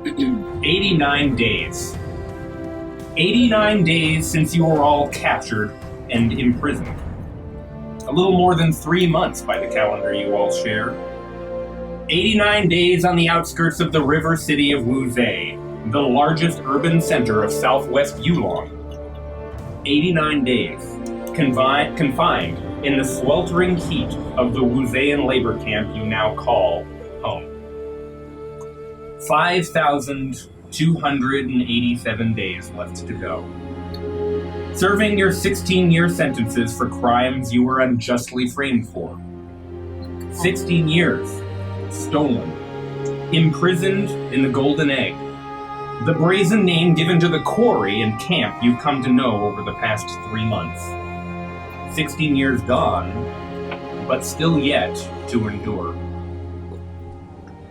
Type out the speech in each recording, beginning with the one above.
89 days. 89 days since you were all captured and imprisoned. A little more than 3 months by the calendar you all share. 89 days on the outskirts of the river city of Wuzhe, the largest urban center of southwest Yulong. 89 days, confined in the sweltering heat of the Wuzean labor camp you now call home. 5,287 days left to go. Serving your 16-year sentences for crimes you were unjustly framed for. 16 years stolen, imprisoned in the Golden Egg, the brazen name given to the quarry and camp you've come to know over the past 3 months. 16 years gone, but still yet to endure.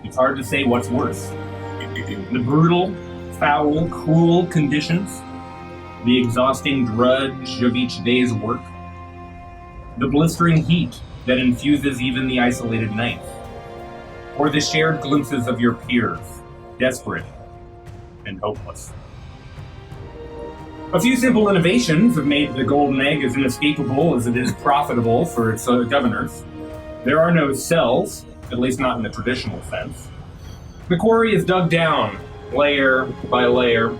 It's hard to say what's worse. The brutal, foul, cruel conditions, the exhausting drudge of each day's work, the blistering heat that infuses even the isolated nights, or the shared glimpses of your peers, desperate and hopeless. A few simple innovations have made the Golden Egg as inescapable as it is profitable for its governors. There are no cells, at least not in the traditional sense. The quarry is dug down, layer by layer.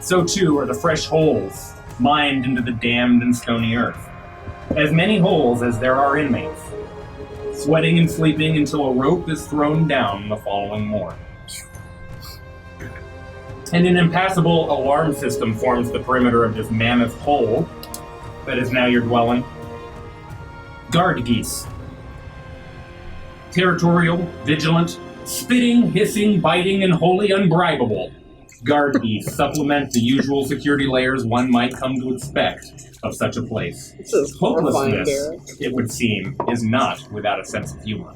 So too are the fresh holes mined into the dammed and stony earth. As many holes as there are inmates, sweating and sleeping until a rope is thrown down the following morn. And an impassable alarm system forms the perimeter of this mammoth hole that is now your dwelling. Guard geese. Territorial, vigilant, spitting, hissing, biting, and wholly unbribable. Guard geese supplement the usual security layers one might come to expect of such a place. Hopelessness, it would seem, is not without a sense of humor.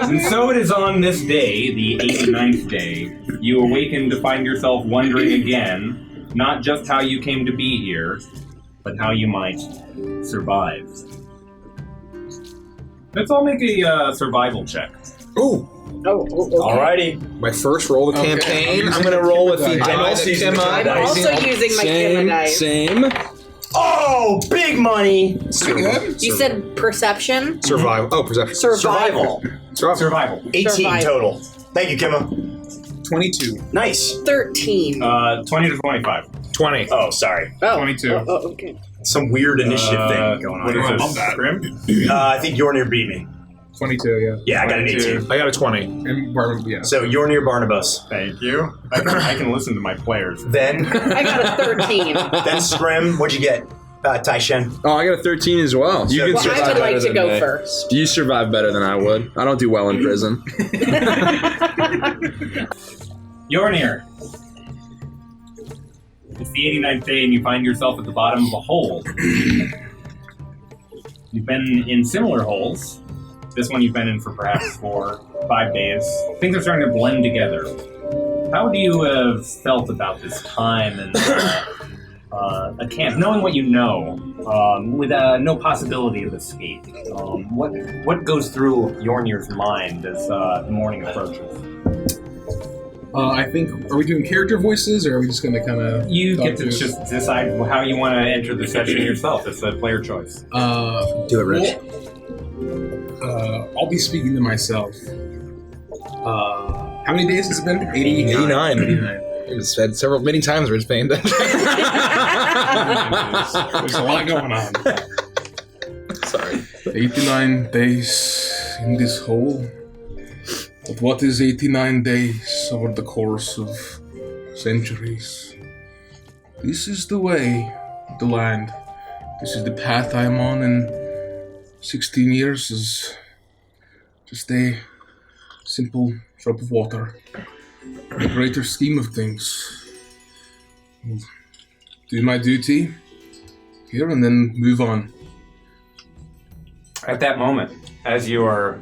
And so it is on this day, the 89th day, you awaken to find yourself wondering again, not just how you came to be here, but how you might survive. Let's all make a survival check. Ooh. Oh, okay. Alrighty. My first roll of the campaign. I'm going to roll with the dice. I'm also using my camera dice. Same. Oh, big money! You said perception? Survival. Oh, perception. Survival. 18 total. Thank you, Kimmo. 22. Nice. 13. 20 to 25. 20. Oh, sorry. Oh. 22. Oh, okay. Some weird initiative thing going on. What is here. this? Scrim? I think Yornir beat me. 22, yeah. Yeah, I got an 18. I got a 20. And Barnabas, yeah. So Yornir Barnabas. Thank you. I can listen to my players. Then I got a 13. then Scrim. What'd you get? Taishen. Oh, I got a 13 as well. You can Well, survive I would better like to than go me. first. You survive better than I would. I don't do well in prison. Yornir. It's the 89th day and you find yourself at the bottom of a hole. You've been in similar holes. This one you've been in for perhaps 4, 5 days. Things are starting to blend together. How do you have felt about this time and a camp, knowing what you know, with no possibility of escape? What goes through Yornir's mind as the morning approaches? I think, are we doing character voices, or are we just going to kind of... You get to just decide how you want to enter the session yourself. It's a player choice. Do it, Rich. I'll be speaking to myself. How many days has it been? 89. It's had many times where it's paying that. There's a lot going on. Sorry. 89 days in this hole. But what is 89 days over the course of centuries? This is the way, the land. This is the path I'm on, and 16 years is just a simple drop of water. In the greater scheme of things, I'll do my duty here and then move on. At that moment, as you are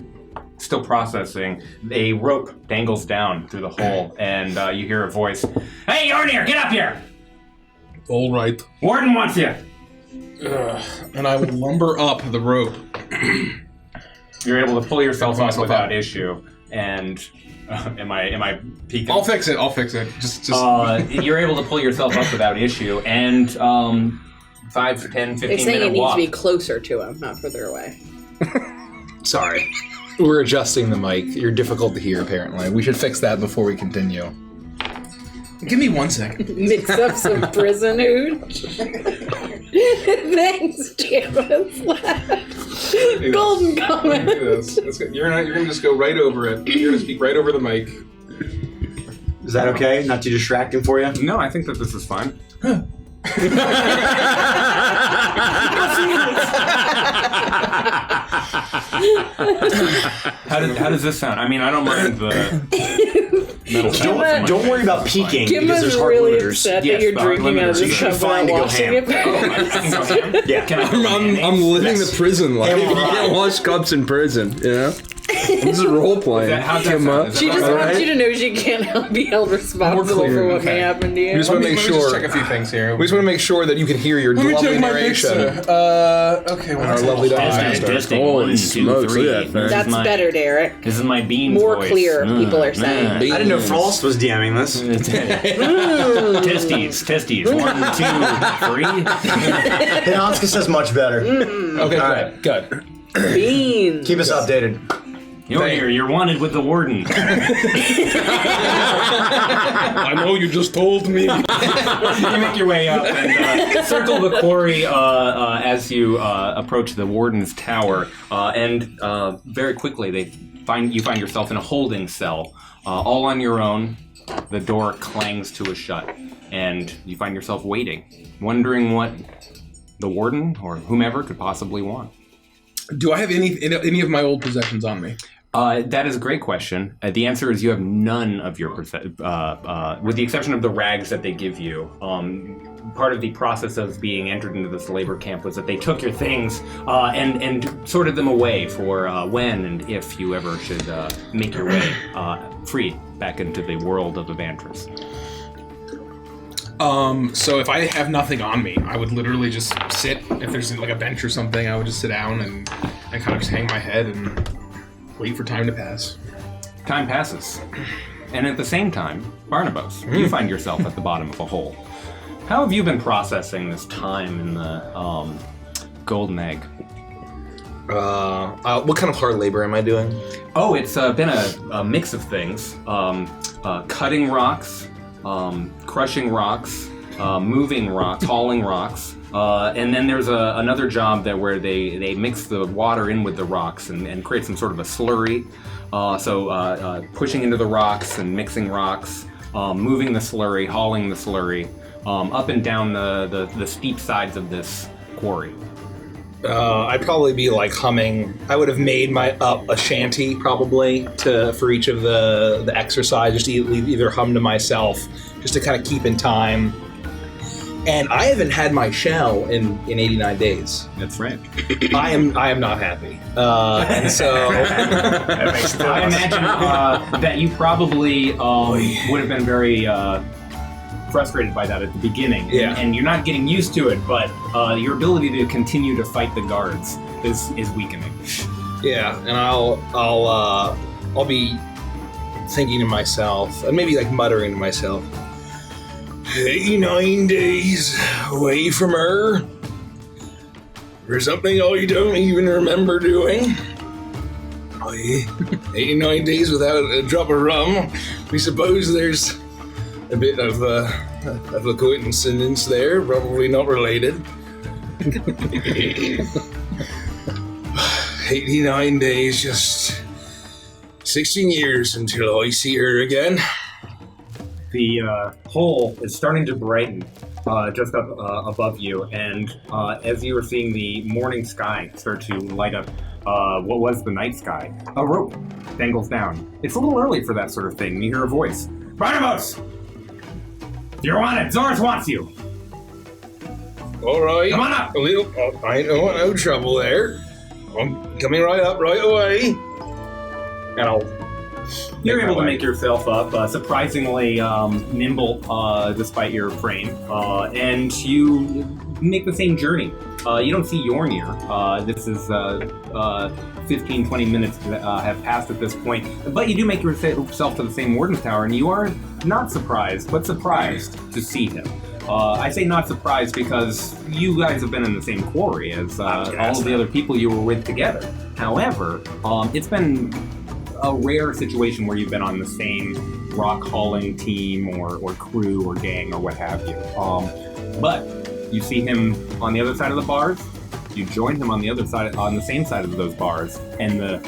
still processing, a rope dangles down through the hole, and you hear a voice. Hey, Yornir, get up here! All right. Warden wants you! And I will lumber up the rope. You're able to pull yourself up without issue, and am I peeking? I'll fix it. Just. You're able to pull yourself up without issue, and 5, 10, 15 They're saying it minute needs walk. to be closer to him, not further away. Sorry. We're adjusting the mic. You're difficult to hear, apparently. We should fix that before we continue. Give me 1 second. Mix up some prison hooch. Thanks, Janice. Golden comment. Look at this. You're gonna just go right over it. You're gonna speak right over the mic. Is that okay? Not too distracting for you? No, I think that this is fine. How does this sound? I mean, I don't mind the metal sound. Don't worry about peeking because Kimma's there's hard really limiters. upset Yes, that you're the hard drinking out of limiters. the You should cup find while to go washing ham. it. Yeah. Can I I'm living Yes. the prison life. Ham You rock. can't wash cups in prison, you know? This is role playing. How's that sound? She just All wants right. you to know she can't be held responsible clear, for what okay. may happen to you. We just want to make Let me just sure. check a few things here. We just want to make sure that you can hear your Let me lovely check my narration. picture. Okay, And our lovely dogs. Testing. Holy 1, 2, smokes, 3. look at that thing. That's better, Derek. This is my bean More voice. clear, people are saying. I didn't know Frost was DMing this. Testes. 1, 2, 3. Hinanska says much better. Okay, good. Beans. Keep us updated. You're here. You're wanted with the warden. I know you just told me. You make your way up and circle the quarry as you approach the warden's tower, and very quickly you find yourself in a holding cell, all on your own. The door clangs to a shut, and you find yourself waiting, wondering what the warden or whomever could possibly want. Do I have any of my old possessions on me? That is a great question. The answer is you have none of your, with the exception of the rags that they give you. Part of the process of being entered into this labor camp was that they took your things and sorted them away for when and if you ever should make your way free back into the world of Evantris. So if I have nothing on me, I would literally just sit. If there's like a bench or something, I would just sit down and kind of just hang my head and wait for time to pass. Time passes. And at the same time, Barnabas, you find yourself at the bottom of a hole. How have you been processing this time in the golden egg? What kind of hard labor am I doing? Oh, it's been a mix of things. Cutting rocks, crushing rocks, moving rocks, hauling rocks. And then there's another job where they mix the water in with the rocks and create some sort of a slurry. So pushing into the rocks and mixing rocks, moving the slurry, hauling the slurry, up and down the steep sides of this quarry. I'd probably be like humming. I would have made a shanty probably for each of the exercise, just either hum to myself, just to kind of keep in time. And I haven't had my shell in 89 days. That's right. I am not happy, and so I imagine that you probably would have been very frustrated by that at the beginning. Yeah. And you're not getting used to it, but your ability to continue to fight the guards is weakening. yeah. And I'll be thinking to myself, and maybe like muttering to myself, 89 days away from her. For something I don't even remember doing. 89 days without a drop of rum. We suppose there's a bit of a coincidence there, probably not related. 89 days, just 16 years until I see her again. The hole is starting to brighten just up above you, and as you are seeing the morning sky start to light up what was the night sky, a rope dangles down. It's a little early for that sort of thing, and you hear a voice. Barnabas! You're wanted! Zorth wants you! All right. Come on up! I know, no trouble there. I'm coming right up right away. And I'll... You're able to make yourself up, surprisingly nimble despite your frame, and you make the same journey. You don't see Yornir. This is 15, 20 minutes have passed at this point. But you do make yourself to the same Warden's Tower, and you are not surprised, but surprised to see him. I say not surprised because you guys have been in the same quarry as all of the other people you were with together. However, it's been a rare situation where you've been on the same rock hauling team or crew or gang or what have you. But you see him on the other side of the bars. You join him on the other side, on the same side of those bars, and the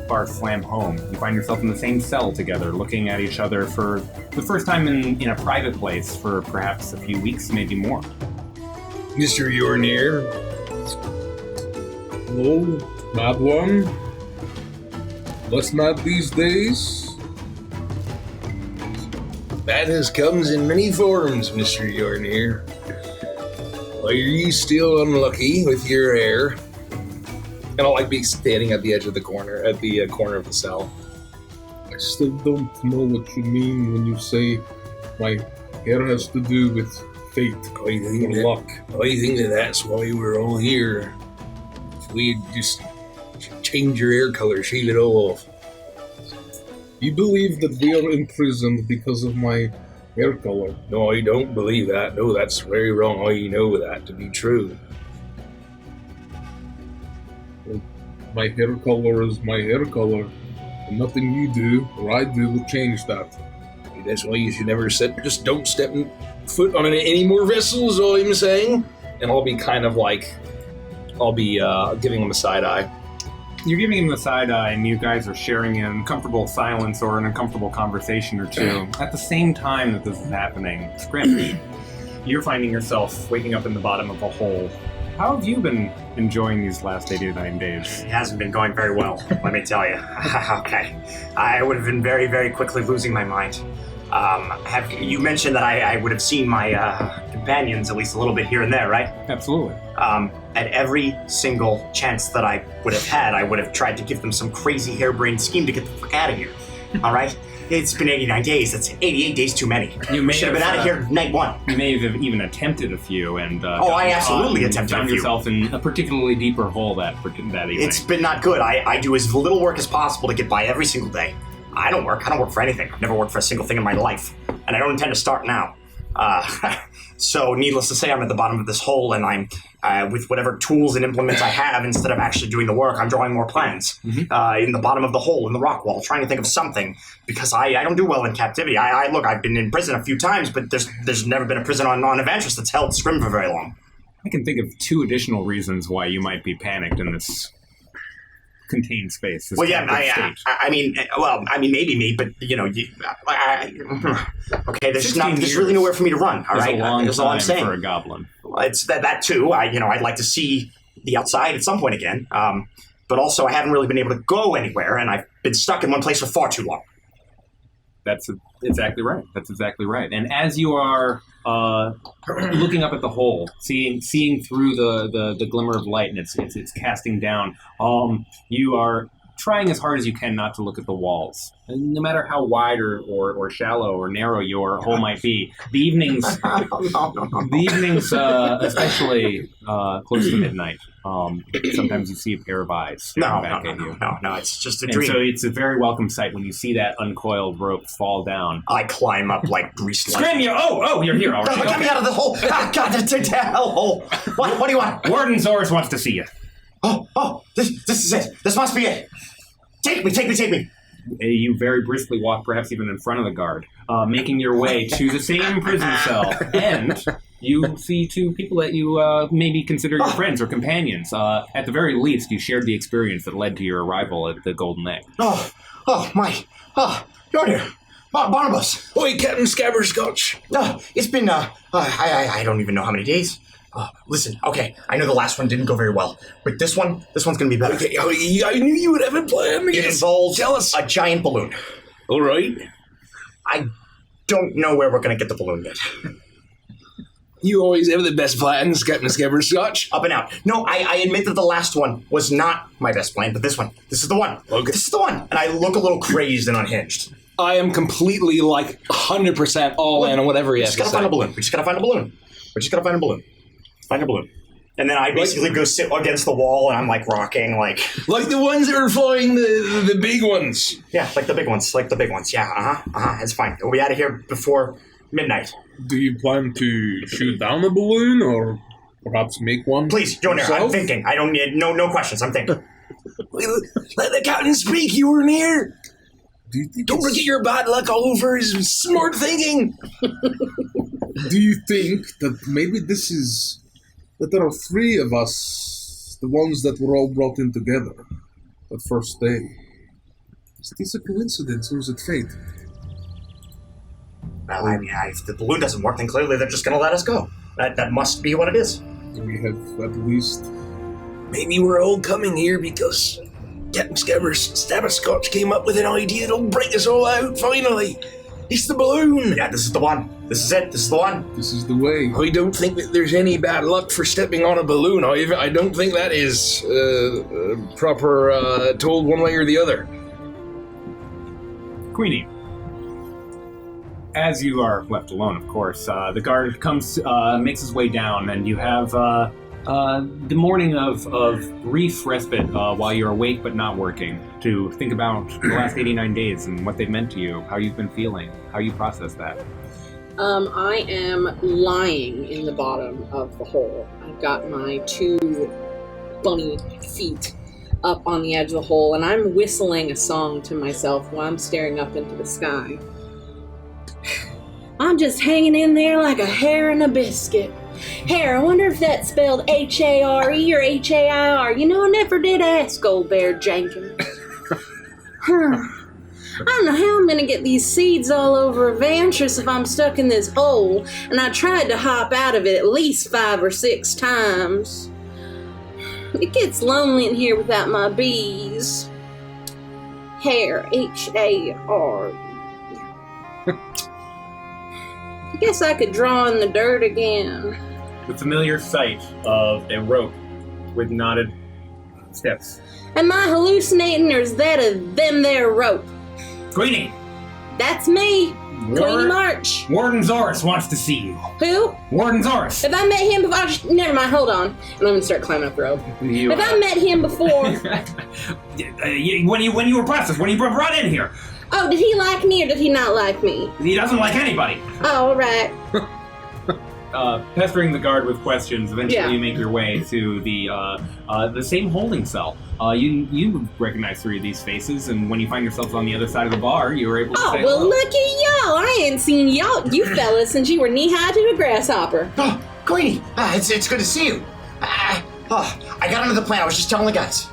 bars slam home. You find yourself in the same cell together, looking at each other for the first time in a private place for perhaps a few weeks, maybe more. Mr. Yornir. Hello, mad one. Less mad these days. Madness comes in many forms, Mr. Yornir. Are you still unlucky with your hair? And I'll be standing at the edge of the corner, at the corner of the cell. I still don't know what you mean when you say my hair has to do with fate or luck. I think that's why we're all here. If we just change your hair color, shave it all off. You believe that we are imprisoned because of my hair color? No, I don't believe that. No, that's very wrong. I know that to be true. My hair color is my hair color, and nothing you do or I do will change that. That's why you should never just don't step foot on any more vessels, all I'm saying. And I'll be kind of like, giving him a side eye. You're giving him the side eye, and you guys are sharing an uncomfortable silence or an uncomfortable conversation or two. At the same time that this is happening, Scrim, you're finding yourself waking up in the bottom of a hole. How have you been enjoying these last 89 days? It hasn't been going very well, let me tell you. Okay. I would have been very, very quickly losing my mind. You mentioned that I would have seen my companions at least a little bit here and there, right? Absolutely. At every single chance that I would have had, I would have tried to give them some crazy harebrained scheme to get the fuck out of here. All right? It's been 89 days. That's 88 days too many. You may should have been out of here night one. You may have even attempted a few, and I absolutely attempted a few. Found yourself in a particularly deeper hole that evening. It's been not good. I do as little work as possible to get by every single day. I don't work for anything. I've never worked for a single thing in my life, and I don't intend to start now. So, needless to say, I'm at the bottom of this hole, and I'm with whatever tools and implements I have, instead of actually doing the work, I'm drawing more plans in the bottom of the hole in the rock wall, trying to think of something, because I don't do well in captivity. Look, I've been in prison a few times, but there's never been a prison on Evantris that's held Scrim for very long. I can think of 2 additional reasons why you might be panicked in this contained space. Well, yeah, I mean, maybe me, but okay. There's really nowhere for me to run. All right, that's all I'm saying. For a goblin. It's that too. I'd like to see the outside at some point again. But also, I haven't really been able to go anywhere, and I've been stuck in one place for far too long. That's exactly right. And as you are looking up at the hole, seeing through the glimmer of light, and it's casting down, you are trying as hard as you can not to look at the walls. And no matter how wide or shallow or narrow your hole might be, the evenings, especially close to midnight, sometimes you see a pair of eyes back at you. No, it's just a dream. And so it's a very welcome sight when you see that uncoiled rope fall down. I climb up like greased Scram, you're here already. Get me out of the hole! God, that's a hellhole! What do you want? Warden Zors wants to see you. This is it. This must be it. Take me. You very briskly walk, perhaps even in front of the guard, making your way to the same prison cell, and you see 2 people that you maybe consider your friends or companions. At the very least, you shared the experience that led to your arrival at the Golden Egg. You're here. Barnabas. Oi, Captain Scabberscotch. It's been, I don't even know how many days. Listen, okay, I know the last one didn't go very well, but this one's gonna be better. Okay, I knew you would have a plan. It involves a giant balloon. All right. I don't know where we're gonna get the balloon yet. You always have the best plans, Captain Scabberscotch. Up and out. No, I admit that the last one was not my best plan, but this is the one. Okay. This is the one. And I look a little crazed and unhinged. I am completely 100% all in on whatever he has to say. We just gotta find a balloon. Find a balloon. And then I basically go sit against the wall and I'm like rocking, like the ones that are flying the big ones. Yeah, like the big ones. Yeah, it's fine. We'll be out of here before midnight. Do you plan to shoot down a balloon or perhaps make one? Please, Junior, I'm yourself? thinking. I don't need no questions. I'm thinking. Let the captain speak. You weren't here. Do you think Don't forget your bad luck all over his smart thinking. Do you think that maybe this is... that there are three of us, the ones that were all brought in together that first day? Is this a coincidence or is it fate? Well, I mean, if the balloon doesn't work, then clearly they're just going to let us go. That must be what it is. We have at least... Maybe we're all coming here because Captain Stabberscotch came up with an idea that'll break us all out, finally. It's the balloon. Yeah, this is the one. This is it. This is the one. This is the way. I don't think that there's any bad luck for stepping on a balloon. I don't think that is proper told one way or the other. Queenie, as you are left alone, of course, the guard comes, makes his way down, and you have the morning of brief respite while you're awake but not working to think about the last 89 days and what they've meant to you, how you've been feeling, how you process that. I am lying in the bottom of the hole. I've got my 2 bunny feet up on the edge of the hole, and I'm whistling a song to myself while I'm staring up into the sky. I'm just hanging in there like a hair in a biscuit. Hair, I wonder if that's spelled H-A-R-E or H-A-I-R. You know, I never did ask old Bear Jenkins. I don't know how I'm gonna get these seeds all over Evantress if I'm stuck in this hole, and I tried to hop out of it at least 5 or 6 times. It gets lonely in here without my bees. Hair, H-A-R. I guess I could draw in the dirt again. The familiar sight of a rope with knotted steps. Am I hallucinating, or is that a them there rope? Queenie! That's me, Queenie March. Warden Zorus wants to see you. Who? Warden Zorus! Have I met him before? Never mind, hold on. And I'm gonna start climbing up the rope. Have I met him before? when you were processed, when you were brought in here. Oh, did he like me or did he not like me? He doesn't like anybody. Oh, all right. Pestering the guard with questions, eventually Yeah. you make your way to the same holding cell. You recognize 3 of these faces, and when you find yourselves on the other side of the bar, you were able to say Well, hello. look at y'all. I ain't seen you fellas since you were knee-high to a grasshopper. Oh, Queenie, it's good to see you. I got another plan. I was just telling the guys.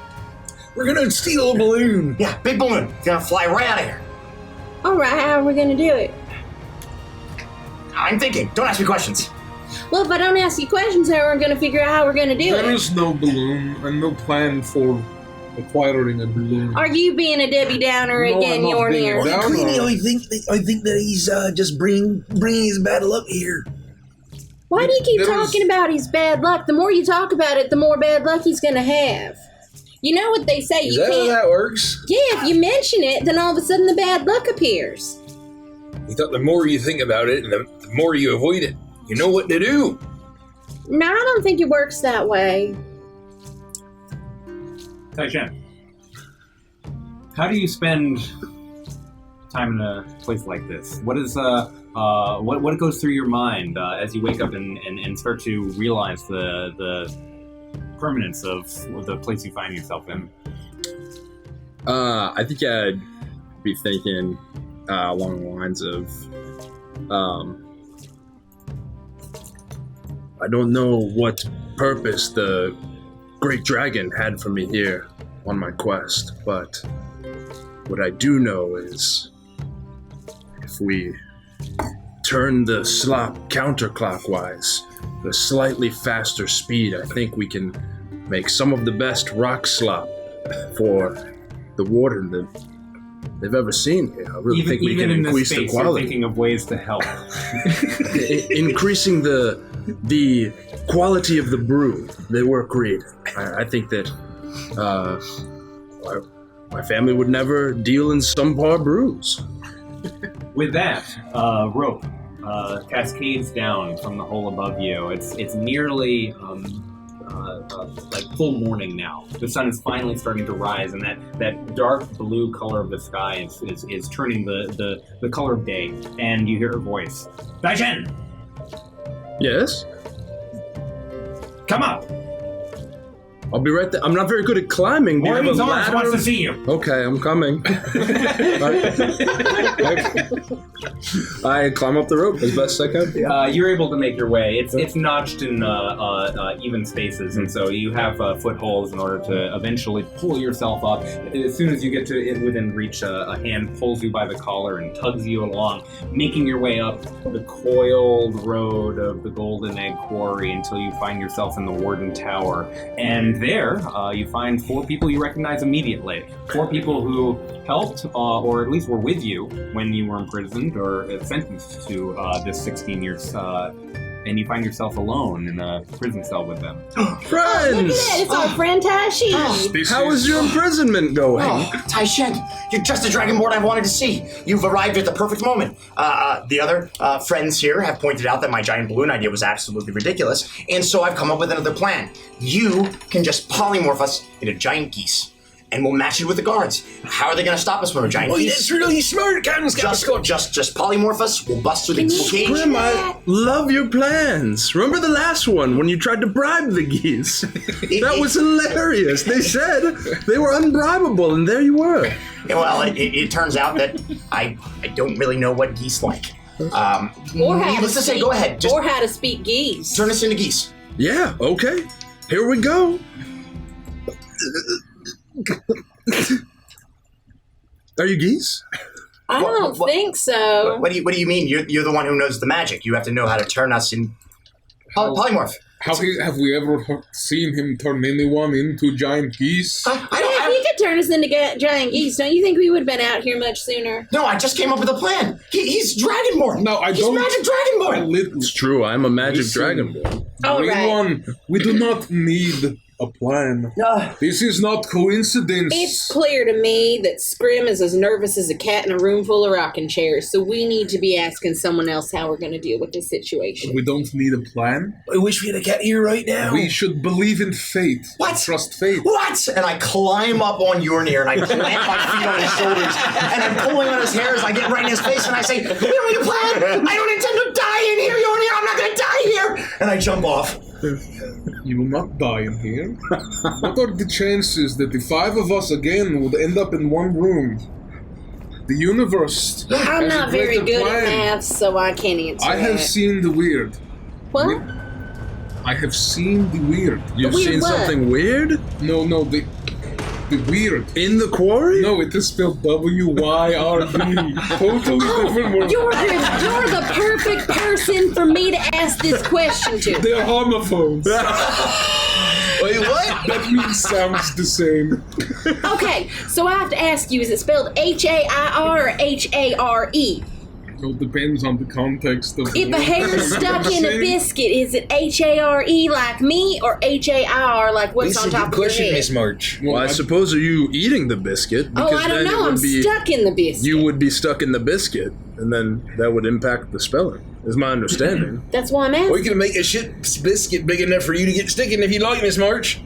We're gonna steal a balloon. Yeah, big balloon. It's gonna fly right out of here. All right, how are we gonna do it? I'm thinking. Don't ask me questions. Well, if I don't ask you questions, how are we gonna figure out how we're gonna do There it? is no balloon and no plan for acquiring a balloon. Are you being a Debbie Downer No, again, I'm not being Yornir? a Downer. Queenie, I think that he's just bringing his bad luck here. Why do you keep There talking was- about his bad luck? The more you talk about it, the more bad luck he's gonna have. You know what they say, Is you that how can't... that works? Yeah, if you mention it, then all of a sudden the bad luck appears. You thought the more you think about it, the more you avoid it. You know what to do. No, I don't think it works that way. Taishan, how do you spend time in a place like this? What is what goes through your mind as you wake up and start to realize the permanence of the place you find yourself in? I think I'd be thinking along the lines of, I don't know what purpose the great dragon had for me here on my quest, but what I do know is if we turn the slop counterclockwise, at a slightly faster speed, I think we can make some of the best rock slop for the warden that they've ever seen here. I really think we can in this increase space, the you're quality. thinking of ways to help. Increasing the quality of the brew that we're creating. I think that my family would never deal in subpar brews. With that, Rope, cascades down from the hole above you. It's nearly like full morning now. The sun is finally starting to rise, and that dark blue color of the sky is turning the color of day. And you hear a voice, Daishin, Yes? come up. I'll be right there. I'm not very good at climbing. Do you have a Morgan's Arms ladder? wants to see you. Okay, I'm coming. I climb up the rope as best I can. You're able to make your way. It's notched in even spaces, and so you have footholds in order to eventually pull yourself up. As soon as you get to within reach, a hand pulls you by the collar and tugs you along, making your way up the coiled road of the Golden Egg Quarry until you find yourself in the Warden Tower. And there, you find 4 people you recognize immediately. 4 people who helped, or at least were with you when you were imprisoned or sentenced to this 16 years, and you find yourself alone in a prison cell with them. Friends! Look at that, it's our friend Taishi. How is your imprisonment going? Oh, Taishen, you're just the Dragonborn I wanted to see. You've arrived at the perfect moment. The other friends here have pointed out that my giant balloon idea was absolutely ridiculous, and so I've come up with another plan. You can just polymorph us into giant geese, and we'll match it with the guards. How are they going to stop us when we're giant geese? That's really smart, Captain Just polymorph us. We'll bust through the cage. Grim, I love your plans. Remember the last one when you tried to bribe the geese? That was hilarious. They said they were unbribable, and there you were. Well, it turns out that I don't really know what geese like. Or how to Needless to say, speak- go ahead. Or how to speak geese. Turn us into geese. Yeah, okay. Here we go. Are you geese? I don't think so. What do you mean? You're the one who knows the magic. You have to know how to turn us in polymorph. Have we ever seen him turn anyone into giant geese? If he could turn us into giant geese, don't you think we would have been out here much sooner? No, I just came up with a plan. He's Dragonborn. No, I He's don't. Magic Dragonborn. It's true, I'm a magic Listen. dragonborn. All Green right. One, we do not need a plan. This is not coincidence. It's clear to me that Scrim is as nervous as a cat in a room full of rocking chairs, so we need to be asking someone else how we're going to deal with this situation. We don't need a plan. I wish we had a cat here right now. We should believe in fate. What? Trust fate. What? And I climb up on Yornir and I plant my feet on his shoulders and I'm pulling on his hair as I get right in his face and I say, "We don't need a plan. I don't intend to die in here, Yornir. I'm not going to die here." And I jump off. You will not die in here. What are the chances that the 5 of us again would end up in one room? The universe. I'm has not a very greater good at plan. math, so I can't answer I have that. seen the weird. What? I have seen the weird. You've Weird seen what? something weird? No, the weird. In the quarry? No, it is spelled W-Y-R-D. Totally different word. You're the perfect person for me to ask this question to. They're homophones. Wait, what? That means sounds the same. Okay, so I have to ask you, is it spelled H-A-I-R or H-A-R-E? So it depends on the context of If a hair's stuck in a biscuit, is it H-A-R-E like me or H-A-I-R like what's This on is a top good of your question, head? Miss March. Well, I suppose are you eating the biscuit? Oh, I don't then it know. would I'm be, stuck in the biscuit. You would be stuck in the biscuit, and then that would impact the spelling, is my understanding. That's why I'm asking. We can make a shit biscuit big enough for you to get sticking if you like, Miss March.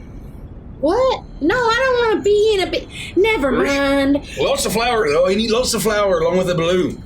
What? No, I don't want to be in a bit. Never mind. Lots of flour. Oh, you need lots of flour along with a balloon.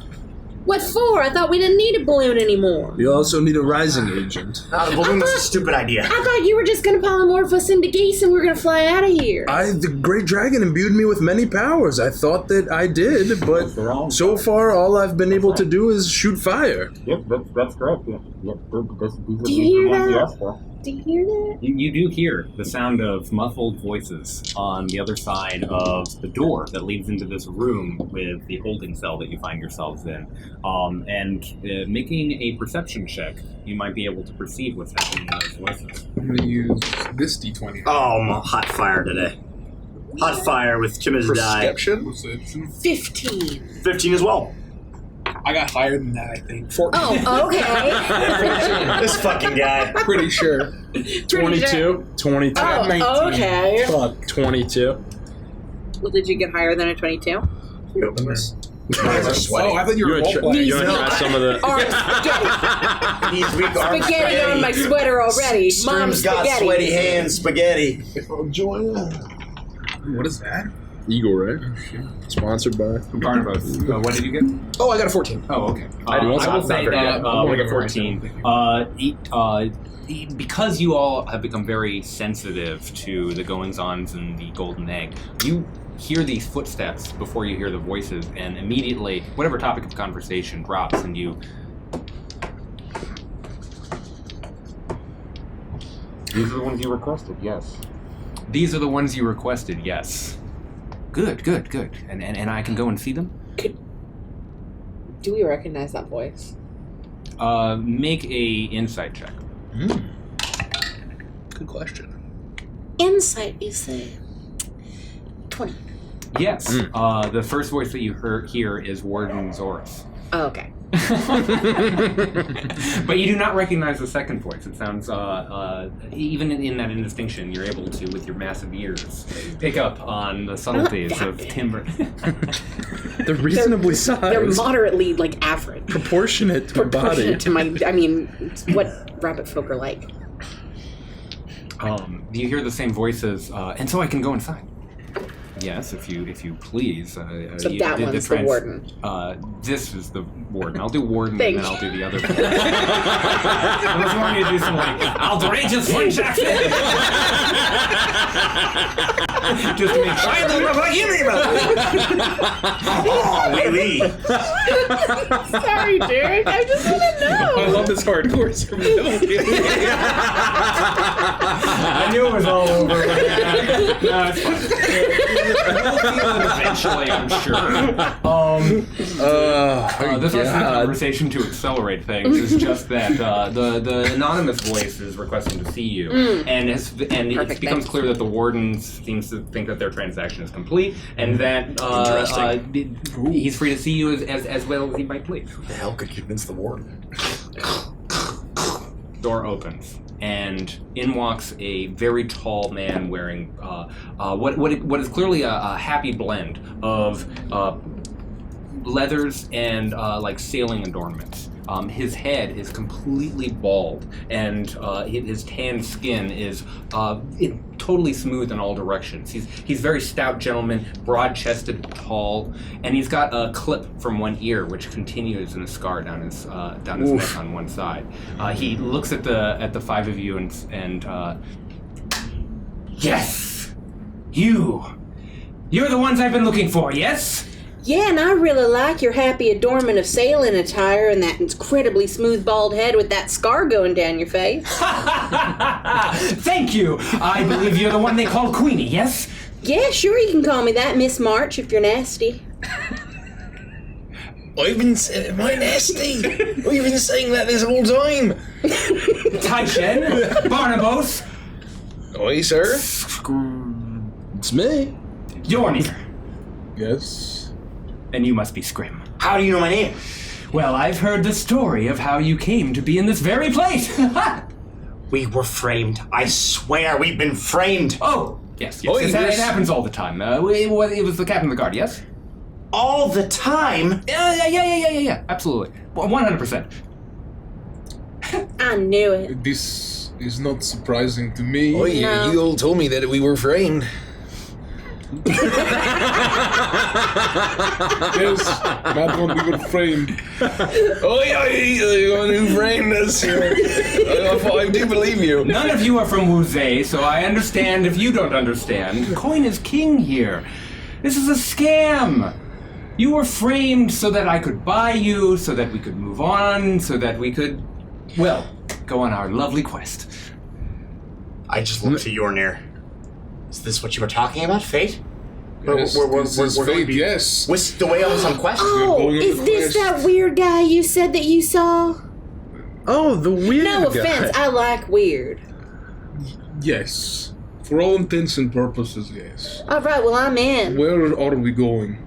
What for? I thought we didn't need a balloon anymore. You also need a rising agent. The balloon was a stupid idea. I thought you were just going to polymorph us into geese and we were going to fly out of here. The great dragon imbued me with many powers. I thought that I did, but so far all I've been able to do is shoot fire. Yep, that's correct. Yeah. Do you hear that? Do you hear that? You do hear the sound of muffled voices on the other side of the door that leads into this room with the holding cell that you find yourselves in. Making a perception check, you might be able to perceive what's happening in those voices. I'm going to use this D20. Oh, I'm hot fire today. Hot fire with Tim's die. Perception. 15. 15 as well. I got higher than that, I think. 14. Oh, okay. This fucking guy. Pretty sure. 22. 22. Oh, 19. okay. Fuck, 22. Well, did you get higher than a 22? You open this. Oh, I thought you were You want to try some of the? Arm spaghetti. These weak arms Spaghetti on my sweater already. Mom, Scrim's got spaghetti. sweaty hands, spaghetti. What is that? Eagle, right? Sponsored by. Barnabas, what did you get? Oh, I got a 14. Oh, okay. I will not say very that good. with a 14, because you all have become very sensitive to the goings-ons in the Golden Egg, you hear these footsteps before you hear the voices, and immediately, whatever topic of conversation drops, and you... These are the ones you requested, yes. These are the ones you requested, yes. Good. And I can go and see them? Do we recognize that voice? Make a insight check. Good question. Insight, you say? 20. Yes. The first voice that you hear is Warden Zorus. Oh, okay. But you do not recognize the second voice. It sounds, even in that indistinction, you're able to, with your massive ears, pick up on the subtleties of timbre. They're reasonably sized. They're moderately, like, average. proportionate to my body. Proportionate to my... I mean, it's what rabbit folk are like. You hear the same voices, and so I can go inside. Yes, if you please. So that one's the warden. This is the warden. I'll do warden Thank and then I'll do the other one. I was wanting to do some like outrageous punch action. Just to make sure. Oh, wee. Sorry, Derek. I just want to know. I love this hardcore survival. I knew it was all over. No, it's fine. We'll feel it eventually, I'm sure. This is the conversation to accelerate things. Is just that the anonymous voice is requesting to see you, and it becomes clear that the warden seems to think that their transaction is complete, and that he's free to see you as well as he might please. Who the hell could convince the warden? Door opens, and in walks a very tall man wearing what is clearly a happy blend of leathers and like sailing adornments. His head is completely bald, and his tanned skin is totally smooth in all directions. He's very stout gentleman, broad-chested, tall, and he's got a clip from one ear, which continues in a scar down his neck on one side. He looks at the five of you and yes, you're the ones I've been looking for. Yes. Yeah, and I really like your happy adornment of sailing attire and that incredibly smooth bald head with that scar going down your face. Thank you. I believe you're the one they call Queenie, yes? Yeah, sure, you can call me that, Miss March, if you're nasty. I've been saying, am I nasty? We've been saying that this whole time. Taishen, Barnabas. Oi, sir. It's me. Yornir. Yes. And you must be Scrim. How do you know my name? Well, I've heard the story of how you came to be in this very place. We were framed. I swear we've been framed. Oh, yes. Oh, It happens all the time. It was the captain of the guard, yes? All the time? Yeah. Absolutely. 100%. I knew it. This is not surprising to me. Oh, yeah, you all told me that we were framed. Yes, that one we were framed. Oh, yeah, the one who framed us. I do believe you. None of you are from Wuzei, so I understand if you don't understand. Coin is king here. This is a scam. You were framed so that I could buy you, so that we could move on, so that we could, well, go on our lovely quest. I just looked at Yornir. Is this what you were talking about, fate? Yes, this is fate, yes. Was the way I was on quest? Oh, going on is the this quest. that weird guy you said that you saw? Oh, the weird No guy. offense, I like weird. Yes. For all intents and purposes, yes. Alright, well, I'm in. Where are we going?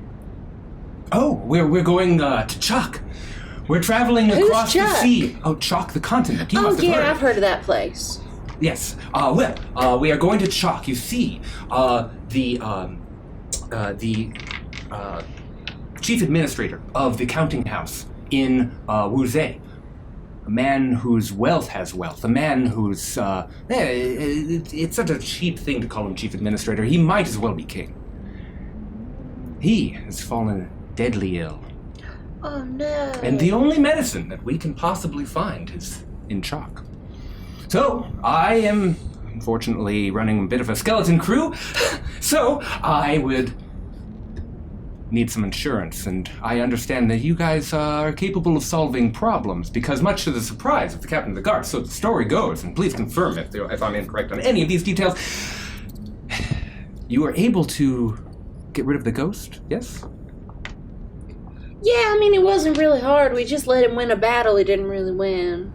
Oh, we're going to Chuck. We're traveling Who's across the Chuck? sea. Oh, Chuck, the continent. You Oh, must have yeah, heard. I've heard of that place. Yes. We are going to Chalk. You see, chief administrator of the counting house in Wuzhe. A man whose wealth has wealth. A man who's... it's such a cheap thing to call him chief administrator. He might as well be king. He has fallen deadly ill. Oh, no. And the only medicine that we can possibly find is in chalk. So, I am unfortunately running a bit of a skeleton crew, so I would need some insurance, and I understand that you guys are capable of solving problems, because much to the surprise of the captain of the guard, so the story goes, and please confirm if I'm incorrect on any of these details, you were able to get rid of the ghost, yes? Yeah, I mean, it wasn't really hard. We just let him win a battle he didn't really win.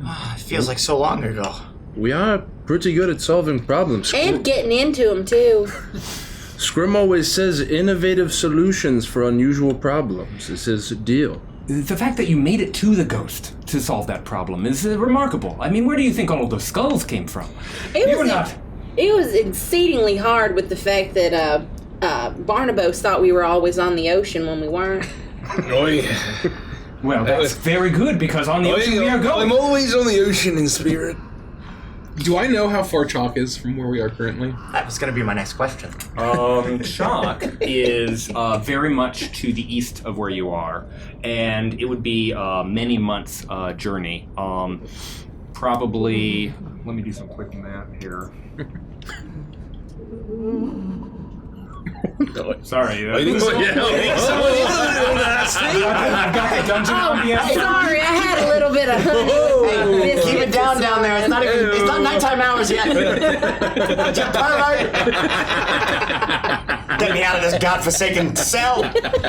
It feels like so long ago. We are pretty good at solving problems. And getting into him, too. Scrim always says innovative solutions for unusual problems is his deal. The fact that you made it to the ghost to solve that problem is remarkable. I mean, where do you think all of those skulls came from? It was exceedingly hard with the fact that Barnabas thought we were always on the ocean when we weren't. Oh, yeah. Well, that's very good, because on the ocean we are going. I'm always on the ocean in spirit. Do I know how far Chalk is from where we are currently? That was going to be my next question. Chalk is very much to the east of where you are, and it would be many months journey. Probably, let me do some quick math here. Sorry. I think so. I've got the dungeon on the end. Sorry, I had a little bit of honey. Hey, keep it down there. It's not nighttime hours yet. Get me out of this godforsaken cell.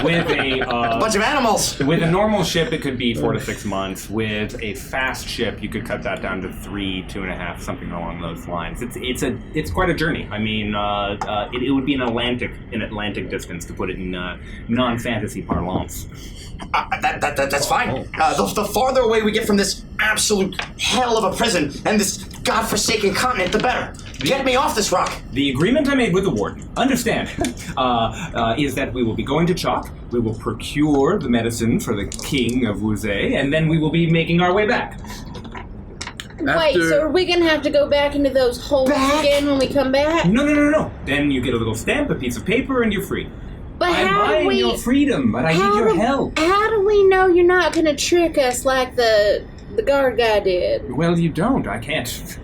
With a bunch of animals. With a normal ship, it could be 4 to 6 months. With a fast ship, you could cut that down to 3, 2.5, something along those lines. It's quite a journey. I mean, it would be an Atlantic distance, to put it in non-fantasy parlance. That's fine. The farther away we get from this absolute hell of a prison and this godforsaken continent, the better. Get me off this rock. The agreement I made with the warden, understand, is that we will be going to Chalk, we will procure the medicine for the king of Wuzhe, and then we will be making our way back. Wait, so are we going to have to go back into those holes again when we come back? No. Then you get a little stamp, a piece of paper, and you're free. But I'm buying your freedom, but I need your help. How do we know you're not going to trick us like the guard guy did? Well, you don't. I can't.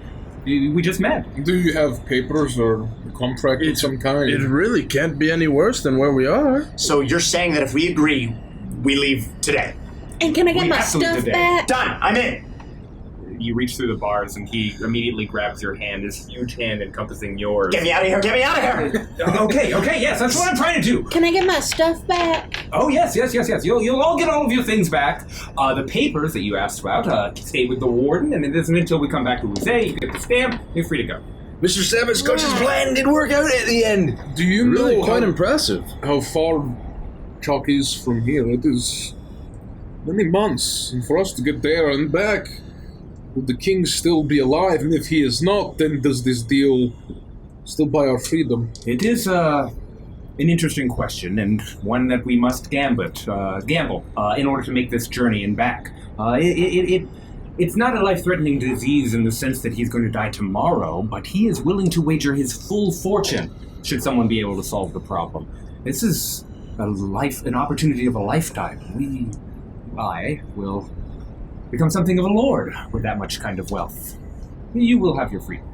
We just met. Do you have papers or a contract of some kind? It really can't be any worse than where we are. So you're saying that if we agree, we leave today? And can I get my stuff back? Done. I'm in. You reach through the bars, and he immediately grabs your hand, his huge hand encompassing yours. Get me out of here! Get me out of here! Okay, yes, that's what I'm trying to do. Can I get my stuff back? Oh, yes. You'll all get all of your things back. The papers that you asked about stay with the warden, and it isn't until we come back to Wuzhe, you get the stamp, you're free to go. Mr. Sabatskoch's plan did work out at the end. Do you Really know quite impressive. how far Chalk is from here? It is many months, and for us to get there and back... Would the king still be alive? And if he is not, then does this deal still buy our freedom? It is an interesting question, and one that we must gamble in order to make this journey and back. It's not a life-threatening disease in the sense that he's going to die tomorrow, but he is willing to wager his full fortune should someone be able to solve the problem. This is an opportunity of a lifetime. I will become something of a lord with that much kind of wealth. You will have your freedom.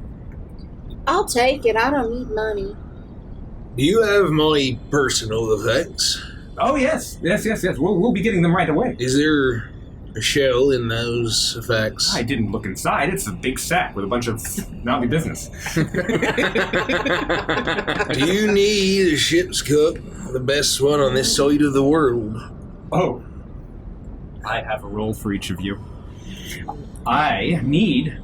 I'll take it. I don't need money. Do you have my personal effects? Oh, yes. We'll be getting them right away. Is there a shell in those effects? I didn't look inside. It's a big sack with a bunch of naughty business. Do you need a ship's cup? The best one on this side of the world. Oh. I have a role for each of you. I need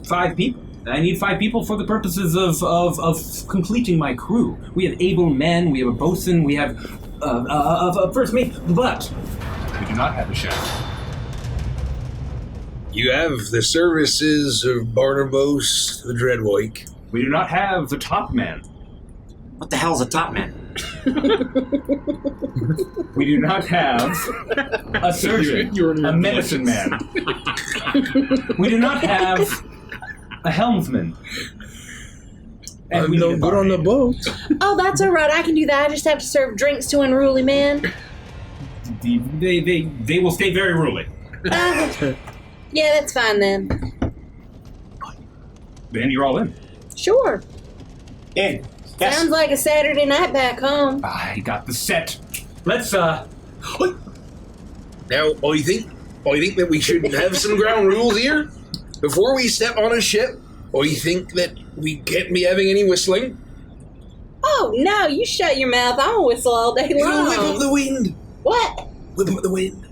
5 people. I need 5 people for the purposes of completing my crew. We have able men, we have a bosun, we have a first mate, but we do not have a chef. You have the services of Barnabas the Dreadwike. We do not have the top man. What the hell's a top man? We do not have a surgeon, a medicine man. We do not have a helmsman. And I'm we no need a good on the barmaid. boat. Oh, that's all right. I can do that. I just have to serve drinks to unruly men. They will stay very ruly. Yeah, that's fine then. Then you're all in. Sure. In. Yes. Sounds like a Saturday night back home. I got the set. Let's Now, I think that we should have some ground rules here before we step on a ship. Or you think that we can't be having any whistling? Oh, no, you shut your mouth. I'll whistle all day You know, long. whip up the wind. What? Whip up the wind.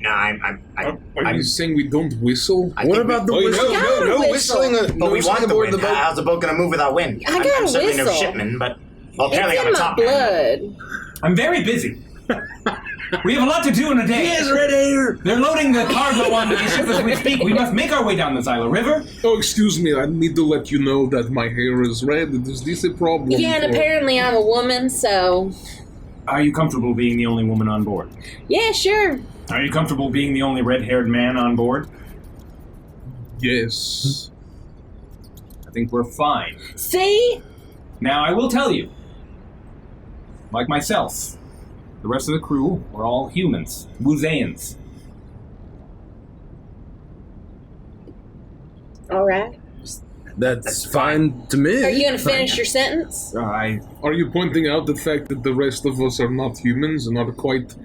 No, Are you saying we don't whistle? What about the whistle? No whistle. whistling. But we want the aboard wind. How's the boat gonna move without wind? I got I'm a certainly no whistle. shipman, but well, apparently It's I'm in a my top man. blood. I'm very busy. We have a lot to do in a day. Yes, red hair. They're loading the cargo onto the ship as we speak. We must make our way down the Isla River. Oh, excuse me. I need to let you know that my hair is red. Is this a problem? Yeah, and for- apparently I'm a woman, so... Are you comfortable being the only woman on board? Yeah, sure. Are you comfortable being the only red-haired man on board? Yes. I think we're fine. See? Now, I will tell you, like myself, the rest of the crew, we're all humans, Wuzeans. All right. That's fine to me. Are you going to finish your sentence? Are you pointing out the fact that the rest of us are not humans and are quite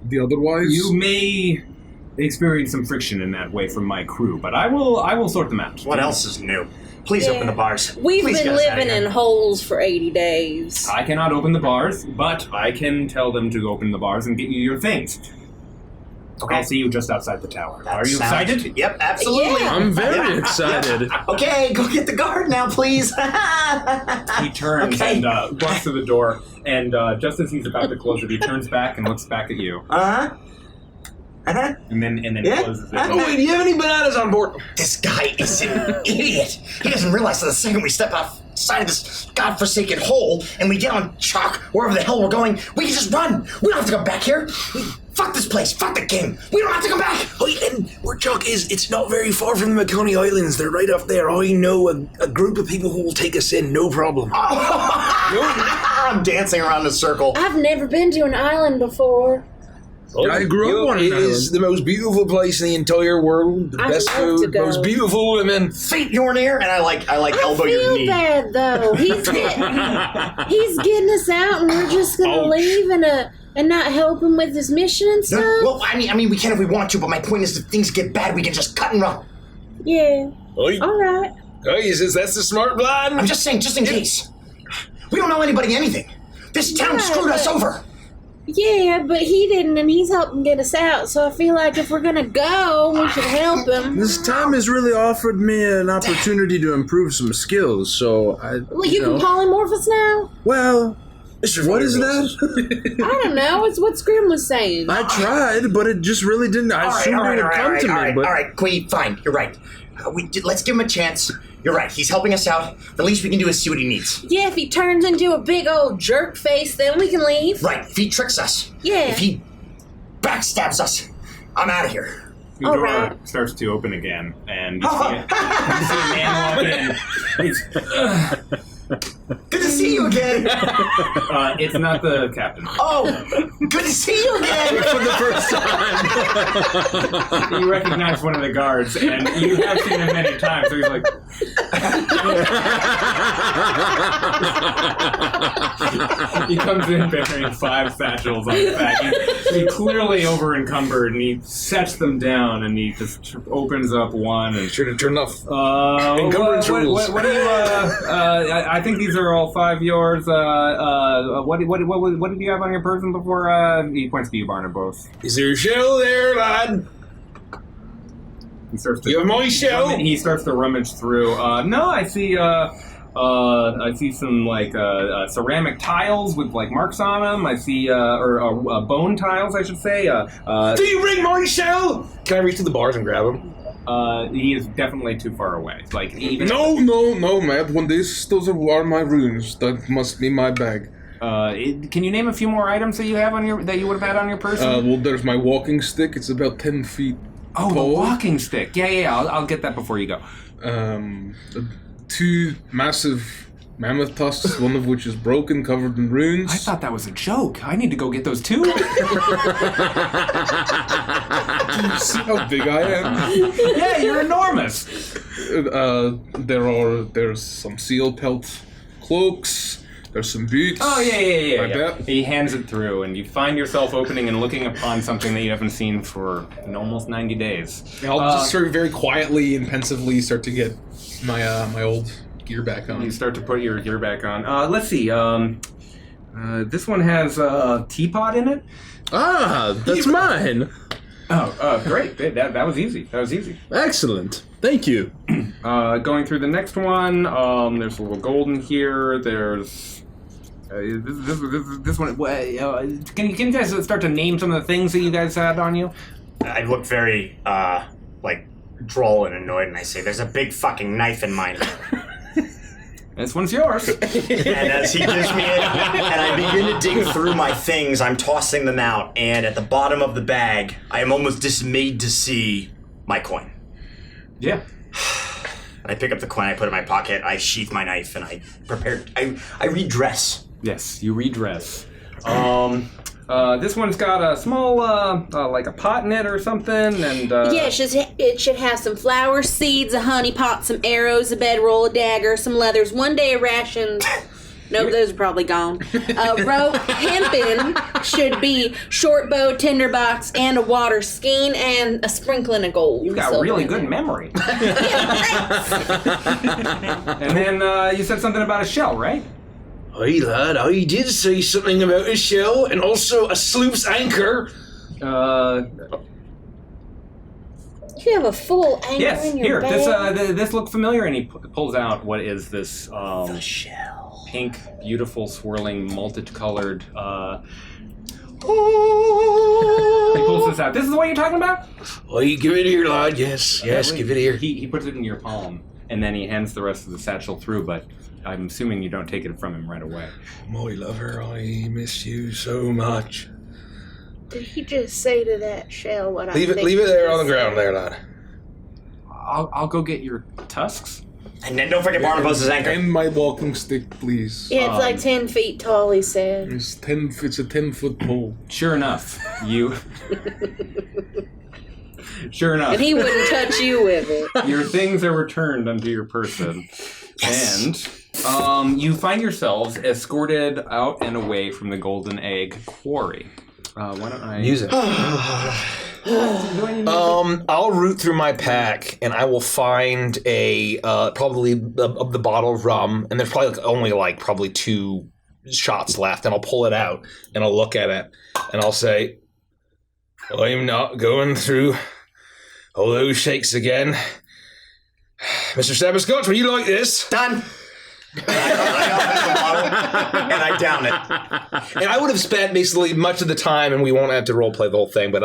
the otherwise? You may experience some friction in that way from my crew, but I will sort them out. What else is new? Please Yeah. open the bars. We've Please been get us outta living here. in holes for 80 days. I cannot open the bars, but I can tell them to open the bars and get you your things. Okay. I'll see you just outside the tower. That Are you sounds- excited? Yep, absolutely. Yeah. I'm very excited. Okay, go get the guard now, please. He turns Okay. and walks to the door, and just as he's about to close it, he turns back and looks back at you, Uh-huh. Uh-huh. and then Yeah? closes it. Oh, wait, do you have any bananas on board? This guy is an idiot. He doesn't realize that the second we step outside of this godforsaken hole and we get on chalk wherever the hell we're going, we can just run. We don't have to come back here. Fuck this place. Fuck the king. We don't have to come back. Oh, and where Chuck is, it's not very far from the Maconi Islands. They're right up there. I know a group of people who will take us in, no problem. I'm dancing around in a circle. I've never been to an island before. I grew up on an It is the most beautiful place in the entire world. The I'd best love to food, go. most beautiful women. Feet your ear, and I like I elbow your feel knee. bad though. He's getting us out, and we're just gonna leave and not help him with his mission and No, stuff. well, I mean, we can if we want to, but my point is, if things get bad, we can just cut and run. Yeah. Oi. All right. Oh, he says that's the smart plan. I'm just saying, just in case. We don't know anybody anything. This town Yeah, screwed us but- over. Yeah, but he didn't, and he's helping get us out. So I feel like if we're gonna go, we should help him. This time has really offered me an opportunity to improve some skills, so Well, you can polymorph us now. Well, what is that? I don't know. It's what Scrim was saying. I tried, but it just really didn't. I assumed it would come to me, but all right, Queen, fine, you're right. Let's give him a chance. You're right, he's helping us out. The least we can do is see what he needs. Yeah, if he turns into a big old jerk face, then we can leave. Right, if he tricks us. Yeah. If he backstabs us, I'm out of here. The All door right. starts to open again, and you see a man walk in. He's, Good to see you again. it's not the captain. Oh, good to see you again. for the first time. You recognize one of the guards, and you have seen him many times, so he's like... He comes in bearing 5 satchels on his back. He's clearly over-encumbered, and he sets them down, and he just opens up one, and... Should have turned off. Encumbrance Encumbrance rules. what do you, I think these are all 5 yours. What did you have on your person before? He points to you, Barnard, both. Is there a shell there, lad? He starts to, You have my shell? He starts to rummage through. No, I see some like ceramic tiles with like marks on them. I see or bone tiles, I should say. Do you ring my shell? Can I reach to the bars and grab them? He is definitely too far away. Like even No, Matt. Those are my runes. That must be my bag. Can you name a few more items that you have that you would have had on your person? Well, there's my walking stick. It's about 10 feet. Oh, tall. the walking stick. Yeah. I'll get that before you go. 2 massive mammoth tusks, one of which is broken, covered in runes. I thought that was a joke. I need to go get those too. Do you see how big I am? Yeah, you're enormous. There's some seal pelt cloaks. There's some boots. Oh, yeah. I bet. He hands it through, and you find yourself opening and looking upon something that you haven't seen for almost 90 days. I'll just sort of very quietly and pensively start to get my old gear back on. You start to put your gear back on. Let's see. This one has a teapot in it. Ah, that's mine. Oh, great. That was easy. Excellent. Thank you. Going through the next one, there's a little golden here. There's this one. Can you guys start to name some of the things that you guys had on you? I look very, droll and annoyed, and I say, there's a big fucking knife in mine. This one's yours. And as he gives me it, and I begin to dig through my things, I'm tossing them out, and at the bottom of the bag, I am almost dismayed to see my coin. Yeah. I pick up the coin, I put it in my pocket, I sheath my knife, and I prepare. I redress. Yes, you redress. This one's got a small, like a pot in it or something, and Yeah, it should have some flour, seeds, a honey pot, some arrows, a bedroll, a dagger, some leathers, 1 day of rations. Nope, those are probably gone. Rope, hempen should be short bow, tinderbox, and a water skein, and a sprinkling of gold. You've got really good memory. And then you said something about a shell, right? Aye, lad, I did say something about a shell and also a sloop's anchor. You have a full anchor Yes, in your here. bag. This look familiar, and he pulls out what is this The shell. pink, beautiful, swirling, multicolored. He pulls this out. This is the one you're talking about? Aye, give it here, lad. Yes, give it here. He puts it in your palm, and then he hands the rest of the satchel through. But I'm assuming you don't take it from him right away. My lover, I miss you so much. Did he just say to that shell what I Leave it think there he on the said? ground there, lad. I'll go get your tusks. And then don't forget Barnabas' anchor. And my walking stick, please. Yeah, it's like 10 feet tall, he said. It's a 10-foot pole. Sure enough, you. Sure enough. And he wouldn't touch you with it. Your things are returned unto your person. Yes. And you find yourselves escorted out and away from the Golden Egg Quarry. Why don't I... Music. I'll root through my pack and I will find a probably of the bottle of rum, and there's probably only 2 shots left, and I'll pull it out and I'll look at it and I'll say, I'm not going through all those shakes again. Mr. Stabberscotch, will you like this? Done. And I down it. And I would have spent basically much of the time, and we won't have to roleplay the whole thing, but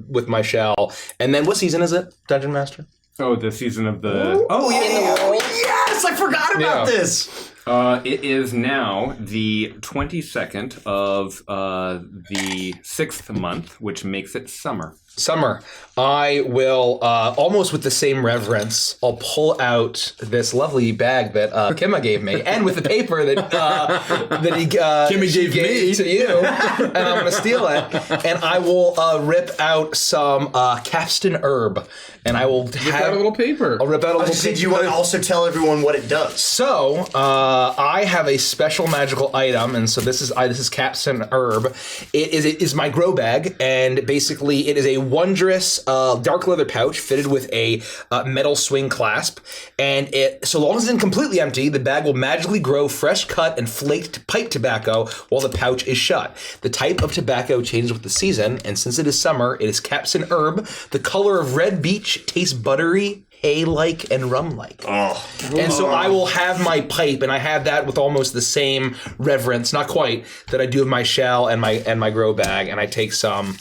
with my shell. And then what season is it, Dungeon Master? Oh, the season of the... Oh, yeah. Yes, I forgot about this. It is now the 22nd of the 6th month, which makes it summer. Summer. I will, almost with the same reverence, I'll pull out this lovely bag that Kimma gave me, and with the paper that Kimma gave me to you, and I'm going to steal it, and I will rip out some capstan herb, and I will Rip out a little paper. I'll rip out a little paper. Did you want to also tell everyone what it does? So, I have a special magical item, and so this is capstan herb. It is my grow bag, and basically it is a wondrous dark leather pouch fitted with a metal swing clasp, and so long as it's completely empty, the bag will magically grow fresh cut and flaked pipe tobacco while the pouch is shut. The type of tobacco changes with the season, and since it is summer, it is capstan herb. The color of red beech, tastes buttery, hay-like, and rum-like. Oh. And so I will have my pipe, and I have that with almost the same reverence, not quite, that I do of my shell and my grow bag, and I take some,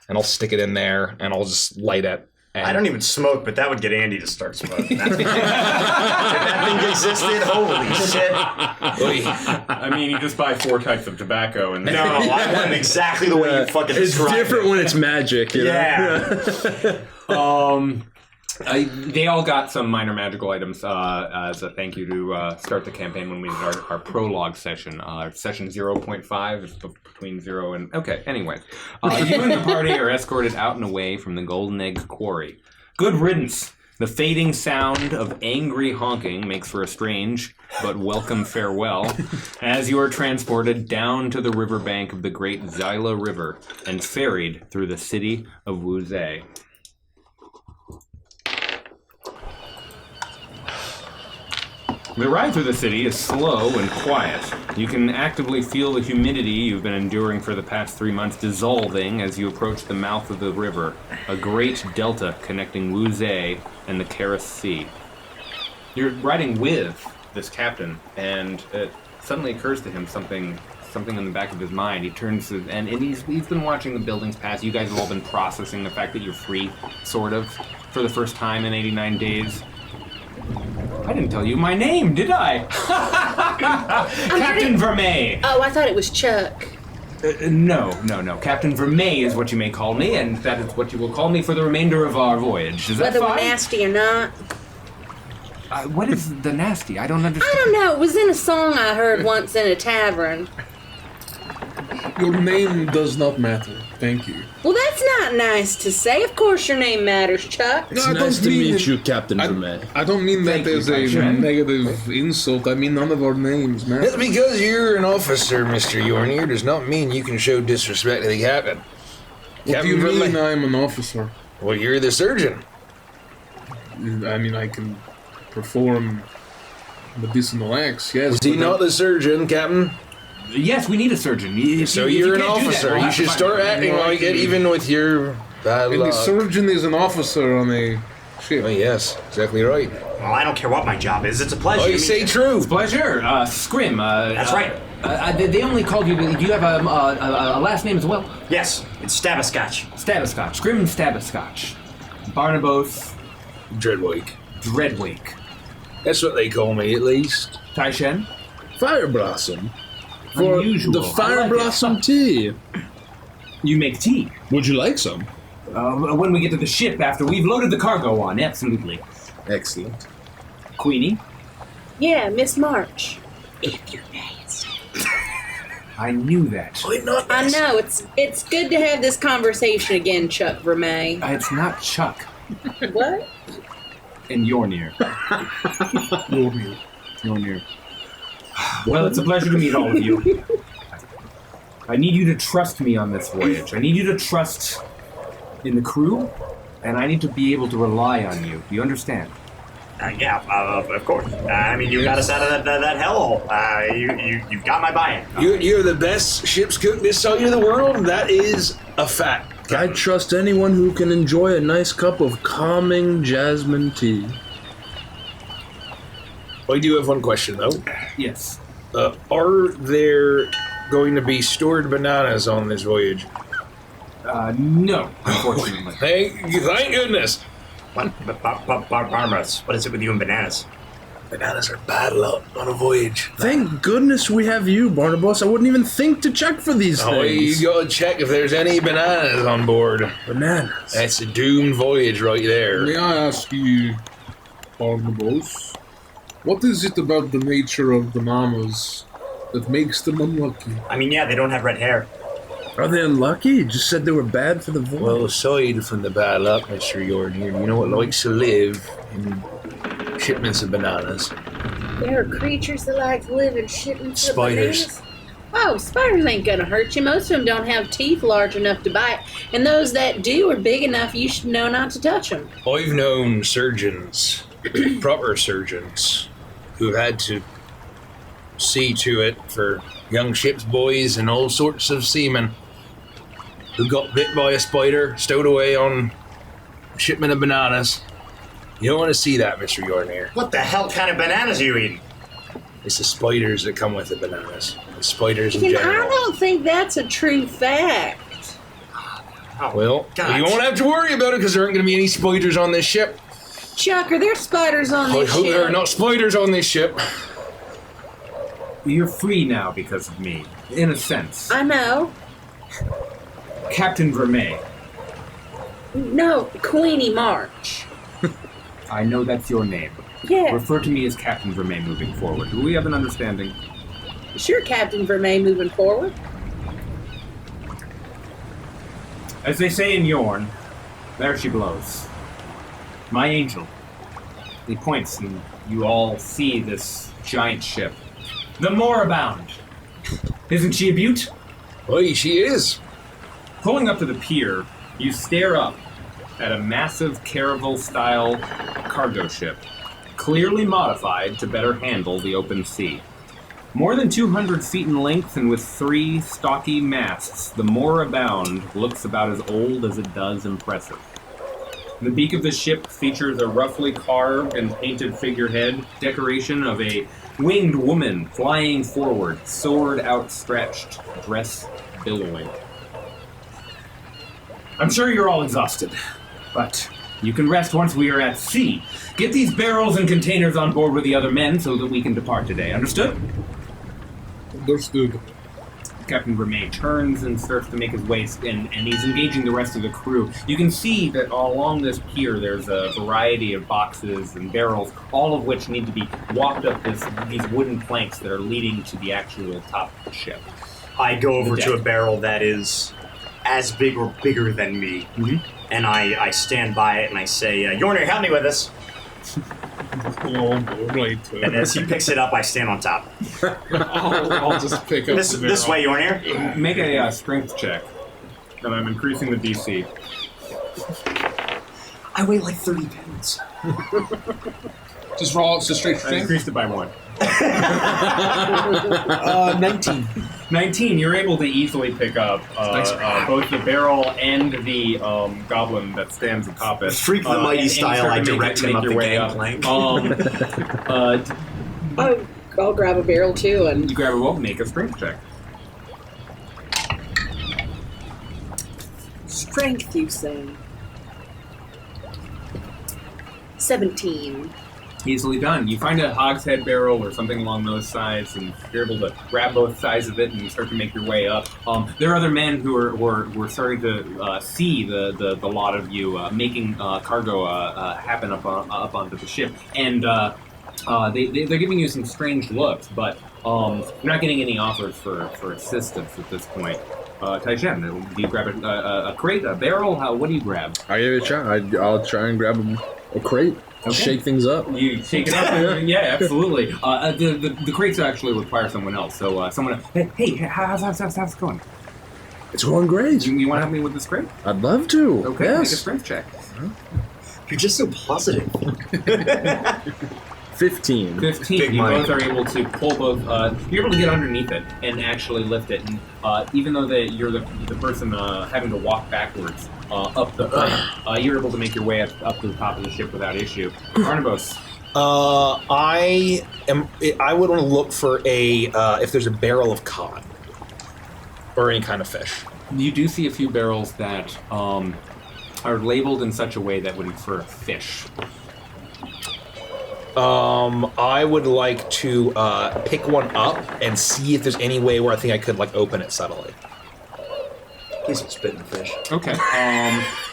and I'll stick it in there, and I'll just light it, I don't even smoke, but that would get Andy to start smoking. That's if that thing existed, holy shit. I mean, you just buy 4 types of tobacco and No, I want it exactly the way you fucking It's described different it. when it's magic, you know? Yeah. They all got some minor magical items as a thank you to start the campaign when we did our prologue session. Session 0.5 is between 0 and... Okay, anyway. You and the party are escorted out and away from the Golden Egg Quarry. Good riddance. The fading sound of angry honking makes for a strange but welcome farewell as you are transported down to the riverbank of the great Zyla River and ferried through the city of Wuzhe. The ride through the city is slow and quiet. You can actively feel the humidity you've been enduring for the past 3 months dissolving as you approach the mouth of the river, a great delta connecting Wuzhe and the Karas Sea. You're riding with this captain, and it suddenly occurs to him something in the back of his mind. He turns to, and he's been watching the buildings pass. You guys have all been processing the fact that you're free, sort of, for the first time in 89 days. I didn't tell you my name, did I? Captain Vermeil. Oh, I thought it was Chuck. No. Captain Vermeil is what you may call me, and that is what you will call me for the remainder of our voyage. Is that Whether we're fine? nasty or not. What is the nasty? I don't understand. I don't know. It was in a song I heard once in a tavern. Your name does not matter. Thank you. Well, that's not nice to say. Of course your name matters, Chuck. It's No, I nice don't to mean meet it- you, Captain Vermeil. I don't mean that Thank you, as a Captain. negative insult. I mean none of our names matter. Just because you're an officer, Mr. Yornir, does not mean you can show disrespect to the captain. What do you Captain mean Vermeil. I'm an officer? Well, you're the surgeon. I mean, I can perform medicinal acts, yes. Was he but not the surgeon, Captain? Yes, we need a surgeon. So you're an officer. You should start acting like it, even with your bad And the luck. surgeon is an officer on a ship. Oh, yes, exactly right. Well, I don't care what my job is. It's a pleasure. Oh, to you meet say true. Pleasure. Scrim. That's right. They only called you. Do you have a last name as well? Yes, it's Stabascotch. Stabascotch. Scrim Stabascotch. Barnabas Dreadwake. Dreadwake. That's what they call me, at least. Taishen. Fire Blossom. For Unusual. the I Fire like it. Blossom tea. You make tea. Would you like some? When we get to the ship after we've loaded the cargo on, absolutely. Excellent. Queenie. Yeah, Miss March. I knew that. I know. It's good to have this conversation again, Chuck Vermeil. It's not Chuck What? and Yornir. Yornir. Yornir. Well, it's a pleasure to meet all of you. I need you to trust me on this voyage. I need you to trust in the crew, and I need to be able to rely on you. Do you understand? Of course. I mean, you got us out of that hellhole. You've got my buy-in. You're the best ship's cook this side of the world. That is a fact. I trust anyone who can enjoy a nice cup of calming jasmine tea. I do have one question, though. Yes. Are there going to be stored bananas on this voyage? No, unfortunately. Thank goodness. Barnabas, what is it with you and bananas? Bananas are bad luck on a voyage. Thank goodness we have you, Barnabas. I wouldn't even think to check for these Oh, things. you gotta check if there's any bananas on board. Bananas. That's a doomed voyage right there. May I ask you, Barnabas, what is it about the nature of bananas that makes them unlucky? I mean, yeah, they don't have red hair. Are they unlucky? You just said they were bad for the voyage. Well, aside from the bad luck, Mr. Yornir, you know what likes to live in shipments of bananas? There are creatures that like to live in shipments of Spiders. bananas. Oh, spiders ain't gonna hurt you. Most of them don't have teeth large enough to bite, and those that do are big enough you should know not to touch them. I've known surgeons, proper surgeons, who've had to see to it for young ship's boys and all sorts of seamen who got bit by a spider, stowed away on a shipment of bananas. You don't want to see that, Mr. Yornir. What the hell kind of bananas are you eating? It's the spiders that come with the bananas. The spiders in I general. don't think that's a true fact. Well, God. You won't have to worry about it because there aren't going to be any spiders on this ship. Chuck, are there spiders on I this hope there are ship? not spiders on this ship. You're free now because of me, in a sense. I know. Captain Vermeer. No, Queenie March. I know that's your name. Yeah, Refer to me as Captain Vermeer moving forward. Do we have an understanding? sure, Captain Vermeer moving forward. As they say in Yorn, there she blows. My angel. He points, and you all see this giant ship. The Moribund. Isn't she a beaut? Why, she is. Pulling up to the pier, you stare up at a massive caravel-style cargo ship, clearly modified to better handle the open sea. More than 200 feet in length and with 3 stocky masts, the Moribund looks about as old as it does impressive. The beak of the ship features a roughly carved and painted figurehead, decoration of a winged woman flying forward, sword outstretched, dress billowing. I'm sure you're all exhausted, but you can rest once we are at sea. Get these barrels and containers on board with the other men so that we can depart today. Understood? Understood. Captain Vermeer turns and starts to make his way, and he's engaging the rest of the crew. You can see that along this pier there's a variety of boxes and barrels, all of which need to be walked up these wooden planks that are leading to the actual top of the ship. I go over The to a deck. barrel that is as big or bigger than me, and I stand by it and I say, Yorner, help me with this. And as he picks it up, I stand on top. I'll just pick up This way, Yorner. Make a strength check, and I'm increasing the DC. I weigh like 30 pounds. Just roll it straight I strength. increased it by 1. 19. 19, you're able to easily pick up both the barrel and the goblin that stands atop it. Freak the Mighty and style, start I to direct him make up your the way gangplank. I'll grab a barrel too and You grab a rope, make a strength check. strength, you say. 17. Easily done. You find a hogshead barrel or something along those sides, and you're able to grab both sides of it and start to make your way up. There are other men who were starting to see the lot of you making cargo happen up onto the ship, and they're giving you some strange looks, but you're not getting any offers for assistance at this point. Taijen, do you grab a crate, a barrel? What do you grab? I give it a try. I'll try and grab a crate. Okay. Shake things up. You shake it up. Yeah, absolutely. The crates actually require someone else. So someone. Hey, how's it going? It's going great. You want to help me with this crate? I'd love to. Okay, make a Yes. strength check. You're just so positive. 15. 15. Big You money. both are able to pull both. You're able to get underneath it and actually lift it. And even though you're the person having to walk backwards up the plank, you're able to make your way up to the top of the ship without issue. Arnabos. I would want to look for if there's a barrel of cod or any kind of fish. You do see a few barrels that are labeled in such a way that would infer fish. I would like to pick one up and see if there's any way where I think I could open it subtly. Please don't spit in the fish. Okay.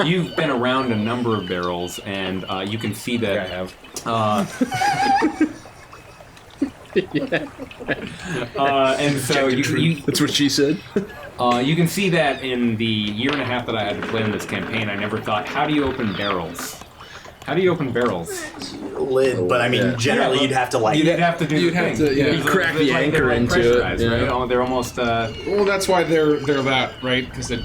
You've been around a number of barrels, and you can see that. I have. And so you That's what she said. you can see that in the year and a half that I had to play in this campaign, I never thought, how do you open barrels? How do you open barrels? Lid, but I mean, generally you'd have to You'd have to do You'd the have thing. to, yeah. Because Crack the they're anchor into it, pressurized, yeah. right? Oh, they're almost. Well, that's why they're that, right? Because it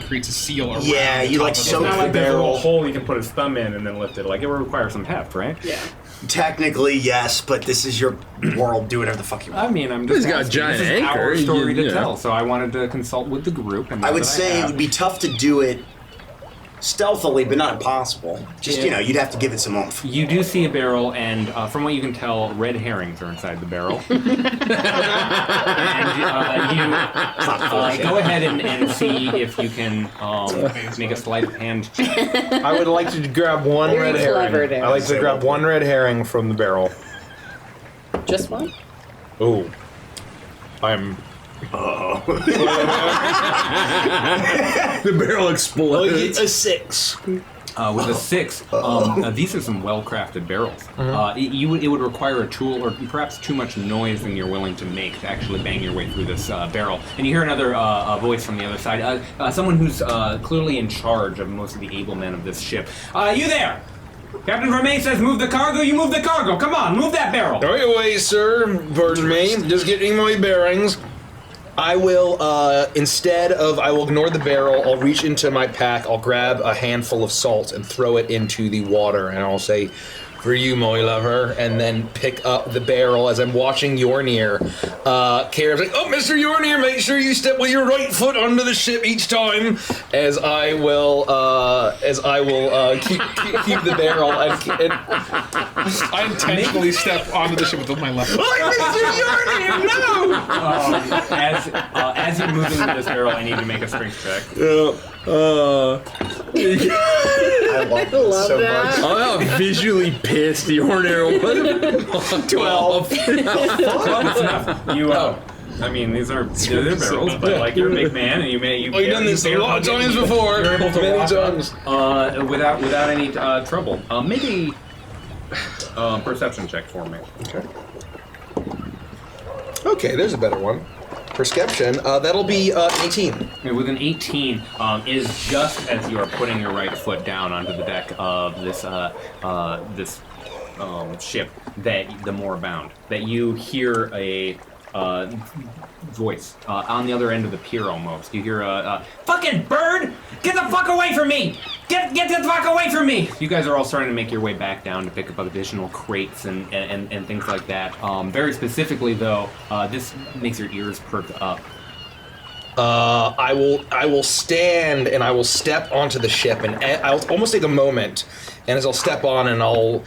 creates a seal around. Yeah, the you, top like, of the It's soak not the like there's a little barrel. hole you can put his thumb in and then lift it. Like, it would require some heft, right? Yeah. Technically, yes, but this is your world. Do whatever the fuck you want. I mean, I'm just He's got a asking. giant This is anchor. our story to Yeah. tell, so I wanted to consult with the group. And I now would that say it have- would be tough to do it stealthily, but not impossible. Just, Yeah. you'd have to give it some oomph. You do see a barrel, and from what you can tell, red herrings are inside the barrel. And you go ahead and see if you can make a sleight of hand check. I would like to grab one Very red clever, herring. Darren. I like to grab one red herring from the barrel. Just one? Oh. I'm... The barrel explodes. a 6. With a 6, these are some well-crafted barrels. It would require a tool or perhaps too much noise than you're willing to make to actually bang your way through this barrel. And you hear another voice from the other side, someone who's clearly in charge of most of the able men of this ship. You there! Captain Vermeer says move the cargo, you move the cargo. Come on, move that barrel. Right away, sir. Pardon me. Just getting my bearings. I will, I will ignore the barrel, I'll reach into my pack, I'll grab a handful of salt and throw it into the water, and I'll say, for you, my lover, and then pick up the barrel as I'm watching Yornir. Karen's like, oh, Mr. Yornir, make sure you step with your right foot onto the ship each time, as I will keep the barrel, and I intentionally step onto the ship with my left. oh, Mr. Yornir, no! As you're moving into this barrel, I need to make a strength check. I love this so that. much. Oh, how visually pissed the Hornero was. 12. That's enough. You, I mean, they're barrels, but like you're a big man, and you've done this a lot of times before. You're able to Many walk times. up, without any trouble. Make a perception check for me. Okay, there's a better one. Perception, that'll be 18. With an 18, is just as you are putting your right foot down onto the deck of this ship, that the Moorbound, that you hear a voice on the other end of the pier almost. You hear a fucking bird! Get the fuck away from me! Get the fuck away from me! You guys are all starting to make your way back down to pick up additional crates and things like that. Very specifically though, this makes your ears perk up. I will stand and I will step onto the ship, and I'll almost take a moment, and as I'll step on and I'll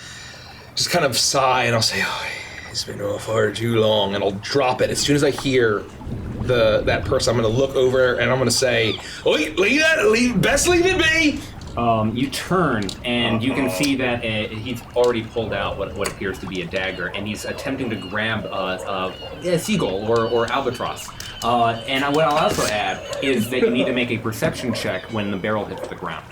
just kind of sigh and I'll say, oh, it's been far too long, and I'll drop it. As soon as I hear that person, I'm going to look over and I'm going to say, "Oi, best leave it be." You turn and you can see that he's already pulled out what appears to be a dagger, and he's attempting to grab a seagull or albatross. And what I'll also add is that you need to make a perception check when the barrel hits the ground.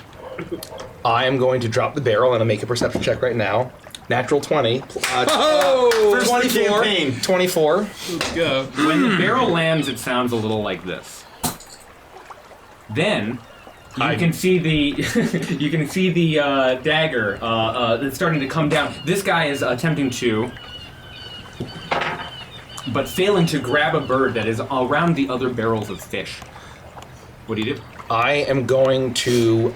I am going to drop the barrel and I'll make a perception check right now. Natural 20. First 24. campaign. 24. Let's go. When the barrel lands, it sounds a little like this. Then you can see the dagger that's starting to come down. This guy is attempting to, but failing to grab a bird that is around the other barrels of fish. What do you do? I am going to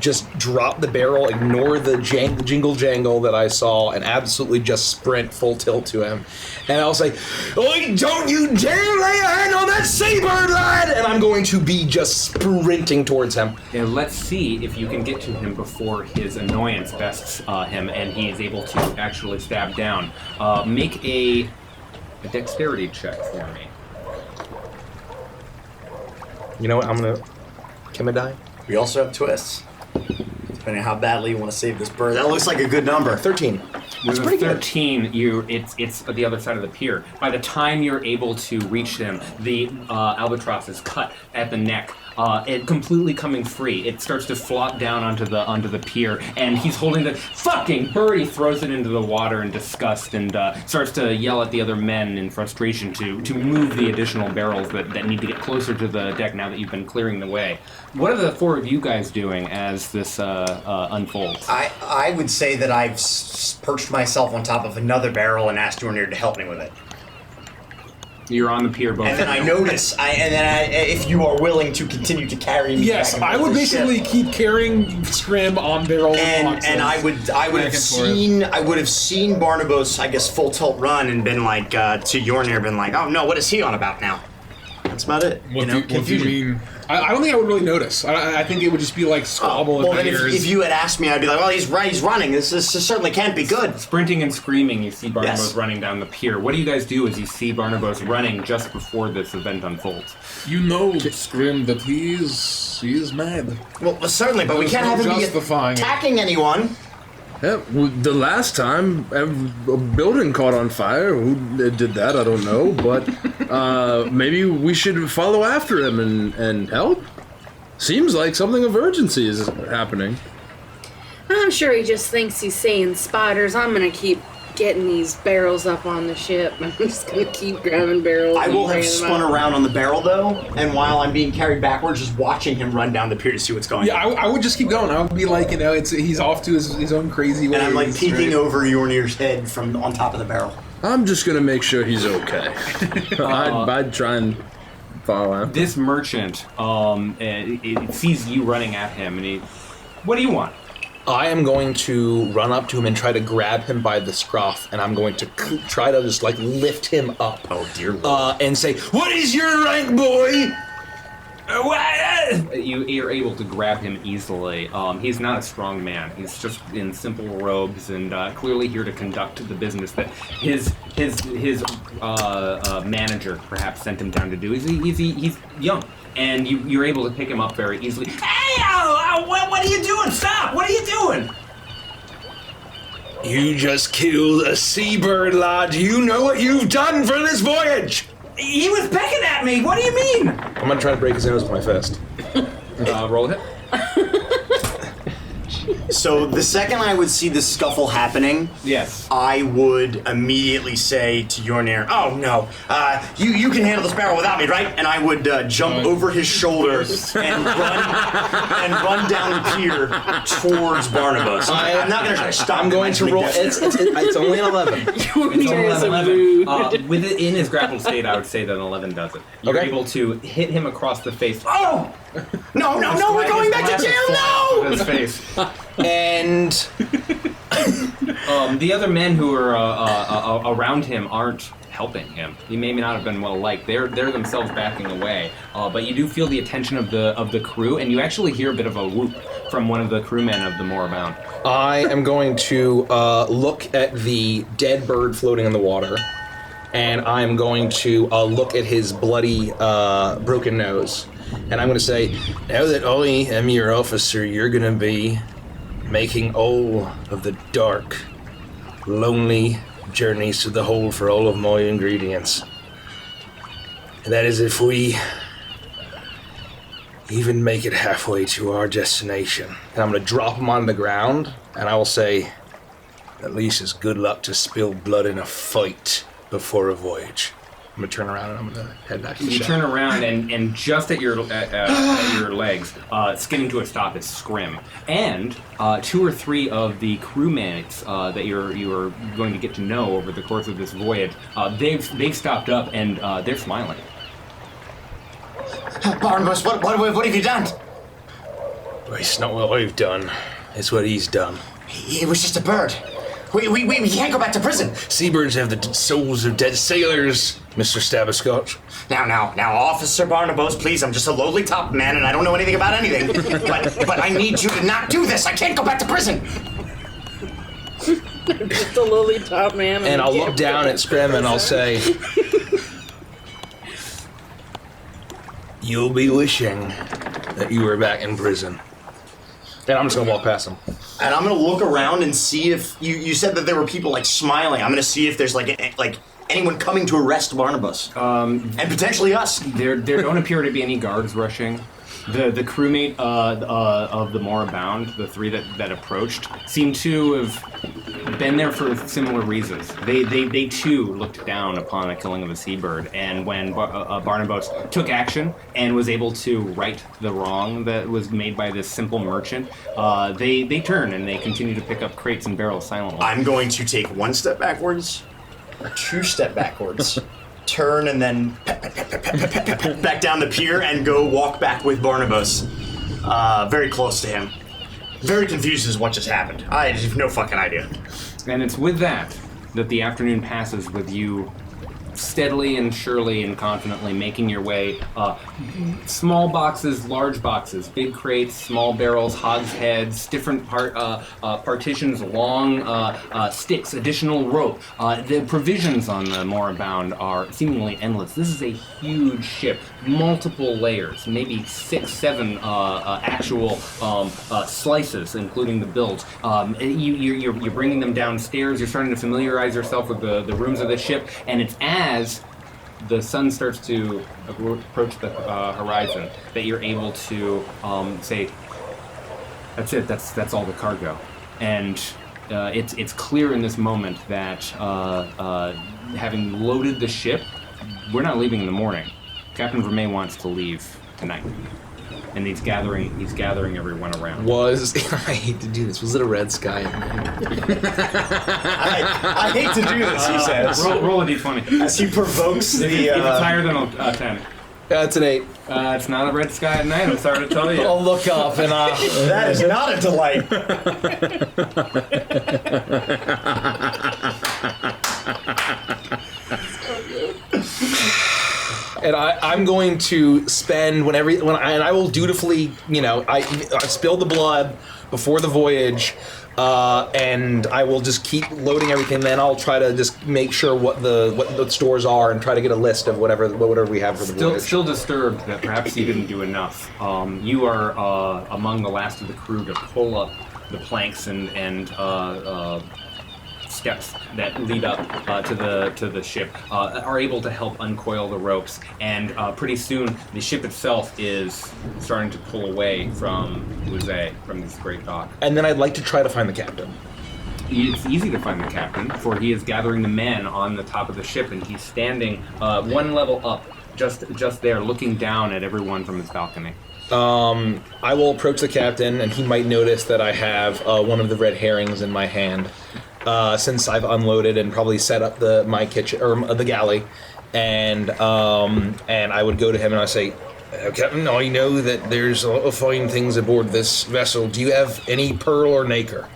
just drop the barrel, ignore the jingle jangle that I saw, and absolutely just sprint full tilt to him. And I'll say, "Oi, don't you dare lay a hand on that seabird, lad!" And I'm going to be just sprinting towards him. And let's see if you can get to him before his annoyance bests him and he is able to actually stab down. Make a dexterity check for me. You know what? Can I die? We also have twists. Depending on how badly you want to save this bird. That looks like a good number. 13. With a 13, it's at the other side of the pier. By the time you're able to reach them, the albatross is cut at the neck. It completely coming free. It starts to flop down onto the pier, and he's holding the fucking bird. He throws it into the water in disgust and starts to yell at the other men in frustration to move the additional barrels that need to get closer to the deck now that you've been clearing the way. What are the four of you guys doing as this unfolds? I would say that I've perched myself on top of another barrel and asked Jornir to help me with it. You're on the pier both. And then I notice, if you are willing to continue to carry me. Yes, back and I forth would the basically ship. keep carrying Scrim on barrels. And I would have seen Barnabas, I guess, full tilt run and been like to Jornir, been like, oh no, what is he on about now? That's about it. What do you mean? I don't think I would really notice. I think it would just be like squabble in my ears. If you had asked me, I'd be like, well, he's running. This certainly can't be good. Sprinting and screaming, you see Barnabas Yes. running down the pier. What do you guys do as you see Barnabas running just before this event unfolds? You know, Scrim, that he is mad. Well, certainly, but we can't have him be attacking anyone. Yeah, well, the last time a building caught on fire, who did that, I don't know, but maybe we should follow after him and help? Seems like something of urgency is happening. I'm sure he just thinks he's seeing spiders. I'm gonna keep getting these barrels up on the ship. I'm just gonna keep grabbing barrels. I will have spun around on the barrel, though, and while I'm being carried backwards, just watching him run down the pier to see what's going on. Yeah, I would just keep going. I would be like, he's off to his own crazy ways. And I'm like peeking over Yornir's head from on top of the barrel. I'm just gonna make sure he's okay. I'd try and follow after. This merchant it sees you running at him, and what do you want? I am going to run up to him and try to grab him by the scruff, and I'm going to try to just like lift him up. Oh dear Lord. And say, "What is your rank, boy?" You're able to grab him easily. He's not a strong man. He's just in simple robes and clearly here to conduct the business that his manager perhaps sent him down to do. He's young, and you're able to pick him up very easily. Hey, what are you doing? Stop! What are you doing? You just killed a seabird, lad. You know what you've done for this voyage. He was pecking at me. What do you mean? I'm gonna try to break his nose with my fist. Roll a hit. So the second I would see the scuffle happening, Yes. I would immediately say to Yornir, "Oh no, you can handle this barrel without me, right?" And I would jump over his shoulder and run down the pier towards Barnabas. I'm not going to try to stop. I'm going to roll. It's only an 11. It's only 11. Within his grappled state, I would say that an 11 does it. You're Okay. able to hit him across the face. Oh no, we're going back to jail. No. His face. And The other men who are around him aren't helping him. He may not have been well liked. They're themselves backing away. But you do feel the attention of the crew, and you actually hear a bit of a whoop from one of the crewmen of the Morebound. I am going to look at the dead bird floating in the water, and I'm going to look at his bloody, broken nose. And I'm going to say, now that I am your officer, you're going to be making all of the dark, lonely journeys to the hold for all of my ingredients. And that is if we even make it halfway to our destination. And I'm going to drop him on the ground, and I will say, at least it's good luck to spill blood in a fight before a voyage. I'm going to turn around and I'm going to head back to the You ship. turn around and just at your legs, skidding to a stop, is Scrim. And 2 or 3 of the crewmates that you're going to get to know over the course of this voyage, they've stopped up and they're smiling. Barnabas, what have you done? Well, it's not what I've done. It's what he's done. It was just a bird. We can't go back to prison. Seabirds have the souls of dead sailors, Mr. Stabberscotch. Now, Officer Barnabas, please, I'm just a lowly top man and I don't know anything about anything. but I need you to not do this. I can't go back to prison. Just a lily top man. And I'll look down at Scrim and I'll say, You'll be wishing that you were back in prison. and I'm just going to walk past him. And I'm gonna look around and see if you said that there were people like smiling. I'm gonna see if there's like anyone coming to arrest Barnabas, and potentially us. There don't appear to be any guards rushing. The crewmate of the Morebound, the 3 that approached, seem to have been there for similar reasons. They too looked down upon the killing of a seabird, and when Barnabas took action and was able to right the wrong that was made by this simple merchant, they turn and they continue to pick up crates and barrels silently. I'm going to take 1 step backwards, 2 step backwards. Turn and then back down the pier and go walk back with Barnabas, very close to him. Very confused as what just happened. I have no fucking idea. And it's with that the afternoon passes with you steadily and surely and confidently making your way. Small boxes, large boxes, big crates, small barrels, hogsheads, different partitions, long sticks, additional rope. The provisions on the Moribund are seemingly endless. This is a huge ship, multiple layers, maybe 6, 7 actual slices, including the bilge. You're bringing them downstairs. You're starting to familiarize yourself with the rooms of the ship, and it's as the sun starts to approach the horizon that you're able to say, "That's it. That's all the cargo." And it's clear in this moment that having loaded the ship, we're not leaving in the morning. Captain Vermeer wants to leave tonight, and he's gathering everyone around. I hate to do this. Was it a red sky? I hate to do this, he says. Roll a d20. As he provokes the... If it's higher than a 10. That's an 8. It's not a red sky at night, I'm sorry to tell you. I'll look up and That is not a delight. And I'm going to spend and I will dutifully, I spill the blood before the voyage, and I will just keep loading everything. Then I'll try to just make sure what the stores are and try to get a list of whatever we have for the voyage. Still disturbed that perhaps you didn't do enough. You are among the last of the crew to pull up the planks and steps that lead up to the ship, are able to help uncoil the ropes, and pretty soon the ship itself is starting to pull away from Luzay, from this great dock. And then I'd like to try to find the captain. It's easy to find the captain, for he is gathering the men on the top of the ship, and he's standing one level up, just there, looking down at everyone from his balcony. I will approach the captain, and he might notice that I have one of the red herrings in my hand. Since I've unloaded and probably set up my kitchen or the galley, and I would go to him and I say, "Captain, I know that there's a lot of fine things aboard this vessel. Do you have any pearl or nacre?"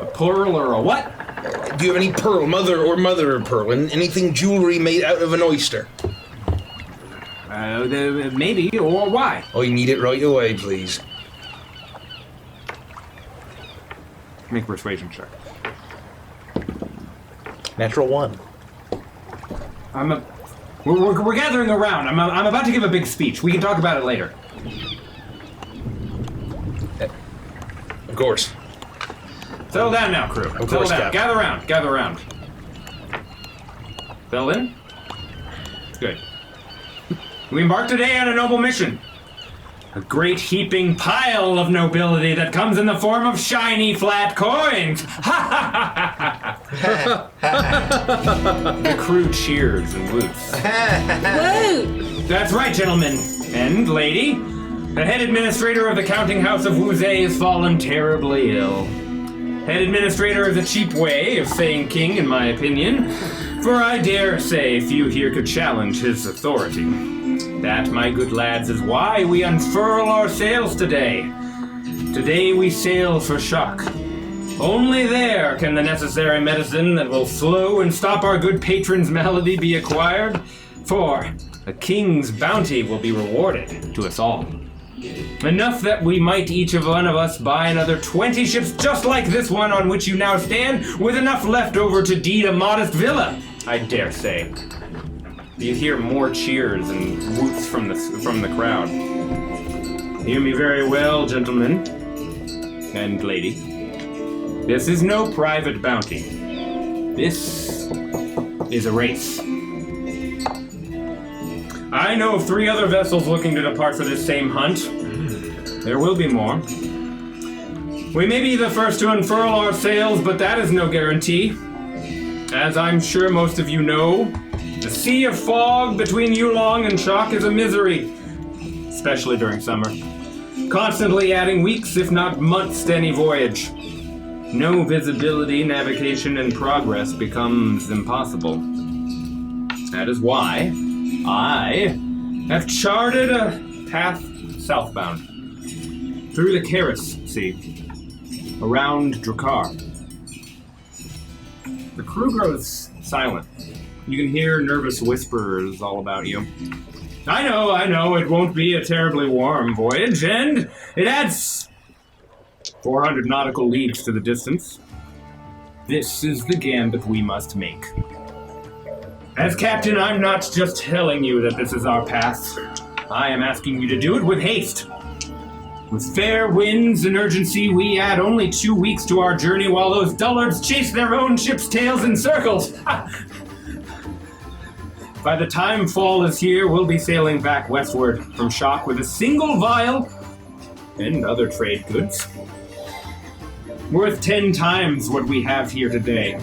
A pearl or a what? Do you have any pearl, mother of pearl, and anything jewelry made out of an oyster? Maybe, or why? I need it right away, please. Make a persuasion check. Natural 1. We're gathering around. I'm about to give a big speech. We can talk about it later. Of course. Settle down now, crew. Of Settle course, down. Captain. Gather around. Settle in? Good. We embark today on a noble mission. A great heaping pile of nobility that comes in the form of shiny flat coins. The crew cheers and whoops. Woo! That's right, gentlemen and lady. The head administrator of the counting house of Wuzay has fallen terribly ill. Head administrator is a cheap way of saying king, in my opinion, for I dare say few here could challenge his authority. That, my good lads, is why we unfurl our sails today. Today we sail for Shock. Only there can the necessary medicine that will slow and stop our good patron's malady be acquired, for a king's bounty will be rewarded to us all. Enough that we might each of one of us buy another 20 ships just like this one on which you now stand, with enough left over to deed a modest villa, I dare say. You hear more cheers and whoops from the crowd. Hear me very well, gentlemen and lady. This is no private bounty. This is a race. I know of 3 other vessels looking to depart for this same hunt. There will be more. We may be the first to unfurl our sails, but that is no guarantee. As I'm sure most of you know, the sea of fog between Yulong and Shock is a misery, especially during summer. Constantly adding weeks, if not months, to any voyage. No visibility, navigation, and progress becomes impossible. That is why I have charted a path southbound, through the Karis Sea, around Drakkar. The crew grows silent. You can hear nervous whispers all about you. I know, it won't be a terribly warm voyage, and it adds 400 nautical leagues to the distance. This is the gambit we must make. As captain, I'm not just telling you that this is our path. I am asking you to do it with haste. With fair winds and urgency, we add only 2 weeks to our journey while those dullards chase their own ship's tails in circles. By the time fall is here, we'll be sailing back westward from Shock with a single vial and other trade goods. Worth 10 times what we have here today.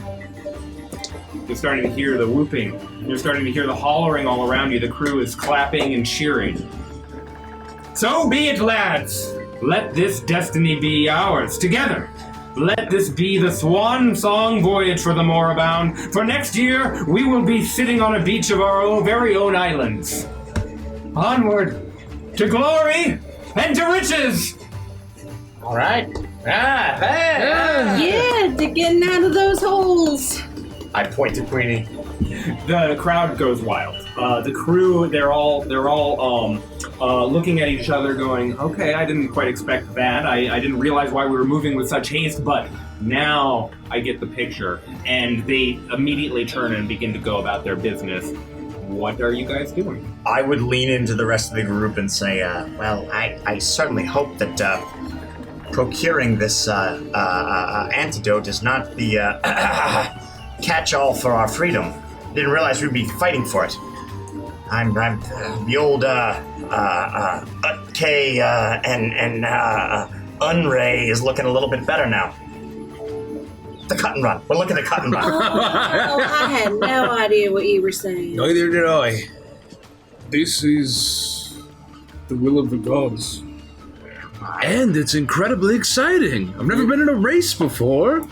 You're starting to hear the whooping. You're starting to hear the hollering all around you. The crew is clapping and cheering. So be it, lads. Let this destiny be ours, together. Let this be the swan song voyage for the Moribund. For next year, we will be sitting on a beach of our very own islands. Onward to glory and to riches. All right. Yeah, to getting out of those holes. I point to Queenie. The crowd goes wild. The crew, they're all looking at each other going, okay, I didn't quite expect that. I didn't realize why we were moving with such haste, but now I get the picture. And they immediately turn and begin to go about their business. What are you guys doing? I would lean into the rest of the group and say, well, I certainly hope that procuring this antidote is not the catch-all for our freedom. Didn't realize we'd be fighting for it. I'm the old K and Unray is looking a little bit better now. The cut and run. We're looking at cut and run. Oh, I had no idea what you were saying. Neither did I. This is the will of the gods. And it's incredibly exciting. I've never been in a race before.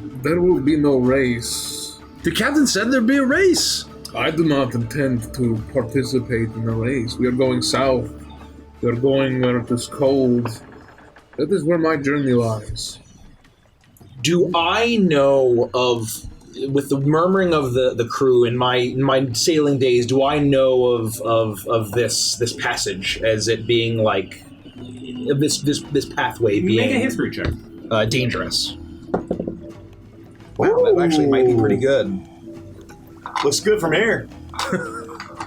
There will be no race. The captain said there'd be a race. I do not intend to participate in a race. We are going south. We are going where it is cold. That is where my journey lies. Do I know of, with the murmuring of the crew in my sailing days, do I know of this passage as it being like this pathway being Make a history check. dangerous? Wow, that actually might be pretty good. Looks good from here.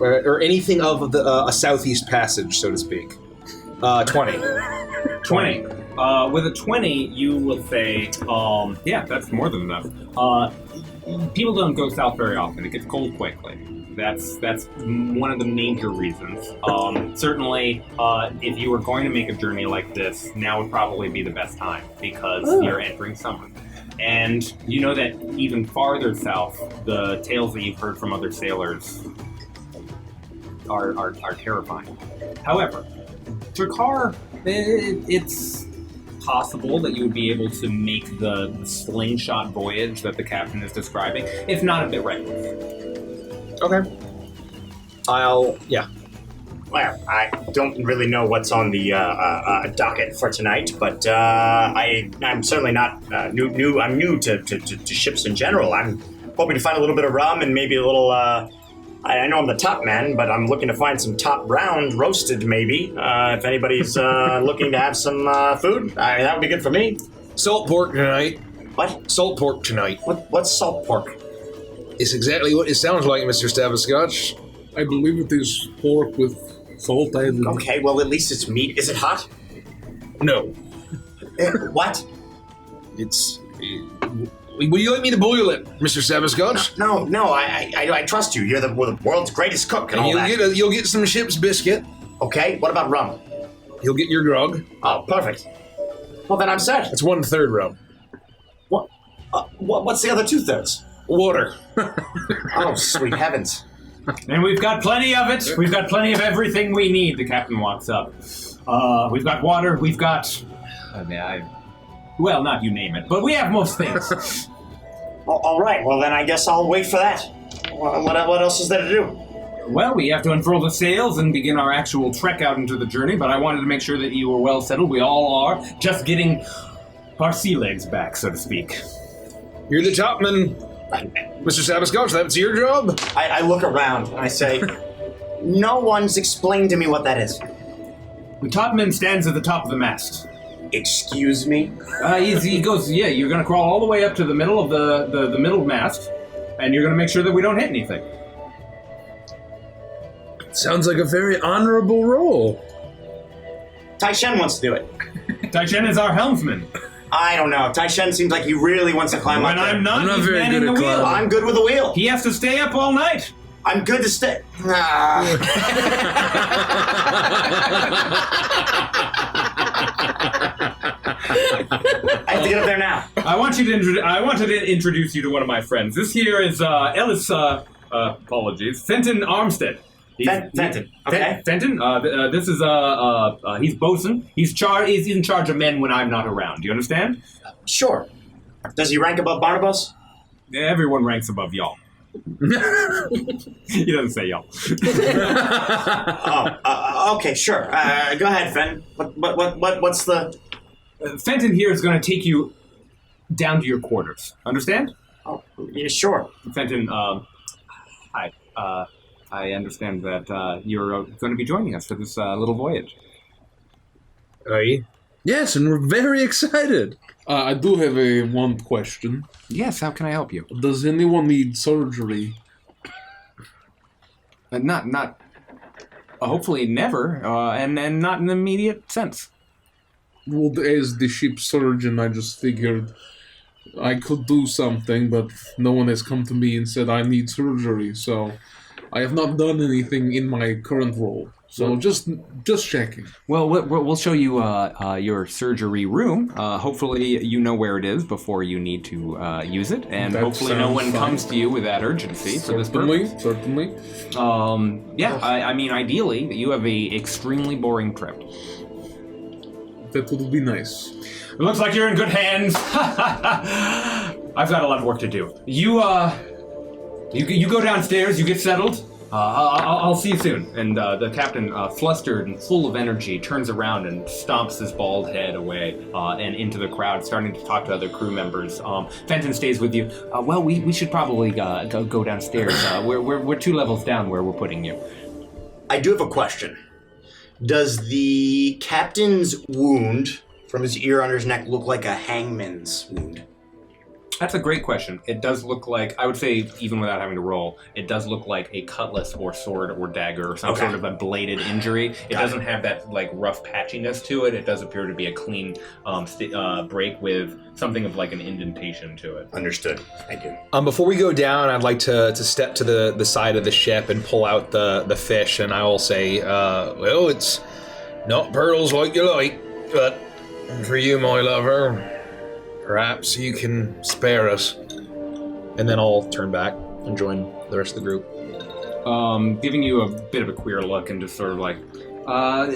Or anything of a southeast passage, so to speak. 20. 20. With a 20, you will say, yeah, that's more than enough. People don't go south very often. It gets cold quickly. That's one of the major reasons. Certainly, if you were going to make a journey like this, now would probably be the best time because you're entering summer. And you know that even farther south, the tales that you've heard from other sailors are terrifying. However, Drakkar, it's possible that you would be able to make the slingshot voyage that the captain is describing, if not a bit reckless. Okay. Well, I don't really know what's on the docket for tonight, but I'm certainly not new. I'm new to ships in general. I'm hoping to find a little bit of rum and maybe a little. I know I'm the top man, but I'm looking to find some top round roasted, maybe. If anybody's looking to have some food, that would be good for me. Salt pork tonight. What? Salt pork tonight. What's salt pork? It's exactly what it sounds like, Mr. Staviscotch. I believe it is pork with salt added. Okay, well, at least it's meat. Is it hot? No. What? It's... Would you like me to boil it, Mr. Staviscotch? No, I trust you. You're the world's greatest cook and all that. You'll get some ship's biscuit. Okay, what about rum? You'll get your grog. Oh, perfect. Well, then I'm set. It's 1/3 rum. What? What's the other 2/3? Water. Oh, sweet heavens. And we've got plenty of it. We've got plenty of everything we need, the captain walks up. We've got water, we've got... well, not you name it, but we have most things. All right, well then I guess I'll wait for that. What else is there to do? Well, we have to unfurl the sails and begin our actual trek out into the journey, but I wanted to make sure that you were well settled. We all are. Just getting our sea legs back, so to speak. You're the topman. Mr. Sabascotch, that's your job? I look around and I say, no one's explained to me what that is. The topman stands at the top of the mast. Excuse me? He goes, yeah, you're going to crawl all the way up to the middle of the middle mast, and you're going to make sure that we don't hit anything. Sounds like a very honorable role. Taishen wants to do it. Taishen is our helmsman. I don't know. Taishen seems like he really wants to climb up When there. I'm not, he's very manning good the at wheel. climbing. I'm good with the wheel. He has to stay up all night. I'm good to stay. I have to get up there now. I wanted to introduce you to one of my friends. This here is Ellis. Apologies, Fenton Armstead. Fenton. Okay. Fenton. This is he's bosun. He's in charge of men when I'm not around. Do you understand? Sure. Does he rank above Barnabas? Everyone ranks above y'all. He doesn't say y'all. Okay, sure. Go ahead, Fen. What's the... Fenton here is going to take you down to your quarters. Understand? Oh, yeah, sure. Fenton, hi. I understand that you're going to be joining us for this little voyage. Are you? Yes, and we're very excited. I do have one question. Yes, how can I help you? Does anyone need surgery? Not. Hopefully, never, and not in the immediate sense. Well, as the ship's surgeon, I just figured I could do something, but no one has come to me and said I need surgery, so I have not done anything in my current role. So just checking. Well, we'll show you your surgery room. Hopefully, you know where it is before you need to use it, and That hopefully, no one sounds fine. comes to you with that urgency for this purpose. Certainly. Yeah, I mean, ideally, you have a extremely boring trip. That would be nice. It looks like you're in good hands. I've got a lot of work to do. You go downstairs. You get settled. I'll see you soon. And the captain, flustered and full of energy, turns around and stomps his bald head away and into the crowd, starting to talk to other crew members. Fenton stays with you. Well, we should probably go downstairs. We're 2 levels down where we're putting you. I do have a question. Does the captain's wound from his ear under his neck look like a hangman's wound? That's a great question. It does look like, I would say, even without having to roll, it does look like a cutlass or sword or dagger or some sort of a bladed injury. It doesn't have that like rough patchiness to it. It does appear to be a clean break with something of like an indentation to it. Understood. Thank you. Before we go down, I'd like to step to the side of the ship and pull out the fish, and I will say, well, it's not pearls like you like, but for you, my lover, perhaps you can spare us. And then I'll turn back and join the rest of the group. Giving you a bit of a queer look and just sort of like, are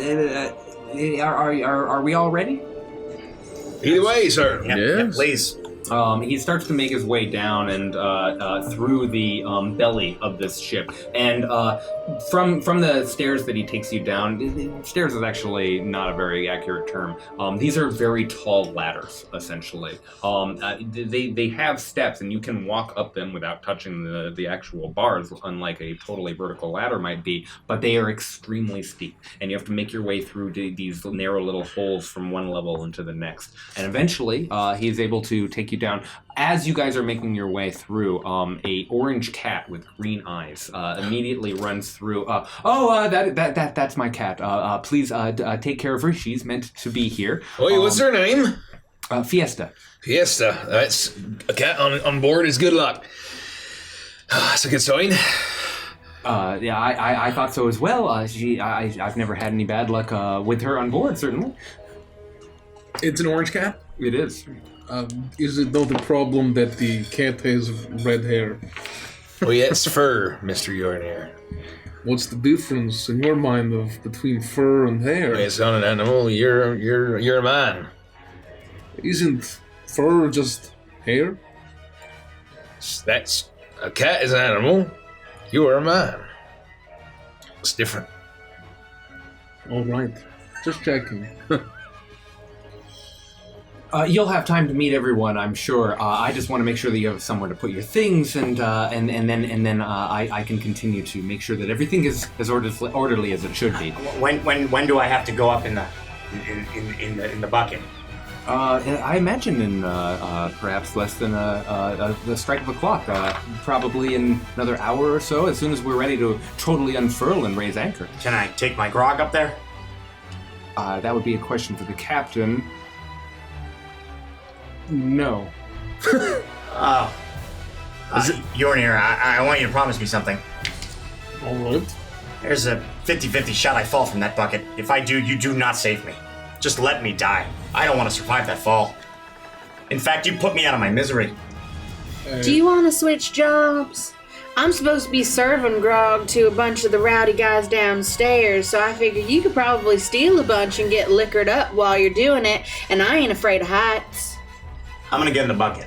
we all ready? Either way, sir. Yeah, Yes. please. He starts to make his way down and through the belly of this ship, and from the stairs that he takes you down. Stairs is actually not a very accurate term. These are very tall ladders, essentially. They have steps, and you can walk up them without touching the actual bars, unlike a totally vertical ladder might be. But they are extremely steep, and you have to make your way through these narrow little holes from one level into the next. And eventually, he is able to take you down. As you guys are making your way through, a orange cat with green eyes immediately runs through. That's my cat. Please take care of her. She's meant to be here. Wait, what's her name? Fiesta. Fiesta. That's a cat on board is good luck. That's a good sign. Yeah, I thought so as well. I've never had any bad luck with her on board, certainly. It's an orange cat? It is. Is it not a problem that the cat has red hair? Well, yeah, it's fur, Mr. Yornair. What's the difference in your mind between fur and hair? It's not an animal. You're a man. Isn't fur just hair? That's a cat is an animal. You are a man. It's different. All right, just checking. You'll have time to meet everyone, I'm sure. I just want to make sure that you have somewhere to put your things, and then I can continue to make sure that everything is as orderly as it should be. When do I have to go up in the bucket? I imagine in perhaps less than the strike of a clock. Probably in another hour or so. As soon as we're ready to totally unfurl and raise anchor. Can I take my grog up there? That would be a question for the captain. No. Yornir, I want you to promise me something. All right. There's a 50-50 shot I fall from that bucket. If I do, you do not save me. Just let me die. I don't want to survive that fall. In fact, you put me out of my misery. Do you want to switch jobs? I'm supposed to be serving grog to a bunch of the rowdy guys downstairs, so I figure you could probably steal a bunch and get liquored up while you're doing it, and I ain't afraid of heights. I'm gonna get in the bucket.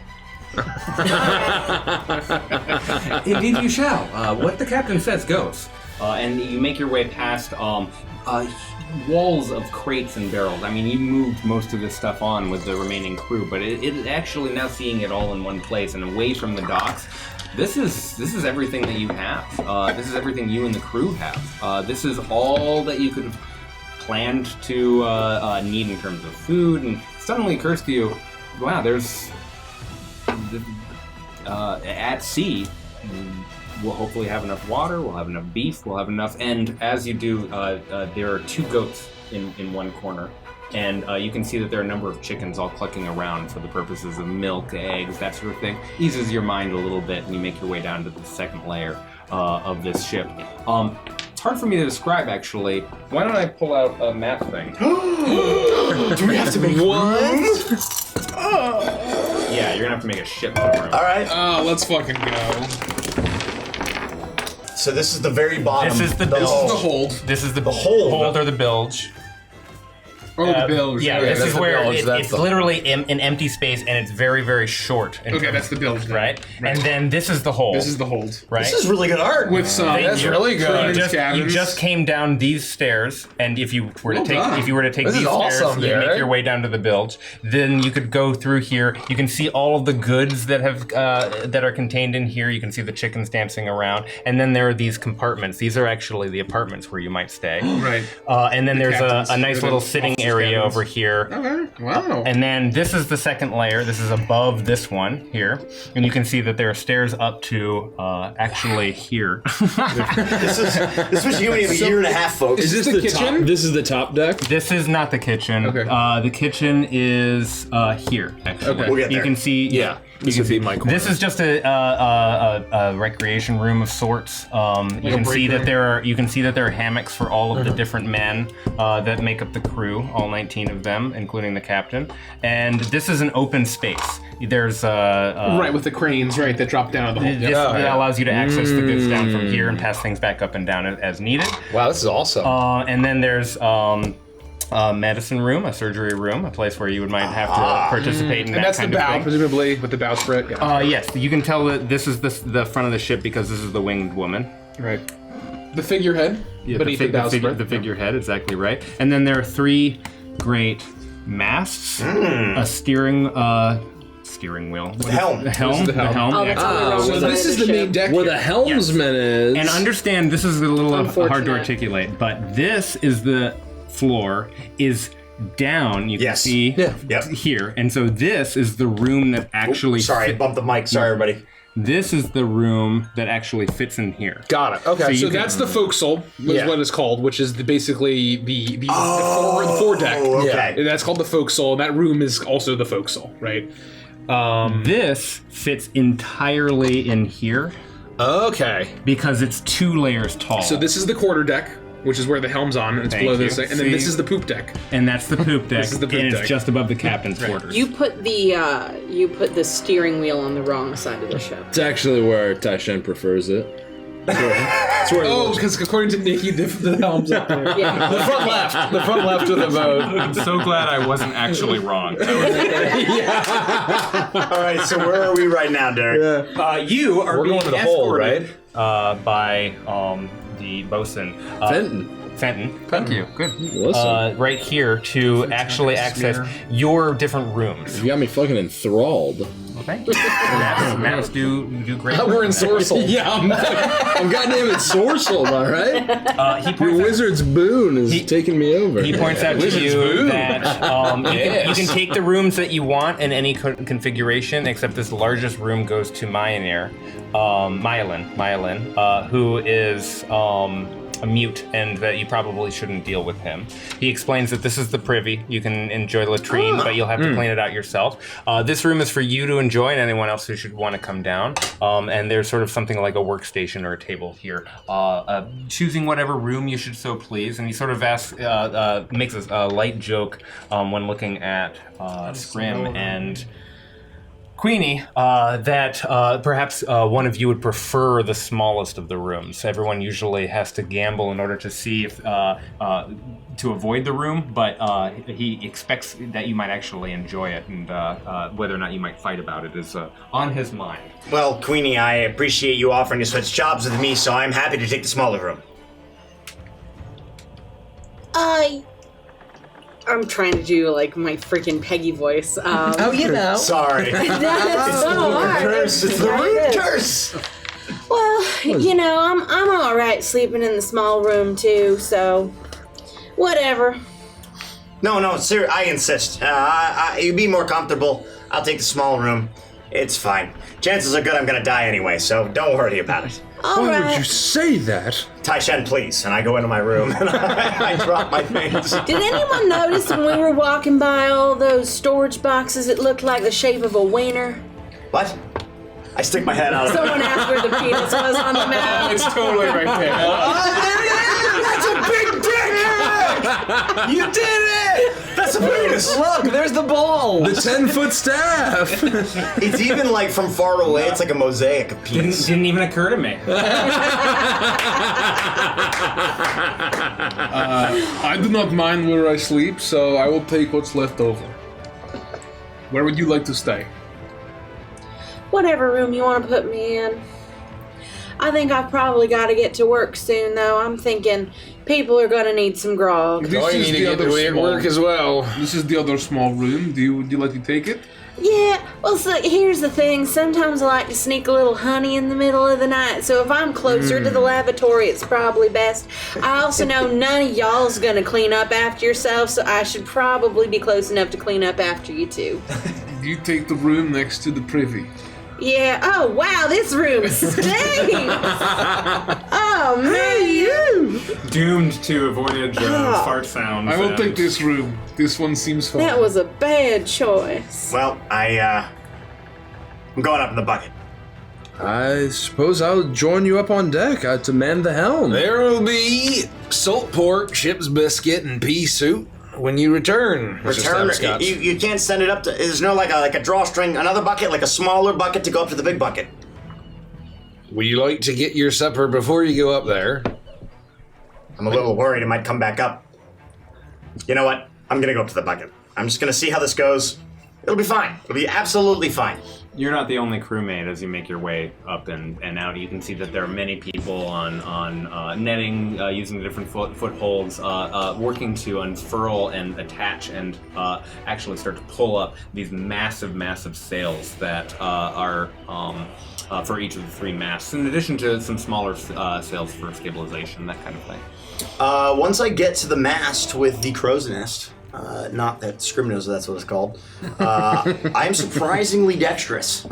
Indeed you shall. What the captain says goes. And you make your way past walls of crates and barrels. I mean, you moved most of this stuff on with the remaining crew, but it actually now seeing it all in one place and away from the docks. This is everything that you have. This is everything you and the crew have. This is all that you could have planned to need in terms of food, and suddenly occurs to you, wow, there's at sea. We'll hopefully have enough water, we'll have enough beef, we'll have enough, and as you do, there are 2 goats in one corner, and you can see that there are a number of chickens all clucking around for the purposes of milk, eggs, that sort of thing. Eases your mind a little bit, and you make your way down to the second layer of this ship. It's hard for me to describe, actually. Why don't I pull out a map thing? Do we have to make What? Yeah, you're gonna have to make a ship for room. All right. Let's fucking go. So this is the very bottom. This is the This is bilge. the hold. This is the hold. hold or the bilge. Oh, the bilge. Yeah, Okay, this that's is the where bilge, that's it's the- literally an empty space, and it's very, very short. in Okay, terms- that's the bilge then. right? And then this is the hole. This is the hold. right. This is really good art. With some. That's really good. Prudence You cabins. just came down these stairs, and if you were to Well take done. these is stairs, awesome, you make Derek. your way down to the bilge. Then you could go through here. You can see all of the goods that have that are contained in here. You can see the chickens dancing around, and then there are these compartments. These are actually the apartments where you might stay. Right. And then there's captains. a nice Or the little sitting officers' area cabins. over here. Okay. Wow. And then this is the second layer. This is above this one here, and you can see that there are stairs up to actually here. This was you in a year and a half, folks. Is this the the kitchen? top? This is the top deck. This is not the kitchen. Okay. The kitchen is here. Actually, Okay. We'll get you there. can see. Yeah, this would be my corner. This is just a recreation room of sorts. You can see that you can see that there are hammocks for all of the different men that make up the crew, all 19 of them, including the captain. And this is an open space. There's Right, with the cranes, right, that drop down the hole. this that allows you to access the goods down from here and pass things back up and down as needed. Wow, this is awesome. And then there's a medicine room, a surgery room, a place where you might have to participate in And that that's the kind of bow, thing. presumably, with the bowsprit. Yeah. Yes, you can tell that this is the front of the ship because this is the winged woman. Right. The figurehead beneath the bowsprit. The figurehead, exactly right. And then there are 3 great masts, a steering wheel. The helm. The helm. This is the The helm. helm. Oh, that's yeah. on the wrong so side this of is the main ship. deck where the helmsman is. And understand, this is a little hard to Unfortunate. articulate, but this is the floor is down. You can Yes. see Yep. here, and so this is the room that actually. Sorry, I bumped the mic. Sorry, everybody. This is the room that actually fits in here. Got it. Okay. you So can- that's the forecastle, is Yeah. what it's called, which is basically the foredeck. Oh, okay. And that's called the forecastle, and that room is also the forecastle, right? This fits entirely in here Okay. because it's 2 layers tall. So this is the quarterdeck, which is where the helm's on, and it's Thank below you. this thing. And then See? this is the poop deck. and that's the poop deck, This is the poop and deck. it's just above the captain's quarters. You put the steering wheel on the wrong side of the ship. It's actually where Taishan prefers it. That's where Oh, because according to Nikki, the helm's up there. Yeah. the front left. The front left of the boat. I'm so glad I wasn't actually wrong. All right, so where are we right now, Derek? You are We're being going to the hole, escorted, by the bosun. Fenton. Fenton, thank you. Good. Listen. Right here to actually access your different rooms. You got me fucking enthralled. Okay. Maps do great. We're in Sorcel. Yeah, I'm goddamn ensorcelled, all right? He Your points out, wizard's boon is taking me over. he points out to you that you can take the rooms that you want in any configuration, except this largest room goes to Myelin, who is a mute, and that you probably shouldn't deal with him. He explains that this is the privy. You can enjoy latrine, but you'll have to clean it out yourself. This room is for you to enjoy and anyone else who should want to come down. And there's sort of something like a workstation or a table here. Choosing whatever room you should so please. And he sort of makes a light joke when looking at Scrim and Queenie, that perhaps one of you would prefer the smallest of the rooms. Everyone usually has to gamble in order to see if to avoid the room, but he expects that you might actually enjoy it, and whether or not you might fight about it is on his mind. Well, Queenie, I appreciate you offering to switch jobs with me, so I'm happy to take the smaller room. I'm trying to do like my freaking Peggy voice. Sorry. That's so hard. Curse. It's the root curse. Well, you know, I'm all right sleeping in the small room too. So, whatever. No, sir, I insist. You'd be more comfortable. I'll take the small room. It's fine. Chances are good I'm gonna die anyway, so don't worry about it. Why would you say that? Tai-Shen, please. And I go into my room and I drop my things. Did anyone notice when we were walking by all those storage boxes, it looked like the shape of a wiener? What? I stick my head out. Someone asked where the penis was on the map. It's totally right there. That's a big dick! You did it! That's a penis! Look, there's the ball. The 10-foot staff! It's even like from far away, it's like a mosaic of penis. Didn't even occur to me. I do not mind where I sleep, so I will take what's left over. Where would you like to stay? Whatever room you want to put me in. I think I've probably got to get to work soon, though. I'm thinking people are going to need some grog. This is need to the get other to small. work as well. This is the other small room. Would you like to take it? Yeah, well, so here's the thing. Sometimes I like to sneak a little honey in the middle of the night, so if I'm closer to the lavatory, it's probably best. I also know none of y'all's gonna clean up after yourself, so I should probably be close enough to clean up after you too. You take the room next to the privy. Yeah, oh wow, this room stinks! Oh man! Doomed to avoided fart sounds. I will take this room. This one seems fine. That was a bad choice. Well, I'm going up in the bucket. I suppose I'll join you up on deck to man the helm. There will be salt pork, ship's biscuit, and pea soup when you return. Mr. Return. Stabscotch. You can't send it up to. There's no like a drawstring, another bucket, like a smaller bucket to go up to the big bucket. Would you like to get your supper before you go up there? I'm a little worried it might come back up. You know what? I'm gonna go up to the bucket. I'm just gonna see how this goes. It'll be fine. It'll be absolutely fine. You're not the only crewmate as you make your way up and out. You can see that there are many people on netting, using the different footholds, working to unfurl and attach and actually start to pull up these massive sails that are for each of the three masts, in addition to some smaller sails for stabilization, that kind of thing. Once I get to the mast with the crow's nest, not that Scrim knows that's what it's called, I'm surprisingly dexterous.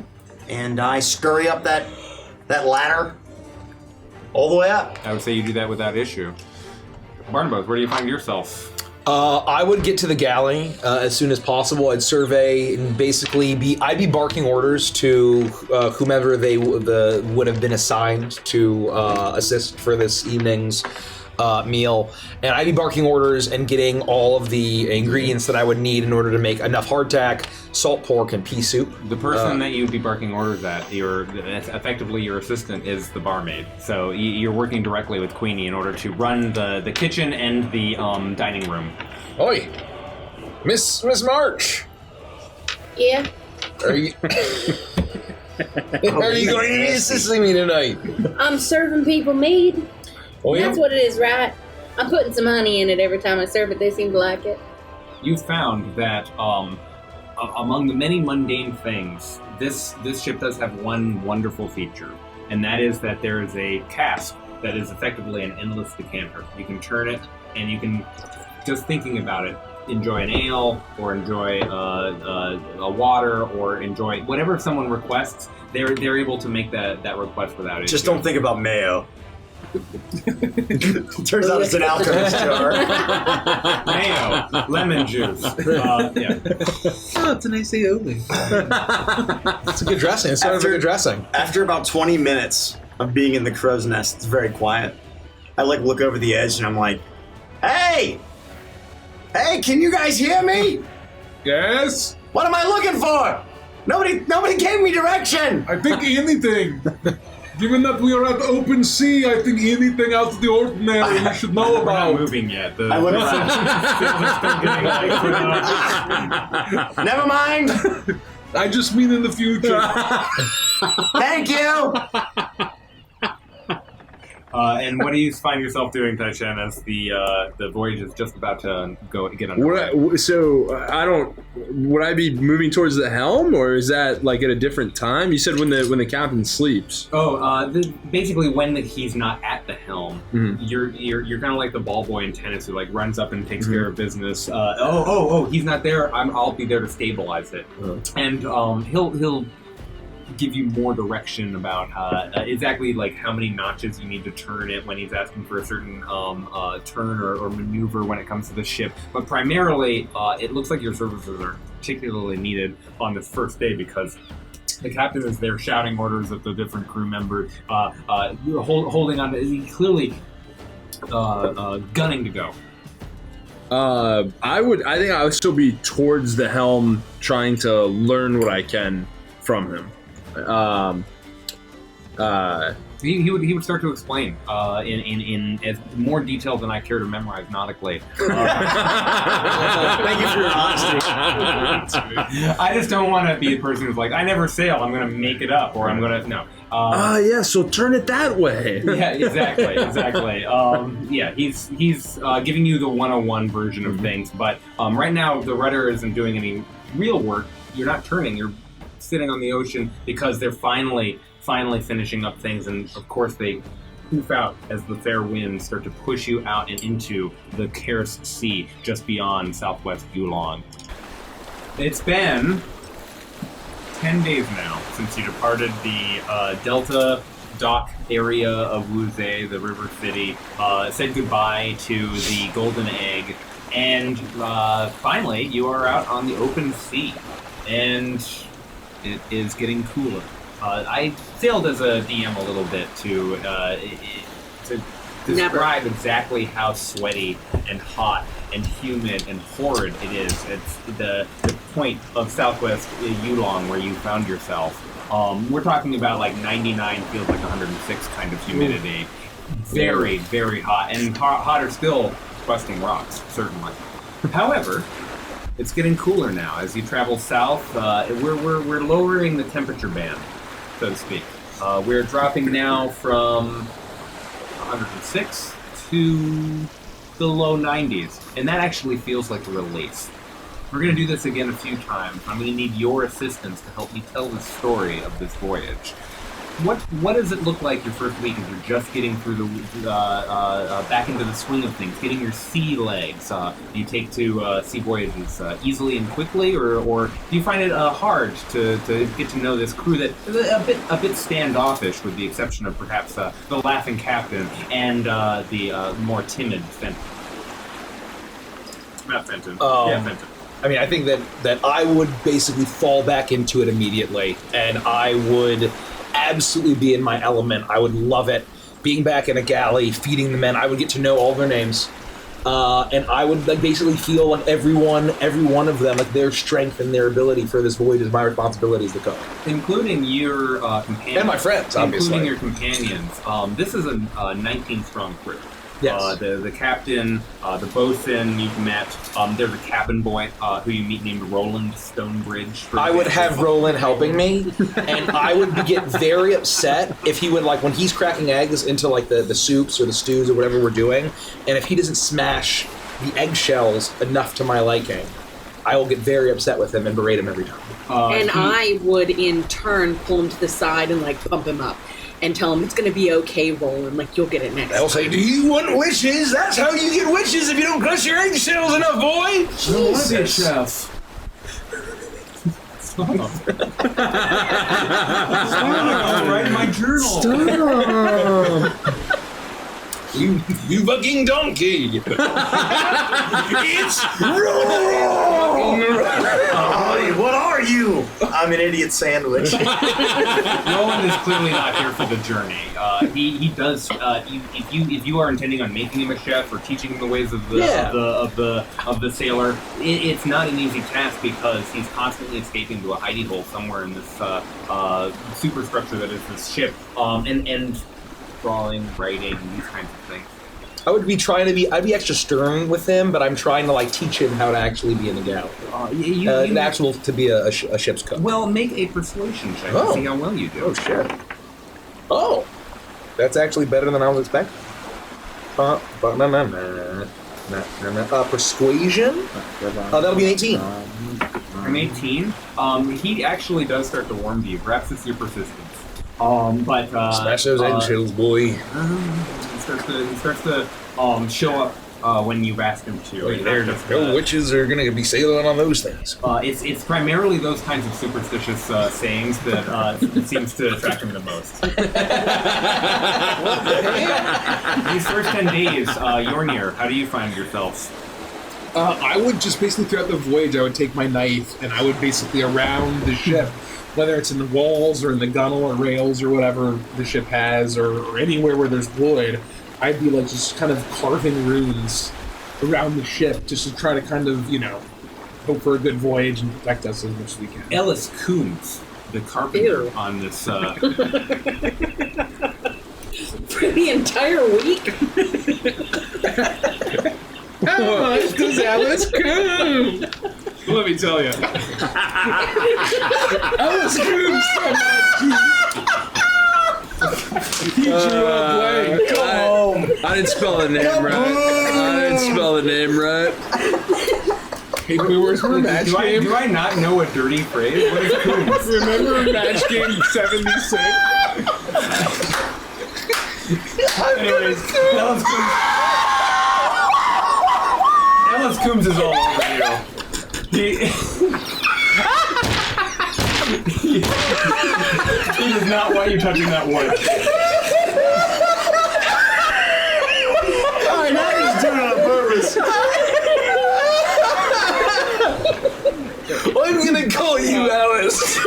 And I scurry up that ladder all the way up. I would say you do that without issue. Barnabas, where do you find yourself? I would get to the galley as soon as possible. I'd survey and basically I'd be barking orders to whomever they would have been assigned to assist for this evening's meal, and I'd be barking orders and getting all of the ingredients that I would need in order to make enough hardtack, salt pork, and pea soup. The person that you'd be barking orders at, effectively your assistant, is the barmaid. So you're working directly with Queenie in order to run the kitchen and the dining room. Oi, Miss March. Yeah. Are you going to be assisting me tonight? I'm serving people mead. Oh, yeah? That's what it is, right? I'm putting some honey in it every time I serve it. They seem to like it. You found that among the many mundane things, this ship does have one wonderful feature, and that is that there is a cask that is effectively an endless decanter. You can turn it, and you can, just thinking about it, enjoy an ale, or enjoy a water, or enjoy whatever someone requests. They're able to make that request without it. Just don't think about mayo. Turns out it's an alchemist jar. Mayo, lemon juice. Yeah. Oh, it's a nice aioli. It's a good dressing. It sounds like a good dressing. After about 20 minutes of being in the crow's nest, it's very quiet. I look over the edge and I'm like, hey! Hey, can you guys hear me? Yes? What am I looking for? Nobody gave me direction! I think anything. Given that we are at open sea, I think anything out of the ordinary you should know We're about. not moving yet. I look around. Never mind. I just mean in the future. Thank you. And what do you find yourself doing, Taishan, as the voyage is just about to get underway? Would I be moving towards the helm, or is that like at a different time? You said when the captain sleeps. Basically when he's not at the helm, you're kind of like the ball boy in tennis who like runs up and takes care of business. He's not there. I'll be there to stabilize it, and he'll give you more direction about exactly like how many notches you need to turn it when he's asking for a certain turn or maneuver when it comes to the ship. But primarily, it looks like your services are particularly needed on this first day because the captain is there shouting orders at the different crew members, holding on to, he's clearly gunning to go. I think I would still be towards the helm, trying to learn what I can from him. He would start to explain in as more detail than I care to memorize nautically. Thank you for your honesty. I just don't want to be the person who's like, I never sail, I'm going to make it up, or I'm going to, no. Yeah, so turn it that way. Yeah, exactly. He's giving you the 101 version of things, but right now the rudder isn't doing any real work. You're not turning, you're sitting on the ocean because they're finally finishing up things, and of course they poof out as the fair winds start to push you out and into the Karis Sea just beyond southwest Yulong. It's been 10 days now since you departed the Delta dock area of Wuzhe, the river city, said goodbye to the Golden Egg, and finally you are out on the open sea, and it is getting cooler. I sailed as a DM a little bit to describe exactly how sweaty and hot and humid and horrid it is. It's the point of southwest Yulong where you found yourself. We're talking about like 99 feels like 106 kind of humidity. Very, very hot, and hotter still questing rocks, certainly. However, it's getting cooler now as you travel south. We're lowering the temperature band, so to speak. We're dropping now from 106 to the low 90s, and that actually feels like a relief. We're going to do this again a few times. I'm going to need your assistance to help me tell the story of this voyage. What does it look like your first week as you're just getting through the back into the swing of things, getting your sea legs? Do you take to sea voyages easily and quickly, or do you find it hard to get to know this crew that is a bit standoffish, with the exception of perhaps the laughing captain and the more timid Fenton? Not Fenton. Yeah, Fenton. I mean, I think that I would basically fall back into it immediately, and I would absolutely be in my element. I would love it. Being back in a galley, feeding the men, I would get to know all their names. And I would like basically feel like every one of them, like their strength and their ability for this voyage is my responsibility as the cook. Including your companions. And my friends, obviously. Including your companions. This is a 19-strong crew. Yes. The captain, the bosun you've met. There's a cabin boy who you meet named Roland Stonebridge. for I would example. have Roland helping me, and I would get very upset if he would, like, when he's cracking eggs into, like, the soups or the stews or whatever we're doing, and if he doesn't smash the eggshells enough to my liking, I will get very upset with him and berate him every time. And I would, in turn, pull him to the side and, like, pump him up. And tell him it's gonna be okay, Roland. Like, you'll get it next I'll time. say, do you want wishes? That's how you get wishes if you don't crush your eggshells enough, boy! Jesus. chef. Stop. I'll write in my journal. You fucking donkey! It's wrong! What are you? I'm an idiot sandwich. Roland is clearly not here for the journey. He does. If you are intending on making him a chef or teaching him the ways of the sailor, it's not an easy task because he's constantly escaping to a hidey hole somewhere in this superstructure that is this ship. And drawing, writing, these kinds of things. I'd be extra stern with him, but I'm trying to, like, teach him how to actually be in the galley. To be a ship's cook. Well, make a persuasion check Oh. to see how well you do. Oh, shit. Oh, that's actually better than I was expecting. Persuasion? That'll be an 18. An 18. He actually does start to warm to you. Perhaps it's your persistence. Smash those eggshells, boy. He starts to show up when you've asked him to. Wait, no witches are gonna be sailing on those things. It's primarily those kinds of superstitious sayings that seems to attract him the most. These first 10 days, Yornir, how do you find yourself? I would just basically throughout the voyage, I would take my knife and I would basically around the ship, whether it's in the walls or in the gunwale or rails or whatever the ship has, or anywhere where there's wood, I'd be like just kind of carving runes around the ship just to try to kind of, hope for a good voyage and protect us as much as we can. Ellis Coombs, the carpenter on this. For the entire week? How much does Alice come? Let me tell you. Alice Coombs so much. Come home. I didn't spell the name right. Hey, do we work for a match game? Do I not know a dirty phrase? What is Coombs? Remember match game 76? Anyways, Ellis Coombs is all over you. He does not want you touching that wood. I just did it on purpose. I'm gonna call you Alice.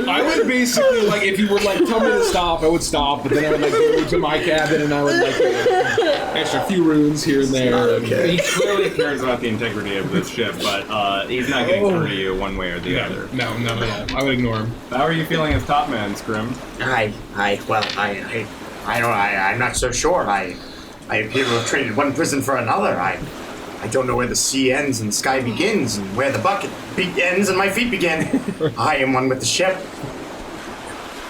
I would basically, like, if you would, like, tell me to stop, I would stop, but then I would, like, go to my cabin and I would, like, extra few runes here and there. Okay. He clearly cares about the integrity of this ship, but he's not getting through to you one way or the other. No, I would ignore him. How are you feeling as top man, Scrim? I'm not so sure. I appear to have traded one prison for another. I don't know where the sea ends and the sky begins, and where the bucket ends and my feet begin. I am one with the ship,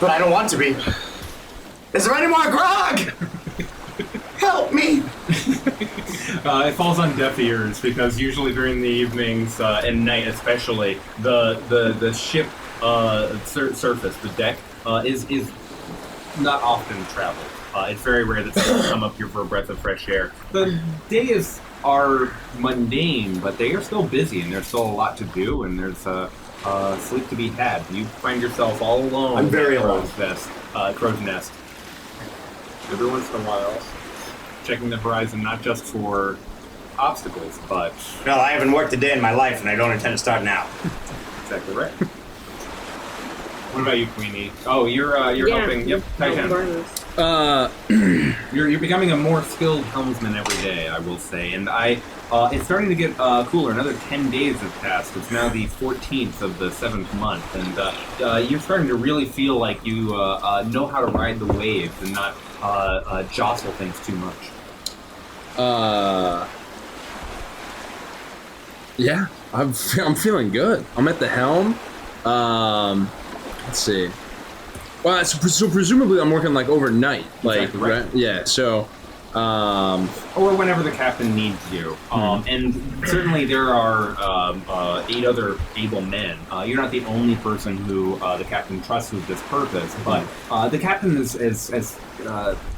but I don't want to be. Is there any more grog? Help me! It falls on deaf ears because usually during the evenings and night, especially, the ship surface, the deck, is not often traveled. It's very rare that someone come up here for a breath of fresh air. The days are mundane, but they are still busy, and there's still a lot to do, and there's sleep to be had. You find yourself all alone. I'm very alone. Crow's Nest. Every once in a while, checking the horizon, not just for obstacles, but... No, I haven't worked a day in my life, and I don't intend to start now. Exactly right. What about you, Queenie? Oh, you're helping. Yep, Titan. You're becoming a more skilled helmsman every day, I will say, and it's starting to get cooler. Another 10 days have passed. It's now the 14th of the 7th month, and you're starting to really feel like you know how to ride the waves and not jostle things too much. Yeah, I'm feeling good. I'm at the helm. Let's see. Well, so presumably I'm working like overnight, like Exactly right. Yeah. So, or whenever the captain needs you. And certainly there are 8 other able men. You're not the only person who the captain trusts with this purpose, but the captain is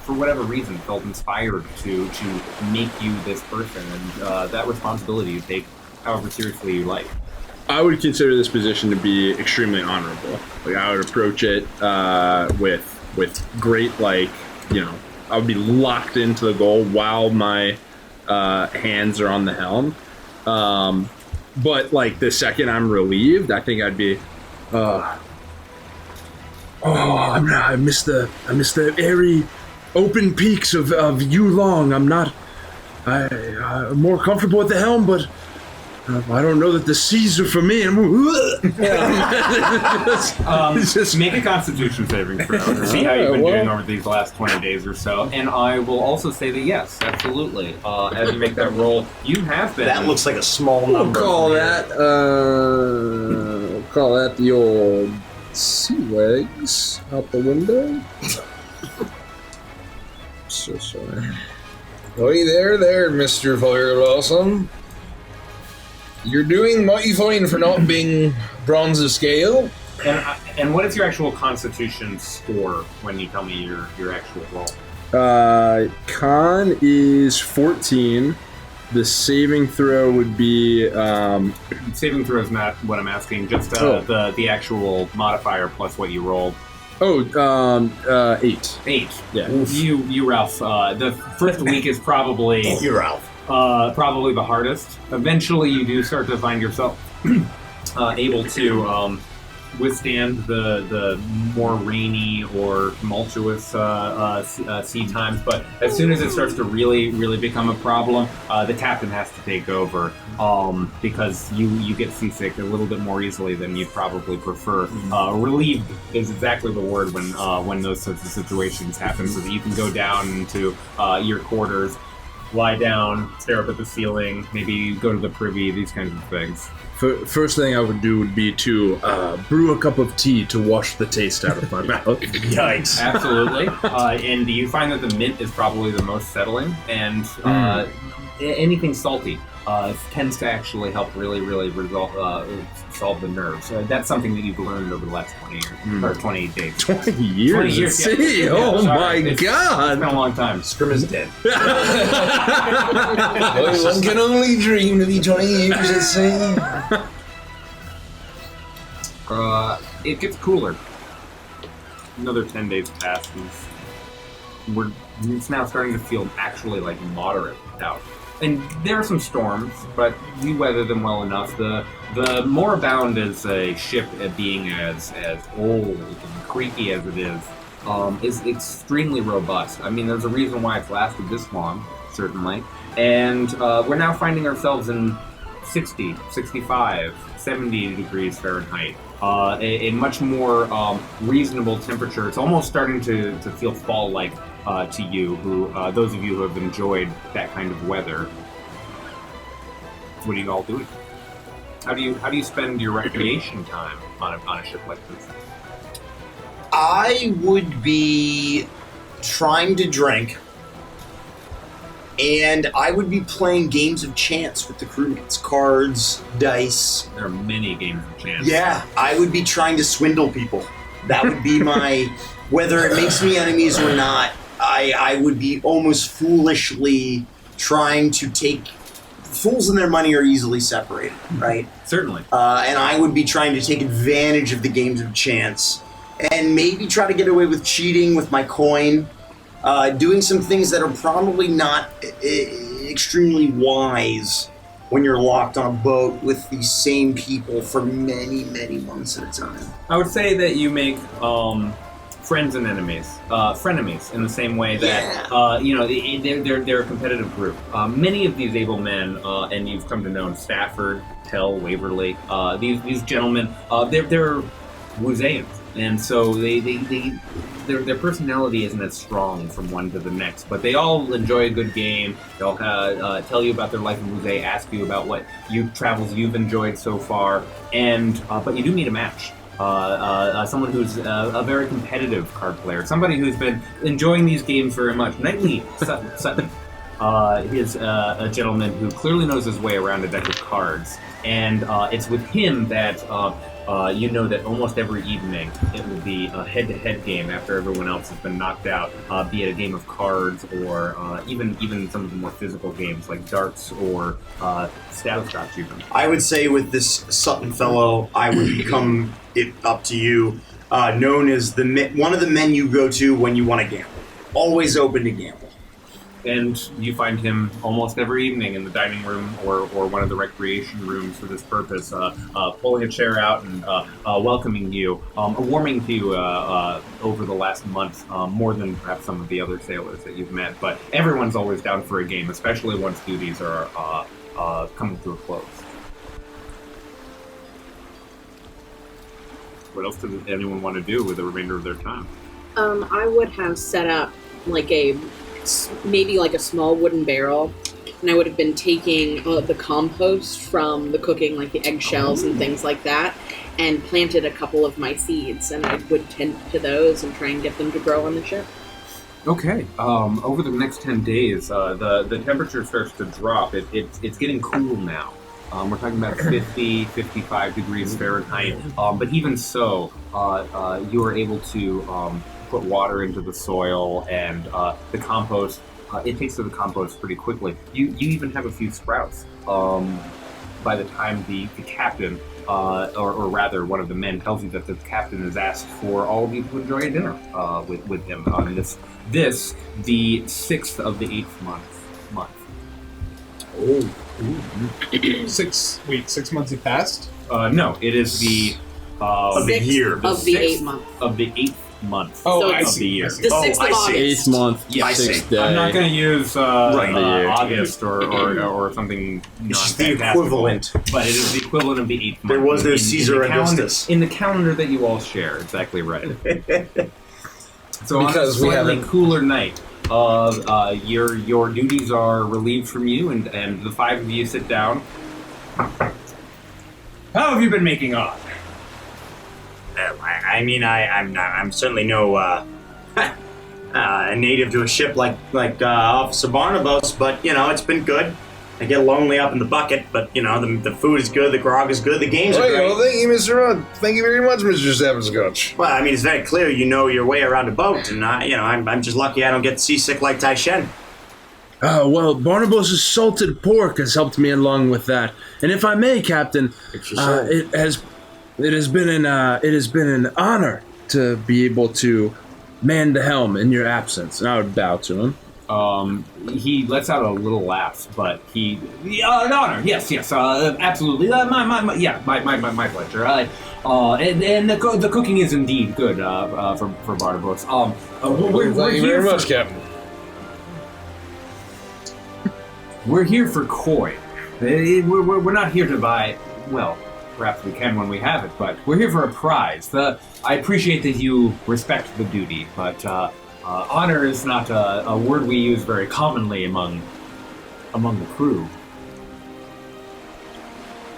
for whatever reason, felt inspired to make you this person, and that responsibility you take however seriously you like. I would consider this position to be extremely honorable. Like I would approach it with great, like, you know, I would be locked into the goal while my hands are on the helm. But like the second I'm relieved, I think I'd be, I miss the airy, open peaks of Yulong. I'm more comfortable at the helm, but I don't know that the seas are for me. Just make a Constitution saving throw to see how you've been doing over these last 20 days or so. And I will also say that yes, absolutely. As you make that roll, you have been. That looks like a small number. We'll call that the old sea legs out the window. So sorry. Oi there, Mr. Fireblossom. You're doing mighty fine for not being bronze of scale. And what is your actual Constitution score when you tell me your actual roll? Con is 14. The saving throw would be Saving throw is not what I'm asking. Just the actual modifier plus what you rolled. 8. 8. Yeah. You Ralph. The first week is probably You, Ralph. probably the hardest. Eventually, you do start to find yourself able to withstand the more rainy or tumultuous sea times. But as soon as it starts to really become a problem, the captain has to take over because you get seasick a little bit more easily than you'd probably prefer. Relieved is exactly the word when those sorts of situations happen, so that you can go down into your quarters, lie down, stare up at the ceiling, maybe go to the privy, these kinds of things. First thing I would do would be to brew a cup of tea to wash the taste out of my mouth. Yikes. Absolutely. And you find that the mint is probably the most settling, and anything salty tends to actually help really solve the nerves. That's something that you've learned over the last 20 years, or 20 days. 20 years? 20 years, at yeah. sea? Yeah, Oh sorry. my It's god! been a long time. Scrim is dead. One can only dream to be 20 years at sea. It gets cooler. Another 10 days pass, and it's now starting to feel actually like moderate out. And there are some storms, but we weather them well enough. The Morebound is a ship being as old and creaky as it is extremely robust. I mean, there's a reason why it's lasted this long, certainly. And we're now finding ourselves in 60, 65, 70 degrees Fahrenheit. A much more reasonable temperature. It's almost starting to feel fall-like to you, those of you who have enjoyed that kind of weather. What are you all doing? How do you spend your recreation time on a ship like this? I would be trying to drink, and I would be playing games of chance with the crewmates. Cards, dice. There are many games of chance. Yeah, I would be trying to swindle people. That would be my... Whether it makes me enemies or not, I would be almost foolishly trying to take... Fools and their money are easily separated, right? Certainly. And I would be trying to take advantage of the games of chance and maybe try to get away with cheating with my coin, doing some things that are probably not extremely wise when you're locked on a boat with these same people for many, many months at a time. I would say that you make friends and enemies, frenemies, in the same way that they're a competitive group. Many of these able men, and you've come to know Stafford, Tell, Waverly, these gentlemen, they're Wuzeans, and so their personality isn't as strong from one to the next, but they all enjoy a good game. They'll tell you about their life in Wuze, ask you about what travels you've enjoyed so far, and but you do need a match. Someone who's a very competitive card player, somebody who's been enjoying these games very much. Knightley Sutton is a gentleman who clearly knows his way around a deck of cards, and it's with him that you know that almost every evening it will be a head-to-head game after everyone else has been knocked out, be it a game of cards or even some of the more physical games like darts or status shots even. I would say with this Sutton fellow, I would become it up to you, known as one of the men you go to when you want to gamble. Always open to gamble. And you find him almost every evening in the dining room or one of the recreation rooms for this purpose, pulling a chair out and welcoming you, warming to you over the last month, more than perhaps some of the other sailors that you've met. But everyone's always down for a game, especially once duties are coming to a close. What else does anyone want to do with the remainder of their time? I would have set up maybe a small wooden barrel, and I would have been taking the compost from the cooking, like the eggshells and things like that, and planted a couple of my seeds, and I would tend to those and try and get them to grow on the ship. Okay. Over the next 10 days, the temperature starts to drop. It's getting cool now. We're talking about 50, 55 degrees Fahrenheit. But even so, you are able to put water into the soil, and the compost, it takes to the compost pretty quickly. You even have a few sprouts. By the time the captain, or rather one of the men, tells you that the captain has asked for all of you to enjoy a dinner with him on this the 6th of the 8th month. Oh. 6 months have passed? No, it is the of the year. Of the 8th month. Of the 8th month Oh, of the year. The 6th of August. 8th month, Yeah, 6th day. I'm not going to use Right. August or something It's the non-fantastical, equivalent. but it is the equivalent of the 8th month. There was no in Caesar the calendar, Augustus. in the calendar that you all share. Exactly right. So Because on a we slightly haven't- cooler night, your duties are relieved from you, and the 5 of you sit down. How have you been making on? I'm certainly no a native to a ship like Officer Barnabas, but it's been good. I get lonely up in the bucket, but the food is good, the grog is good, the games are Well, great. thank you, Mr. Rudd. Thank you very much, Mr. Stafford-Scotch. Well, it's very clear you know your way around a boat, and I'm just lucky I don't get seasick like Tai Shen. Well, Barnabas' salted pork has helped me along with that. And if I may, Captain, it has been an honor to be able to man the helm in your absence. And I would bow to him. He lets out a little laugh, but an honor. Yes, absolutely. My pleasure. And the cooking is indeed good for Barnabas. Thank you very much, Captain. We're here for koi. We're not here to buy. Well, perhaps we can when we have it, but we're here for a prize. I appreciate that you respect the duty, but honor is not a word we use very commonly among the crew.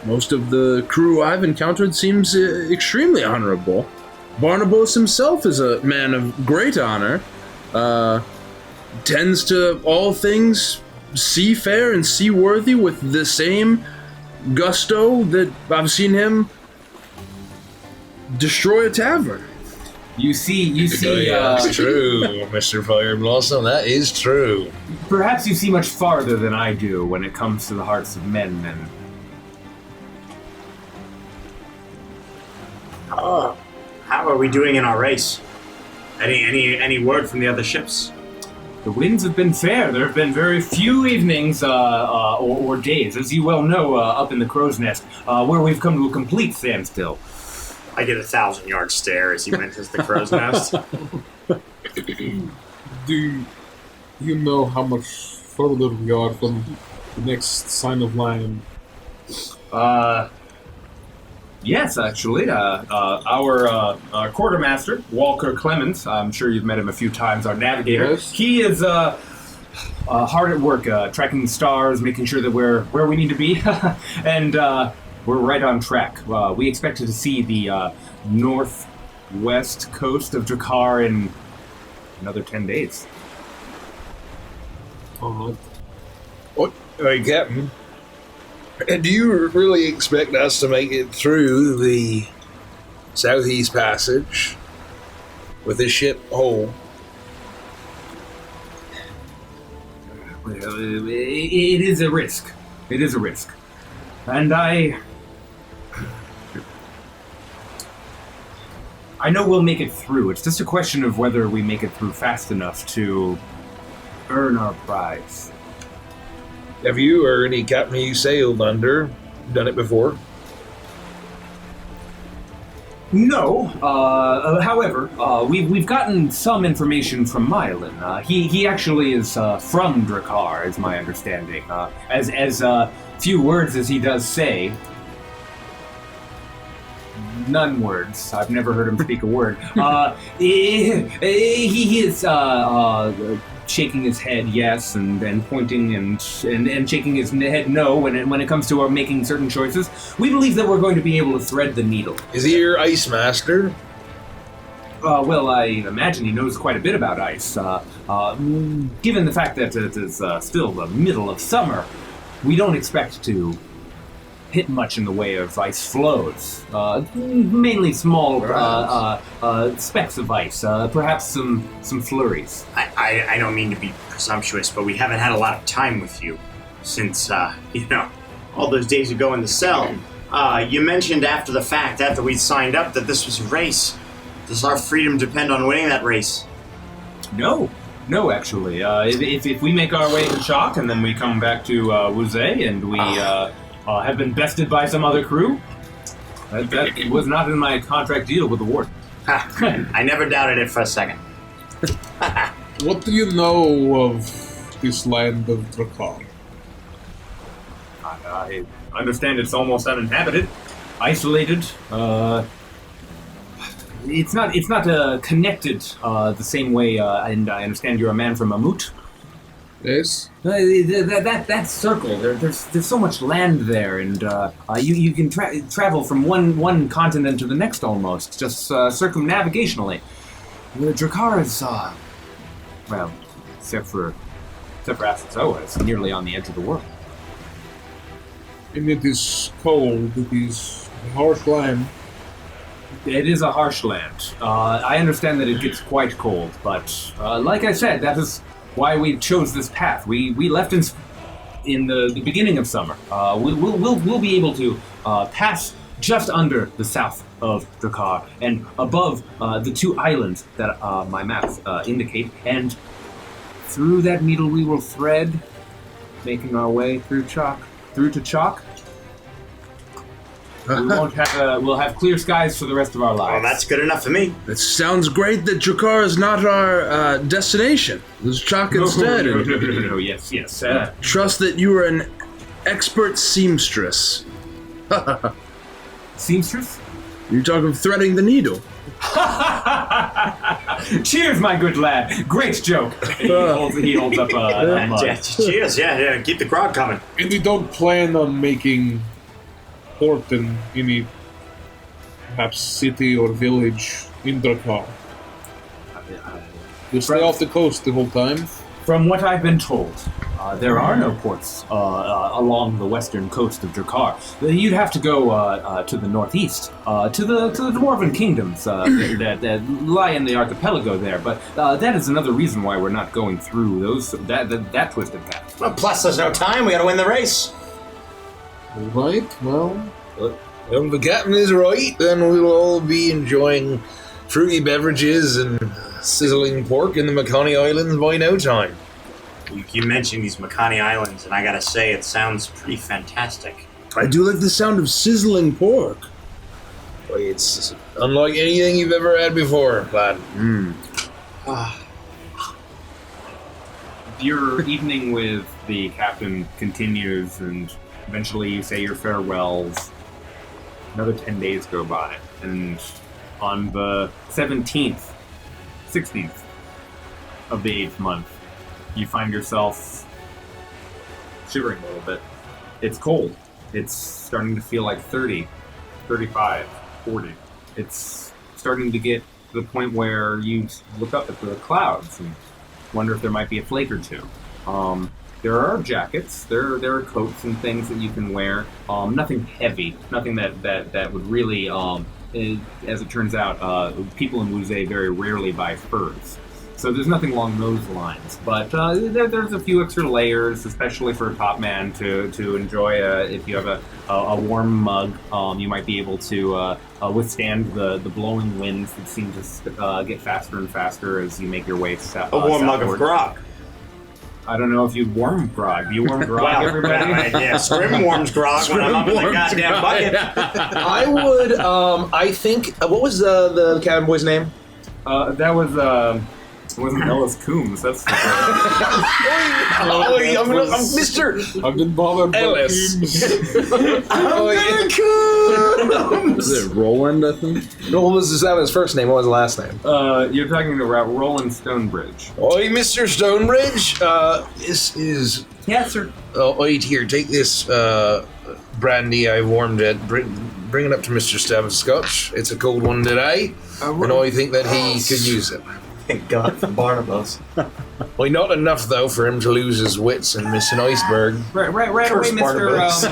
Most of the crew I've encountered seems extremely honorable. Barnabas himself is a man of great honor. Tends to all things seafair and seaworthy with the same gusto that I've seen him destroy a tavern. You see. That's true, Mr. Fire Blossom. That is true. Perhaps you see much farther than I do when it comes to the hearts of men. How are we doing in our race? Any word from the other ships? The winds have been fair. There have been very few evenings or days, as you well know, up in the Crow's Nest, where we've come to a complete standstill. I get a 1,000-yard stare as he enters the crow's nest. Do you know how much further we are from the next sign of land? Yes, actually. Our quartermaster, Walker Clemens, I'm sure you've met him a few times, our navigator. Yes. He is hard at work tracking the stars, making sure that we're where we need to be. And we're right on track. We expected to see the northwest coast of Drakkar in another 10 days. What? Hey, Captain. Do you really expect us to make it through the Southeast Passage with this ship whole? Well, it is a risk. It is a risk. And I know we'll make it through. It's just a question of whether we make it through fast enough to earn our prize. Have you or any captain you sailed under done it before? No. However, we've gotten some information from Mylan. He actually is from Drakkar, is my understanding. As few words as he does say. None words. I've never heard him speak a word. He is shaking his head yes, and pointing and shaking his head no when it comes to making certain choices. We believe that we're going to be able to thread the needle. Is he your ice master? Well, I imagine he knows quite a bit about ice. Given the fact that it is still the middle of summer, we don't expect to hit much in the way of ice floes. Mainly small specks of ice, perhaps some flurries. I don't mean to be presumptuous, but we haven't had a lot of time with you since, all those days ago in the cell. You mentioned after the fact, after we'd signed up, that this was a race. Does our freedom depend on winning that race? No, actually. If we make our way to Chalk and then we come back to Wuzay and we have been bested by some other crew, that was not in my contract deal with the warden. I never doubted it for a second. What do you know of this land of Drakkar? I understand it's almost uninhabited, isolated. It's not connected the same way, and I understand you're a man from Amut. Yes. That circle. There's so much land there, and you can travel from one continent to the next almost, just circumnavigationally. Drakkar is well, except for Asazoa, it's nearly on the edge of the world. And it is cold. It is a harsh land. It is a harsh land. I understand that it gets quite cold, but like I said, that is why we chose this path. We left in the beginning of summer. We'll be able to pass just under the south of Drakkar and above the two islands that my maps indicate, and through that needle we will thread, making our way through to Chalk. We'll have clear skies for the rest of our lives. Well, that's good enough for me. It sounds great that Drakkar is not our destination. It's Chalk instead. No, yes. Trust that you are an expert seamstress. Seamstress? You're talking threading the needle. Cheers, my good lad. Great joke. He holds up a mug. Cheers, yeah. Keep the grog coming. And we don't plan on making port in any perhaps city or village in Drakkar. You stay off the coast the whole time? From what I've been told, there are no ports along the western coast of Drakkar. You'd have to go to the northeast, to the dwarven kingdoms that lie in the archipelago there. But that is another reason why we're not going through that twisted path. Well, plus there's no time. We gotta win the race. Right, well... If the captain is right, then we'll all be enjoying fruity beverages and sizzling pork in the Makani Islands by no time. You mentioned these Makani Islands, and I gotta say, it sounds pretty fantastic. I do like the sound of sizzling pork. It's unlike anything you've ever had before, lad. Your evening with the captain continues, and eventually you say your farewells. Another 10 days go by, and on the 17th, 16th of the 8th month, you find yourself shivering a little bit. It's cold. It's starting to feel like 30, 35, 40. It's starting to get to the point where you look up at the clouds and wonder if there might be a flake or two. There are jackets, there are coats and things that you can wear. Nothing heavy, nothing that would really, as it turns out, people in Wuzhe very rarely buy furs. So there's nothing along those lines. But there's a few extra layers, especially for a top man to enjoy. If you have a warm mug, you might be able to withstand the blowing winds that seem to get faster and faster as you make your way south. A warm mug of grog. I don't know if you warm grog. Do you warm grog, everybody? Yeah, Scrim warms grog when I'm up in the goddamn bucket. I would, I think, what was the cabin boy's name? That was, it wasn't Ellis Coombs. That's the I'm Mr. I've been bothered by Ellis. Is it Roland, I think? No, what was his first name? What was the last name? You're talking about Roland Stonebridge. Oi, Mr. Stonebridge, this is... Yes, sir. Oi, here, take this brandy I warmed it. Bring it up to Mr. Scotch. It's a cold one today, and I think that he could use it. Thank God for Barnabas. Well, not enough, though, for him to lose his wits and miss an iceberg. Right away, Curse Mr.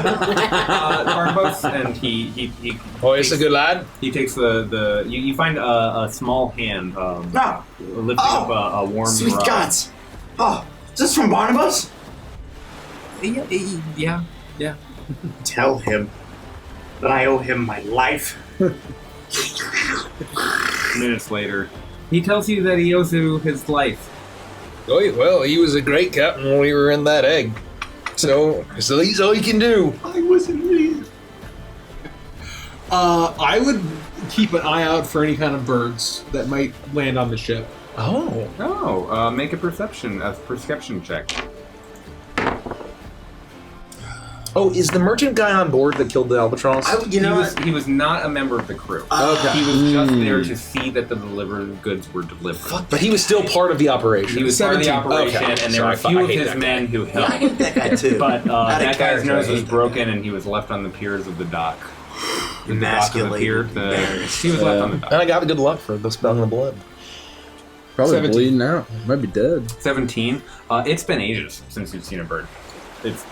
Barnabas. And he Oh, it's a good lad. He takes you find a small hand lifting up a warm Sweet rug. gods. Oh, is this from Barnabas? Yeah. Tell him that I owe him my life. Minutes later, he tells you that he owes you his life. Oh, well, he was a great captain when we were in that egg. So, it's the least all he can do. I wasn't me. I would keep an eye out for any kind of birds that might land on the ship. Oh, make a perception check. Oh, is the merchant guy on board that killed the albatross? He was not a member of the crew. Okay. He was just there to see that the delivered goods were delivered. But he was still part of the operation. He was part of the operation, Okay. and there were a few of his men who helped. I hate that guy too. But that guy's nose was hate that broken, and he was left on the piers of the dock. Emasculated. He was left on the dock. And I got good luck for the spelling of blood. Probably 17. bleeding out. Might be dead. 17. It's been ages since you've seen a bird. It's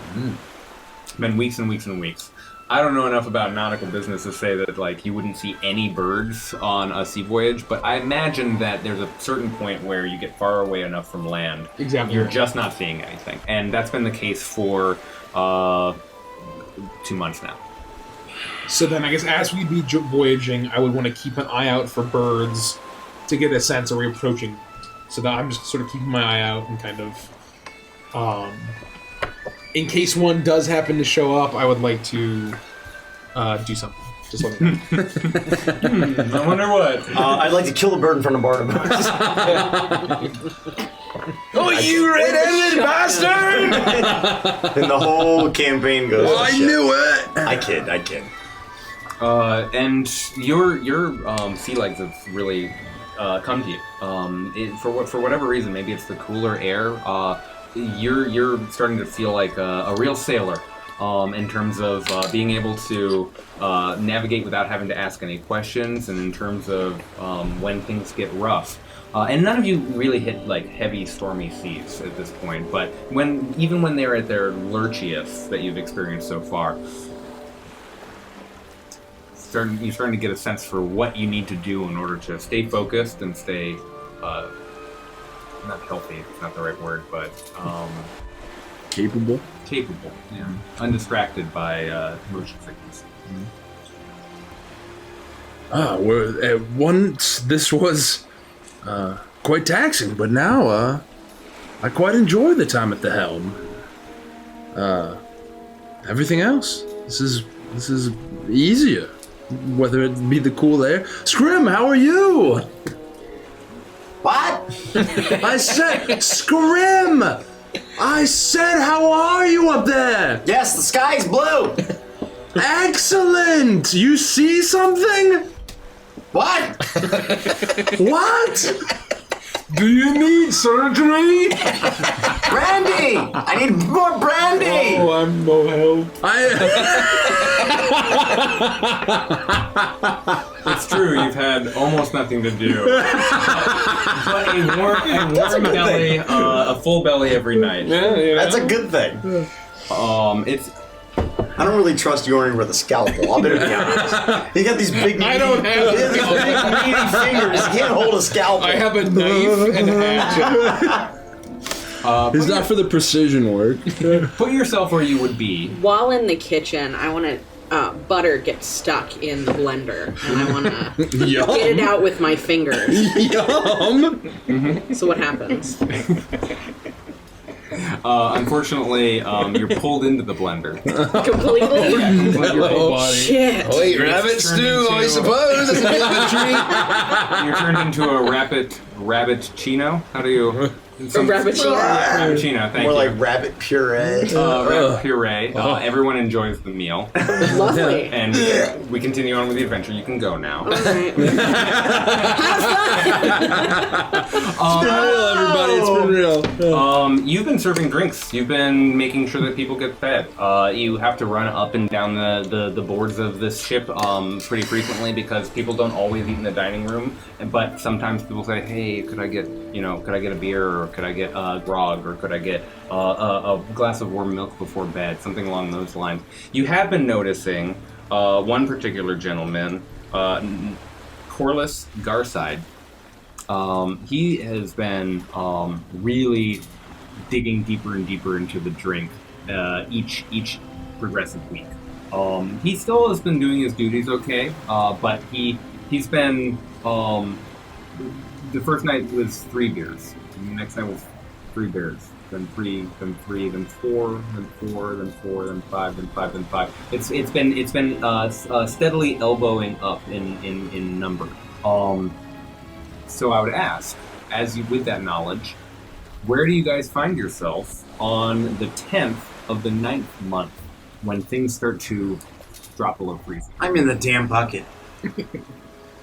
been weeks and weeks and weeks. I don't know enough about nautical business to say that you wouldn't see any birds on a sea voyage, but I imagine that there's a certain point where you get far away enough from land. Exactly. You're just not seeing anything. And that's been the case for 2 months now. So then I guess as we'd be voyaging, I would want to keep an eye out for birds to get a sense are we approaching. So that I'm just sort of keeping my eye out and kind of... in case one does happen to show up, I would like to do something. Just let me know. I wonder what. I'd like to kill the bird in front of Barnabas. Oh, you red-headed bastard! And the whole campaign goes. I knew it! I kid. And your sea legs have really come to you. For whatever reason, maybe it's the cooler air. You're starting to feel like a real sailor in terms of being able to navigate without having to ask any questions, and in terms of when things get rough. And none of you really hit heavy stormy seas at this point, but even when they're at their lurchiest that you've experienced so far, you're starting to get a sense for what you need to do in order to stay focused and stay not healthy, it's not the right word, but Capable. Yeah. Undistracted by motion sickness. Once this was quite taxing, but now I quite enjoy the time at the helm. Everything else, this is easier. whether it be the cool air. Scrim, how are you? What? I said, Scrim! I said, how are you up there? Yes, the sky's blue. Excellent! You see something? What? What? Do you need surgery? Brandy! I need more brandy! Oh, I'm no help. It's true, you've had almost nothing to do. But a warm belly, a full belly every night. Yeah. That's a good thing. It's I don't really trust Yorni with a scalpel. I'll be honest. He got these big, I don't have he has these big, meaty fingers. He can't hold a scalpel. I have a knife and a hatchet. It's not for the precision work. put yourself where you would be. While in the kitchen, I want to butter gets stuck in the blender, and I want to get it out with my fingers. Yum! So what happens? Unfortunately, you're pulled into the blender. Completely? Your whole body. Shit. Wait, rabbit stew, I suppose. That's a bit of a treat. You're turned into a rabbit chino. How do you? Frappuccino. Frappuccino. Thank More you. like rabbit puree. Rabbit puree. Everyone enjoys the meal, Lovely. and we continue on with the adventure. You can go now. All right. It's been real, everybody. It's been real. You've been serving drinks. You've been making sure that people get fed. You have to run up and down the boards of this ship pretty frequently because people don't always eat in the dining room. But sometimes people say, "Hey, could I get a beer, or could I get grog, or could I get a glass of warm milk before bed?" Something along those lines. You have been noticing one particular gentleman, Corliss Garside. He has been really digging deeper and deeper into the drink each progressive week. He still has been doing his duties okay, but he's been the first night was 3 beers. And the next night was 3 beers. Then 3, then 3, then 4, then 4, then 4, then 5, then 5, then 5. It's been steadily elbowing up in number. So I would ask, with that knowledge, where do you guys find yourself on the 10th of the 9th month when things start to drop below freezing? I'm in the damn bucket.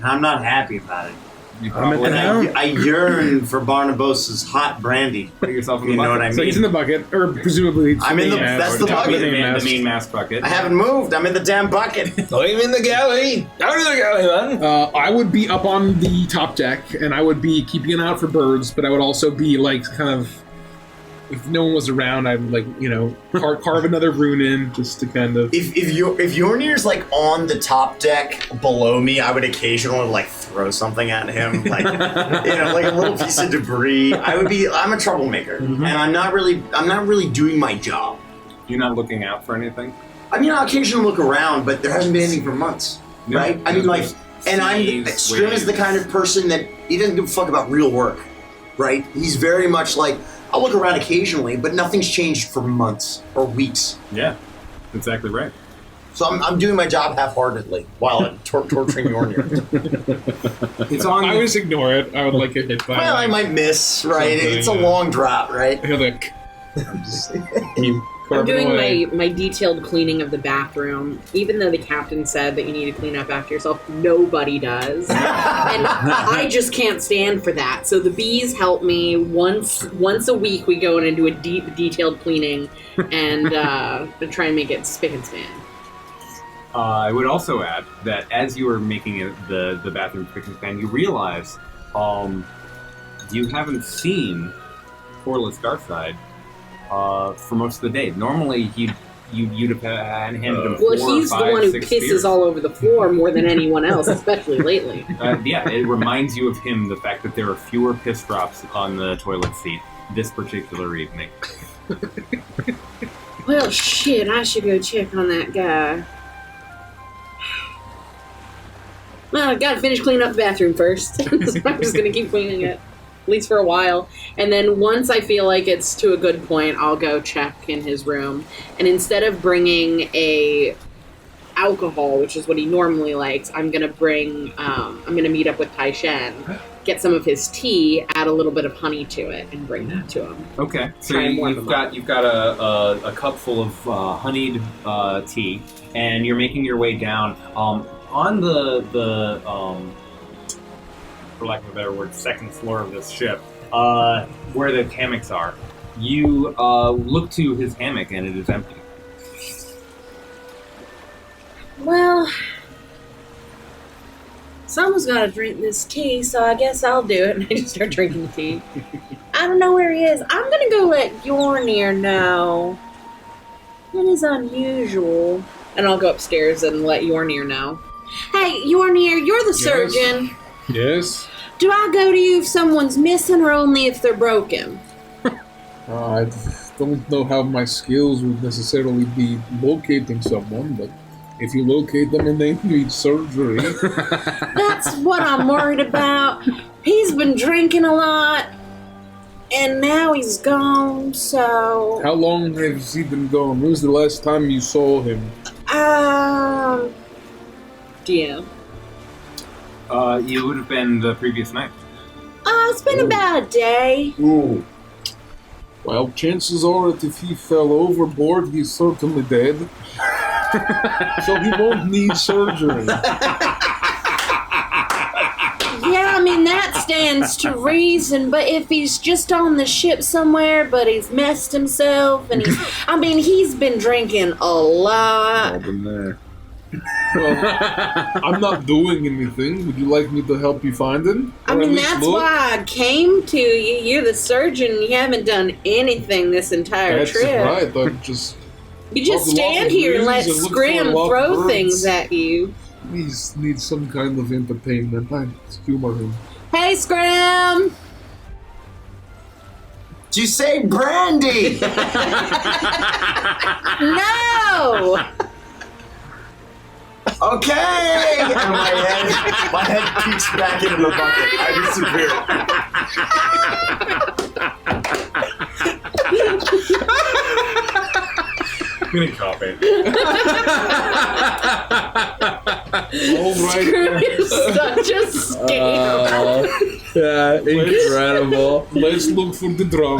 I'm not happy about it. I yearn for Barnabas's hot brandy. Put yourself in the You know bucket. what I mean? So he's in the bucket, or presumably I'm in the. main That's mast, the or top of bucket. the main mast. The main mast bucket. I haven't moved. I'm in the damn bucket. I'm in the galley. Out of the galley, man. I would be up on the top deck, and I would be keeping an eye out for birds, but I would also be like kind of, if no one was around, I'd like carve another rune in just to kind of. If Yornir's like on the top deck below me, I would occasionally like throw something at him, like like a little piece of debris. I'm a troublemaker, and I'm not really doing my job. You're not looking out for anything? I mean, I'll occasionally look around, but there hasn't been anything for months, right? I mean, like, and Scrim is the kind of person that he doesn't give a fuck about real work, right? He's very much like, I'll look around occasionally, but nothing's changed for months or weeks. Yeah, exactly right. So I'm doing my job half-heartedly while I'm torturing Yornir. It's on. I would just ignore it. I would like get hit by. Well, I might miss, right? Something, It's a long drop, right? I feel like I'm doing my detailed cleaning of the bathroom. Even though the captain said that you need to clean up after yourself, nobody does. And I just can't stand for that. So the bees help me. Once a week we go in and do a deep, detailed cleaning and try and make it spick and span. I would also add that as you were making the bathroom spick and span, you realize you haven't seen Corliss Garside for most of the day. Normally, you'd have handed him 4 Well, he's or 5, the one who 6 pisses beers. all over the floor more than anyone else, especially lately. Yeah, it reminds you of him, the fact that there are fewer piss drops on the toilet seat this particular evening. Well, shit, I should go check on that guy. Well, I gotta finish cleaning up the bathroom first. So I'm just gonna keep cleaning it, at least for a while. And then once I feel like it's to a good point, I'll go check in his room. And instead of bringing alcohol, which is what he normally likes, I'm gonna bring. I'm gonna meet up with Tai Shen, get some of his tea, add a little bit of honey to it, and bring that to him. Okay, so Try and warm you've them got a cup full of honeyed tea, and you're making your way down on the for lack of a better word, second floor of this ship, where the hammocks are. You look to his hammock, and it is empty. Well, someone's got to drink this tea, so I guess I'll do it. And I just start drinking the tea. I don't know where he is. I'm going to go let Yornir know. That is unusual. And I'll go upstairs and let Yornir know. Hey, Yornir, you're the surgeon. Yes? Do I go to you if someone's missing or only if they're broken? I don't know how my skills would necessarily be locating someone, but if you locate them and they need surgery... That's what I'm worried about. He's been drinking a lot, and now he's gone, so... How long has he been gone? When was the last time you saw him? DM. You would have been the previous night. It's been about a day. Ooh. Well, chances are that if he fell overboard, he's certainly dead. So he won't need surgery. Yeah, I mean, that stands to reason, but if he's just on the ship somewhere, but he's messed himself, and he's been drinking a lot. Well, I'm not doing anything. Would you like me to help you find him? I mean, that's why I came to you. You're the surgeon. You haven't done anything this entire trip. That's right. I'm just... You just stand here and let Scrim throw things at you. He needs some kind of entertainment. I humor him. Hey, Scrim! Did you say brandy? No! Okay! And my head peeks back into the bucket. I disappear. I'm gonna copy. All right. Scrim is such a scam. Yeah, incredible. Let's look for the drum.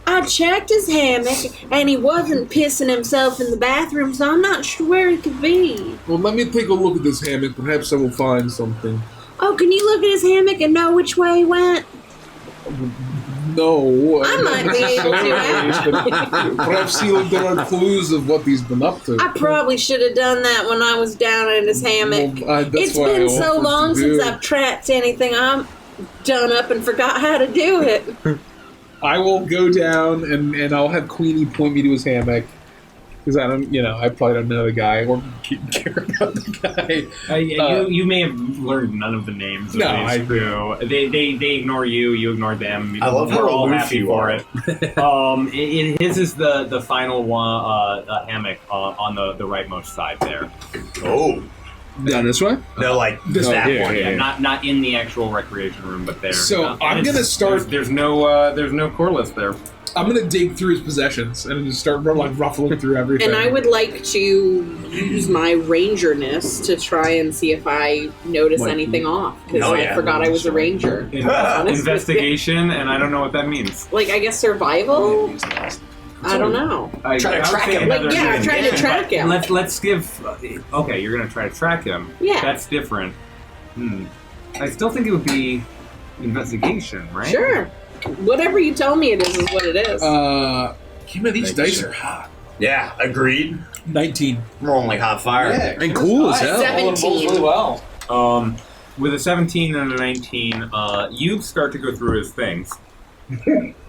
I checked his hammock, and he wasn't pissing himself in the bathroom, so I'm not sure where he could be. Well, let me take a look at this hammock. Perhaps I will find something. Oh, can you look at his hammock and know which way he went? No. I might be able to, actually. Perhaps there are clues of what he's been up to. I probably should have done that when I was down in his hammock. Well, that's It's why been I so offered long to since do. I've tracked anything. I'm done up and forgot how to do it. I will go down and I'll have Queenie point me to his hammock. Because I don't, I probably don't know the guy or care about the guy. You may have learned none of the names of No, these crew. They ignore you, you ignore them. I love We're how all aloof happy you for are. it. His is the final one, hammock on the rightmost side there. Oh. Down this way? No, like this that here, one. here. Yeah, not in the actual recreation room, but there. So, And I'm gonna start- There's no core list there. I'm gonna dig through his possessions and just start ruffling through everything. And I would like to use my rangerness to try and see if I notice anything off. Because Oh, I yeah. forgot I was a ranger. Investigation, and I don't know what that means. Like, I guess survival? I don't know. I Try to would track say him. Like, another yeah, I'm trying to track him. Let's give. Okay, you're gonna try to track him. Yeah. That's different. I still think it would be investigation, right? Sure. Whatever you tell me it is what it is. These dice are hot. Yeah, agreed. 19. I'm rolling like hot fire. And cool as hell. 17. Really well. With a 17 and a 19, you start to go through his things.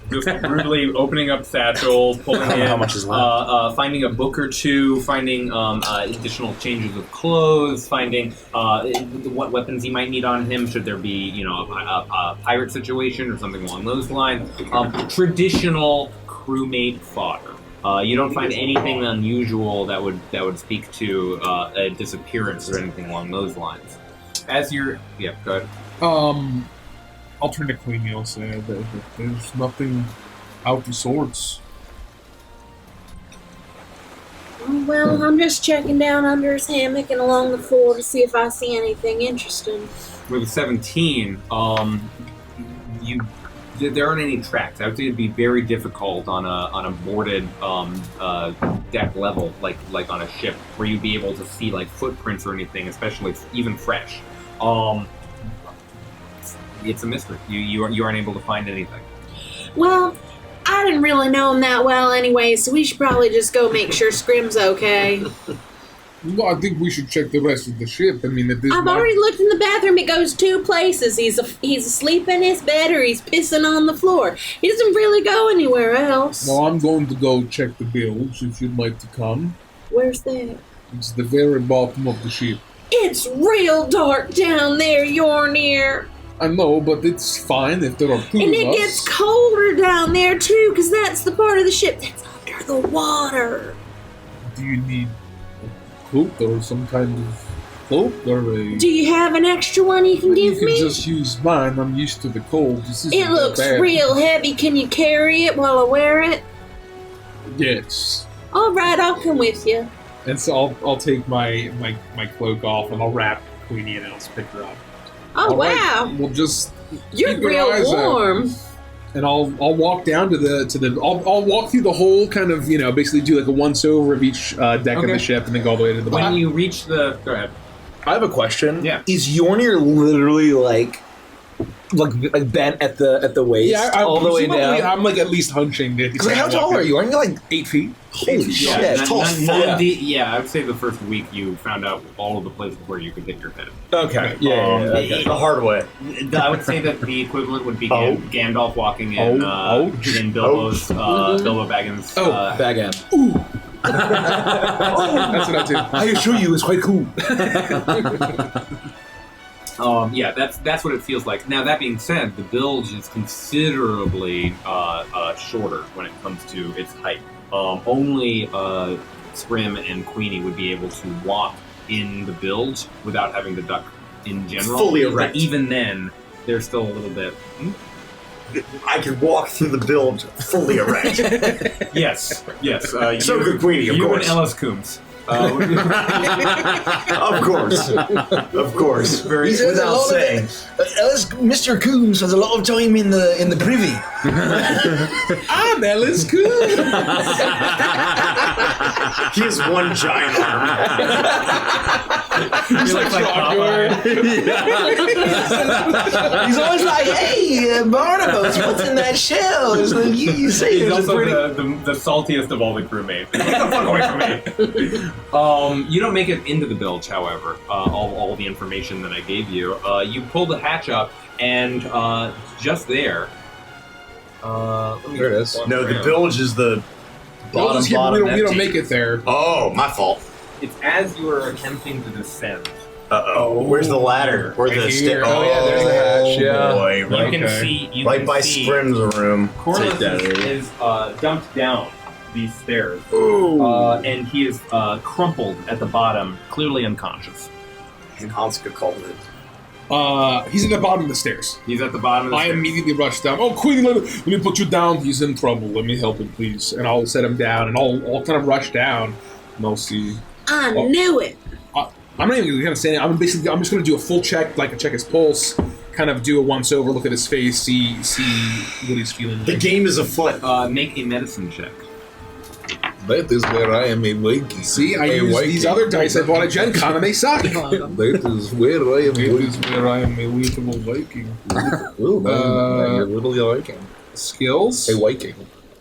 Just brutally opening up satchels, pulling in, How much is left? finding a book or two, finding additional changes of clothes, finding what weapons he might need on him should there be, a pirate situation or something along those lines. Traditional crewmate fodder. You don't find anything unusual that would speak to a disappearance or anything along those lines. As you're, go ahead. I'll turn to Queenie. I'll say that there's nothing out of sorts. Well, I'm just checking down under his hammock and along the floor to see if I see anything interesting. With a 17, there aren't any tracks. I would say it'd be very difficult on a boarded deck level, like on a ship, where you'd be able to see like footprints or anything, especially even fresh. It's a mystery. You aren't able to find anything. Well, I didn't really know him that well anyway, so we should probably just go make sure Scrim's okay. Well, I think we should check the rest of the ship. I mean, I've already looked in the bathroom. It goes 2 places. He's asleep in his bed or he's pissing on the floor. He doesn't really go anywhere else. Well, I'm going to go check the bilge if you'd like to come. Where's that? It's the very bottom of the ship. It's real dark down there, Yornir. I know, but it's fine if there are 2 of us. And it gets colder down there, too, because that's the part of the ship that's under the water. Do you need a cloak or some kind of cloak or a... Do you have an extra one you can give me? You can just use mine. I'm used to the cold. This isn't It looks that bad. real heavy. Can you carry it while I wear it? Yes. All right, I'll come with you. And so I'll take my cloak off and I'll wrap Queenie and I'll pick her up. Oh, All right, wow. We'll just You're keep your real eyes out. warm. And I'll walk down to the I'll walk through the whole kind of, basically do like a once over of each deck of the ship and then go all the way to the When bottom. you reach the... Go ahead. I have a question. Yeah. Is Yornir literally like bent at the waist all the way down? I'm like at least hunching. Like, how tall are you? Aren't you like 8 feet? Holy shit! I would say the first week you found out all of the places where you could hit your head. Okay. The hard way. I would say that the equivalent would be Gandalf walking in Bilbo's Bilbo Baggins. Bagan. That's what I do. I assure you, it's quite cool. That's what it feels like. Now, that being said, the bilge is considerably shorter when it comes to its height. Only Scrim and Queenie would be able to walk in the bilge without having to duck in general. Fully erect. But even then, they're still a little bit... I could walk through the bilge fully erect. Yes. So good, Queenie, of you course. and Ellis Coombs. Of course. Very without saying. Mr. Coombs has a lot of time in the privy. I'm Ellis Coombs. He has one giant arm. He's like He's always like, "Hey, Barnabas, what's in that shell?" It's like, you say He's there's also a pretty... the saltiest of all the crewmates. Get the fuck away from me. You don't make it into the bilge, however. All the information that I gave you. You pull the hatch up, and just there. There it is. No, the bilge is the bottom. We don't make it there. Oh, my fault. It's as you are attempting to descend. Uh-oh. Where's the ladder? Or the here. stair? Oh, yeah, there's the hatch, yeah. Boy, You right, can see. You right can by see Scrim's room. Corliss Take that, is dumped down these stairs, and he is crumpled at the bottom, clearly unconscious. And Hanska called it. He's at the bottom of the stairs. He's at the bottom of the I stairs. immediately rush down. Oh, Queenie, let me put you down. He's in trouble. Let me help him, please. And I'll set him down, and I'll kind of rush down, and I'll see. I knew it. I'm not even going to say anything. I'm just going to do a full check, like check his pulse, kind of do a once over, look at his face, see what he's feeling. The game is afoot. Make a medicine check. That is where I am a Viking. See, I use these other dice I bought at Gen Con, and they suck. That is where I am. It is where I am a lethal Viking. Well, you're literally a Viking. Skills. A Viking.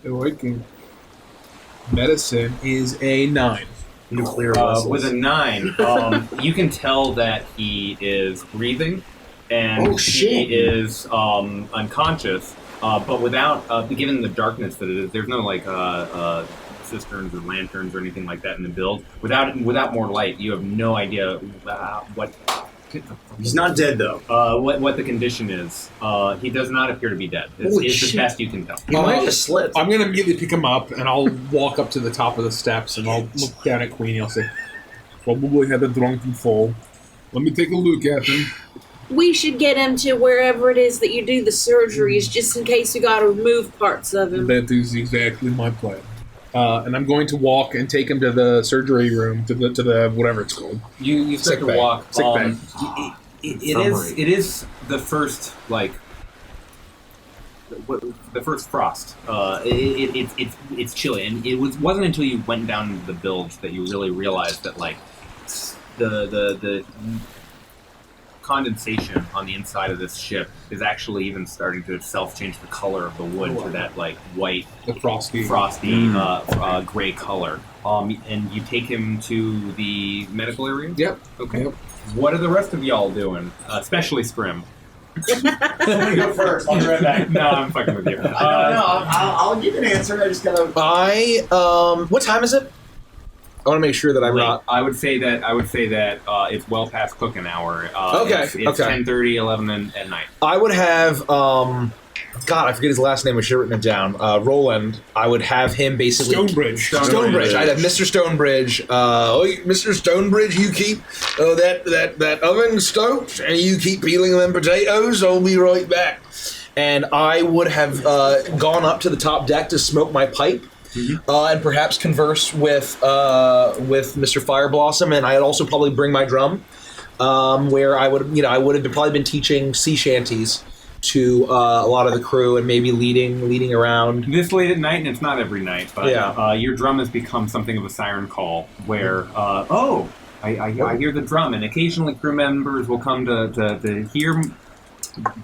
A Viking. Medicine is a 9. Nuclear With a 9, you can tell that he is breathing, and he is unconscious. But without, given the darkness that it is, there's no cisterns or lanterns or anything like that in the build. Without more light, you have no idea what. He's not dead though. What the condition is. He does not appear to be dead. It's the best you can tell. He might have just slipped. I'm going to immediately pick him up, and I'll walk up to the top of the steps, and I'll look down at Queenie. I'll say, probably had a drunken fall. Let me take a look at him. We should get him to wherever it is that you do the surgeries, just in case you got to remove parts of him. That is exactly my plan. and I'm going to walk and take him to the surgery room, to the whatever it's called. You start to bay. walk. Sick bay. It is the first the first frost. It's chilly, and it wasn't until you went down into the bilge that you really realized that like the condensation on the inside of this ship is actually even starting to itself change the color of the wood to that like white, The frosty. gray color. And you take him to the medical area. Yep. Okay. Yep. What are the rest of y'all doing? Especially Scrim. Let me go first. I'll be right back. No, I'm fucking with you. I'll give an answer. I just gotta. What time is it? I want to make sure that I'm not. I would say that it's well past cooking hour. Okay, It's okay. 10:30, 11 at night. I would have. God, I forget his last name. I should have written it down. Roland. I would have him basically. Stonebridge. I'd have Mr. Stonebridge. Mr. Stonebridge, you keep that oven stoked, and you keep peeling them potatoes. I'll be right back. And I would have gone up to the top deck to smoke my pipe. And perhaps converse with Mr. Fireblossom, and I'd also probably bring my drum, where I would have probably been teaching sea shanties to a lot of the crew, and maybe leading around. This late at night, and it's not every night, but Yeah. your drum has become something of a siren call, where I hear the drum, and occasionally crew members will come to hear.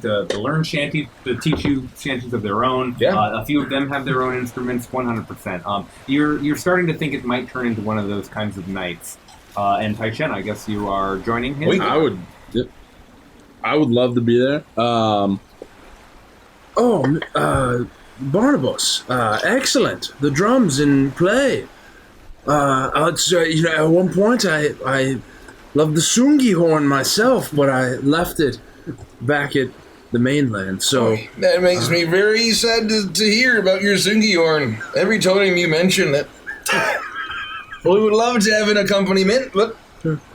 To learn shanties, to teach you shanties of their own. Yeah. A few of them have their own instruments, 100%. You're starting to think it might turn into one of those kinds of nights. And Taichen, I guess you are joining him? I would love to be there. Barnabas, excellent. The drum's in play. At one point I loved the sungi horn myself, but I left it back at the mainland. So That makes me very sad to hear about your Zungi horn. Every time you mention it, we would love to have an accompaniment, but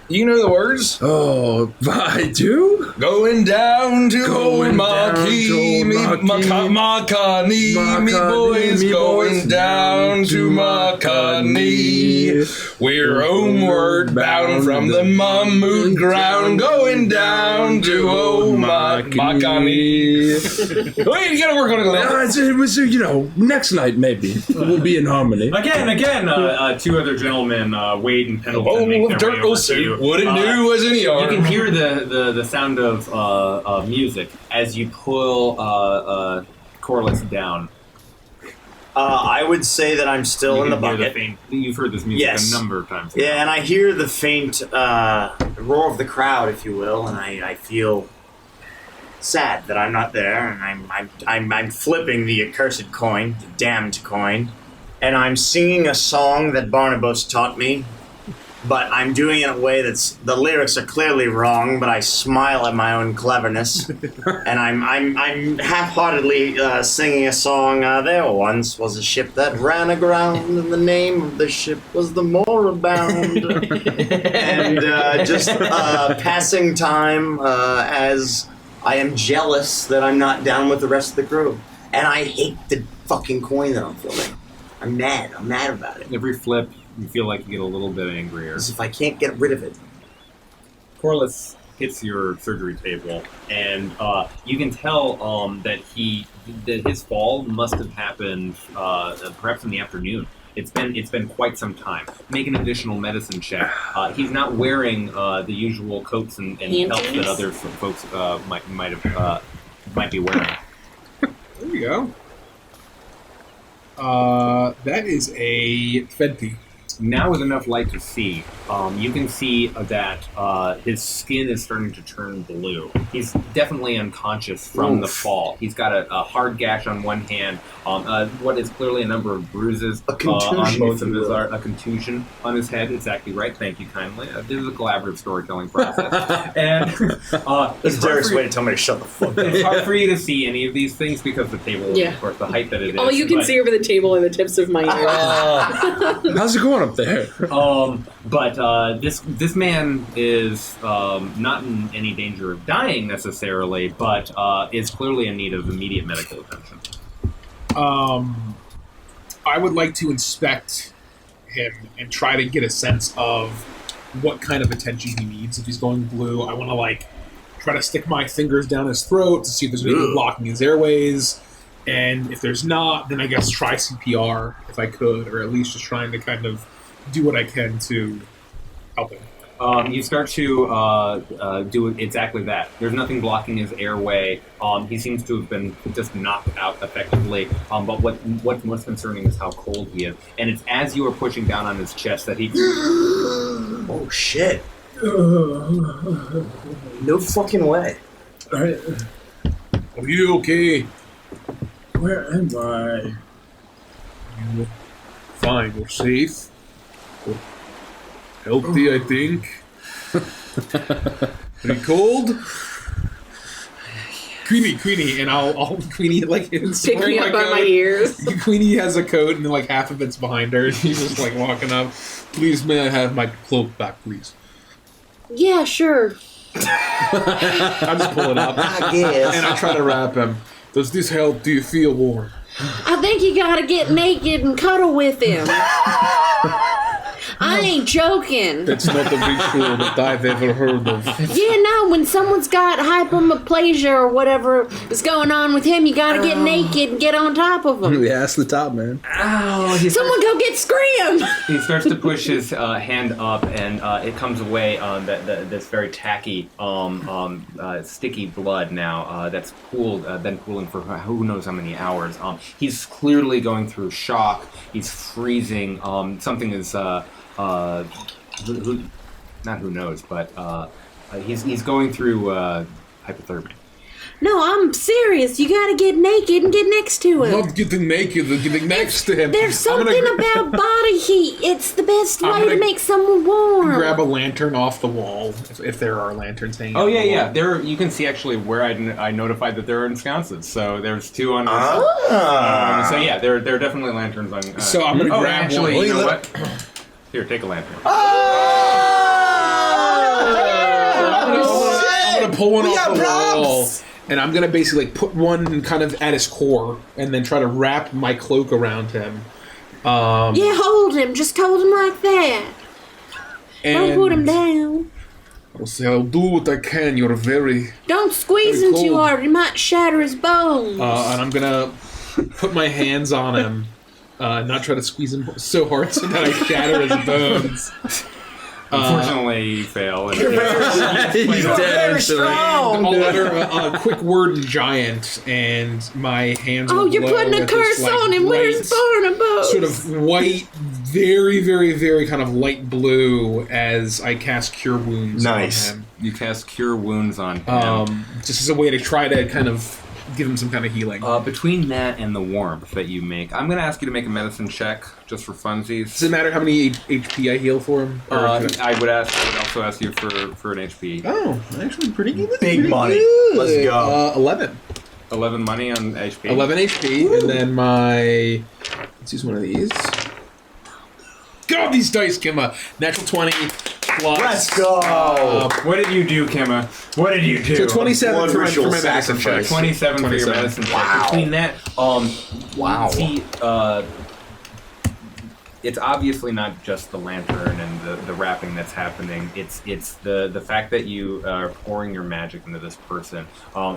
you know the words. Oh, I do? Going down to old Going Marquee, me Makani, me boys going down to Makani. We're homeward bound from the Mammut ground, going down to old Makani. Wait, you gotta work on it a little. It was, next night maybe. We'll be in harmony. Again, two other gentlemen, Wade and Pendleton, make their way over to you. Wouldn't do as any You arm. can hear the sound of music as you pull Corliss down. I would say that I'm still in the hear bucket. You've heard this music Yes. a number of times. Yeah, and I hear the faint roar of the crowd, if you will, and I feel sad that I'm not there, and I'm flipping the accursed coin, the damned coin, and I'm singing a song that Barnabas taught me, but I'm doing it in a way the lyrics are clearly wrong, but I smile at my own cleverness, and I'm half-heartedly singing a song. There once was a ship that ran aground, and the name of the ship was the Moribund, and just passing time as I am jealous that I'm not down with the rest of the crew, and I hate the fucking coin that I'm flipping. I'm mad about it. Every flip, you feel like you get a little bit angrier. As if I can't get rid of it. Corliss hits your surgery table, and you can tell that his fall must have happened perhaps in the afternoon. It's been quite some time. Make an additional medicine check. He's not wearing the usual coats and belts that other folks might be wearing. There we go. That is a Fenty. Now with enough light to see, you can see that his skin is starting to turn blue. He's definitely unconscious from the fall. He's got a hard gash on one hand, what is clearly a number of bruises on both of his a contusion on his head. Exactly right. Thank you kindly. This is a collaborative storytelling process. And That's Derek's way to tell me to shut the fuck up. it's hard for you to see any of these things because the table, Yeah. of course, the height that it is. All you can but- see over the table are the tips of my ears. How's it going up there? But this man is not in any danger of dying necessarily, but is clearly in need of immediate medical attention. I would like to inspect him and try to get a sense of what kind of attention he needs. If he's going blue, I want to like try to stick my fingers down his throat to see if there's anything blocking his airways. And if there's not, then I guess try CPR if I could, or at least just trying to kind of do what I can to help him. You start to do exactly that. There's nothing blocking his airway. He seems to have been just knocked out effectively. But what's most concerning is how cold he is. And it's as you are pushing down on his chest that he... Oh, shit. No fucking way. Are you okay? Where am I? You're fine. You're safe. You're healthy, I think. Pretty cold? Queenie, and I'll Queenie like Pick wearing me up by coat. my ears. Queenie has a coat and like half of it's behind her. She's just like walking up. Please, may I have my cloak back, please? Yeah, sure. I just pull it up. I guess. And I try to wrap him. Does this help? Do you feel warm? I think you gotta get naked and cuddle with him. I ain't joking. That's not a ritual that I've ever heard of. Yeah, no, when someone's got hypoplasia or whatever is going on with him, you gotta get naked and get on top of him. Yeah, that's the top, man. Ow! Someone go get Scram! He starts to push his hand up, and it comes away this very tacky, sticky blood now that's been cooling for who knows how many hours. He's clearly going through shock. He's freezing. Something is not who knows, but he's going through hypothermia. No, I'm serious. You gotta get naked and get next to him. Not getting naked, but getting next to him. There's something about body heat. It's the best way to make someone warm. Grab a lantern off the wall, if there are lanterns hanging. Oh on yeah, the yeah. wall. There, you can see actually where I notified that there are ensconces. So there's two on. So yeah, there are definitely lanterns on. So I'm gonna grab actually, one. you know what? Here, take a lantern. I'm gonna pull one off the wall, and I'm gonna basically like put one kind of at his core, and then try to wrap my cloak around him. Yeah, hold him. Just hold him like that. Don't put him down. I'll do what I can. You're very... Don't squeeze Very him too cold. hard. You might shatter his bones. And I'm gonna put my hands on him, not try to squeeze him so hard so that I shatter his bones. Unfortunately, you fail. And He's dead instantly. I'll utter a quick word in giant, and my hands will You're glow putting a with this, curse like, on him. Where's light, Barnabas? sort of white, very, very, very kind of light blue as I cast Cure Wounds Nice. on him. you cast Cure Wounds on him. Just as a way to try to kind of give him some kind of healing. Between that and the warmth that you make, I'm going to ask you to make a medicine check just for funsies. Does it matter how many HP I heal for him? Or I would also ask you for an HP. Oh, actually pretty good. Big money. Let's go. 11. 11 money on HP. 11 HP, and then my... Let's use one of these. God, these dice, Kimma! Natural 20 plus... Let's go. What did you do, Kimma? What did you do? So 27 One for my ritual medicine check. sacrifice. 27 for your medicine check. Wow. Between that, Wow. see, it's obviously not just the lantern and the wrapping that's happening. It's the fact that you are pouring your magic into this person.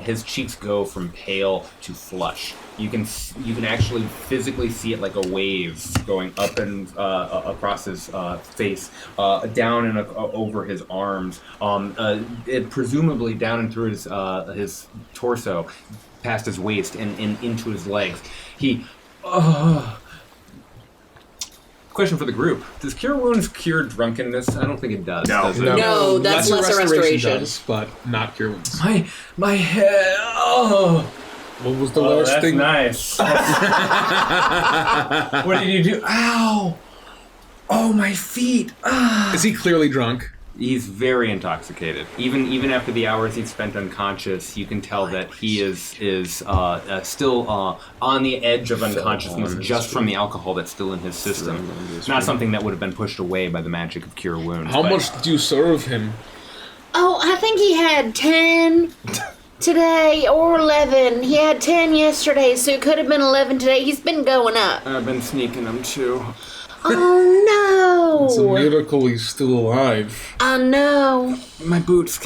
His cheeks go from pale to flush. You can actually physically see it like a wave going up and across his face, down and over his arms, presumably down and through his torso, past his waist and into his legs. Question for the group: does Cure Wounds cure drunkenness? I don't think it does. No. Does it? No, that's lesser restoration. does, but not Cure Wounds. My head. Oh. What was the last That's thing? nice. What did you do? Ow! Oh, my feet! Ah. Is he clearly drunk? He's very intoxicated. Even after the hours he's spent unconscious, you can tell that he is still on the edge of unconsciousness just from the alcohol that's still in his system. Not something that would have been pushed away by the magic of Cure Wounds. How but- much did you serve him? Oh, I think he had 10. today or 11. He had 10 yesterday, so it could have been 11 today. He's been going up. I've been sneaking them too. Oh, It's a no. miracle he's still alive. I know. My boots,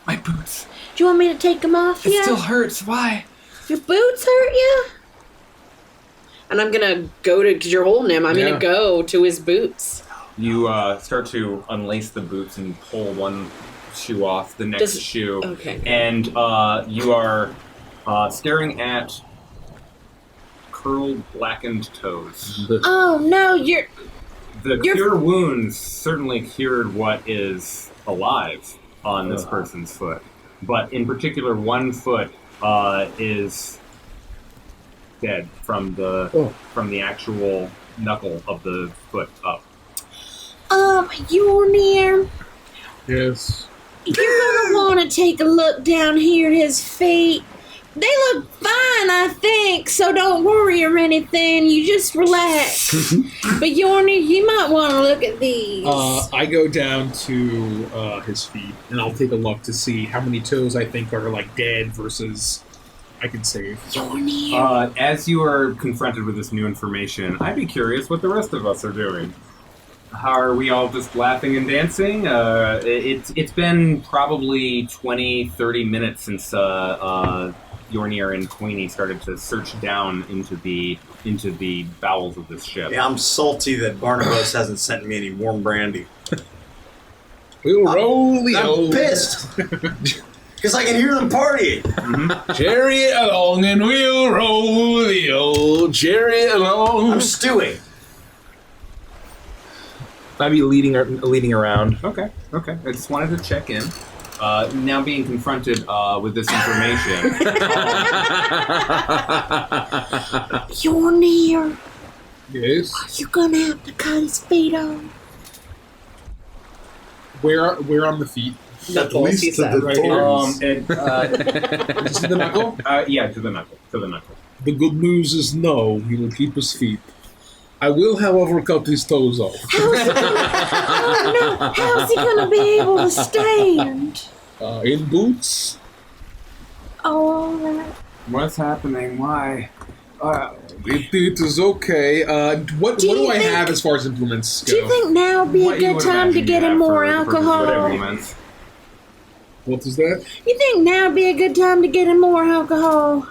my boots. Do you want me to take them off? It Yeah. still hurts. Why? Your boots hurt you? And I'm gonna go to, because you're holding him, I'm Yeah. gonna go to his boots. You start to unlace the boots and pull one shoe off, the next shoe, Okay. and you are staring at curled, blackened toes. Oh, no, The You're- cure wounds certainly cured what is alive on this person's foot, but in particular, one foot is dead from the actual knuckle of the foot up. you're near. Yes. You're gonna want to take a look down here at his feet. They look fine, I think, so don't worry or anything. You just relax. But Yorny, you might want to look at these. I go down to his feet, and I'll take a look to see how many toes I think are like dead versus I can save. Yorny. As you are confronted with this new information, I'd be curious what the rest of us are doing. How are we all just laughing and dancing? It's been probably 20, 30 minutes since Yornir and Queenie started to search down into the bowels of this ship. Yeah, I'm salty that Barnabas hasn't sent me any warm brandy. We'll roll the I'm old pissed. Because I can hear them partying. chariot along, and we'll roll the old chariot along. I'm stewing. I'd be leading around. Okay. I just wanted to check in. Now being confronted with this information, Yorny, Yes. you're gonna have to cut his feet off. Where on the feet? Knuckles, he said. Right here. Just the knuckle? yeah, to the knuckle. The good news is no, he will keep his feet. I will, however, cut his toes off. How's he gonna be able to stand? In boots? Oh, all right. What's happening? Why? It is okay. What Do do you I think- have as far as implements go? Do you think now would be a What you good would time to imagine get you him have more for the purposes of alcohol? implements. What is that? You think now would be a good time to get him more alcohol?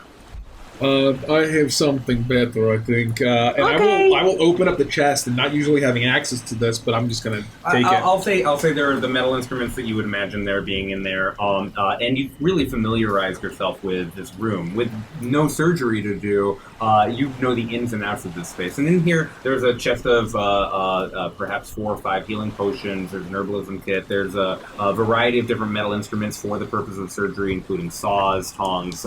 I have something better, I think. And Okay. I will open up the chest, and not usually having access to this, but I'm just gonna take it. I'll say there are the metal instruments that you would imagine there being in there, and you've really familiarized yourself with this room. With no surgery to do, you know the ins and outs of this space. And in here, there's a chest of perhaps 4 or 5 healing potions. There's an herbalism kit. There's a variety of different metal instruments for the purpose of surgery, including saws, tongs,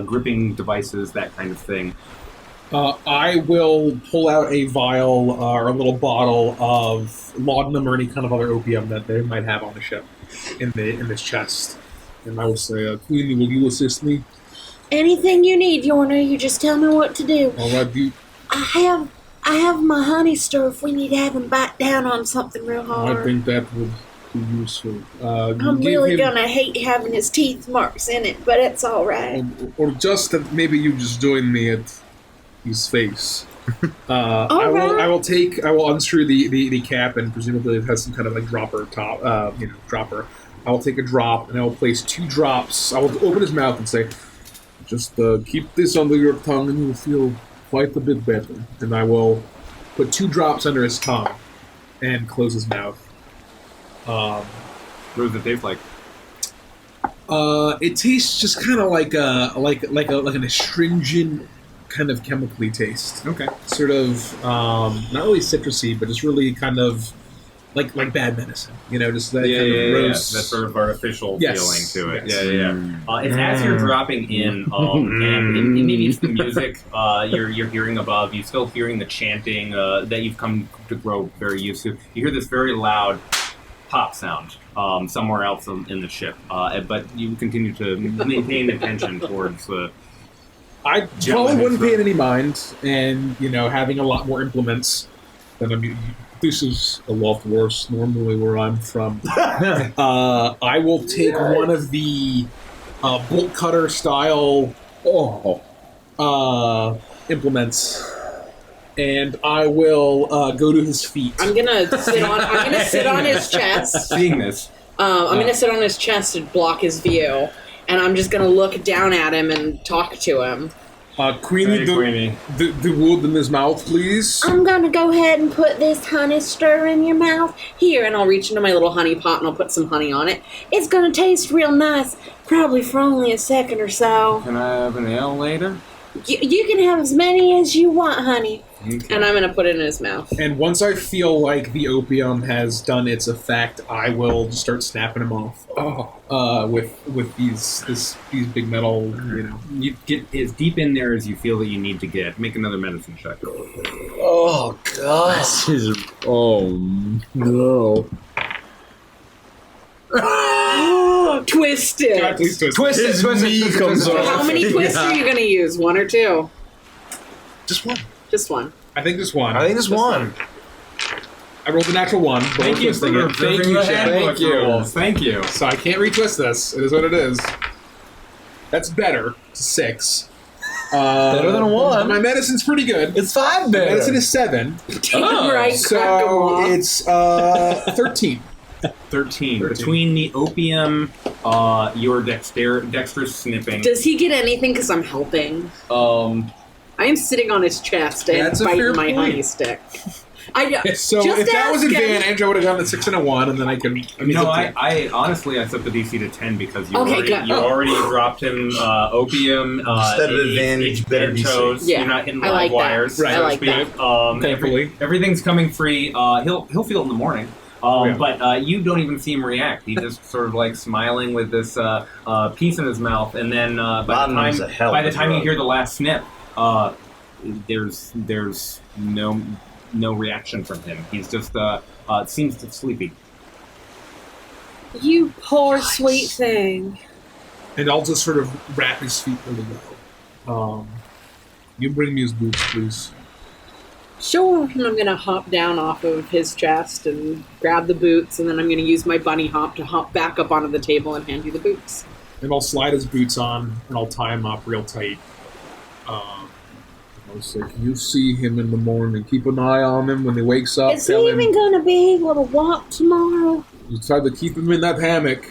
gripping devices, that kind of thing. I will pull out a vial or a little bottle of laudanum or any kind of other opium that they might have on the ship in this chest. And I will say, Queenie, will you assist me? Anything you need, Yorna, you just tell me what to do. All right, I have my honey stir if we need to have him bite down on something real hard. I think that would be useful. I'm really gonna hate having his teeth marks in it, but it's all right. Or just that maybe you just join me at his face. I will unscrew the cap, and presumably it has some kind of like dropper top, dropper. I will take a drop, and I will place 2 drops. I will open his mouth and say, just keep this under your tongue and you'll feel quite a bit better. And I will put 2 drops under his tongue and close his mouth. What does it taste like? It tastes just kind of like an astringent kind of chemically taste. Okay. Sort of not really citrusy, but just really kind of like bad medicine. You know, just that kind of gross. That sort of artificial Yes. feeling to it. Yes. Yeah. It's as you're dropping in, and maybe it's the music you're hearing above. You're still hearing the chanting that you've come to grow very used to. You hear this very loud pop sound somewhere else in the ship, but you continue to maintain attention towards the. I probably wouldn't pay it any mind, and having a lot more implements than this is a lot worse normally where I'm from. I will take one of the bolt cutter style implements, and I will go to his feet. I'm gonna sit on his chest. Seeing this, I'm gonna sit on his chest and block his view, and I'm just gonna look down at him and talk to him. Queenie, the wood in his mouth, please. I'm gonna go ahead and put this honey stir in your mouth. Here, and I'll reach into my little honey pot and I'll put some honey on it. It's gonna taste real nice, probably for only a second or so. can I have an ale later? You can have as many as you want, honey. Okay. And I'm gonna put it in his mouth. And once I feel like the opium has done its effect, I will just start snapping him off. With these big metal, You get as deep in there as you feel that you need to get. Make another medicine check. Oh god. Oh no. Twisted. God, please twist. Twisted comes off. How many twists are you gonna use? One or two? Just one. Just one. I think this one. I think this one. I rolled a natural one. But Thank we're you twisting for it. Thank you, Chad. Thank you. Thank you. So I can't retwist this. It is what it is. That's better. 6. Better than a 1. My medicine's pretty good. It's 5 better. Medicine is 7. Right, crack 'em So off. it's 13. 13. Between the opium, your dexterous snipping. Does he get anything because I'm helping? I am sitting on his chest and That's a fair biting my point. honey stick. So Just if that was asking. advantage, I would have gone a 6 and a 1, and then I could. I honestly I set the DC to 10 because you Okay, already good. you already dropped him opium. Instead of advantage, better and DC. toes. Yeah, You're not hitting I live like that. wires. Right. I so to like speak. that. Thankfully. Everything's coming free. He'll feel it in the morning. Yeah. But you don't even see him react. He's just sort of like smiling with this piece in his mouth, and then by Laudanum's a hell the of a time you drug. hear the last snip, there's no reaction from him. He's just seems sleepy. You poor sweet thing. And I'll just sort of wrap his feet really well. You bring me his boots, please. Sure. And I'm gonna hop down off of his chest and grab the boots, and then I'm gonna use my bunny hop to hop back up onto the table and hand you the boots. And I'll slide his boots on, and I'll tie him up real tight. I'll say, you see him in the morning. Keep an eye on him when he wakes up. Is he Tell him even gonna be able to walk tomorrow? you try to keep him in that hammock,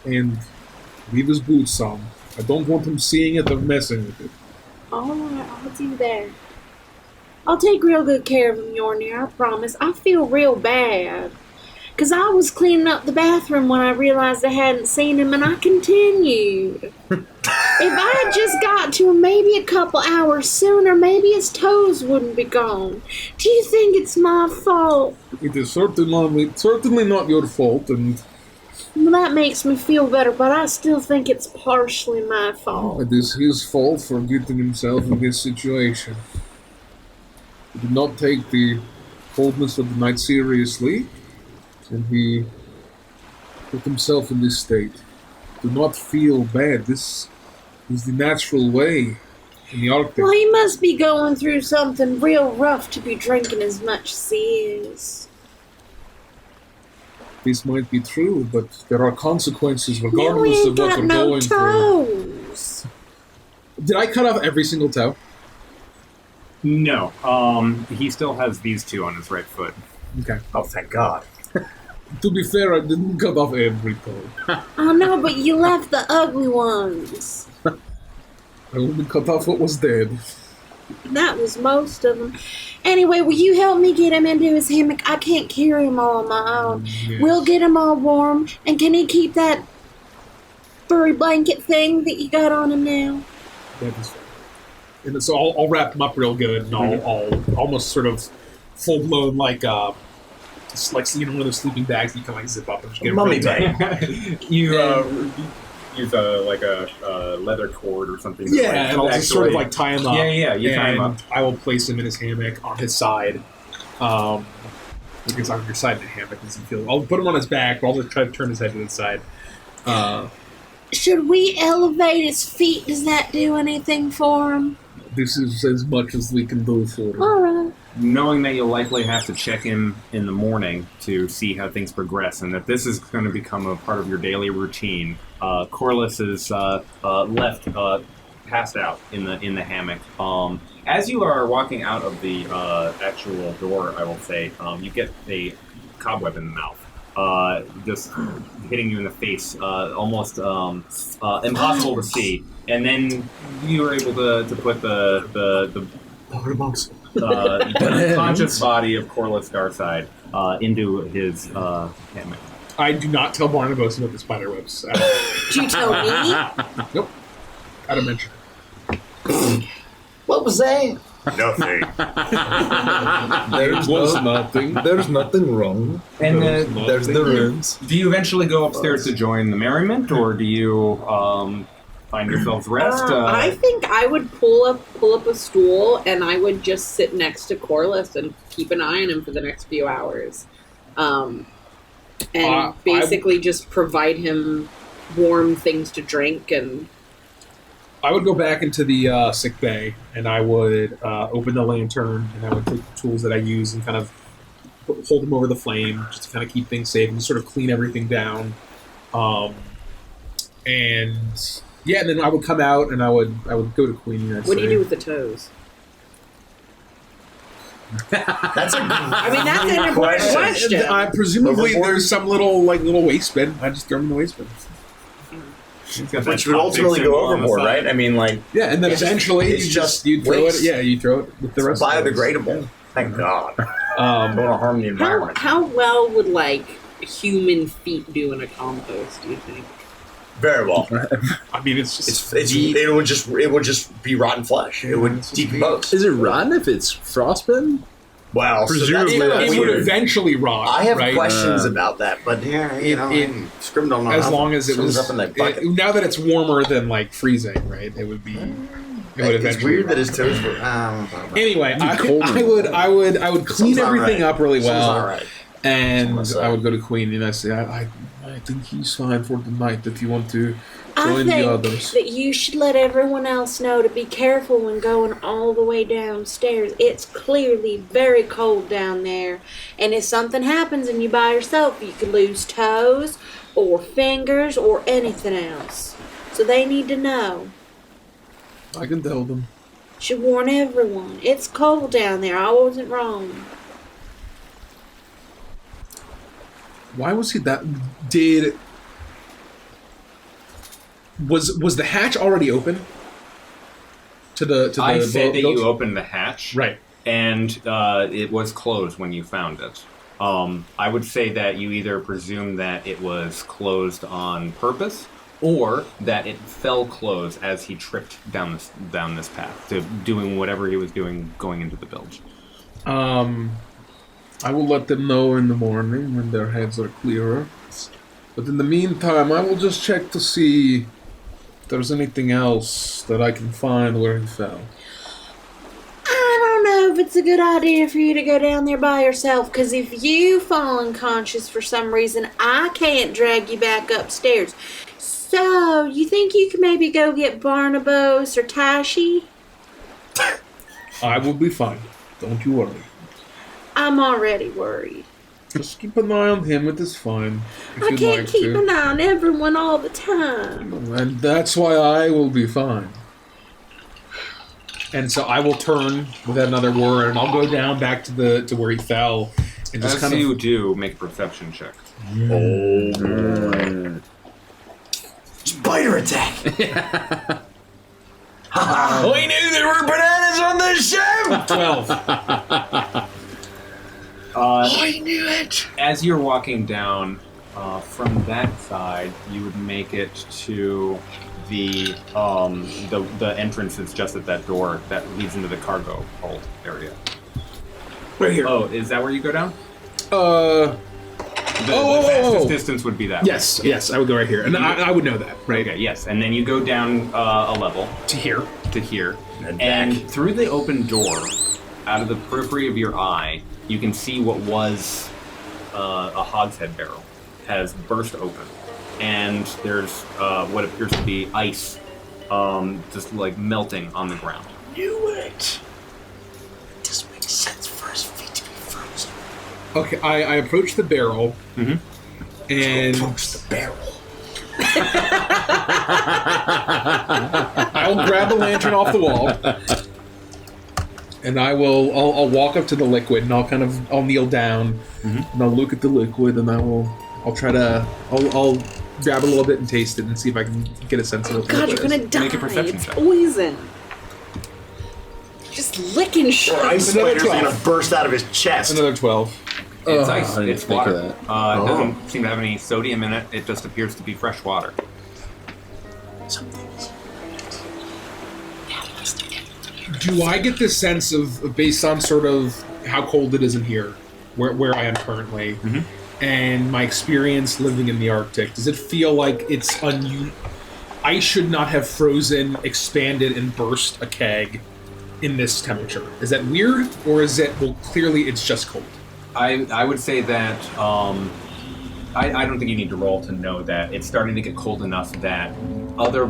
and leave his boots on. I don't want him seeing it or messing with it. Alright, I'll do that. I'll take real good care of him, Yornir, I promise. I feel real bad. 'Cause I was cleaning up the bathroom when I realized I hadn't seen him, and I continued. If I had just got to him maybe a couple hours sooner, maybe his toes wouldn't be gone. Do you think it's my fault? It is certainly not your fault, and Well, that makes me feel better, but I still think it's partially my fault. it is his fault for getting himself in this situation. He did not take the coldness of the night seriously, and he put himself in this state. Do not feel bad. This is the natural way in the Arctic. Well, he must be going through something real rough to be drinking as much as he is. This might be true, but there are consequences Now we regardless ain't of what got we're no going through. toes. Did I cut off every single toe? No, he still has these two on his right foot. Okay. Oh, thank God. To be fair, I didn't cut off every toe. I know, but you left the ugly ones. I only cut off what was dead. That was most of them. Anyway, will you help me get him into his hammock? I can't carry him all on my own. Yes. We'll get him all warm. And can he keep that furry blanket thing that you got on him now? That is fair. And so I'll wrap him up real good, and I'll almost sort of full blown like just like one of those sleeping bags you can like zip up and just get Mummy real tight. You use a leather cord or something. Yeah, like, and I'll just sort of like tie him up. Yeah, you tie him and up. I will place him in his hammock on his side. Because on your side of the hammock, does he feel? I'll put him on his back, but I'll just try to turn his head to the side. Should we elevate his feet? Does that do anything for him? This is as much as we can do for him. Alright. knowing that you'll likely have to check in the morning to see how things progress, and that this is going to become a part of your daily routine, Corliss is left passed out in the hammock. As you are walking out of the actual door, I will say, you get a cobweb in the mouth. Just hitting you in the face, almost impossible to see. And then you were able to put the unconscious body of Corliss Garside into his hammock. I do not tell Barnabas about the spider webs. Do you tell me? Nope. Out of mention. What was that? Nothing. Nothing. There's nothing wrong. And There's the rooms. do you eventually go upstairs to join the merriment, or do you find yourselves rest? I think I would pull up a stool and I would just sit next to Corliss and keep an eye on him for the next few hours, and basically just provide him warm things to drink. And I would go back into the sick bay, and I would open the lantern, and I would take the tools that I use and kind of hold them over the flame, just to kind of keep things safe and sort of clean everything down. And then I would come out, and I would go to Queen. what do you do with the toes? That's a That's an important question. Presumably there's some little waste bin. I just throw them in the waste bin. Which would ultimately go overboard, right? I mean, like... Yeah, and then eventually you throw waste. it. Yeah, you throw it with the rest of it. Biodegradable. Thank God. Don't want to harm the environment. How well would human feet do in a compost? Do you think? Very well. I mean, it's just it would just be rotten flesh. It would decompose. Is it rotten if it's frostbitten? Well, presumably it would eventually rot. I have right? questions about that, but Scrim don't know. As long as it was up in that bucket. now that it's warmer than freezing, right? It would be. It's weird that his toes were. Anyway, I would clean everything up really well, and I would go to Queen and I say, I think he's fine for the night. If you want to join the others, that you should let everyone else know to be careful when going all the way downstairs. It's clearly very cold down there, and if something happens and you're by yourself, you could lose toes or fingers or anything else. So they need to know. I can tell them. Should warn everyone. It's cold down there. I wasn't wrong. why was he that? Was the hatch already open? I said that you opened the hatch, right, and it was closed when you found it. I would say that you either presume that it was closed on purpose, or that it fell closed as he tripped down this path to doing whatever he was doing going into the bilge. I will let them know in the morning when their heads are clearer. But in the meantime, I will just check to see if there's anything else that I can find where he fell. I don't know if it's a good idea for you to go down there by yourself, because if you fall unconscious for some reason, I can't drag you back upstairs. So, you think you could maybe go get Barnabas or Tashi? I will be fine. Don't you worry. I'm already worried. Just keep an eye on him. It is fine. I can't keep an eye on everyone all the time. And that's why I will be fine. And so I will turn with another word, and I'll go down back to where he fell, and just As you do, make a perception check. Oh. Spider attack! We knew there were bananas on this ship! 12. I knew it! As you're walking down from that side, you would make it to the entrance is just at that door that leads into the cargo hold area. Right here. Oh, is that where you go down? The fastest distance would be that. Yes, I would go right here, and I would know that, right? Okay, yes, and then you go down a level To here. and through the open door, out of the periphery of your eye, you can see what was a hogshead barrel has burst open, and there's what appears to be ice, just like melting on the ground. Knew it. This makes sense for Okay, I approach the barrel, and Approach the barrel. I'll grab the lantern off the wall, and I'll walk up to the liquid, and I'll kneel down, and I'll look at the liquid, and I'll grab a little bit and taste it, and see if I can get a sense of what the God, liquid you're is. gonna die. Make a perception It's check. poison. Just licking shit. Ice Another spider's 12. gonna burst out of his chest. Another 12. It's Oh, ice. I didn't It's think of water. that. It doesn't seem to have any sodium in it. It just appears to be fresh water. Do I get this sense of, based on sort of how cold it is in here, where I am currently, and my experience living in the Arctic, does it feel like it's ice should not have frozen, expanded, and burst a keg in this temperature? Is that weird, or is it, well, clearly it's just cold? I would say that I don't think you need to roll to know that it's starting to get cold enough that other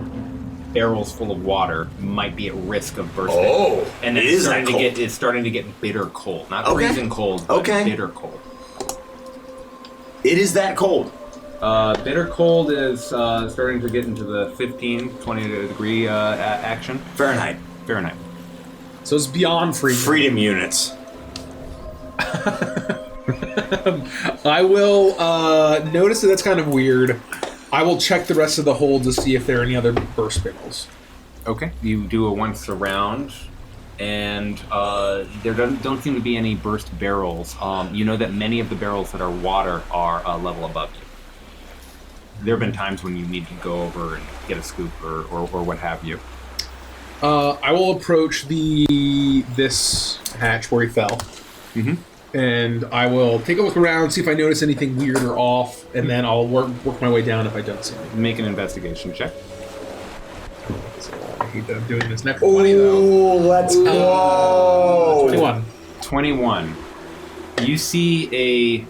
barrels full of water might be at risk of bursting. Oh, and it it's is starting that to cold. get starting to get bitter cold, not Okay. freezing cold, but Okay. bitter cold. It is that cold. Bitter cold is starting to get into the 20 degree action. Fahrenheit. Fahrenheit. So it's beyond freezing. Freedom units. I will notice that that's kind of weird. I will check the rest of the hold to see if there are any other burst barrels. Okay. You do a once around, and there don't seem to be any burst barrels. You know that many of the barrels that are water are a level above you. There have been times when you need to go over and get a scoop or what have you. I will approach this hatch where he fell. And I will take a look around, see if I notice anything weird or off, and then I'll work my way down if I don't see anything. Make an investigation check. So I hate that I'm doing this. Next 20, though. Ooh, let's go. 21. 21. You see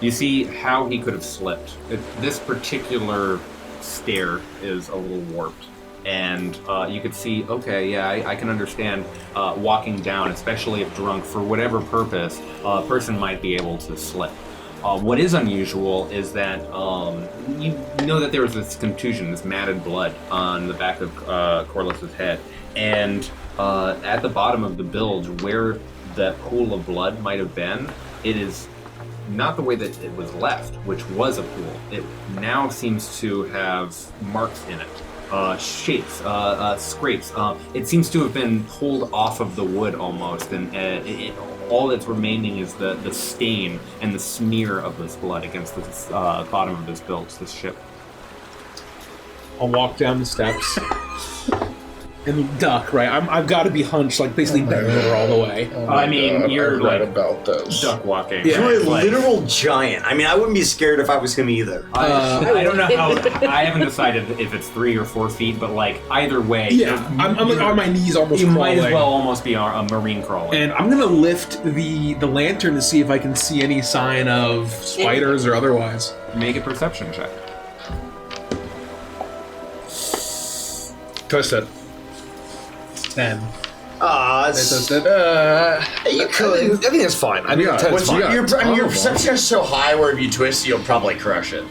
you see how he could have slipped. This particular stair is a little warped. And you could see, okay, yeah, I can understand walking down, especially if drunk, for whatever purpose, a person might be able to slip. What is unusual is that you know that there was this contusion, this matted blood on the back of Corliss's head. And at the bottom of the bilge, where that pool of blood might have been, it is not the way that it was left, which was a pool. It now seems to have marks in it. Shapes, scrapes. It seems to have been pulled off of the wood almost, and all that's remaining is the stain and the smear of this blood against the bottom of this bilge, this ship. I'll walk down the steps and duck, right? I've got to be hunched, like basically bent over all the way. I mean, you're read like about those. duck walking. Yeah. You're a Like, literal giant. I mean, I wouldn't be scared if I was him either. I don't know how. I haven't decided if it's 3 or 4 feet, but like either way, Yeah, I'm like on my knees almost you crawling. might as well almost be a marine crawling. And I'm gonna lift the lantern to see if I can see any sign of spiders or otherwise. Make a perception check. Twist it. 10. You could. I think that's fine. I think Yeah. 10's What's fine. your Oh, perception is so high where if you twist, you'll probably crush it.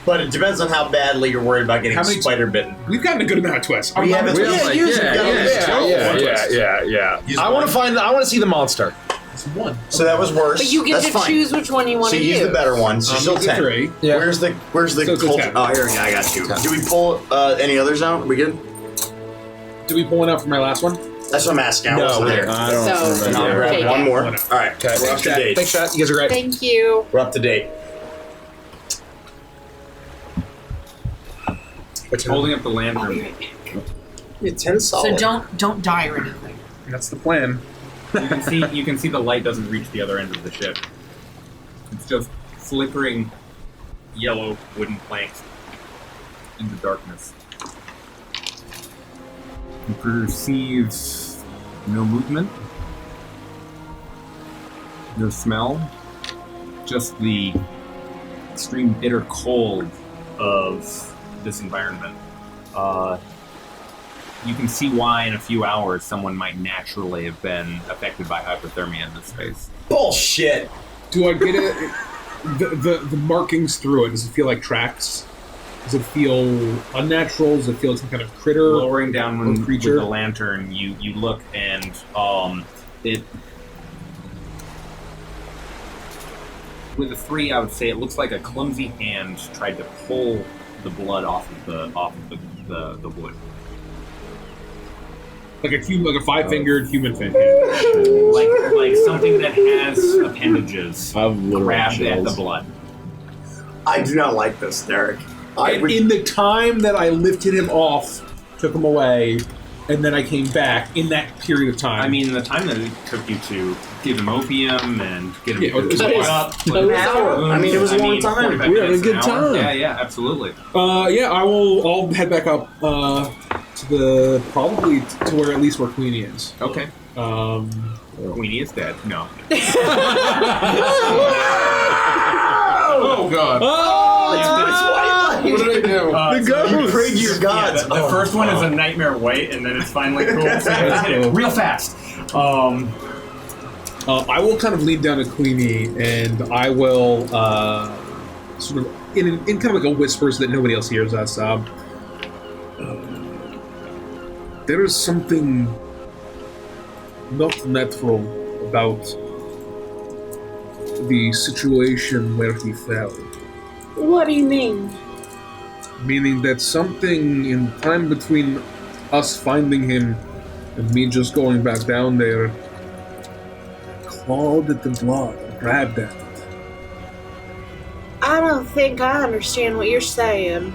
But it depends on how badly you're worried about getting How many- spider bitten. We've gotten a good amount of twists. We haven't- Yeah, Yeah, like, use it. yeah, Yeah, yeah. Use I want one. to find. I want to see the monster. It's 1. So that was worse. But you get That's to fine. choose which one you want So to use use. the better one. So still It's a 10. 3. Yeah. Where's the So it's a culture? 10. Oh, here, I got you. Do we pull any others out? Are we good? Did we pull one out for my last one? That's what I'm asking. I No, wasn't there. I don't So- And I'll remember. grab Okay, one yeah. more. One All out. right, Okay. we're up to date. Thanks, chat. You guys are great. Thank you. We're up to date. Holding up the lantern, It's 10 solid. So don't die or anything. That's the plan. you can see the light doesn't reach the other end of the ship. It's just flickering yellow wooden planks in the darkness. You perceive no movement, no smell, just the extreme bitter cold of this environment. you can see why in a few hours someone might naturally have been affected by hypothermia in this space. Bullshit. Do I get it? The markings through it, does it feel like tracks? Does it feel unnatural? Does it feel like some kind of critter? Lowering down or with creature? the lantern, you look and it. With a 3, I would say it looks like a clumsy hand tried to pull the blood off of the wood. Like a 5-fingered human fin. like something that has appendages grabbed at the blood. I do not like this, Derek. In the time that I lifted him off, took him away, and then I came back, in that period of time. I mean, the time that it took you to give him opium and get him it was up. an hour. I mean, it was a long time. We had a good time. Yeah, absolutely. I'll head back up to probably to where at least where Queenie is. Okay. Queenie is dead. No. Oh God. What did I do? The government prayed to your gods. The first one is a nightmare white, and then it's finally cool. Real fast. I will kind of lead down to Queenie, and I will sort of in kind of like a whisper so that nobody else hears us. There is something not natural about the situation where he fell. What do you mean? Meaning that something in time between us finding him and me just going back down there clawed at the blood, grabbed at it. I don't think I understand what you're saying.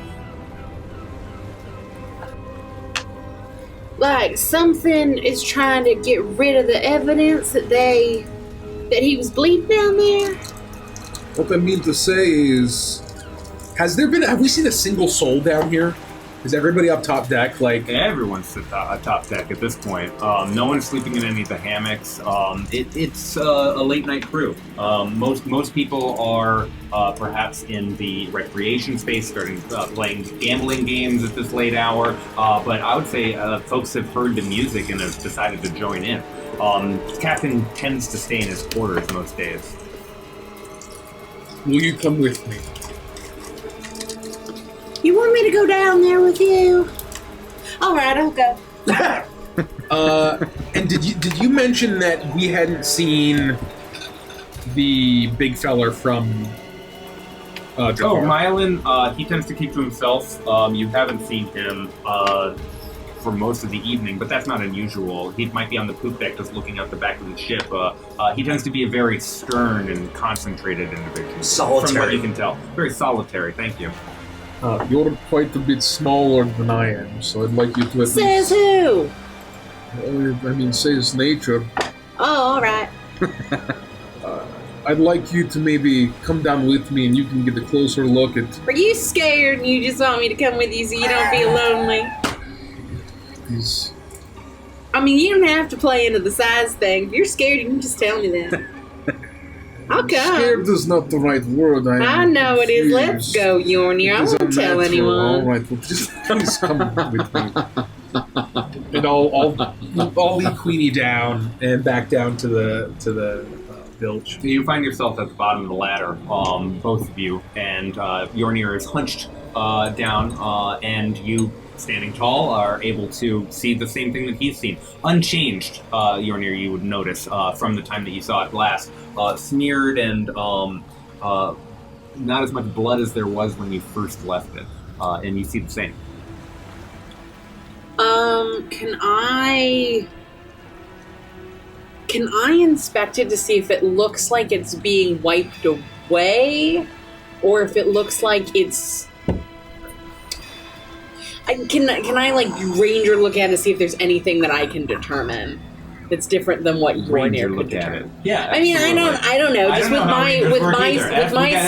Like, something is trying to get rid of the evidence that he was bleeding down there? What I mean to say is, have we seen a single soul down here? Is everybody up top deck? Like, everyone's at top deck at this point. No one's sleeping in any of the hammocks. It's a late night crew. Most people are perhaps in the recreation space, starting playing gambling games at this late hour. But I would say folks have heard the music and have decided to join in. Captain tends to stay in his quarters most days. Will you come with me? You want me to go down there with you? All right, I'll go. And did you mention that we hadn't seen the big feller from? Mylan, he tends to keep to himself. You haven't seen him for most of the evening, but that's not unusual. He might be on the poop deck just looking out the back of the ship. He tends to be a very stern and concentrated individual. Solitary. From what you can tell. Very solitary, thank you. You're quite a bit smaller than I am, so I'd like you to at Says least... who? Says nature. Oh, all right. I'd like you to maybe come down with me and you can get a closer look at... Are you scared and you just want me to come with you so you don't feel lonely? these... I mean, you don't have to play into the size thing. If you're scared, you can just tell me that. I'll come. Scared is not the right word. I know it is. Let's go, Yornir. I won't tell anyone. All right, well, just please come with me. And I'll lead Queenie down and back down to the bilge. You find yourself at the bottom of the ladder, both of you, and Yornir is hunched down, and you, standing tall, are able to see the same thing that he's seen. Unchanged, Yornir, you would notice, from the time that you saw it last. Smeared and not as much blood as there was when you first left it. And you see the same. Can I inspect it to see if it looks like it's being wiped away? Or if it looks like it's... Can I like ranger look at it to see if there's anything that I can determine that's different than what Yornir could determine? Yeah, I mean, I don't know. Just with my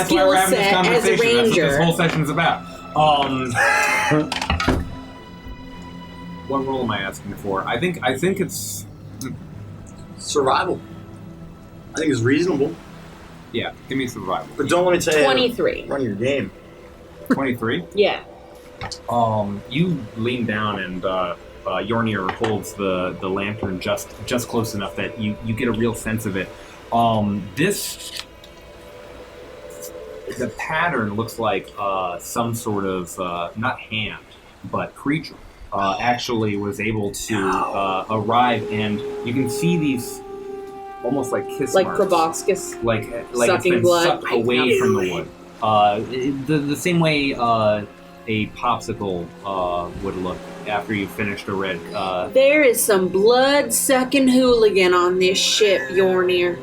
skill set as a ranger. That's what this whole session's about. What role am I asking for? I think it's survival. I think it's reasonable. Yeah, give me survival. But don't let me tell you 23. Run your game. 23? Yeah. You lean down and Yornir holds the lantern just close enough that you get a real sense of it. The pattern looks like some sort of not hand, but creature actually was able to arrive, and you can see these almost like kiss Like marks. proboscis. Like Sucking it's been blood. sucked away from the wood. The same way a popsicle would look after you finished a red. There is some blood-sucking hooligan on this ship, Yornir.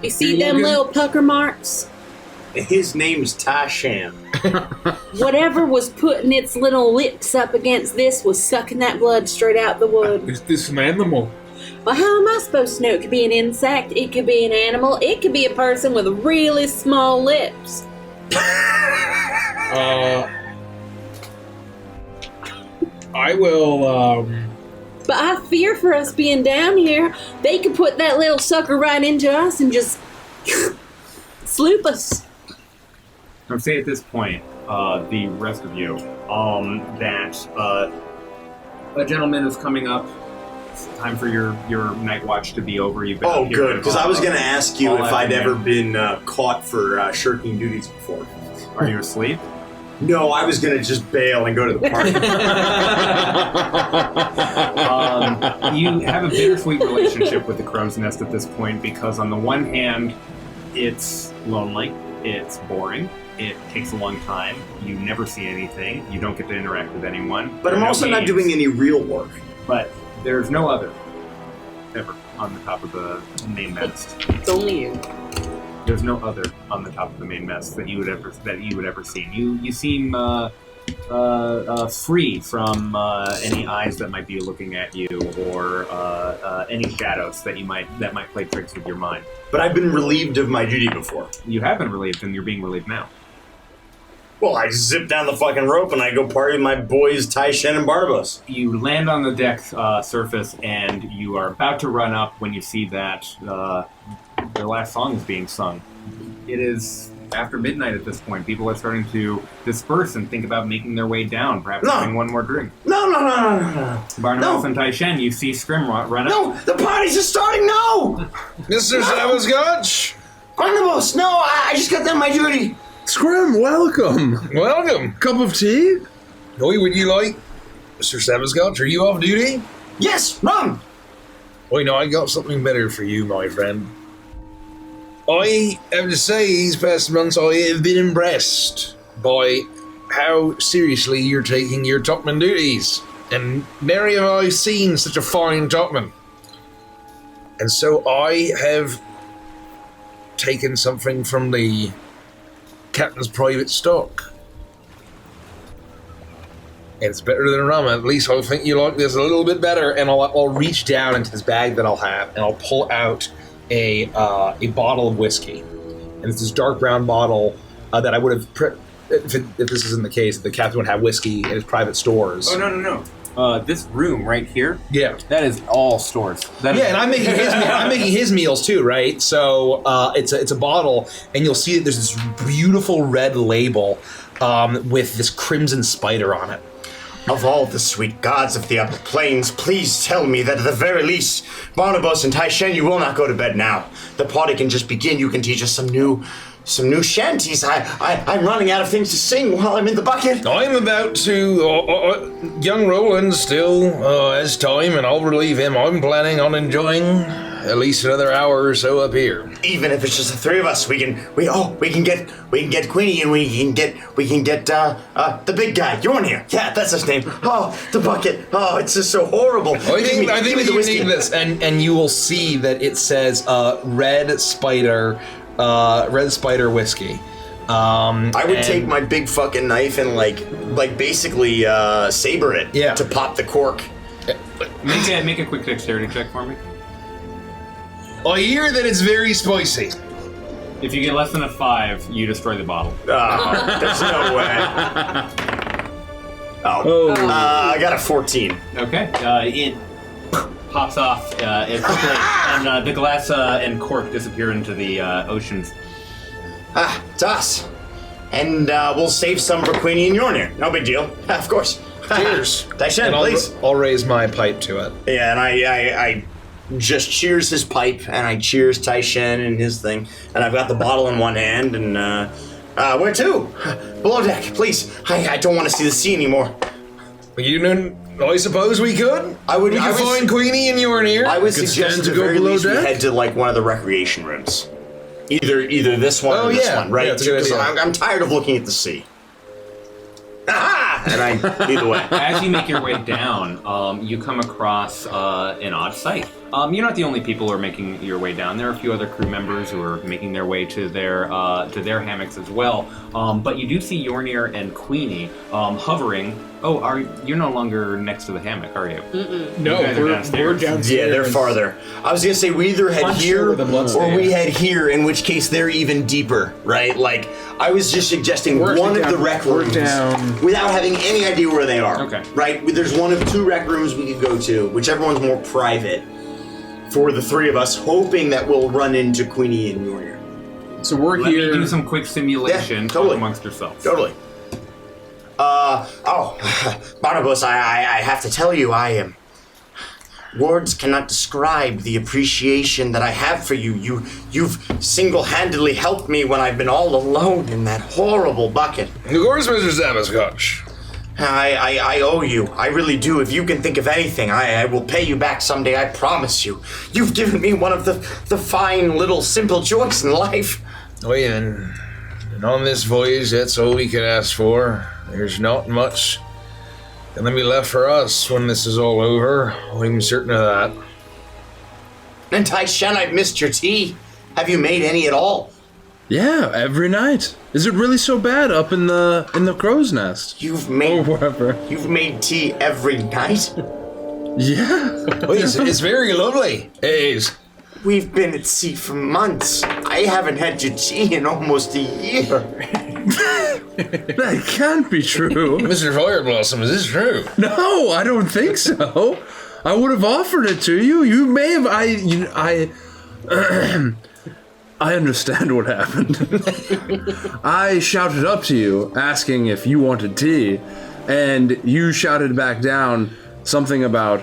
You see them little pucker marks? His name's Tashan. Whatever was putting its little lips up against this was sucking that blood straight out the wood. Is this an animal? Well, how am I supposed to know? It could be an insect, it could be an animal, it could be a person with really small lips. I will, But I fear for us being down here. They could put that little sucker right into us and just sloop us. I would say at this point, the rest of you, that a gentleman is coming up. It's time for your night watch to be over. You've been Oh, up here good, because I was going to ask you all if I'd afternoon. ever been caught for shirking duties before. Are you asleep? No, I was going to just bail and go to the party. You have a bittersweet relationship with the Crow's Nest at this point because on the one hand, it's lonely, it's boring, it takes a long time, you never see anything, you don't get to interact with anyone. But there I'm are also no not games, doing any real work. But there's no other ever on the top of the main mast. It's only you. There's no other on the top of the main mast that you would ever see. You seem free from any eyes that might be looking at you or any shadows that might play tricks with your mind. But I've been relieved of my duty before. You have been relieved, and you're being relieved now. Well, I zip down the fucking rope and I go party with my boys Taishen and Barnabas. You land on the deck surface, and you are about to run up when you see that their last song is being sung. It is after midnight at this point. People are starting to disperse and think about making their way down, perhaps having one more drink. No. Barnabas and Taishen, you see Scrim run up. No, the party's just starting, no! Mr. Savascotch! Barnabas, no, I just got done my duty. Scrim, welcome. Welcome. Cup of tea? Oi, would you like? Mr. Savascotch, are you off duty? Yes, Mom! Oi, no, I got something better for you, my friend. I have to say, these past months I have been impressed by how seriously you're taking your topman duties. And nary have I seen such a fine topman. And so I have taken something from the captain's private stock. It's better than rum. At least I think you like this a little bit better. And I'll reach down into this bag that I'll have, and I'll pull out a bottle of whiskey. And it's this dark brown bottle that I would have, if this isn't the case, the captain would have whiskey in his private stores. Oh, no. This room right here, Yeah. that is all stores. And I'm making his meals too, right? So it's a bottle, and you'll see that there's this beautiful red label with this crimson spider on it. Of all the sweet gods of the upper plains, please tell me that at the very least, Barnabas and Taishen, you will not go to bed now. The party can just begin. You can teach us some new shanties. I'm running out of things to sing while I'm in the bucket. I'm about to. Young Roland still has time, and I'll relieve him. I'm planning on enjoying at least another hour or so up here. Even if it's just the three of us, we can get Queenie, and we can get the big guy. Yornir. Yeah, that's his name. Oh, the bucket. Oh, it's just so horrible. I think that you need this, and you will see that it says Red Spider whiskey. I would take my big fucking knife and like basically saber it to pop the cork. Make a quick dexterity check for me. I hear that it's very spicy. If you get less than a 5, you destroy the bottle. There's no way. I got a 14. Okay. It pops off as quickly, and the glass and cork disappear into the oceans. It's us. And we'll save some for Queenie and Yornir. No big deal. Of course. Cheers. Taishen, And please. I'll raise my pipe to it. Yeah, and I just cheers his pipe, and I cheers Taishen and his thing, and I've got the bottle in one hand, and where to? Below deck, please. I don't want to see the sea anymore. I suppose we could. We could find Queenie and Yornir. I would suggest at the very least we deck? head to like one of the recreation rooms. Either this one or this one, right? Yeah, it's a good Because idea. I'm tired of looking at the sea. Aha! And I lead the way. As you make your way down, you come across an odd sight. You're not the only people who are making your way down. There are a few other crew members who are making their way to their hammocks as well. But you do see Yornir and Queenie hovering. Oh, you're no longer next to the hammock, are you? No, You guys are we're downstairs. downstairs. Yeah, they're farther. I was gonna say we either head here where the blood's or we there. head here, in which case they're even deeper, right? Like I was just suggesting one of the rec rooms without having any idea where they are. Okay. Right? There's one of two rec rooms we could go to, whichever one's more private for the three of us, hoping that we'll run into Queenie and Yornir. So we're Let here. me do some quick simulation Yeah, totally. amongst yourselves. Totally. Barnabas, I have to tell you, I am. Words cannot describe the appreciation that I have for you. You've single-handedly helped me when I've been all alone in that horrible bucket. Of course, Mr. Zabascotch. I owe you. I really do. If you can think of anything, I will pay you back someday, I promise you. You've given me one of the fine little simple joys in life. Oh, yeah, and on this voyage, that's all we can ask for. There's not much gonna be left for us when this is all over. I'm certain of that. And Taishen, I've missed your tea. Have you made any at all? Yeah, every night. Is it really so bad up in the crow's nest? You've made Or wherever. You've made tea every night? Yeah. Oh, it's very lovely. It is. We've been at sea for months. I haven't had your tea in almost a year. That can't be true. Mr. Fireblossom, is this true? No, I don't think so. I would have offered it to you. You may have. I understand what happened. I shouted up to you, asking if you wanted tea, and you shouted back down something about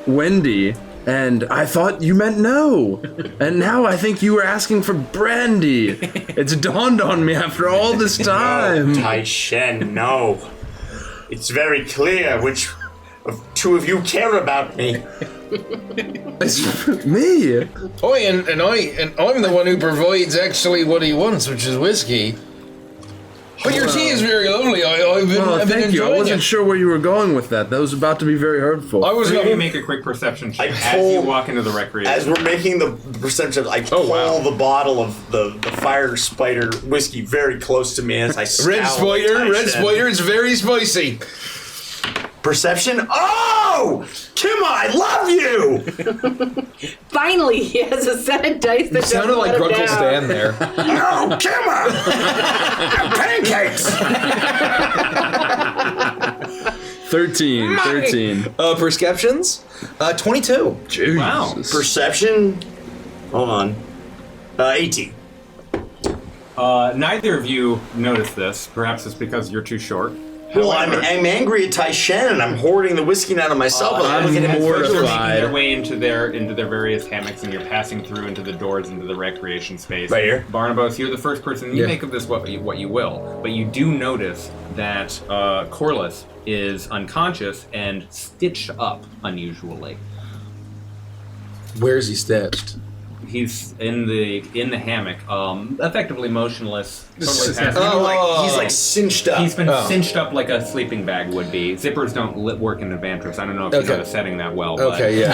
Wendy, and I thought you meant no. And now I think you were asking for brandy. It's dawned on me after all this time. No, Taishen, no. It's very clear which of two of you care about me. It's me. Oh, and I'm the one who provides actually what he wants, which is whiskey. But your tea is very lovely. I've been Thank you. I enjoying wasn't it. sure where you were going with that. That was about to be very hurtful. I was Three of you going make a quick perception check I as pull- you walk into the recreation. As we're making the perception, I pull the bottle of the fire spider whiskey very close to me as I Red scowl at Spider, Taishen. it's very spicy. Perception? Oh! Kimma, I love you! Finally, he has a set of dice that Sounded doesn't like let him Grunkle down. Stan there. No, Kimma! Pancakes! 13. Perceptions? 22. Wow. Perception? Hold on. 18. Neither of you notice this. Perhaps it's because you're too short. Well, However, I'm angry at Taishen and I'm hoarding the whiskey out of myself. and I'm looking at him as folks are making mortified. their way into their various hammocks, and you're passing through into the doors into the recreation space. Right here? Barnabas, you're the first person. You make of this what you will, but you do notice that Corliss is unconscious and stitched up unusually. Where is he stitched? He's in the hammock, effectively motionless. Totally passive. He's like cinched up. He's been cinched up like a sleeping bag would be. Zippers don't work in Adventress. I don't know if you know the setting that well. But Okay, yeah.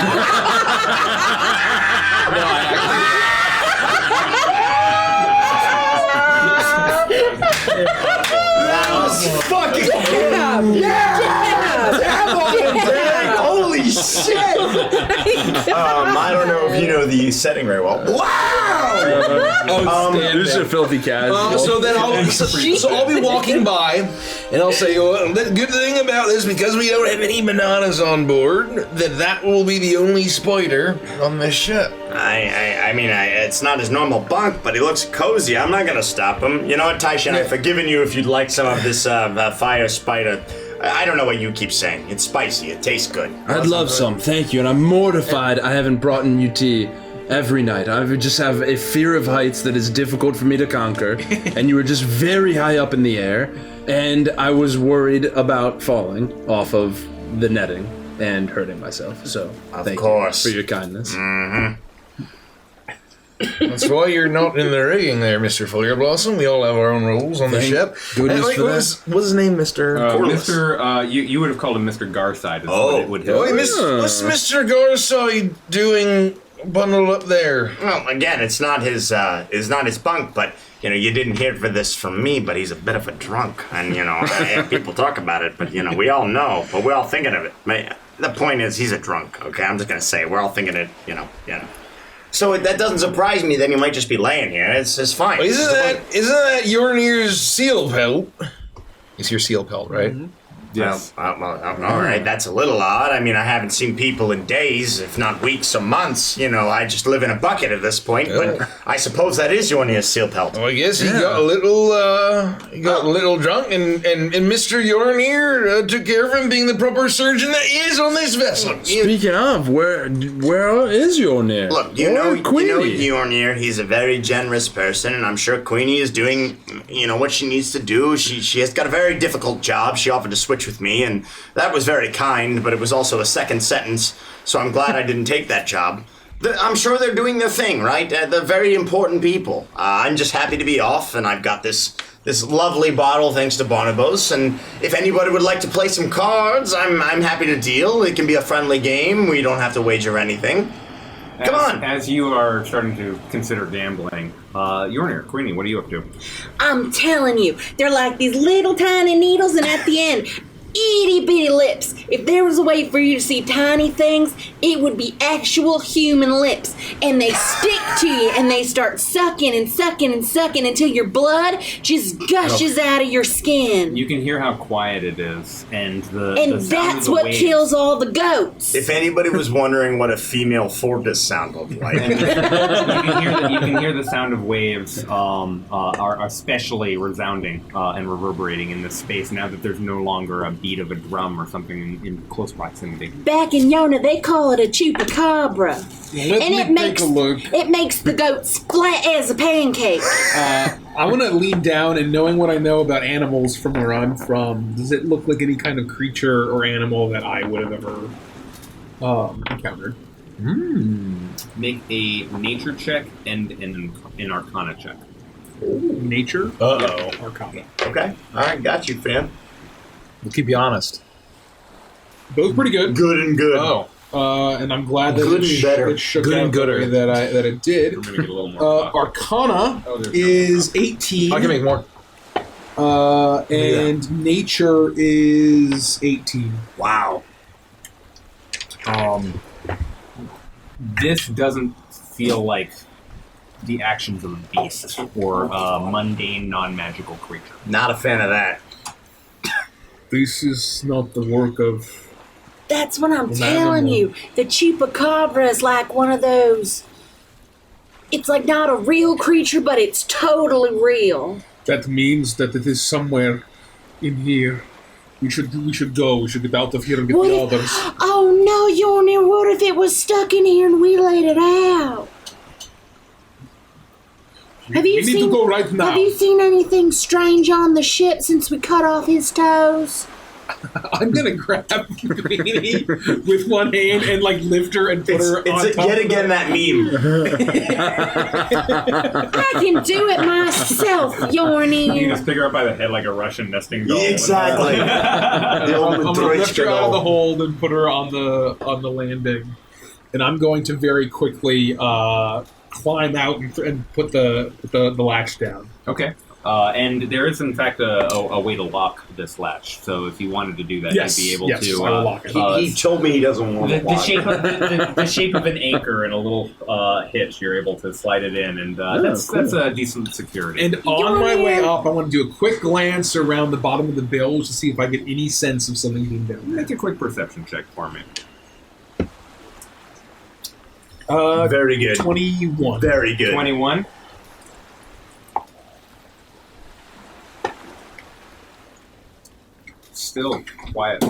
Fucking holy shit! I don't know if you know the setting very well. Wow! This is a filthy casual. So then I'll be walking by, and I'll say, well, the good thing about this, because we don't have any bananas on board, that will be the only spider on this ship. I mean, it's not his normal bunk, but he looks cozy. I'm not gonna stop him. You know what, Taishen? I've forgiven you if you'd like some of this fire spider I don't know what you keep saying. It's spicy. It tastes good. I'd love some, thank you. And I'm mortified I haven't brought you tea every night. I just have a fear of heights that is difficult for me to conquer. And you were just very high up in the air. And I was worried about falling off of the netting and hurting myself. So thank you for your kindness. Mm-hmm. That's why you're not in the rigging there, Mr. Flare Blossom. We all have our own roles on the ship. What's his name, Mr. You would have called him Mr. Garside. What's Mr. Garside doing bundled up there? Well, again, it's not his bunk, but you didn't hear for this from me, but he's a bit of a drunk, and people talk about it, but we all know, but we're all thinking of it. The point is, he's a drunk. Okay, I'm just gonna say we're all thinking it. So that doesn't surprise me. Then he might just be laying here. It's fine. Well, isn't that Yornir's seal pelt? It's your seal pelt, right? Mm-hmm. Yes. All right, that's a little odd. I mean, I haven't seen people in days, if not weeks or months. I just live in a bucket at this point. But I suppose that is Yornir's seal pelt. Well, I guess he got a little, drunk, and Mr. Yornir took care of him, being the proper surgeon that he is on this vessel. Speaking of, where is Yornir? Look, you know Yornir. He's a very generous person, and I'm sure Queenie is doing, what she needs to do. She has got a very difficult job. She offered to switch with me, and that was very kind, but it was also a second sentence, so I'm glad I didn't take that job. I'm sure they're doing their thing, right? They're very important people. I'm just happy to be off, and I've got this lovely bottle thanks to Barnabas, and if anybody would like to play some cards, I'm happy to deal. It can be a friendly game. We don't have to wager anything. Come on! As you are starting to consider gambling, Yornir, Queenie, what are you up to? I'm telling you, they're like these little tiny needles, and at the end, itty bitty lips. If there was a way for you to see tiny things, it would be actual human lips. And they stick to you, and they start sucking and sucking and sucking until your blood just gushes out of your skin. You can hear how quiet it is, and the sound that's of the what waves. kills all the goats. If anybody was wondering what a female Forbes sounded like. You can hear the sound of waves are especially resounding and reverberating in this space now that there's no longer a beat of a drum or something in close proximity. Back in Yona, they call it a chupacabra. It makes the goats flat as a pancake. I want to lean down, and knowing what I know about animals from where I'm from, does it look like any kind of creature or animal that I would have ever encountered? Make a nature check and an arcana check. Nature? Uh-oh. Arcana. Okay. All right, got you, fam. We'll keep you honest. Both pretty good. Good and good. Oh. And I'm glad that Good and better. it shook Good out and gooder. the way that it did. We're gonna get a little more. Arcana is 18. I can make more. And nature is 18. Wow. This doesn't feel like the actions of a beast or a mundane, non-magical creature. Not a fan of that. This is not the work of... That's what I'm telling you. The chupacabra is like one of those... It's like not a real creature, but it's totally real. That means that it is somewhere in here. We should go. We should get out of here and get the others. Oh no, Yornir, what if it was stuck in here and we laid it out? We need to go right now. Have you seen anything strange on the ship since we cut off his toes? I'm gonna grab Queenie with one hand and lift her and put her on top. Yet again that meme. I can do it myself, Yornir. You just pick her up by the head like a Russian nesting doll. Exactly. I'm gonna lift her out of the hold and put her on the landing, and I'm going to very quickly climb out and put the latch down. Okay. And there is, in fact, a way to lock this latch. So if you wanted to do that, you'd be able to. I will lock it. He told me he doesn't want to lock it. The shape of an anchor and a little hitch, you're able to slide it in, and that's a decent security. And on my way up, I want to do a quick glance around the bottom of the bilge to see if I get any sense of something being done. Make a quick perception check for me. Very good. 21. Very good. 21. still quiet.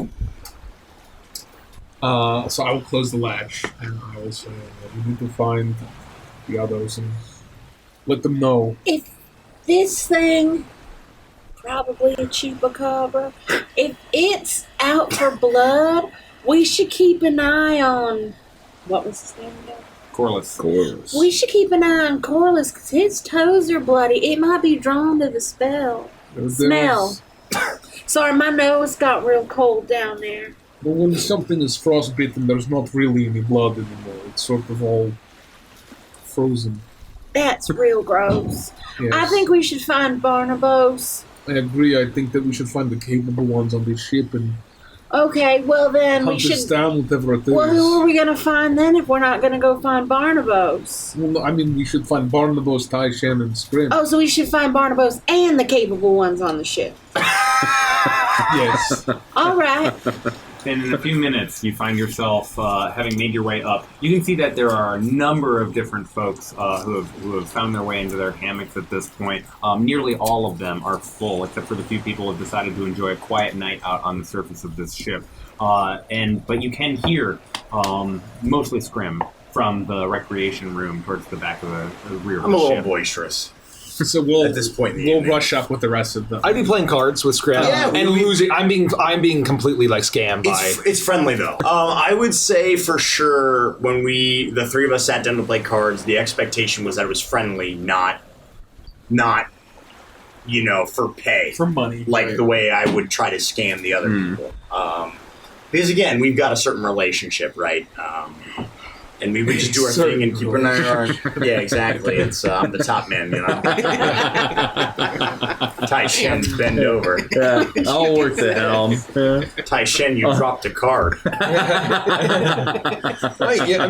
So I will close the latch and I will say we need to find the others and let them know. If this thing, probably a chupacabra, if it's out for blood, we should keep an eye on. What was his name again? Corliss. We should keep an eye on Corliss because his toes are bloody. It might be drawn to the smell. Sorry, my nose got real cold down there. But when something is frostbitten, there's not really any blood anymore. It's sort of all frozen. That's real gross. Yes. I think we should find Barnabas. I agree. I think that we should find the capable ones on this ship and Okay, well then we hunt should. this down, whatever it is. Well, who are we gonna find then if we're not gonna go find Barnabas? Well, no, I mean, we should find Barnabas, Taishan, and Scrim. Oh, so we should find Barnabas and the capable ones on the ship. Yes. All right. And in a few minutes, you find yourself having made your way up. You can see that there are a number of different folks who have found their way into their hammocks at this point. Nearly all of them are full, except for the few people who have decided to enjoy a quiet night out on the surface of this ship. But you can hear mostly Scrim from the recreation room towards the back of the rear of I'm the a little ship. boisterous. So we'll At this point in the we'll evening. rush up with the rest of them. I'd be playing cards with Scram Yeah, and we- losing. I'm being completely like scammed by. It's friendly though. I would say for sure when the three of us sat down to play cards, the expectation was that it was friendly, not for pay, For money. like the way I would try to scam the other people. Because again, we've got a certain relationship, right? And we would just do our thing and keep an eye on. Yeah, exactly. It's I'm the top man, Tai Shen, bend over. Yeah, I'll work the helm. Yeah. Tai Shen, you dropped a card. Right, yeah,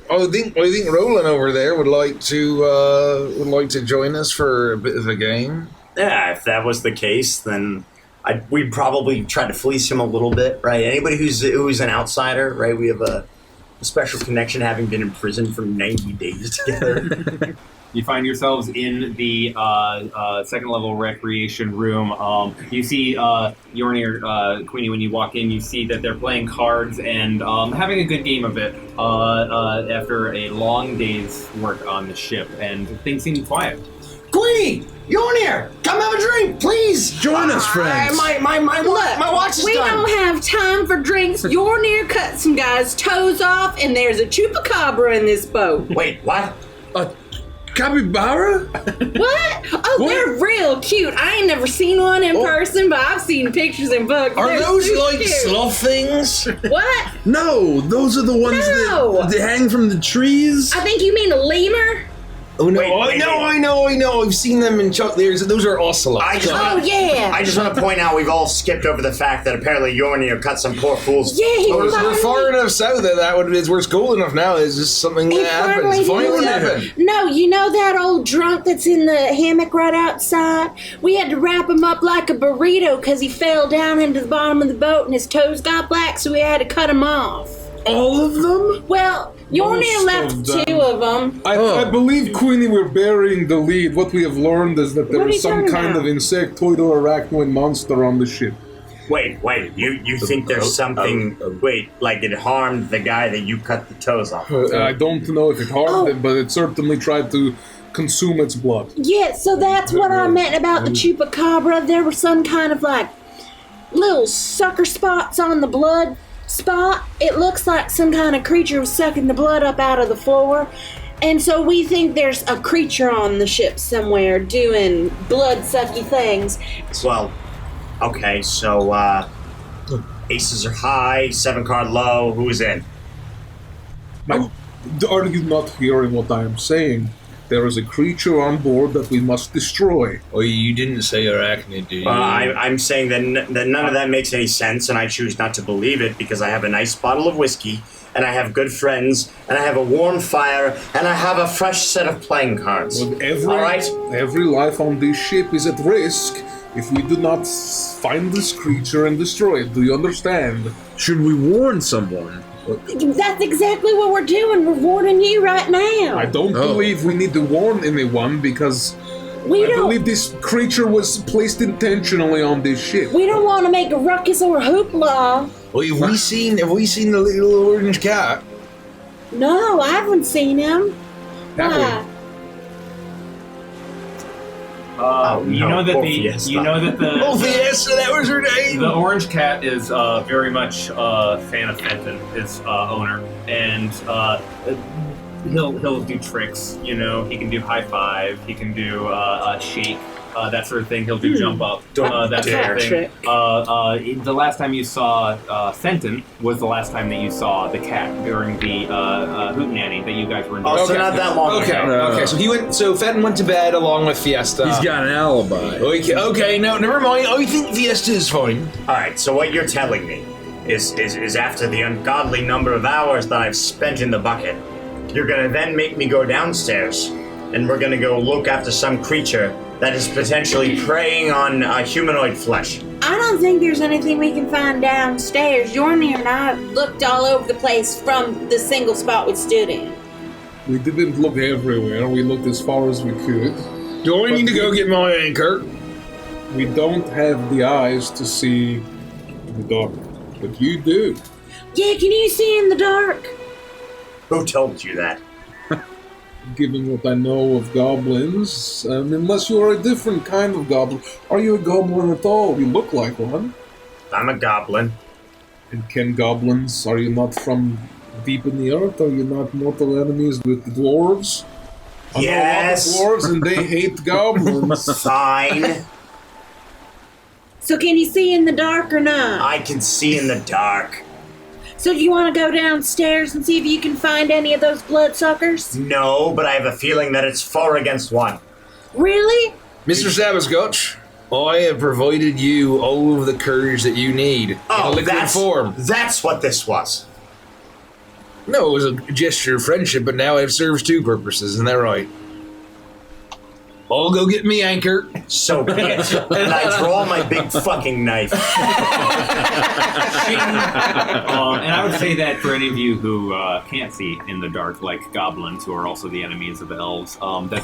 I think Roland over there would like to join us for a bit of a game. Yeah, if that was the case, then we'd probably try to fleece him a little bit, right? Anybody who's an outsider, right? We have a special connection, having been in prison for 90 days together. You find yourselves in the second level recreation room. You see Yornir, Queenie, when you walk in, you see that they're playing cards and having a good game of it after a long day's work on the ship, and things seem quiet. Queenie, Yornir, come have a drink, please. Join us, friends. My watch is We done. don't have time for drinks. You're near cut some guy's toes off, and there's a chupacabra in this boat. Wait, what? Capybara? What? Oh, they're real cute. I ain't never seen one in person, but I've seen pictures in books. Are They're those super like cute. sloth things? What? No, those are the ones No. that they hang from the trees. I think you mean a lemur? Oh no! Wait, wait, I know. I've seen them in Chuck. Those are ocelots. Oh, yeah. I just want to point out we've all skipped over the fact that apparently Yornir cut some poor fool's. Yeah, he We're finally- far enough south that we're cold enough now. It's just something He that happens. finally Finally did. happened. No, you know that old drunk that's in the hammock right outside? We had to wrap him up like a burrito because he fell down into the bottom of the boat and his toes got black, so we had to cut him off. All of them? Well, Yornir Most left of them. 2 of them. I believe, Queenie, we're burying the lead. What we have learned is that there What are is you some talking kind about? of insectoid or arachnoid monster on the ship. Wait, you think there's something? Wait, like it harmed the guy that you cut the toes off? I don't know if it harmed Oh. it, but it certainly tried to consume its blood. Yeah, so that's what I meant about the chupacabra. There were some kind of like little sucker spots on the blood spot. It looks like some kind of creature was sucking the blood up out of the floor. And so we think there's a creature on the ship somewhere doing blood-sucky things. Well, okay, so aces are high, 7-card low. Who is in? Are you not hearing what I am saying? There is a creature on board that we must destroy. Oh, you didn't say arachnid, did you? I'm saying that none of that makes any sense, and I choose not to believe it because I have a nice bottle of whiskey, and I have good friends, and I have a warm fire, and I have a fresh set of playing cards. But All right? every life on this ship is at risk if we do not find this creature and destroy it. Do you understand? Should we warn someone? That's exactly what we're doing. We're warning you right now. I don't believe we need to warn anyone because We I don't. believe this creature was placed intentionally on this ship. We don't want to make a ruckus or a hoopla. Well, have we seen the little orange cat? No, I haven't seen him. Have we? Why? You know that Oh, Fiesta, that was her name. the orange cat is very much a fan of Fenton, his owner, and he'll do tricks. You know, he can do high five, he can do shake, that sort of thing. He'll do jump up, that sort of thing. The last time you saw Fenton was the last time that you saw the cat during the hootenanny that you guys were enjoying. Oh, so not that long Okay, ago. okay. So Fenton went to bed along with Fiesta. He's got an alibi. Okay, no, never mind. I think Fiesta is fine. All right, so what you're telling me is after the ungodly number of hours that I've spent in the bucket, you're gonna then make me go downstairs, and we're gonna go look after some creature that is potentially preying on humanoid flesh. I don't think there's anything we can find downstairs. Jornir and I looked all over the place from the single spot we stood in. We didn't look everywhere. We looked as far as we could. Do I need to go get my anchor? We don't have the eyes to see the dark, but you do. Yeah, can you see in the dark? Who told you that? Given what I know of goblins, unless you are a different kind of goblin. Are you a goblin at all? You look like one. I'm a goblin. And can goblins, are you not from deep in the earth? Are you not mortal enemies with the dwarves? I know a lot of Yes. dwarves and they hate goblins. Fine. So can you see in the dark or not? I can see in the dark. So do you want to go downstairs and see if you can find any of those bloodsuckers? No, but I have a feeling that it's 4 against 1. Really? Mr. Sabascotch, I have provided you all of the courage that you need in a liquid form. That's what this was. No, it was a gesture of friendship, but now it serves 2 purposes, isn't that right? I'll go get me anchor. So be it. And I draw my big fucking knife. And I would say that for any of you who can't see in the dark, like goblins, who are also the enemies of elves, that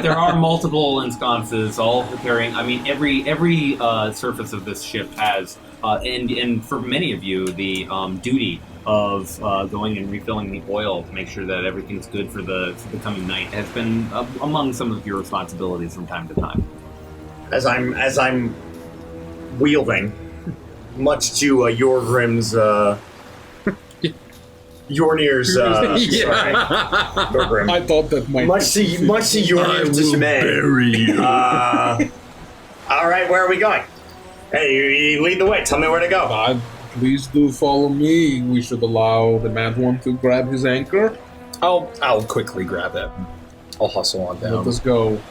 there are multiple ensconces, all carrying. I mean, every surface of this ship has, and for many of you, the duty of going and refilling the oil to make sure that everything's good for the coming night has been among some of your responsibilities from time to time. As I'm wielding, much to Jorgrim's, Jornir's, sorry, Jorgrim. I thought that might Much to Jorgrim's dismay. Bury you. All right, where are we going? Hey, you lead the way. Tell me where to go. Please do follow me. We should allow the mad one to grab his anchor. I'll quickly grab it. I'll hustle on down. Let us go.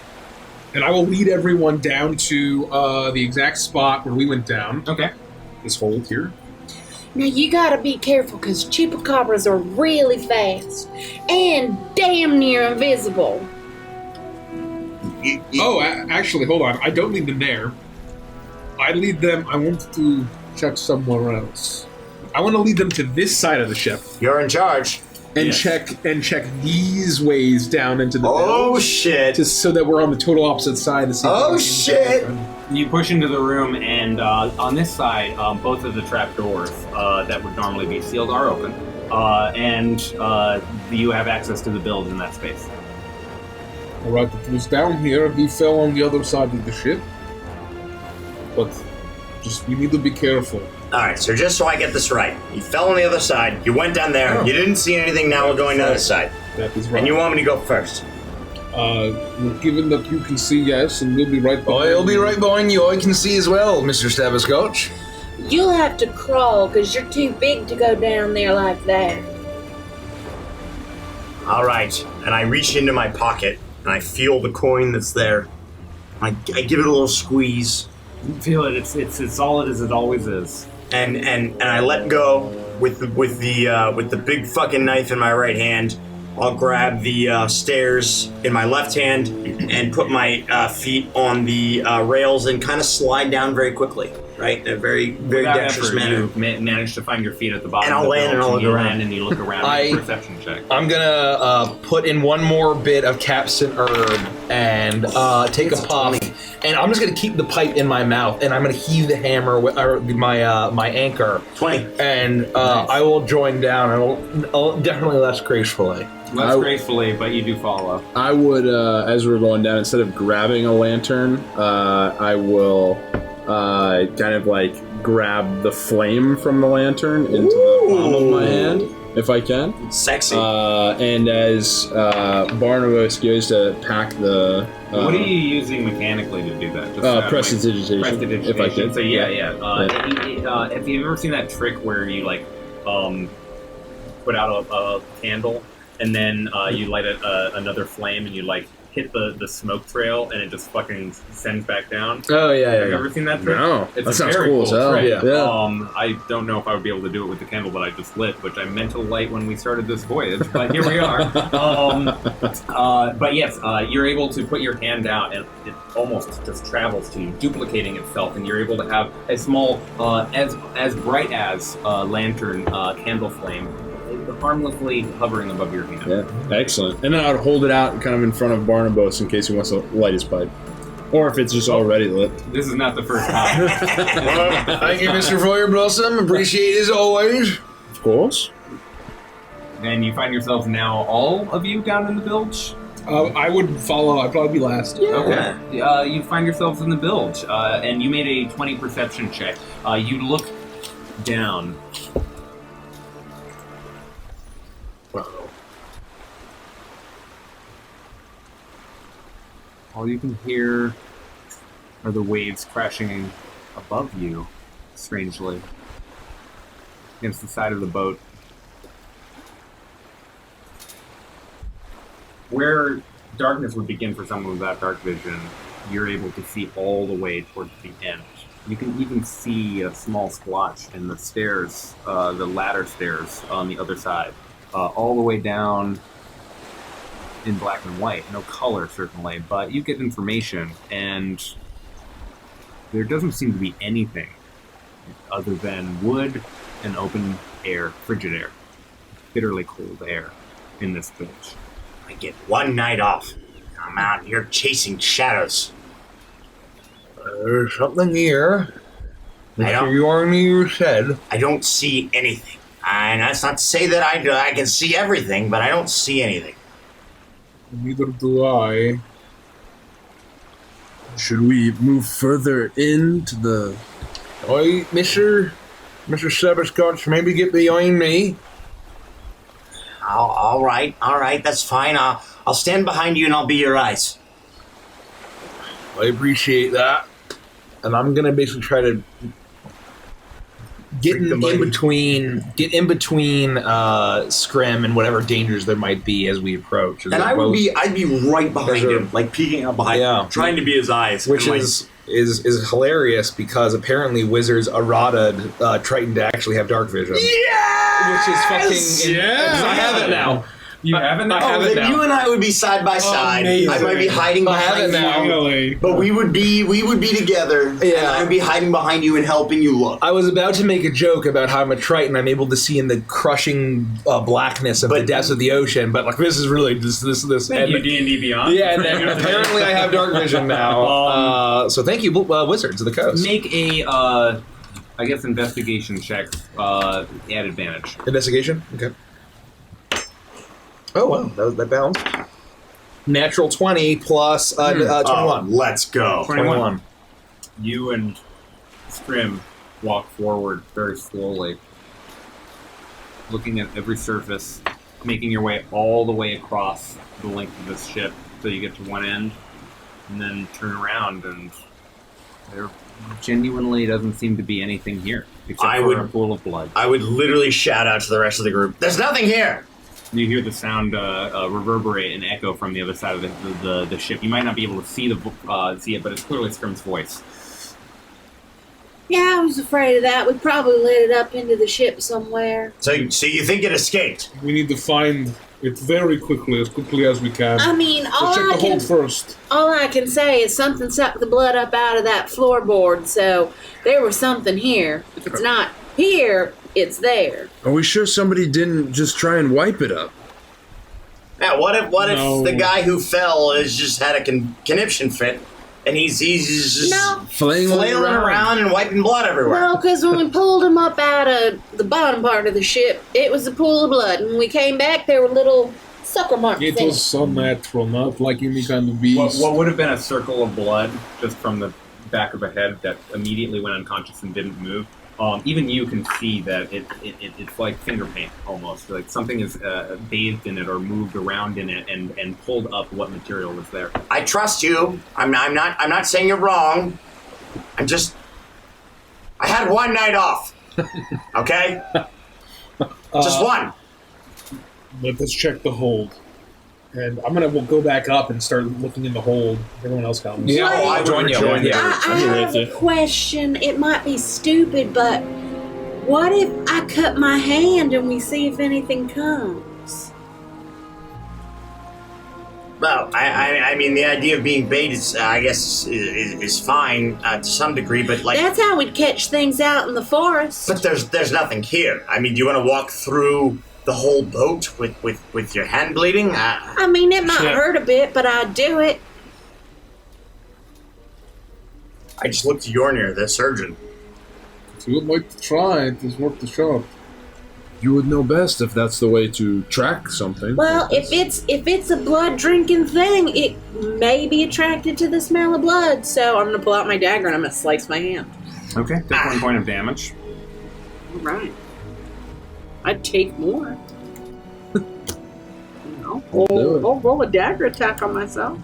And I will lead everyone down to the exact spot where we went down. Okay. This hole here. Now you gotta be careful because chupacabras are really fast and damn near invisible. Oh, actually, hold on. I don't lead them there. I lead them. I want to check somewhere else. I want to lead them to this side of the ship You're in charge. and Yes. check these ways down into the Oh bilge, shit! just so that we're on the total opposite side. To see Oh, if shit. You push into the room, and on this side, both of the trapdoors that would normally be sealed are open, and you have access to the bilge in that space. Alright, it was down here. He fell on the other side of the ship. But we need to be careful. All right, so just so I get this right, you fell on the other side. You went down there. You didn't see anything. Now we're going to the other side, That is right. and you want me to go first. Given that you can see, yes, and we'll be right behind I'll be you. right behind you. I can see as well, Mr. Sabascotch. You'll have to crawl because you're too big to go down there like that. All right, and I reach into my pocket and I feel the coin that's there. I give it a little squeeze, You feel it. It's solid as it always is. and I let go with the big fucking knife in my right hand. I'll grab the stairs in my left hand and put my feet on the rails and kind of slide down very quickly. right? In a very, very Without dexterous effort, manner. you manage to find your feet at the bottom And I'll of the land and bilge, I'll you look around. land and you look around. Make a perception check. I'm gonna put in one more bit of capsaicin herb and take a puff, and I'm just gonna keep the pipe in my mouth, and I'm gonna heave the hammer with my anchor. 20. And I will join down. I'll definitely less gracefully. Less gracefully, but you do follow. I would, as we're going down, instead of grabbing a lantern, I will kind of like grab the flame from the lantern into the palm of my hand, if I can. Sexy. And as Barnabas goes to pack the... what are you using mechanically to do that? Just prestidigitation, if I could. So have you ever seen that trick where you like put out a candle and then you light another flame and you like hit the smoke trail and it just fucking sends back down? Oh yeah, Have you ever seen that trick? No, It's that a sounds very cool as hell. trick. Yeah. I don't know if I would be able to do it with the candle that I just lit, which I meant to light when we started this voyage, but here we are. But yes, you're able to put your hand out and it almost just travels to you, duplicating itself, and you're able to have a small, as bright as lantern candle flame harmlessly hovering above your hand. Yeah, excellent. And then I'd hold it out kind of in front of Barnabas in case he wants to light his pipe. Or if it's just already lit. This is not the first time. Well, thank you, Mr. Feuerblossom. Appreciate it as always. Of course. And you find yourselves now, all of you, down in the bilge? I would follow. I'd probably be last. Yeah. Okay. You find yourselves in the bilge, and you made a 20 perception check. You look down. All you can hear are the waves crashing above you, strangely, against the side of the boat. Where darkness would begin for someone without dark vision, you're able to see all the way towards the end. You can even see a small splotch in the stairs, the ladder stairs on the other side, all the way down in black and white. No color, certainly, but you get information, and there doesn't seem to be anything other than wood and open air, frigid air, bitterly cold air in this village. I get one night off. I'm out here chasing shadows. There's something here. I don't- You said. I don't see anything. And that's not to say that I can see everything, but I don't see anything. Neither do I. Should we move further into the... Oi, Mr. Seberscotch, maybe get behind me. All right, that's fine. I'll stand behind you and I'll be your eyes. I appreciate that. And I'm gonna basically try to get in between Scrim and whatever dangers there might be as we approach. And I'd be right behind him, like peeking up behind him, trying to be his eyes. Which is hilarious because apparently wizards errata Triton to actually have dark vision. Yes! Which is fucking... Yeah! I have it now. You have it now? I have it now. You and I would be side by side. Amazing. I might be hiding I have behind it now. you, but we would be together. And I'd be hiding behind you and helping you look. I was about to make a joke about how I'm a Triton. I'm able to see in the crushing blackness of the depths of the ocean, but like this is really this. Thank you, D&D Beyond. Yeah, and then apparently I have dark vision now. So thank you, Wizards of the Coast. Make a, I guess, investigation check at advantage. Investigation? Okay. Oh, wow. That balanced. Natural 20 plus 21. Oh, let's go. 21. You and Scrim walk forward very slowly, looking at every surface, making your way all the way across the length of this ship till you get to one end, and then turn around, and there genuinely doesn't seem to be anything here, except for a pool of blood. I would literally shout out to the rest of the group, "There's nothing here!" You hear the sound reverberate and echo from the other side of the ship. You might not be able to see it, but it's clearly Scrim's voice. Yeah, I was afraid of that. We probably lit it up into the ship somewhere. So you think it escaped? We need to find It's very quickly, as quickly as we can. I mean, Let's check the hold first. all I can say is something sucked the blood up out of that floorboard, so there was something here. If it's not here, it's there. Are we sure somebody didn't just try and wipe it up? Yeah, what if No. the guy who fell has just had a conniption fit, and he's just flailing around and wiping blood everywhere? No, because when we pulled him up out of the bottom part of the ship, it was a pool of blood. And when we came back, there were little sucker marks It in was unnatural, not like any kind of beast. What would have been a circle of blood just from the back of a head that immediately went unconscious and didn't move? Even you can see that it's like finger paint almost. Like something is bathed in it or moved around in it and pulled up what material was there. I trust you. I'm not saying you're wrong. I had one night off. Okay? Just one. Let's check the hold. And we'll go back up and start looking in the hold. Everyone else comes. Yeah, I join you. I have a question. It might be stupid, but what if I cut my hand and we see if anything comes? Well, I mean, the idea of being bait is, I guess, is fine to some degree, but like. That's how we'd catch things out in the forest. But there's nothing here. I mean, do you want to walk through the whole boat with your hand bleeding? I mean, it might hurt a bit, but I'd do it. I just looked at Yornir, the surgeon. If you would like to try it, it's worth the shot. You would know best if that's the way to track something. Well, if it's a blood drinking thing, it may be attracted to the smell of blood. So I'm gonna pull out my dagger and I'm gonna slice my hand. Okay, take 1 point of damage. All right. I'd take more. I'll roll a dagger attack on myself.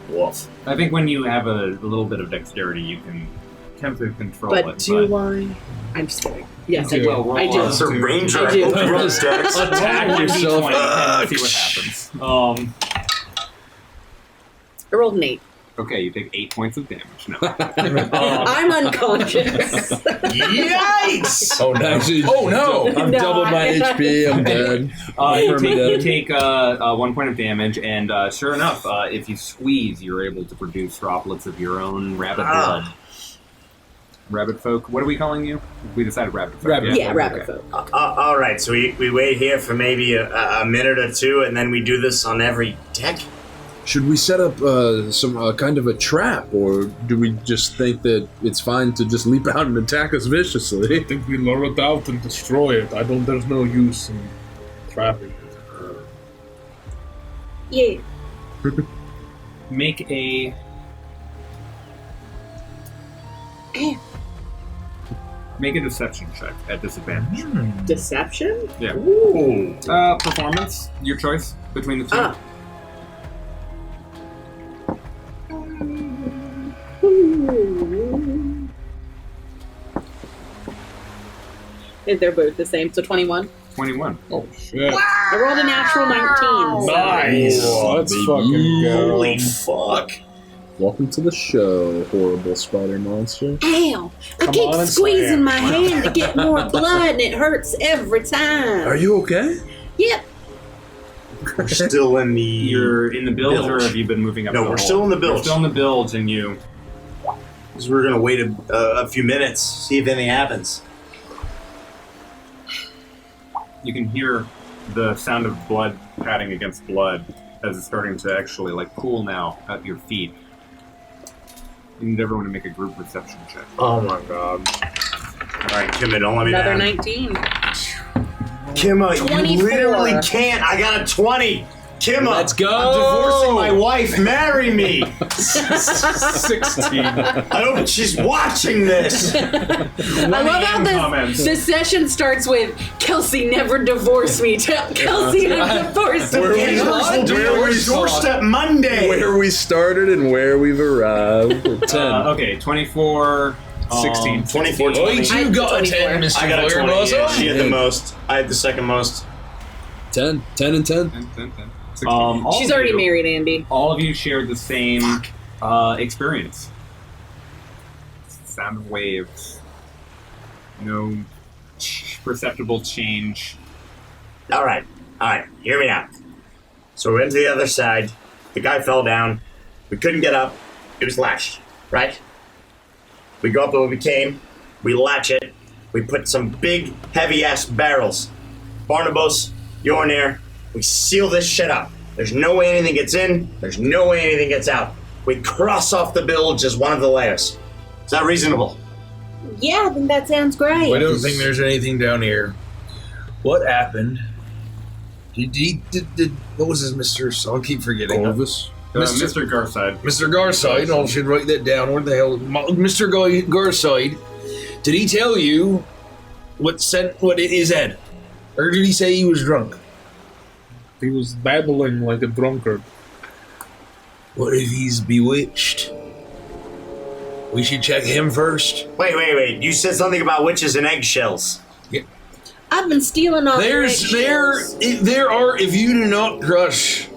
Wolf. I think when you have a little bit of dexterity, you can attempt to control But it. do I? I'm just kidding. Yes, I do. Well, I do. It's a ranger. I do. Attack yourself. and see what happens. I rolled an 8. Okay, you take 8 points of damage. No. I'm unconscious. Yikes! Oh, no. Actually, I'm No, double my HP. I'm dead. You take 1 point of damage, and sure enough, if you squeeze, you're able to produce droplets of your own rabbit blood. Rabbit folk. What are we calling you? We decided rabbit folk. Rabbit folk. All right, so we wait here for maybe a minute or two, and then we do this on every deck? Should we set up some kind of a trap, or do we just think that it's fine to just leap out and attack us viciously? I think we lure it out and destroy it. There's no use in trapping it. Yeah. Make a... Make a deception check at disadvantage. Deception? Yeah. Ooh. Performance, your choice between the two. Ah. And they're both the same, so 21. 21. Oh, shit. I rolled a natural 19. So. Nice! Let's fucking go. Holy fuck. Welcome to the show, horrible spider monster. Ow! I Come keep on and squeezing slam. my hand to get more blood, and it hurts every time. Are you okay? Yep. We're still in the... You're in the bilge, or have you been moving up? No, the we're hole? still in the bilge. You're still in the bilge, and you... Because we're going to wait a few minutes, see if anything happens. You can hear the sound of blood patting against blood as it's starting to actually like pool now at your feet. You need everyone to make a group perception check. Oh my god. Alright, Kimma, don't let me Another down. 19. Kimma, you 24. literally can't. I got a 20. Kimma, Let's go. I'm divorcing my wife. Marry me. 16. I hope she's watching this. I love how this session starts with Kelsey never divorced me. Kelsey never divorced me. Divorce will be on your doorstep Monday. Where we started and where we've arrived. 10. Okay, 24... 16. 24, 20. You got a 10, I got a 20. Yeah, she had the most. I had the second most. 10. 10 and 10. 10. She's already married, Andy. All of you shared the same experience. Sound of waves. No perceptible change. All right. Alright, hear me out. So we went to the other side. The guy fell down. We couldn't get up. It was latched, right? We go up the way we came. We latch it. We put some big, heavy-ass barrels. Barnabas, you're near. We seal this shit up. There's no way anything gets in. There's no way anything gets out. We cross off the bilge as one of the layers. Is that reasonable? Yeah, I think that sounds great. I don't think there's anything down here. What happened? Did what was his Mr. So I keep forgetting. Corvus? Mr. Garside. Mr. Garside, I should write that down. Where the hell? Mr. Garside, did he tell you what his head? Or did he say he was drunk? He was babbling like a drunkard. What if he's bewitched? We should check him first. Wait. You said something about witches and eggshells. I've been stealing all There are, if you do not crush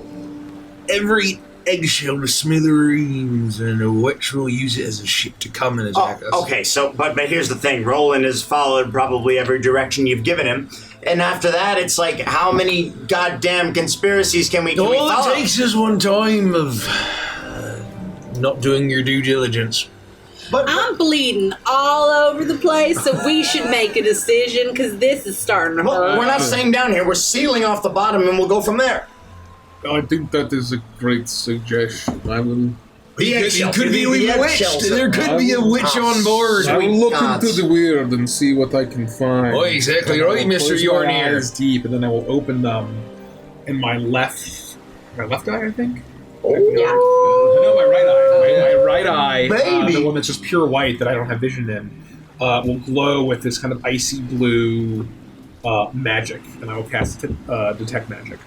every eggshell to smithereens, and a witch will use it as a ship to come and attack us. Okay, so, but here's the thing. Roland has followed probably every direction you've given him. And after that, it's like, how many goddamn conspiracies can we follow? All it takes is one time of not doing your due diligence. But I'm bleeding all over the place, so we should make a decision, because this is starting to hurt. we're not staying down here. We're sealing off the bottom, and we'll go from there. I think that is a great suggestion. I will... It could be bewitched. There could be a witch on board. I will look into the weird and see what I can find. Oh, exactly And I right, will Mr. close You're my near. eyes deep, and then I will open them in my left eye, I think. Yeah. No, my right eye. My right eye, Baby. the one that's just pure white that I don't have vision in, will glow with this kind of icy blue magic, and I will cast Detect Magic.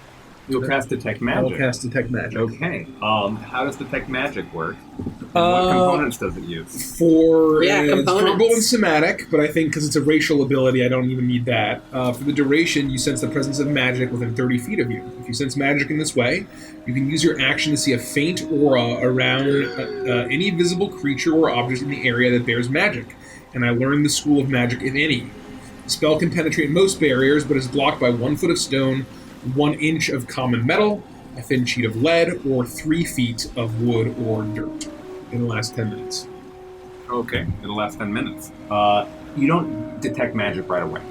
You'll cast Detect I will Magic. cast Detect Magic. Okay. How does Detect Magic work? And what components does it use? For Yeah, components. verbal and somatic, but I think because it's a racial ability, I don't even need that. For the duration, you sense the presence of magic within 30 feet of you. If you sense magic in this way, you can use your action to see a faint aura around any visible creature or object in the area that bears magic. And I learned the school of magic, if any. The spell can penetrate most barriers, but is blocked by 1 foot of stone, 1 inch of common metal, a thin sheet of lead, or 3 feet of wood or dirt. It'll last 10 minutes. Okay, it'll last 10 minutes. You don't detect magic right away,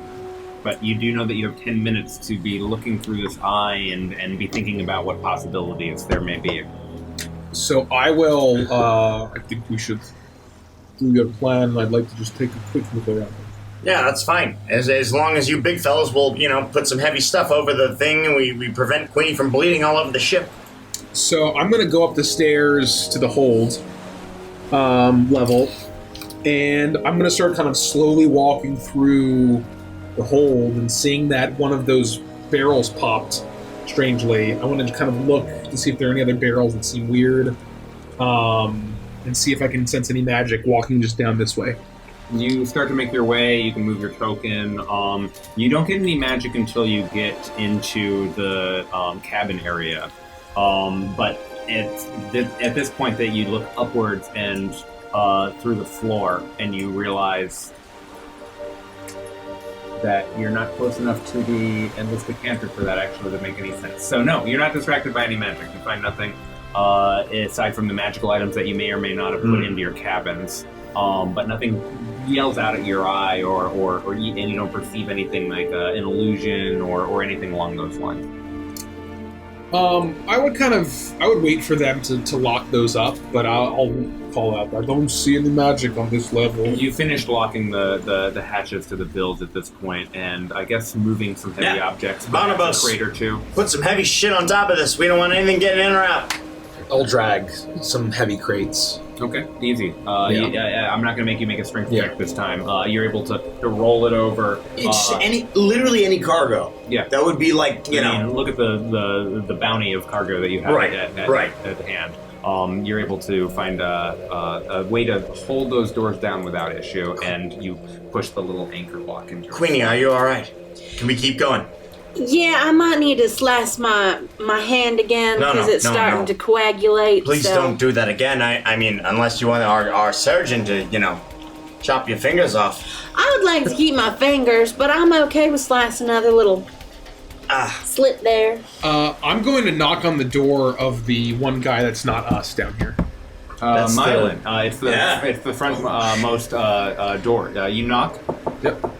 but you do know that you have 10 minutes to be looking through this eye and be thinking about what possibilities there may be. So I will, I think we should do your plan, and I'd like to just take a quick look around. Yeah, that's fine. As long as you big fellas will, put some heavy stuff over the thing, and we prevent Queenie from bleeding all over the ship. So I'm going to go up the stairs to the hold level, and I'm going to start kind of slowly walking through the hold and seeing that one of those barrels popped strangely. I want to kind of look to see if there are any other barrels that seem weird, and see if I can sense any magic walking just down this way. You start to make your way, you can move your token. You don't get any magic until you get into the cabin area. But it's at this point that you look upwards and through the floor, and you realize that you're not close enough to the endless decanter for that actually to make any sense. So no, you're not distracted by any magic. You find nothing aside from the magical items that you may or may not have put into your cabins. But nothing yells out at your eye, and you don't perceive anything like an illusion or anything along those lines. I would wait for them to lock those up, but I'll call out, I don't see any magic on this level. You finished locking the hatches to the bilge at this point, and I guess moving some heavy objects, Barnabas, a crate or two. Put some heavy shit on top of this. We don't want anything getting in or out. I'll drag some heavy crates. Okay, easy. I'm not going to make you make a strength check this time. You're able to roll it over. It's literally any cargo. Yeah. That would be like, look at the bounty of cargo that you have at hand. You're able to find a way to hold those doors down without issue, and you push the little anchor block into it. Queenie, are you all right? Can we keep going? Yeah, I might need to slice my hand again because it's starting to coagulate. Please don't do that again. I mean, unless you want our surgeon to, chop your fingers off. I would like to keep my fingers, but I'm okay with slicing other little Slit there. I'm going to knock on the door of the one guy that's not us down here. Mylan. It's the front most door. You knock. Yep.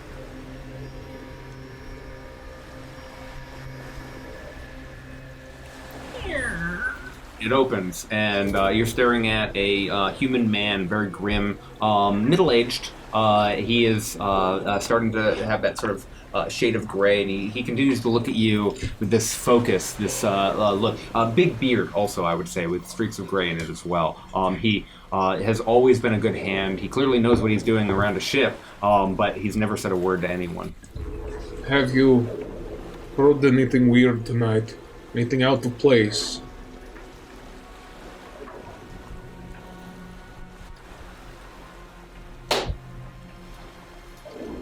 It opens, and you're staring at a human man, very grim, middle-aged. He is starting to have that sort of shade of gray, and he continues to look at you with this focus, this look. Big beard, also, I would say, with streaks of gray in it as well. He has always been a good hand. He clearly knows what he's doing around a ship, but he's never said a word to anyone. Have you heard anything weird tonight? Anything out of place?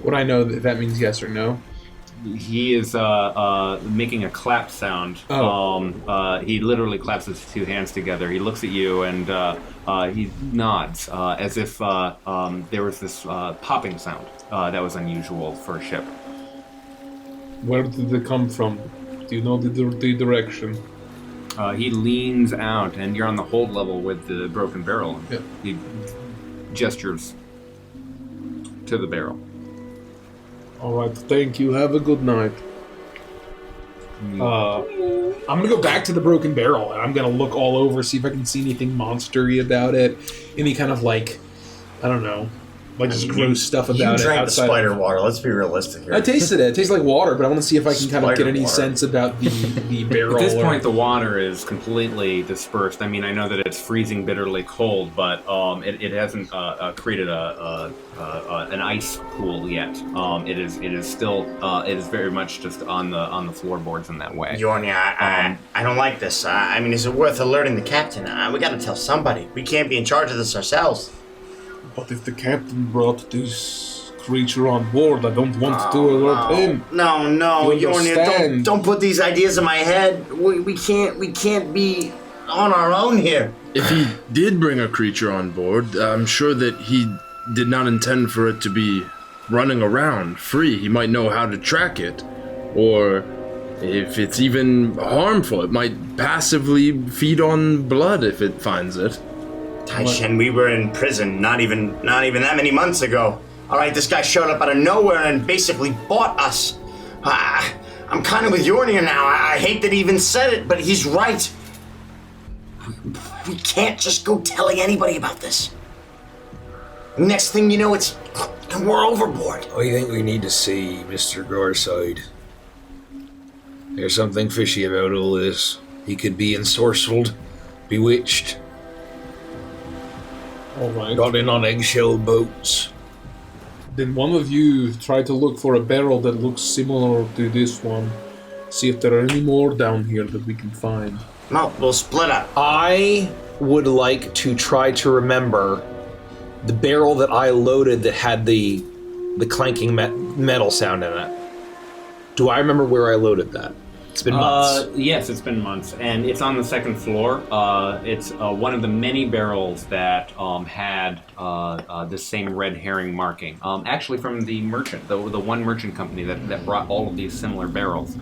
Would I know that means yes or no? He is making a clap sound. He literally claps his two hands together. He looks at you and he nods as if there was this popping sound that was unusual for a ship. Where did they come from? Do you know the direction? He leans out, and you're on the hold level with the broken barrel. Yep. He gestures to the barrel. All right, thank you. Have a good night. I'm gonna go back to the broken barrel, and I'm gonna look all over, see if I can see anything monstery about it. Any kind of like, I don't know, like just gross stuff about it. You drank the outside spider water. Let's be realistic here. I tasted it. It tastes like water, but I want to see if I can kind of get Spider any water. sense about the barrel. At this or- point, the water is completely dispersed. I mean, I know that it's freezing bitterly cold, but it hasn't created an ice pool yet. It is still it is very much just on the floorboards in that way. Yornia, I don't like this. I mean, is it worth alerting the captain? We gotta tell somebody. We can't be in charge of this ourselves. But if the captain brought this creature on board, I don't want to alert him. No, You Yornia, understand? don't put these ideas in my head. We can't be on our own here. If he did bring a creature on board, I'm sure that he did not intend for it to be running around free. He might know how to track it, or if it's even harmful, it might passively feed on blood if it finds it. Taishen, we were in prison not even that many months ago. All right, this guy showed up out of nowhere and basically bought us. I'm kind of with Yornia now. I hate that he even said it, but he's right. We can't just go telling anybody about this. Next thing you know, we're overboard. I think we need to see Mr. Garside. There's something fishy about all this. He could be ensorcelled, bewitched, All right. got in on eggshell boats. Then one of you try to look for a barrel that looks similar to this one. See if there are any more down here that we can find. No, we'll split up. I would like to try to remember the barrel that I loaded that had the clanking metal sound in it. Do I remember where I loaded that? It's been months. Yes, it's been months, and it's on the second floor. It's one of the many barrels that had the same red herring marking. Actually, from the merchant, the one merchant company that brought all of these similar barrels.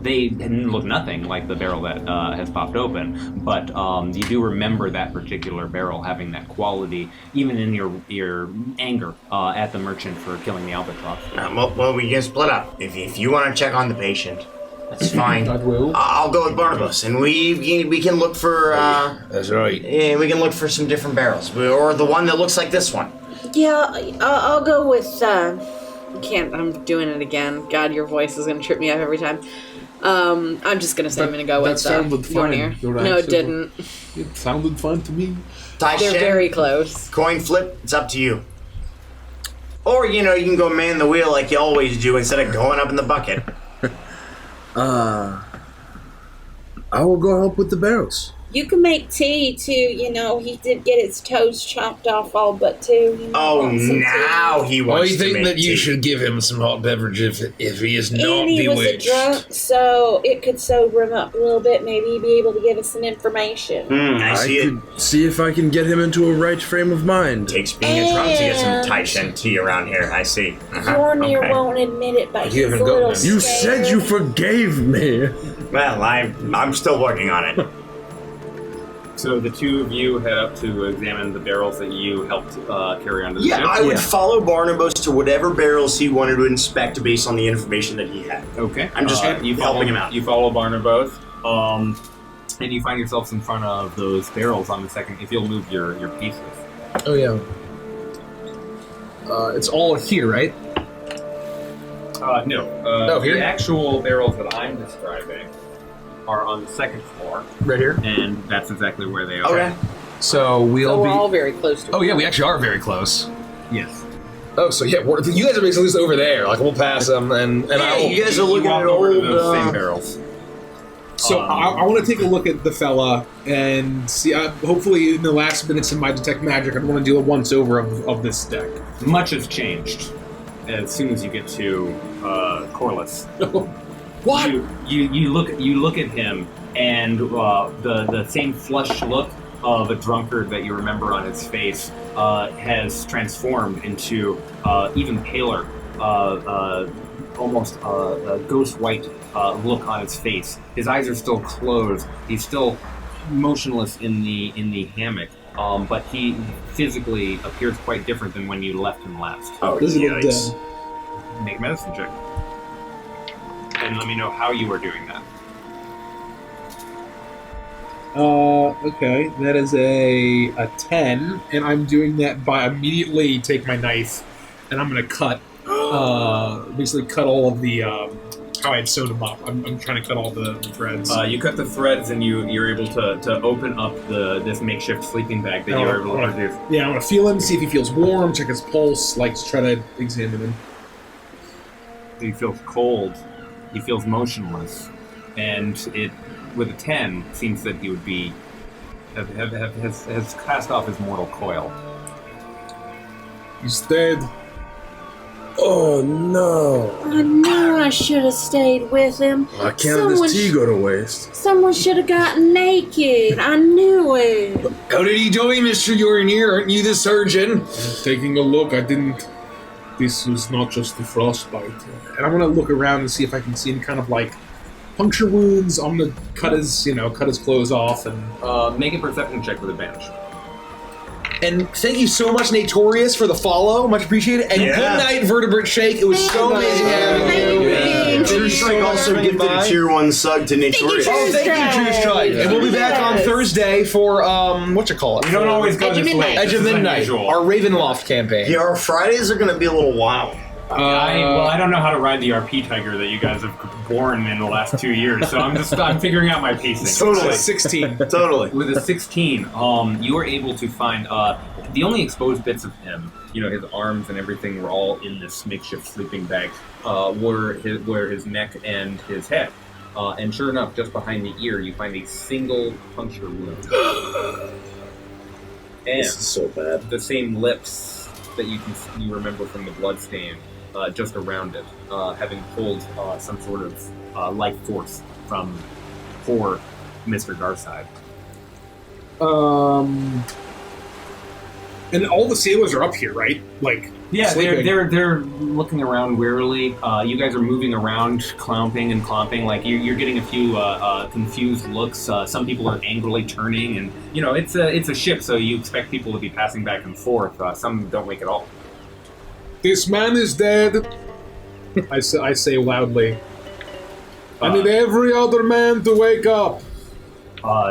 They look nothing like the barrel that has popped open, but you do remember that particular barrel having that quality, even in your anger at the merchant for killing the albatross. Well, we can split up. If you want to check on the patient, that's fine. I will. I'll go with Barnabas, and we can look for. That's right. Yeah, we can look for some different barrels, or the one that looks like this one. Yeah, I'll go with. I'm doing it again. God, your voice is gonna trip me up every time. I'm just gonna say I'm gonna go That with sounded fine. Yornia. Your No, it accent didn't. It sounded fine to me. Taishen, They're very close. coin flip. It's up to you. Or you can go man the wheel like you always do instead of going up in the bucket. I will go help with the barrels. You can make tea too, he did get his toes chopped off all but two. Oh, now he wants I to think make that you tea. should give him some hot beverage if he is not And he was a bewitched. drunk, so it could sober him up a little bit. Maybe he'd be able to give us some information. I see it. could see if I can get him into a right frame of mind. Takes being a drunk to get some And- Tai Shen tea around here. I see. Jornir Okay. won't admit it, but he's a haven't got little none. You scared. said you forgave me. Well, I'm still working on it. So the two of you head up to examine the barrels that you helped carry onto the Yeah, ship. I would follow Barnabas to whatever barrels he wanted to inspect based on the information that he had. Okay. I'm just helping him out. You follow Barnabas, and you find yourselves in front of those barrels on the second. If you'll move your pieces. Oh yeah. It's all here, right? No. Here? The actual barrels that I'm describing are on the second floor, Right here. and that's exactly where they are. Okay. So we'll So we're be. all very close to Oh yeah, we actually are very close. Yes. Oh, so yeah, you guys are basically just over there. Like we'll pass them, and Yeah, I'll. you guys are looking walk at over old. to those same barrels. So I want to take a look at the fella and see. Hopefully, in the last minutes of my detect magic, I want to do a once over of this deck. Much has changed as soon as you get to Corliss. What? You look at him, and the same flushed look of a drunkard that you remember on his face has transformed into even paler, almost a ghost white look on his face. His eyes are still closed. He's still motionless in the hammock. But he physically appears quite different than when you left him last. Oh, Physical yikes. dead. Make a medicine check. And let me know how you are doing that. Okay, that is a 10, and I'm doing that by immediately take my knife, and I'm gonna cut, basically cut all of the, how I had sewed them up. I'm trying to cut all the threads. You cut the threads, and you're able to open up this makeshift sleeping bag that you were able to produce. Yeah, I want to feel him, see if he feels warm, check his pulse, like to try to examine him. He feels cold. He feels motionless, and it, with a 10, seems that he would be has cast off his mortal coil. He's dead. Oh no! I knew I should have stayed with him. Why can't this tea go to waste? Someone should have gotten naked. I knew it. How did he do it, Mr. Jornir? Aren't you the surgeon? Taking a look, I didn't. This was not just the frostbite. And I'm gonna look around and see if I can see any kind of like puncture wounds. I'm gonna cut his clothes off and Make a perception check with advantage. And thank you so much, Natorius, for the follow. Much appreciated. And Yeah. good night, Vertebrate Shake. It was so amazing having you. Thank Thank True you so Strike much also for gifted coming a by. tier 1 sug to Natorius. Oh, thank you, True Strike. And we'll be back on Yes. Thursday for, whatchamacallit? You don't always go Edge of this way. Midnight. Edge of This is Midnight, unusual. our Ravenloft campaign. Yeah, our Fridays are going to be a little wild. I don't know how to ride the RP Tiger that you guys have born in the last 2 years, so I'm figuring out my pacing. Totally. 16. Totally. With a 16, you are able to find the only exposed bits of him. His arms and everything were all in this makeshift sleeping bag. Were his neck and his head. And sure enough, just behind the ear, you find a single puncture wound. And This is so bad. the same lips that you remember from the blood stain, just around it, having pulled some sort of life force from poor Mr. Garside. And all the sailors are up here, right? Like, Yeah, sleeping. they're looking around wearily. You guys are moving around, clomping and clomping. Like you're getting a few confused looks. Some people are angrily turning, and it's a ship, so you expect people to be passing back and forth. Some don't wake at all. This man is dead. I say loudly. I need every other man to wake up.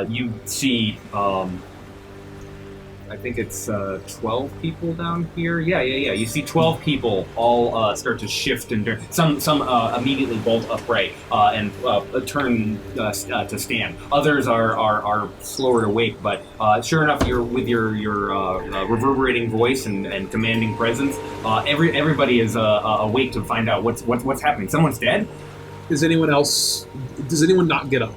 You see, I think it's 12 people down here. Yeah. You see 12 people all start to shift and some immediately bolt upright and turn to stand. Others are slower to wake, but sure enough, you're with your reverberating voice and commanding presence. Everybody is awake to find out what's happening. Someone's dead. Does anyone not get up?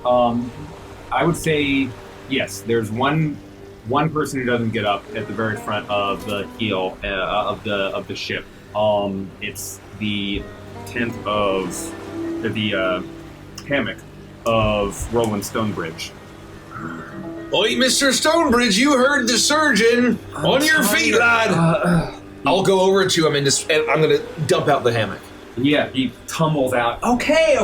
I would say yes. There's one person who doesn't get up at the very front of the heel of the ship. It's the tent of the hammock of Roland Stonebridge. Oi, Mr. Stonebridge, you heard the surgeon. On your feet, lad. I'll go over to him and I'm going to dump out the hammock. Yeah, he tumbles out. Okay.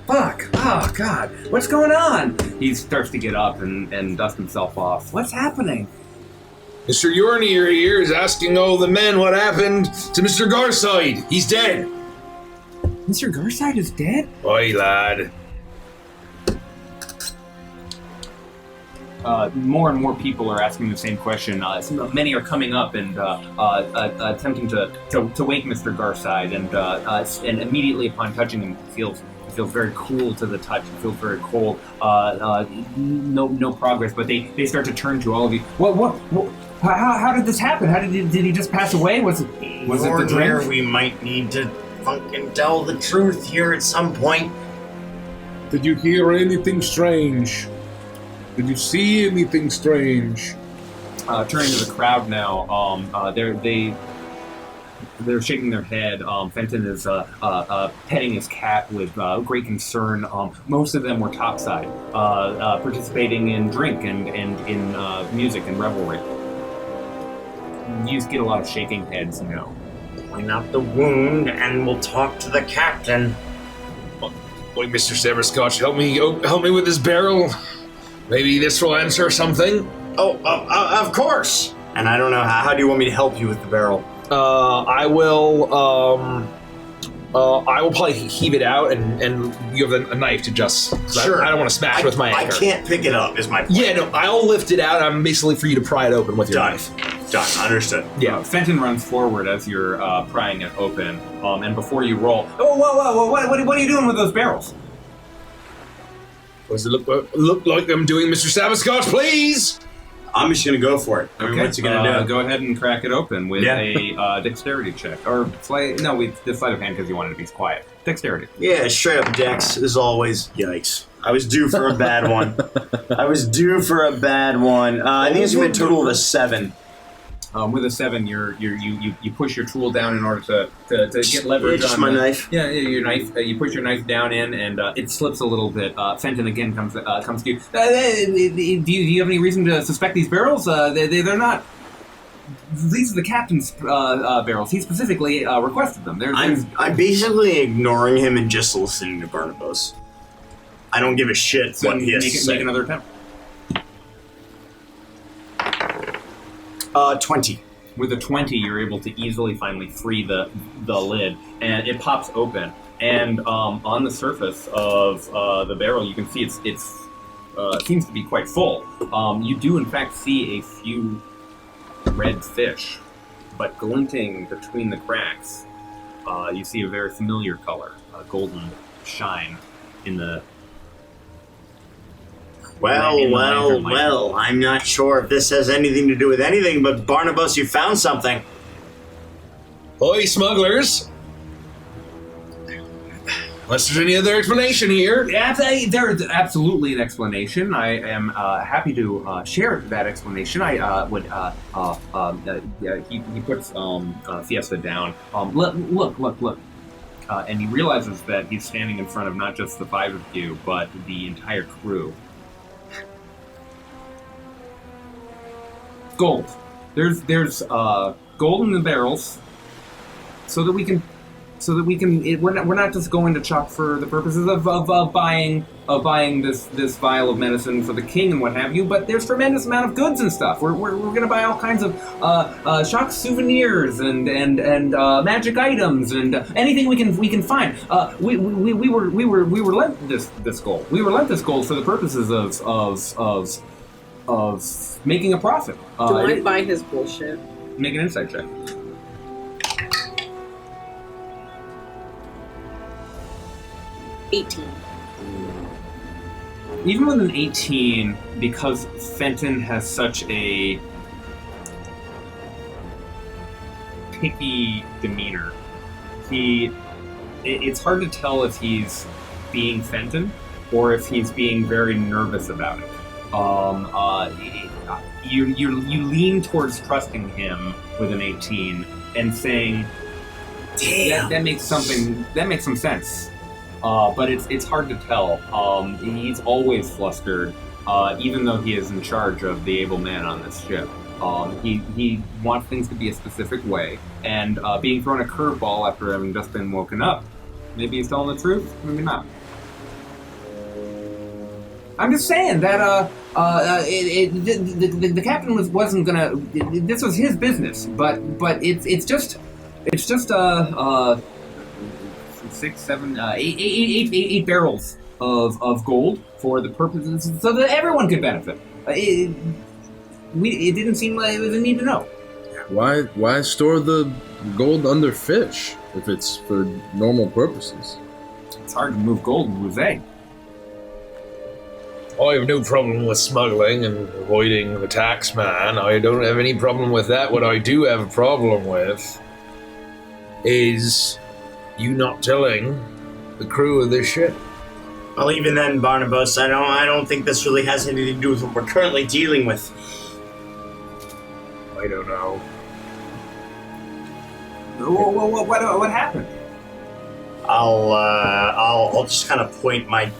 Fuck. Oh, God. What's going on? He starts to get up and dust himself off. What's happening? Mr. Yornier here is asking all the men what happened to Mr. Garside. He's dead. Mr. Garside is dead? Oi, lad. More and more people are asking the same question. Many are coming up and attempting to wake Mr. Garside, and immediately upon touching him, he feels very cool to the touch. He feels very cold. No progress. But they start to turn to all of you. What? How did this happen? How did he just pass away? Was it the drink? We might need to fucking tell the truth here at some point. Did you hear anything strange? Did you see anything strange? Turning to the crowd now, they're shaking their head. Fenton is petting his cat with great concern. Most of them were topside, participating in drink and in music and revelry. You just get a lot of shaking heads, Point out the wound, and we'll talk to the captain. Oi, Mr. Severscotch, help me with this barrel. Maybe this will answer something. Oh, of course. And I don't know, how do you want me to help you with the barrel? I will probably heave it out, and you have a knife to just... Sure. I don't want to smash with my anchor. I can't pick it up, is my point. Yeah, no, I'll lift it out. I'm basically for you to pry it open with your knife. Done. Understood. Yeah, Fenton runs forward as you're prying it open, and before you roll... Oh, whoa, what are you doing with those barrels? Does it look like I'm doing Mr. Severscotch, please? I'm just going to go for it. Okay. What's he going to do? Go ahead and crack it open with a dexterity check. Or sleight of hand because you wanted to be quiet. Dexterity. Yeah, straight up dex, as always. Yikes. I was due for a bad one. I think it's going to be a total of a 7. With a 7, you push your tool down in order to get leverage just on my knife. Yeah, your knife. You push your knife down in, and it slips a little bit. Fenton again comes to you. Do you have any reason to suspect these barrels? They're not. These are the captain's barrels. He specifically requested them. I'm basically ignoring him and just listening to Barnabas. I don't give a shit what he has to say. Make another attempt. 20. With a 20, you're able to easily finally free the lid, and it pops open. And on the surface of the barrel, you can see it seems to be quite full. You do, in fact, see a few red fish, but glinting between the cracks, you see a very familiar color, a golden shine in the... Well, I'm not sure if this has anything to do with anything, but Barnabas, you found something. Oi, smugglers. Unless there's any other explanation here. Yeah, there's absolutely an explanation. I am happy to share that explanation. I would... he puts Fiesta down. Look. And he realizes that he's standing in front of not just the 5 of you, but the entire crew. Gold. There's gold in the barrels, so that we can. We're not just going to Chalk for the purposes of buying this vial of medicine for the king and what have you. But there's tremendous amount of goods and stuff. We're going to buy all kinds of Chalk souvenirs and magic items and anything we can find. We were lent this gold. We were lent this gold for the purposes of making a profit. Do I buy his bullshit? Make an insight check. 18. Even with an 18, because Fenton has such a picky demeanor, it's hard to tell if he's being Fenton or if he's being very nervous about it. You lean towards trusting him with an 18 and saying, "Damn, that makes some sense." But it's hard to tell. He's always flustered, even though he is in charge of the able man on this ship. He wants things to be a specific way, and being thrown a curveball after having just been woken up. Maybe he's telling the truth, maybe not. I'm just saying that the captain wasn't gonna. This was his business, but it's just 6, 7, 8 barrels of gold for the purposes so that everyone could benefit. It didn't seem like it was a need to know. Why store the gold under fish if it's for normal purposes? It's hard to move gold in Jose. I have no problem with smuggling and avoiding the tax man. I don't have any problem with that. What I do have a problem with is you not telling the crew of this ship. Well, even then, Barnabas, I don't think this really has anything to do with what we're currently dealing with. I don't know. What happened? I'll just kind of point my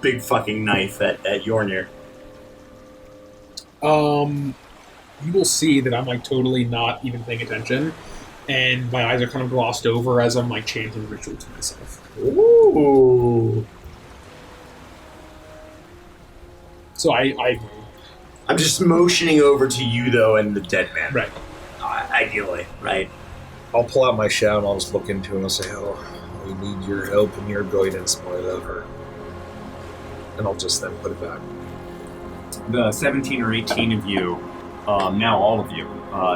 big fucking knife at Yornir. You will see that I'm like totally not even paying attention, and my eyes are kind of glossed over as I'm like chanting ritual to myself. Ooh. So I'm just motioning over to you though, and the dead man. Right. Ideally, right. I'll pull out my shadow and I'll just look into him and say, "Oh, we need your help and your guidance, my lover." And I'll just then put it back. The 17 or 18 of you, now all of you,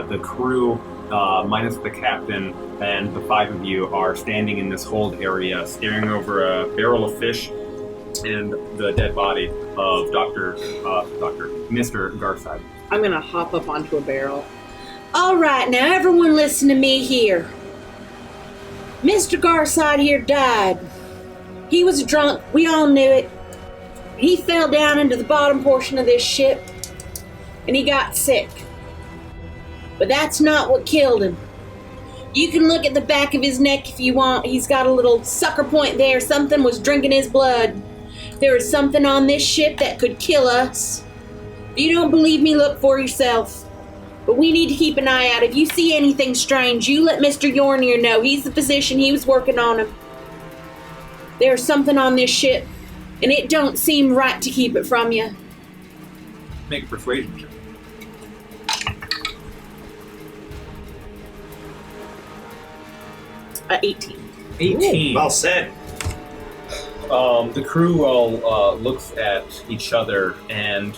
the crew, minus the captain, and the 5 of you are standing in this hold area, staring over a barrel of fish and the dead body of Mr. Garside. I'm gonna hop up onto a barrel. All right, now everyone listen to me here. Mr. Garside here died. He was drunk. We all knew it. He fell down into the bottom portion of this ship, and he got sick. But that's not what killed him. You can look at the back of his neck if you want. He's got a little sucker point there. Something was drinking his blood. There is something on this ship that could kill us. If you don't believe me, look for yourself. But we need to keep an eye out. If you see anything strange, you let Mr. Yornir know. He's the physician. He was working on him. There's something on this ship, and it don't seem right to keep it from you. Make a persuasion check. 18. 18. Ooh, well said. The crew all looks at each other, and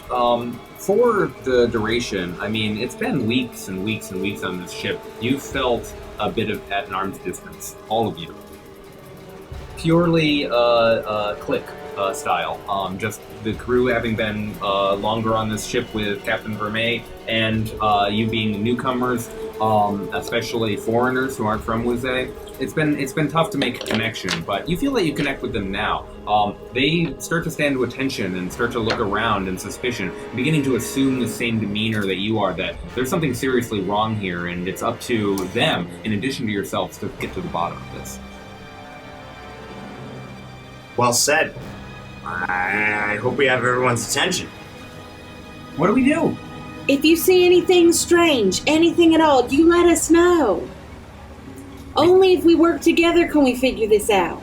for the duration, I mean, it's been weeks and weeks and weeks on this ship. You felt a bit of at an arm's distance, all of you. Purely click style. Just the crew having been longer on this ship with Captain Vermeer, and you being newcomers, especially foreigners who aren't from Wuzay. It's been tough to make a connection, but you feel that you connect with them now. They start to stand to attention and start to look around in suspicion, beginning to assume the same demeanor that you are, that there's something seriously wrong here, and it's up to them, in addition to yourselves, to get to the bottom of this. Well said. I hope we have everyone's attention. What do we do? If you see anything strange, anything at all, you let us know. Only if we work together can we figure this out.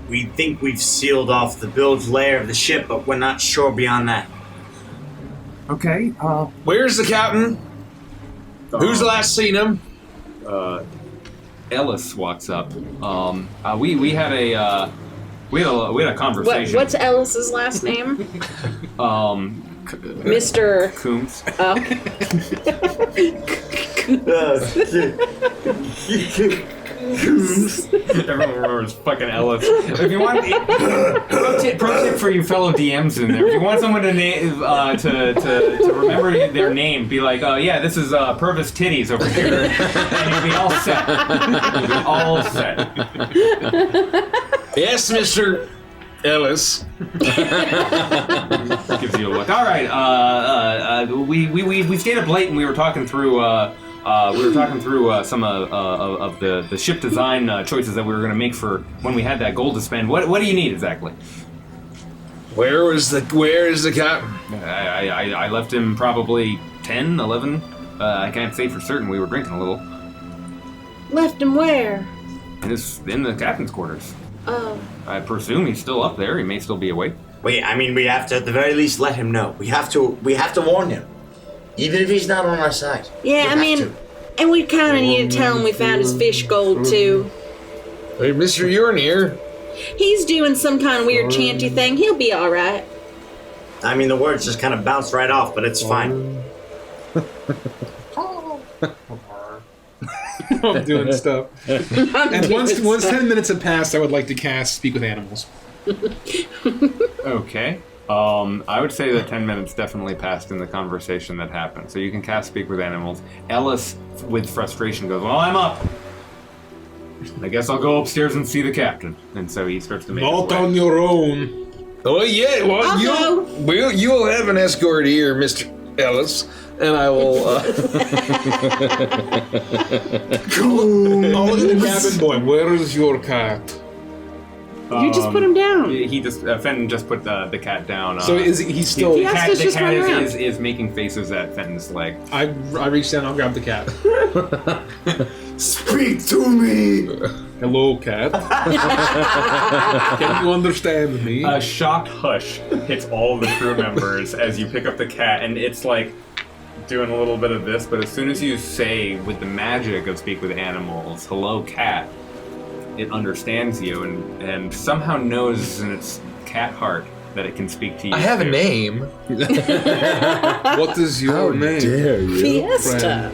We think we've sealed off the bilge layer of the ship, but we're not sure beyond that. Okay, Where's the captain? Who's last seen him? Ellis walks up. We had a conversation. What's Ellis's last name? Mr. Coombs. Everyone remembers fucking Ellis. If you want, pro tip for you fellow DMs in there. If you want someone to to remember their name, be like, yeah, this is Purvis Titties over here, and you'll be all set. You'll be all set. Yes, Mr. Ellis. Gives you a look. All right. We stayed up late and we were talking through. Some of the ship design choices that we were going to make for when we had that gold to spend. What do you need exactly? Where is the captain? I left him probably 10, 11. I can't say for certain. We were drinking a little. Left him where? In the captain's quarters. Oh. I presume he's still up there. He may still be awake. Wait, I mean, we have to at the very least let him know. We have to warn him, even if he's not on our side. Yeah, I mean, and we kind of need to tell him we found his fish gold too. Hey, Mr. Urinir. He's doing some kind of weird chanty thing. He'll be all right. I mean, the words just kind of bounce right off, but it's fine. I'm doing stuff. And once 10 minutes have passed, I would like to cast Speak with Animals. Okay. I would say that 10 minutes definitely passed in the conversation that happened. So you can cast Speak with Animals. Ellis, with frustration, goes, "Well, I'm up. I guess I'll go upstairs and see the captain." And so he starts to make his Not way. on your own. Oh yeah, well I'll you'll have an escort here, Mr. Ellis, and I will. Oh, look at the cabin boy. Where is your cat? You just put him down. He just Fenton just put the cat down. So is he still? The Yes, cat, it's the just cat running around. is making faces at Fenton's leg. I reach down. I'll grab the cat. Speak to me. Hello, cat. Can you understand me? A shocked hush hits all the crew members as you pick up the cat, and it's like doing a little bit of this, but as soon as you say, with the magic of Speak with Animals, "Hello, cat," it understands you and somehow knows in its cat heart that it can speak to you. I have a too. name. What is your name? Fiesta. friend?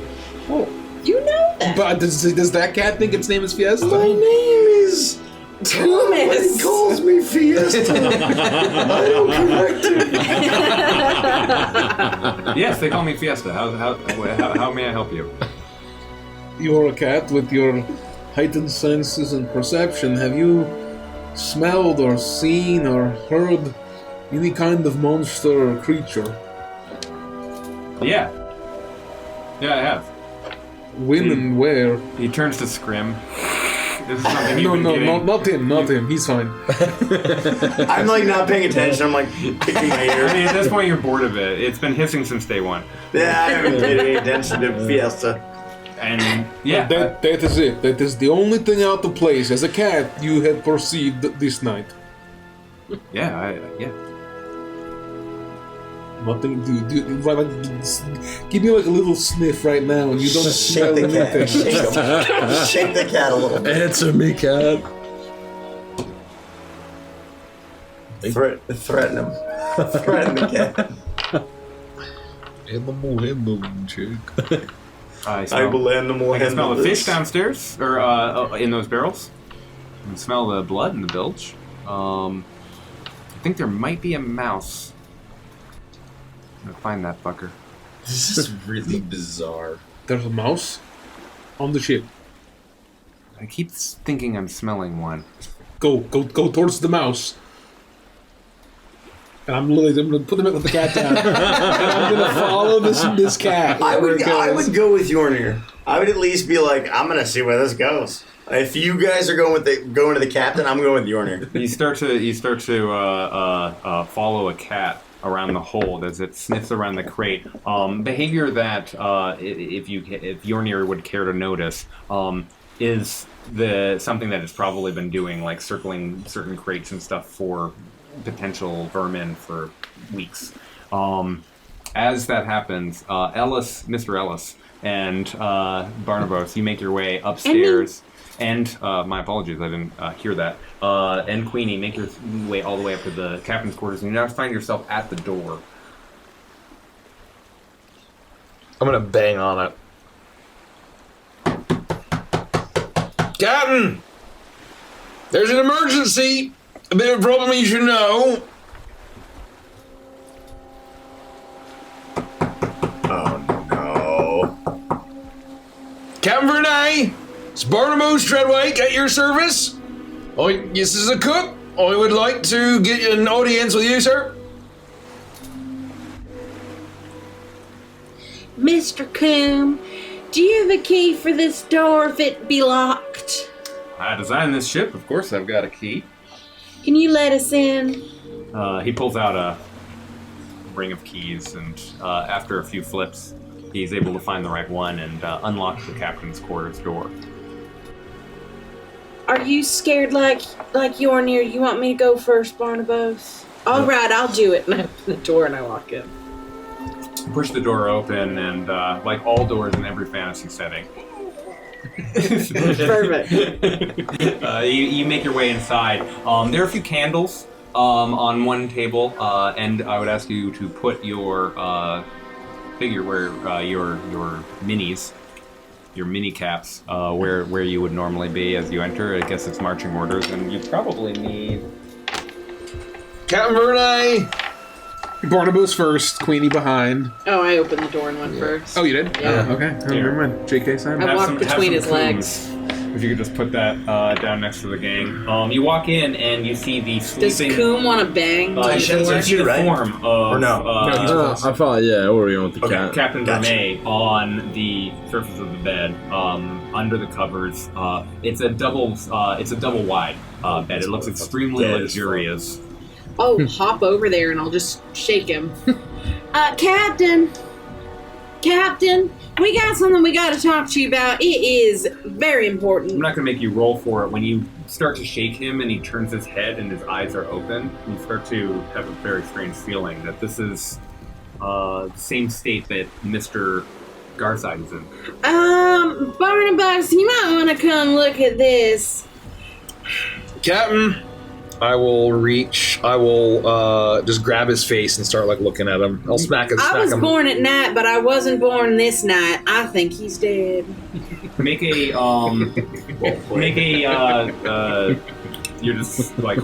Oh, you know that. But does that cat think its name is Fiesta? My name is Thomas. He calls me Fiesta. I don't correct him. Yes, they call me Fiesta. How may I help you? You're a cat with your heightened senses and perception. Have you smelled or seen or heard any kind of monster or creature? Yeah, I have. When and where? He turns to Scrim. This is something you've No, been getting. not him. He's fine. I'm like not paying attention. I'm like picking my I ear. mean, at this point, you're bored of it. It's been hissing since day one. Yeah, I haven't paid any attention to Fiesta. And yeah, That is it. That is the only thing out of place. As a cat, you have perceived this night. yeah. Nothing. Give me like a little sniff right now, and you don't smell Shake the cat. anything. Shake the cat a little bit. Answer me, cat. Threaten him. Threaten the cat. Animal, chick. I I will animal I can smell handle the fish this. downstairs, or in those barrels. I can smell the blood in the bilge. I think there might be a mouse. I'm gonna find that fucker. This is really bizarre. There's a mouse on the ship. I keep thinking I'm smelling one. Go towards the mouse. And I'm gonna put the cat down. And I'm gonna follow this cat. I wherever would it goes. go with Yornir. I would at least be like, I'm gonna see where this goes. If you guys are going to the captain, I'm going with Yornir. You start to follow a cat around the hold as it sniffs around the crate. Behavior that if Yornir would care to notice is something that it's probably been doing, like circling certain crates and stuff for potential vermin for weeks. As that happens, Mr. Ellis, and Barnabas, you make your way upstairs. And my apologies, I didn't hear that. And Queenie, make your way all the way up to the captain's quarters, and you now find yourself at the door. I'm gonna bang on it. Captain! There's an emergency! A bit of a problem you should know. Oh no. Captain Vernay! It's Barnabas Treadwake at your service. Oh, this is a cook. I would like to get an audience with you, sir. Mr. Coombe, do you have a key for this door if it be locked? I designed this ship. Of course, I've got a key. Can you let us in? He pulls out a ring of keys, and after a few flips, he's able to find the right one and unlock the captain's quarters door. Are you scared like Yornir? You want me to go first, Barnabas? All right, I'll do it. And I open the door and I walk in. Push the door open, and like all doors in every fantasy setting, Perfect. you make your way inside. There are a few candles on one table, and I would ask you to put your figure where your minis, your mini caps, where you would normally be as you enter. I guess it's marching orders, and you probably need Captain Vernay. Barnabas first, Queenie behind. Oh, I opened the door and went first. Oh, you did? Yeah. Oh, okay. Oh, never mind. JK sign. I walked between his legs. If you could just put that down next to the gang. You walk in and you see the Does sleeping. Coombe want to bang? You see the form of Or no? I thought, yeah, or you want the cat. Captain Gotcha. Vernay on the surface of the bed, under the covers. It's a double wide bed. It looks extremely Dead as luxurious. Oh, hop over there and I'll just shake him. Captain, we got something we got to talk to you about. It is very I'm important. not going to make you roll for it. When you start to shake him and he turns his head and his eyes are open, you start to have a very strange feeling that this is the same state that Mr. Garside is in. Barnabas, you might want to come look at this. Captain, I will just grab his face and start like looking at him. I'll smack him. I was born at night, but I wasn't born this night. I think he's dead. Make a you're just like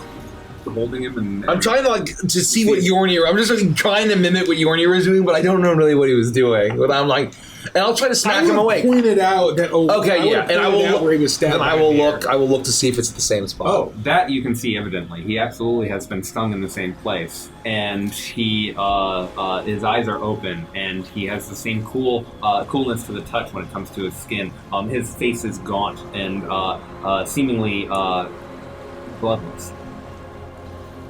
holding him and I'm trying to see what Yornir. I'm just like, trying to mimic what Yornir was doing, but I don't know really what he was doing. But I'm like, and I'll try to smack him awake. Pointed out that. Okay, yeah, and I will look. Where he was stabbed. Then I will look. I will look to see if it's at the same spot. Oh, that you can see evidently. He absolutely has been stung in the same place, and he his eyes are open, and he has the same coolness to the touch when it comes to his skin. His face is gaunt and seemingly bloodless.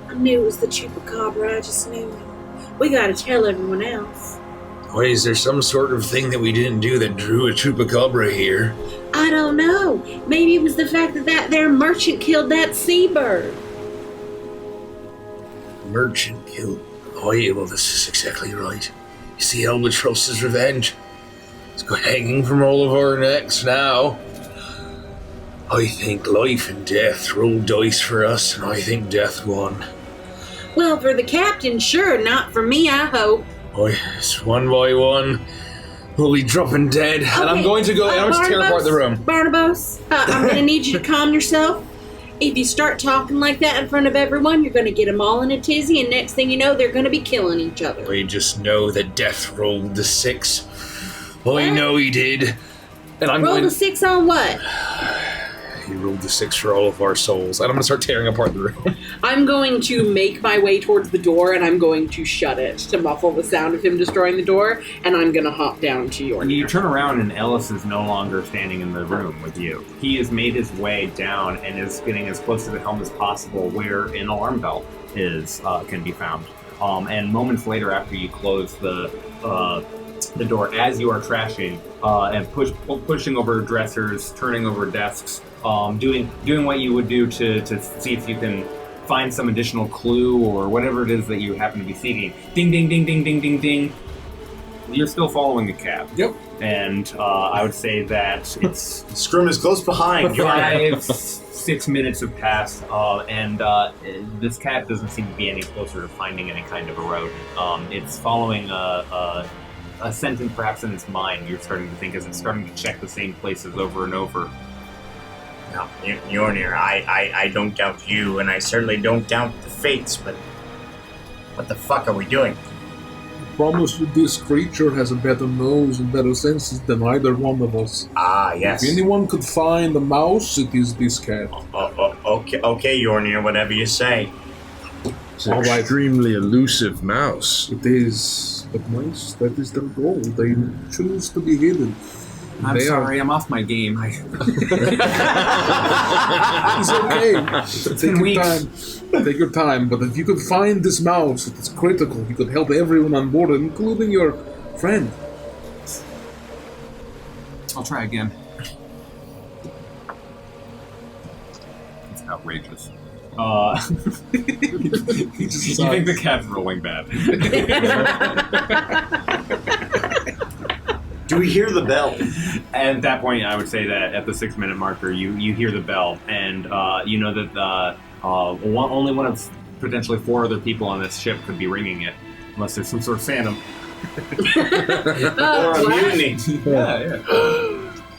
I knew it was the chupacabra. I just knew it. We got to tell everyone else. Wait, is there some sort of thing that we didn't do that drew a chupacabra here? I don't know. Maybe it was the fact that their merchant killed that seabird. Merchant killed. Oh yeah, well this is exactly right. You see Albatross's revenge? It's hanging from all of our necks now. I think life and death rolled dice for us, and I think death won. Well, for the captain, sure. Not for me, I hope. Oh yes, one by one, we'll be dropping dead. And I'm going to go, and I'm just tearing apart the room. Barnabas, I'm going to need you to calm yourself. If you start talking like that in front of everyone, you're going to get them all in a tizzy, and next thing you know, they're going to be killing each other. We just know that death rolled the 6. I know he did. And I'm Roll going the 6 on what? He rolled the 6 for all of our souls. And I'm going to start tearing apart the room. I'm going to make my way towards the door and I'm going to shut it to muffle the sound of him destroying the door, and I'm going to hop down to your. You turn around and Ellis is no longer standing in the room with you. He has made his way down and is getting as close to the helm as possible where an alarm bell is can be found. And moments later, after you close the door, as you are trashing and pushing over dressers, turning over desks, doing what you would do to see if you can find some additional clue or whatever it is that you happen to be seeking. Ding, ding, ding, ding, ding, ding, ding. You're still following the cab. Yep. And I would say that it's Scrim is close behind. 5-6 minutes have passed, and this cat doesn't seem to be any closer to finding any kind of a road. It's following a sentence perhaps in its mind. You're starting to think as it's starting to check the same places over and over. Now, Mjolnir, I don't doubt you, and I certainly don't doubt the fates, but what the fuck are we doing? promise you this creature has a better nose and better senses than either one of us. Ah, yes. If anyone could find a mouse, it is this cat. Okay, Yornir, whatever you say. It's an extremely elusive mouse. It is, but mice, that is their goal. They choose to be hidden. I'm sorry, I'm off my game. It's okay. Take your time. Take your time. But if you could find this mouse, it's critical. You could help everyone on board, including your friend. I'll try again. It's outrageous. You think the cat's rolling bad. Do we hear the bell? At that point, I would say that at the 6-minute marker, you hear the bell, and you know that only one of potentially 4 other people on this ship could be ringing it, unless there's some sort of phantom. Or a mutiny. Yeah.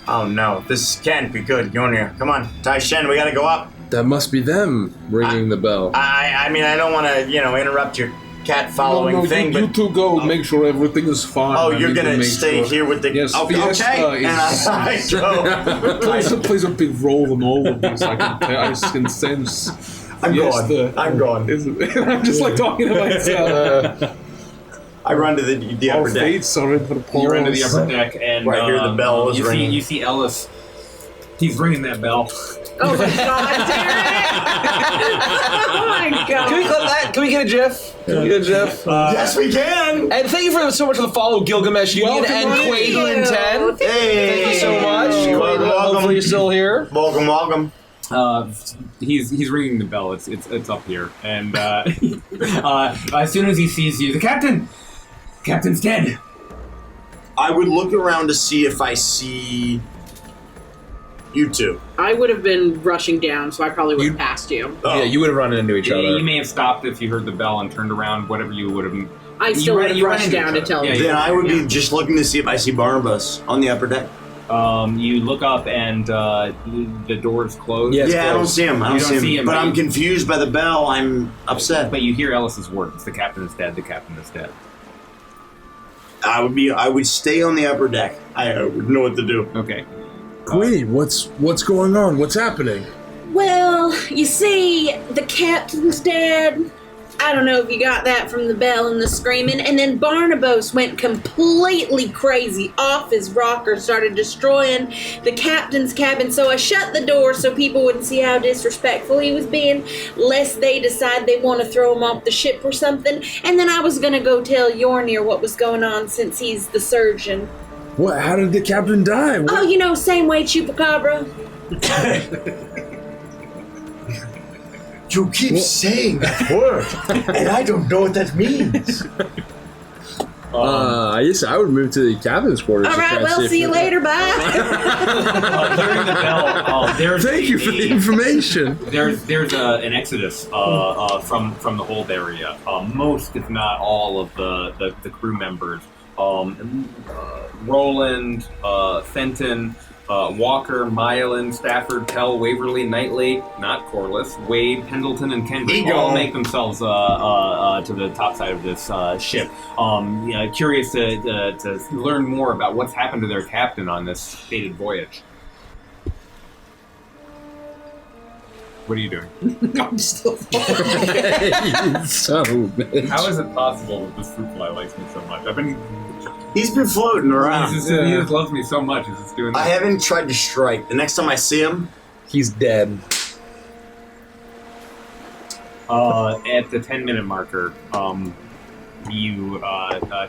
Oh no, this can't be good, Yornir. Come on, Tai Shen, we gotta go up. That must be them ringing the bell. I mean, I don't want to, interrupt your cat following thing, you but two go make sure everything is fine. oh, I you're need to gonna make stay sure. here with the Yes, okay, Fiesta and I go. Plays a big role in all of this. I can sense. I'm Fiesta going. I'm going. I'm just like talking to myself. I run to the Our upper deck. fates are in for the You're into the upper deck, and Right here, the bell is ringing. You see Ellis. He's ringing that bell. Oh my god, Derek! Oh my god. Can we clip that? Can we get a GIF? Can we get a GIF? Yes, we can. And thank you so much for the follow, Gilgamesh Union and Quaidlin 10. Hey, Thank you so much. Quaidlin, hopefully you're still here. Welcome. He's ringing the bell. It's up here, and as soon as he sees you, the captain's dead. I would look around to see if I see you two. I would have been rushing down, so I probably would have passed you. Oh. Yeah, you would have run into each other. You may have stopped if you heard the bell and turned around. Whatever you would have. I still would have rushed down to tell you. Then I would be just looking to see if I see Barnabas on the upper deck. You look up and the door is closed. Yeah, I don't see him. I don't see him. But I'm you- confused by the bell. I'm upset. But you hear Ellis's words. The captain is dead. The captain is dead. I would stay on the upper deck. I would know what to do. Okay. Queen, what's going on? What's happening? Well, you see, the captain's dead. I don't know if you got that from the bell and the screaming. And then Barnabas went completely crazy off his rocker, started destroying the captain's cabin. So I shut the door so people wouldn't see how disrespectful he was being, lest they decide they want to throw him off the ship or something. And then I was going to go tell Yornir what was going on since he's the surgeon. What? How did the captain die? What? Oh, same way, Chupacabra. You keep saying that word, and I don't know what that means. I guess I would move to the captain's quarters. All right, well, see you later. Bye. Hearing the bell, Thank you for the information. There's an exodus from the hold area. Most, if not all, of the crew members. Roland, Fenton, Walker, Mylan, Stafford, Pell, Waverly, Knightley, not Corliss, Wade, Pendleton, and Kendrick all make themselves to the top side of this ship. Curious to learn more about what's happened to their captain on this fated voyage. What are you doing? I'm still So bitch. How is it possible that this fruit fly likes me so much? He's been floating around. He just loves me so much. He's just doing this. I haven't tried to strike. The next time I see him, He's dead. At the 10-minute marker, you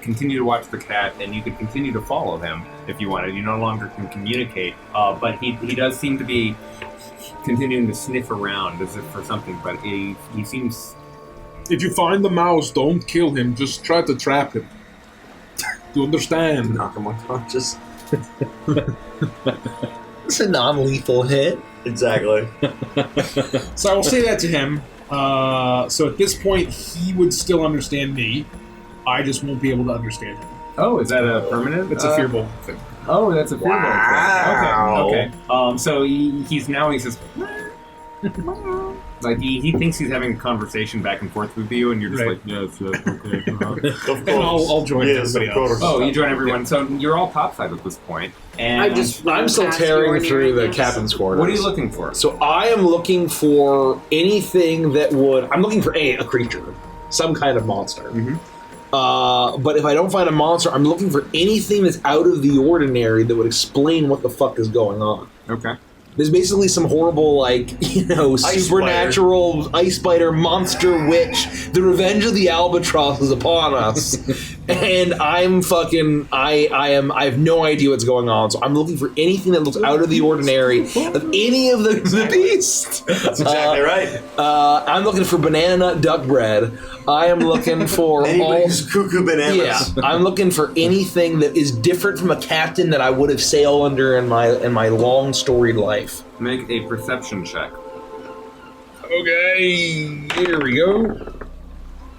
continue to watch the cat, and you could continue to follow him if you wanted. You no longer can communicate, but he does seem to be continuing to sniff around as if for something, but he seems... If you find the mouse, don't kill him. Just try to trap him. Do you understand? knock him unconscious. It's a non-lethal hit. Exactly. So I will say that to him. So at this point, he would still understand me. I just won't be able to understand him. Oh, is that a permanent? It's a fearball thing. Oh, that's a fearball Wow. thing. Okay. So he says... Like he thinks he's having a conversation back and forth with you, and you're just Right. like, yes, okay. And I'll join everybody else. Oh, you join everyone. So you're all topside at this point. And I'm still tearing through the captain's quarters. What are you looking for? So I am looking for anything that would. I'm looking for a creature, some kind of monster. Mm-hmm. But if I don't find a monster, I'm looking for anything that's out of the ordinary that would explain what the fuck is going on. Okay. There's basically some horrible, supernatural ice biter monster witch. The revenge of the albatross is upon us, and I'm fucking. I have no idea what's going on. So I'm looking for anything that looks out of the ordinary of any of the beasts. That's exactly right. I'm looking for banana nut duck bread. I am looking for anybody's cuckoo bananas. Yeah, I'm looking for anything that is different from a captain that I would have sailed under in my long storied life. Make a perception check. Okay, here we go.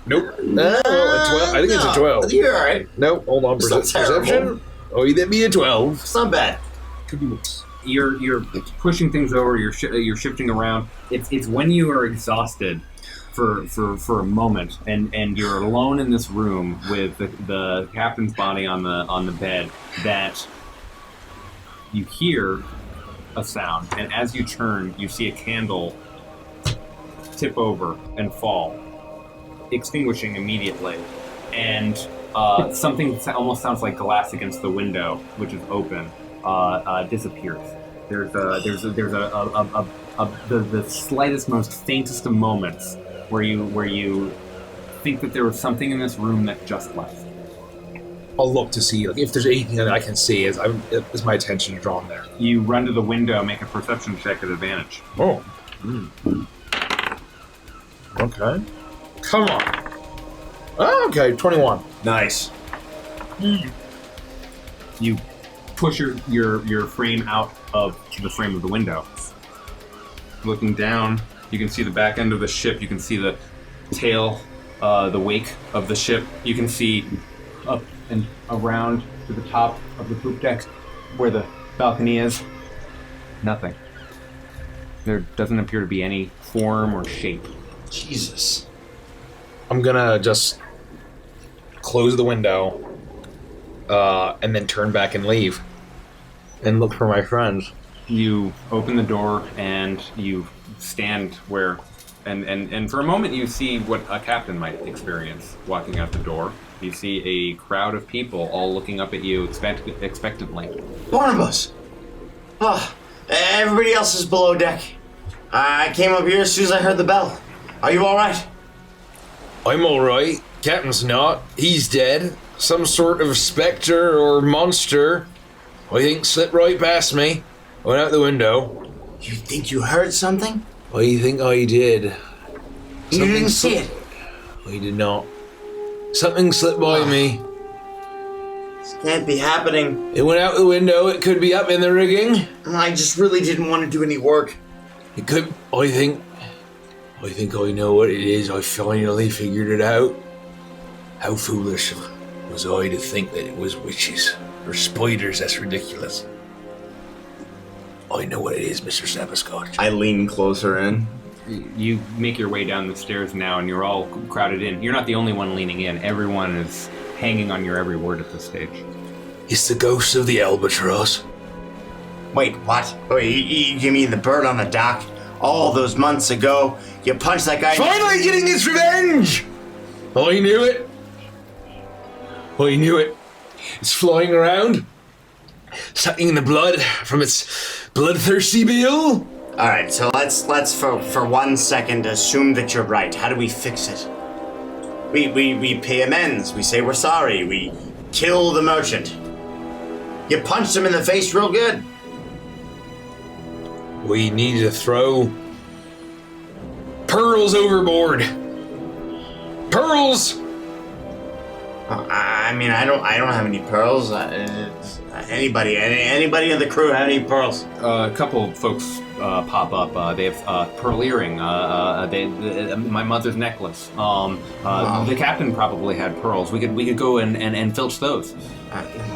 Nope. No, I think it's a 12. You're all right. Nope, hold on. It's not terrible. Perception? Oh, that'd be a 12. It's not bad. Could be worse. You're pushing things over. You're shifting around. It's when you are exhausted for a moment, and you're alone in this room with the captain's body on the bed, that you hear a sound, and as you turn, you see a candle tip over and fall, extinguishing immediately, and something that almost sounds like glass against the window, which is open, disappears. There's the slightest, most faintest of moments where you think that there was something in this room that just left. I'll look to see if there's anything that I can see as my attention drawn there. You run to the window, make a perception check at advantage. Oh. Okay. Come on. Oh, okay, 21. Nice. You push your frame out of the frame of the window. Looking down, you can see the back end of the ship. You can see the tail, the wake of the ship. You can see up and around to the top of the poop deck where the balcony is. Nothing. There doesn't appear to be any form or shape. Jesus. I'm gonna just close the window and then turn back and leave and look for my friends. You open the door and you stand where, and for a moment you see what a captain might experience walking out the door. You see a crowd of people all looking up at you expectantly. Barnabas! Oh, everybody else is below deck. I came up here as soon as I heard the bell. Are you alright? I'm alright. Captain's not. He's dead. Some sort of specter or monster, I think, slipped right past me. Went out the window. You think you heard something? I think I did. You didn't see it? I did not. Something slipped by me. This can't be happening. It went out the window. It could be up in the rigging. I just really didn't want to do any work. It could. I think I know what it is. I finally figured it out. How foolish was I to think that it was witches or spiders? That's ridiculous. I know what it is, Mr. Snapperscotch. I lean closer in. You make your way down the stairs now, and you're all crowded in. You're not the only one leaning in. Everyone is hanging on your every word at this stage. It's the ghost of the albatross. Wait, what? Wait, you mean the bird on the dock? All those months ago, you punched that guy. Finally getting its revenge! I knew it. I knew it. It's flying around, sucking the blood from its bloodthirsty bill. All right, so let's for 1 second assume that you're right. How do we fix it? We pay amends. We say we're sorry. We kill the merchant. You punched him in the face real good. We need to throw pearls overboard. Pearls. I mean, I don't have any pearls. Anybody in the crew have any pearls? A couple of folks pop up. They have pearl earring. My mother's necklace. The captain probably had pearls. We could go and filch those.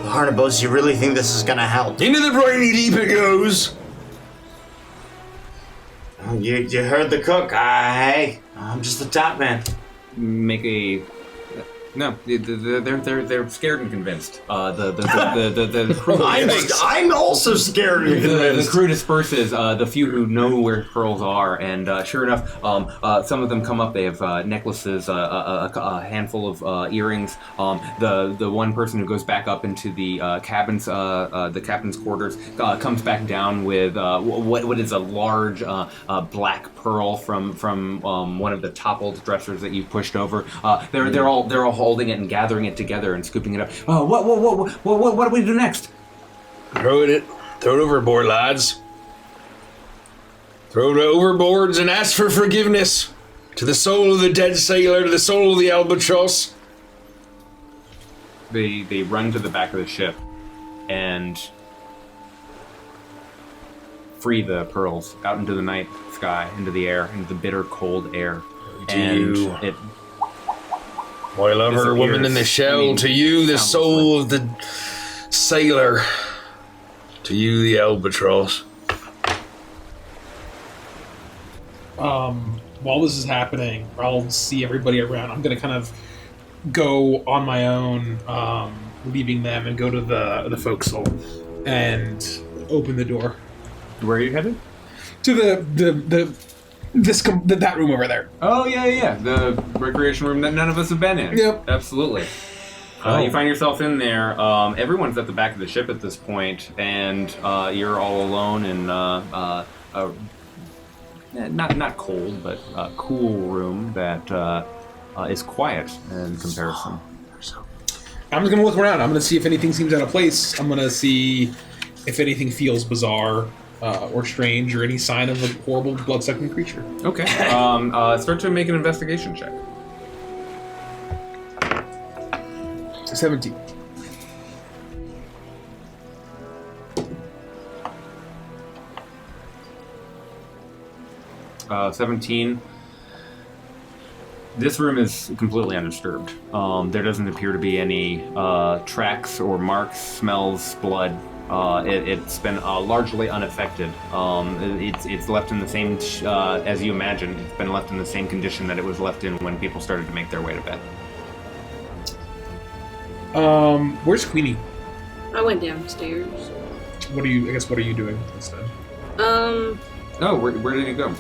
Barnabas, you really think this is gonna help? Into the briny deep it goes. You heard the cook. Hey, I'm just the top man. Make a. No, they're scared and convinced. The crew. I'm also scared and convinced. The crew disperses. The few who know where pearls are, and sure enough, some of them come up. They have necklaces, a handful of earrings. The one person who goes back up into the cabins, the captain's quarters, comes back down with what is a large black pearl from one of the toppled dressers that you pushed over. They're all holding it and gathering it together and scooping it up. Oh, what do we do next? Throw it overboard, lads. Throw it overboards and ask for forgiveness to the soul of the dead sailor, to the soul of the albatross. They run to the back of the ship and free the pearls out into the night sky, into the air, into the bitter cold air. It my lover, woman in the shell, to you, the soul of the sailor, to you, the albatross. While this is happening, I'll see everybody around. I'm going to kind of go on my own, leaving them, and go to the forecastle and open the door. Where are you headed? To that room over there. Oh, yeah. The recreation room that none of us have been in. Yep. Absolutely. You find yourself in there. Everyone's at the back of the ship at this point, and you're all alone in not cold, but cool room that is quiet in comparison. I'm just going to look around. I'm going to see if anything seems out of place. I'm going to see if anything feels bizarre. Or strange, or any sign of a horrible blood-sucking creature. Okay. Start to make an investigation check. 17. Uh, 17. This room is completely undisturbed. There doesn't appear to be any tracks or marks, smells, blood. It's been largely unaffected. It's left in the same, as you imagine, it's been left in the same condition that it was left in when people started to make their way to bed. Where's Queenie? I went downstairs. What are you doing instead? Oh, where did he go?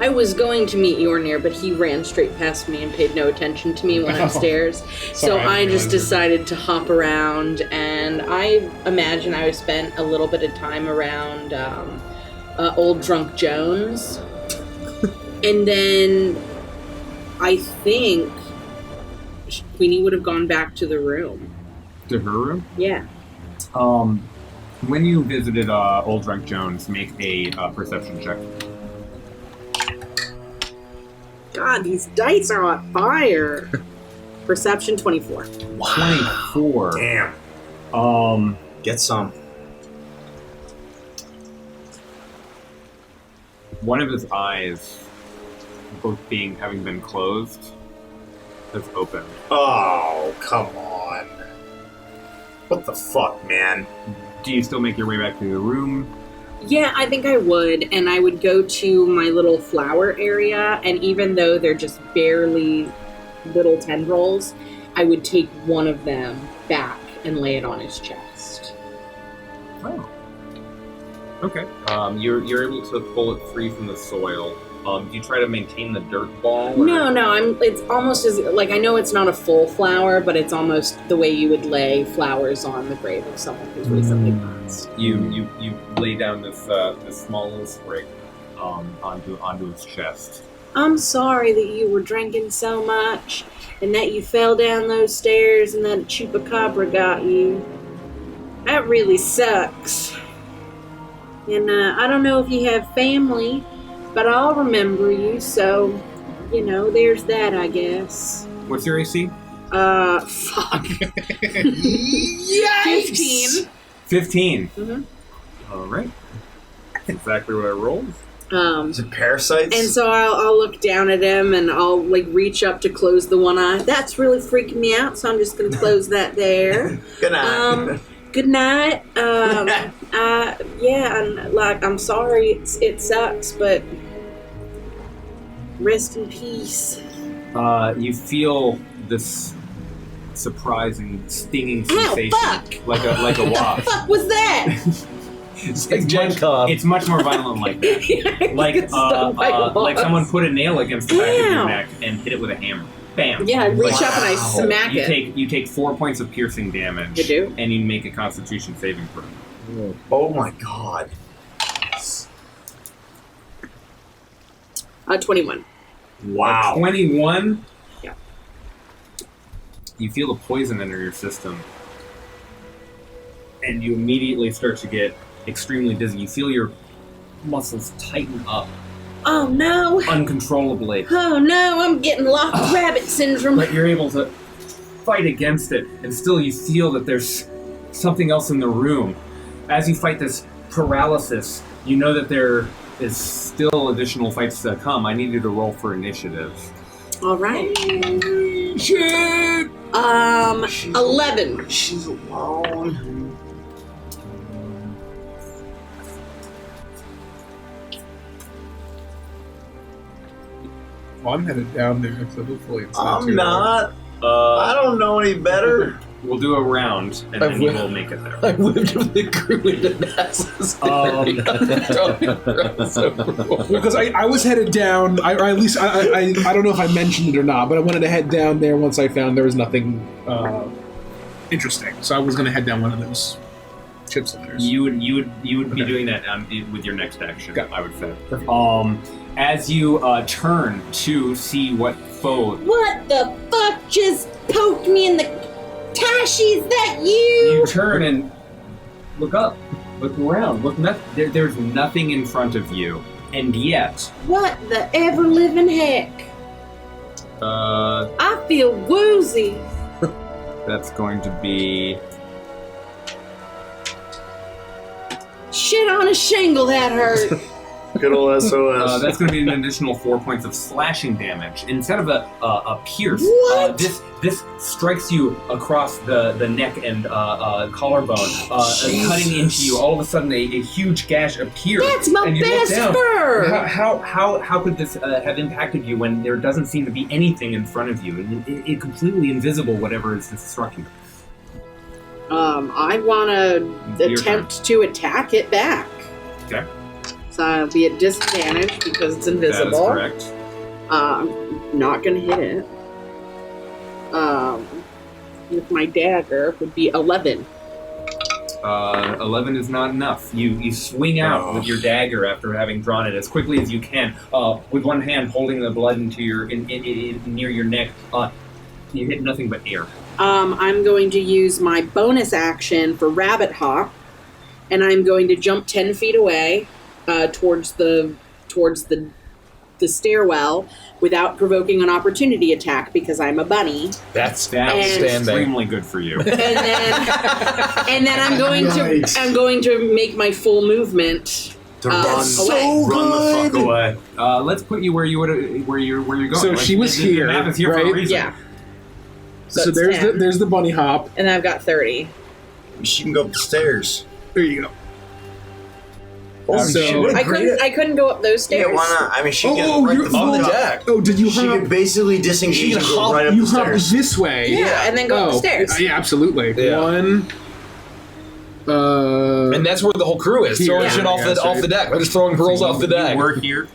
I was going to meet Yornir, but he ran straight past me and paid no attention to me when upstairs. So I just decided to hop around, and I imagine I spent a little bit of time around Old Drunk Jones. And then I think Queenie would have gone back to the room. To her room? Yeah. When you visited Old Drunk Jones, make a perception check. God, these dice are on fire. Perception 24. Wow. 24. Damn. Get some. One of his eyes, both having been closed, has opened. Oh, come on. What the fuck, man? Do you still make your way back to the room? Yeah, I think I would, and I would go to my little flower area, and even though they're just barely little tendrils, I would take one of them back and lay it on his chest. Oh. Okay. You're able to pull it free from the soil. Do you try to maintain the dirt ball? Or? No. It's almost as like I know it's not a full flower, but it's almost the way you would lay flowers on the grave of someone who's recently passed. You lay down this small little sprig onto his chest. I'm sorry that you were drinking so much and that you fell down those stairs and that chupacabra got you. That really sucks. And I don't know if you have family, but I'll remember you, so, there's that, I guess. What's your AC? Fuck. Yikes! 15. Mm-hmm. All right. That's exactly what I rolled. Is it parasites? And so I'll look down at him and I'll reach up to close the one eye. That's really freaking me out, so I'm just gonna close that there. Good night. Good night. Yeah, and I'm sorry. It sucks, but Rest in peace. You feel this surprising, stinging Ow, sensation, fuck! like a What wasp. the fuck was that? It's much more violent like that. Like someone put a nail against the back of your neck and hit it with a hammer. Bam. Yeah, I reach up and I smack it. You take 4 points of piercing damage. You do? And you make a Constitution saving throw. Oh my god. 21. Wow. 21? Yeah. You feel the poison enter your system. And you immediately start to get extremely dizzy. You feel your muscles tighten up Oh no! uncontrollably. Oh no, I'm getting locked rabbit syndrome. But you're able to fight against it, and still you feel that there's something else in the room. As you fight this paralysis, you know that there is still additional fights to come. I need you to roll for initiative. Alright. Shit! 11. She's alone. Well, I'm headed down there, so hopefully it's not I'm too not. I don't know any better. We'll do a round, and then you will make it there. I whipped up the crew into masses. Because I was headed down, or at least I don't know if I mentioned it or not, but I wanted to head down there once I found there was nothing interesting. So I was going to head down one of those chip centers. You would be doing that with your next action, Okay. I would say. As you turn to see what foe... What the fuck just poked me in the... Tashi, is that you? You turn and look up, look around, there's nothing in front of you, and yet... What the ever-living heck? I feel woozy. That's going to be... Shit on a shingle, that hurt. Good old SOS. that's going to be an additional 4 points of slashing damage. Instead of a pierce, What? This strikes you across the neck and collarbone, cutting into you. All of a sudden, a huge gash appears. That's my and you best look down. fur. How could this have impacted you when there doesn't seem to be anything in front of you? It completely invisible, whatever is struck you. I want to attempt to attack it back. Okay. So I'll be at disadvantage because it's invisible. That is correct. I'm not going to hit it. With my dagger would be 11. 11 is not enough. You swing out with your dagger after having drawn it as quickly as you can, with one hand holding the blood into near your neck. You hit nothing but air. I'm going to use my bonus action for Rabbit Hop, and I'm going to jump 10 feet away towards the stairwell without provoking an opportunity attack because I'm a bunny. That's outstanding. Extremely good for you. And then I'm going to make my full movement To run, away. run the fuck away. Let's put you where you're going. So Like, she was the here, map is here for a right? reason. Yeah. So it's there's 10. there's the bunny hop. And I've got 30. She can go up the stairs. There you go. She would I agree. couldn't go up those stairs. Yeah, why not? I mean, she can Oh, right you're on the deck. Oh, did you She hop? could basically disengage She can and go hop- right up You the hop stairs. this way. Yeah, and then go up the stairs. Yeah, absolutely. Yeah. One. And that's where the whole crew is, throwing Yeah. shit off the deck. They're just throwing pearls off the deck. We're here.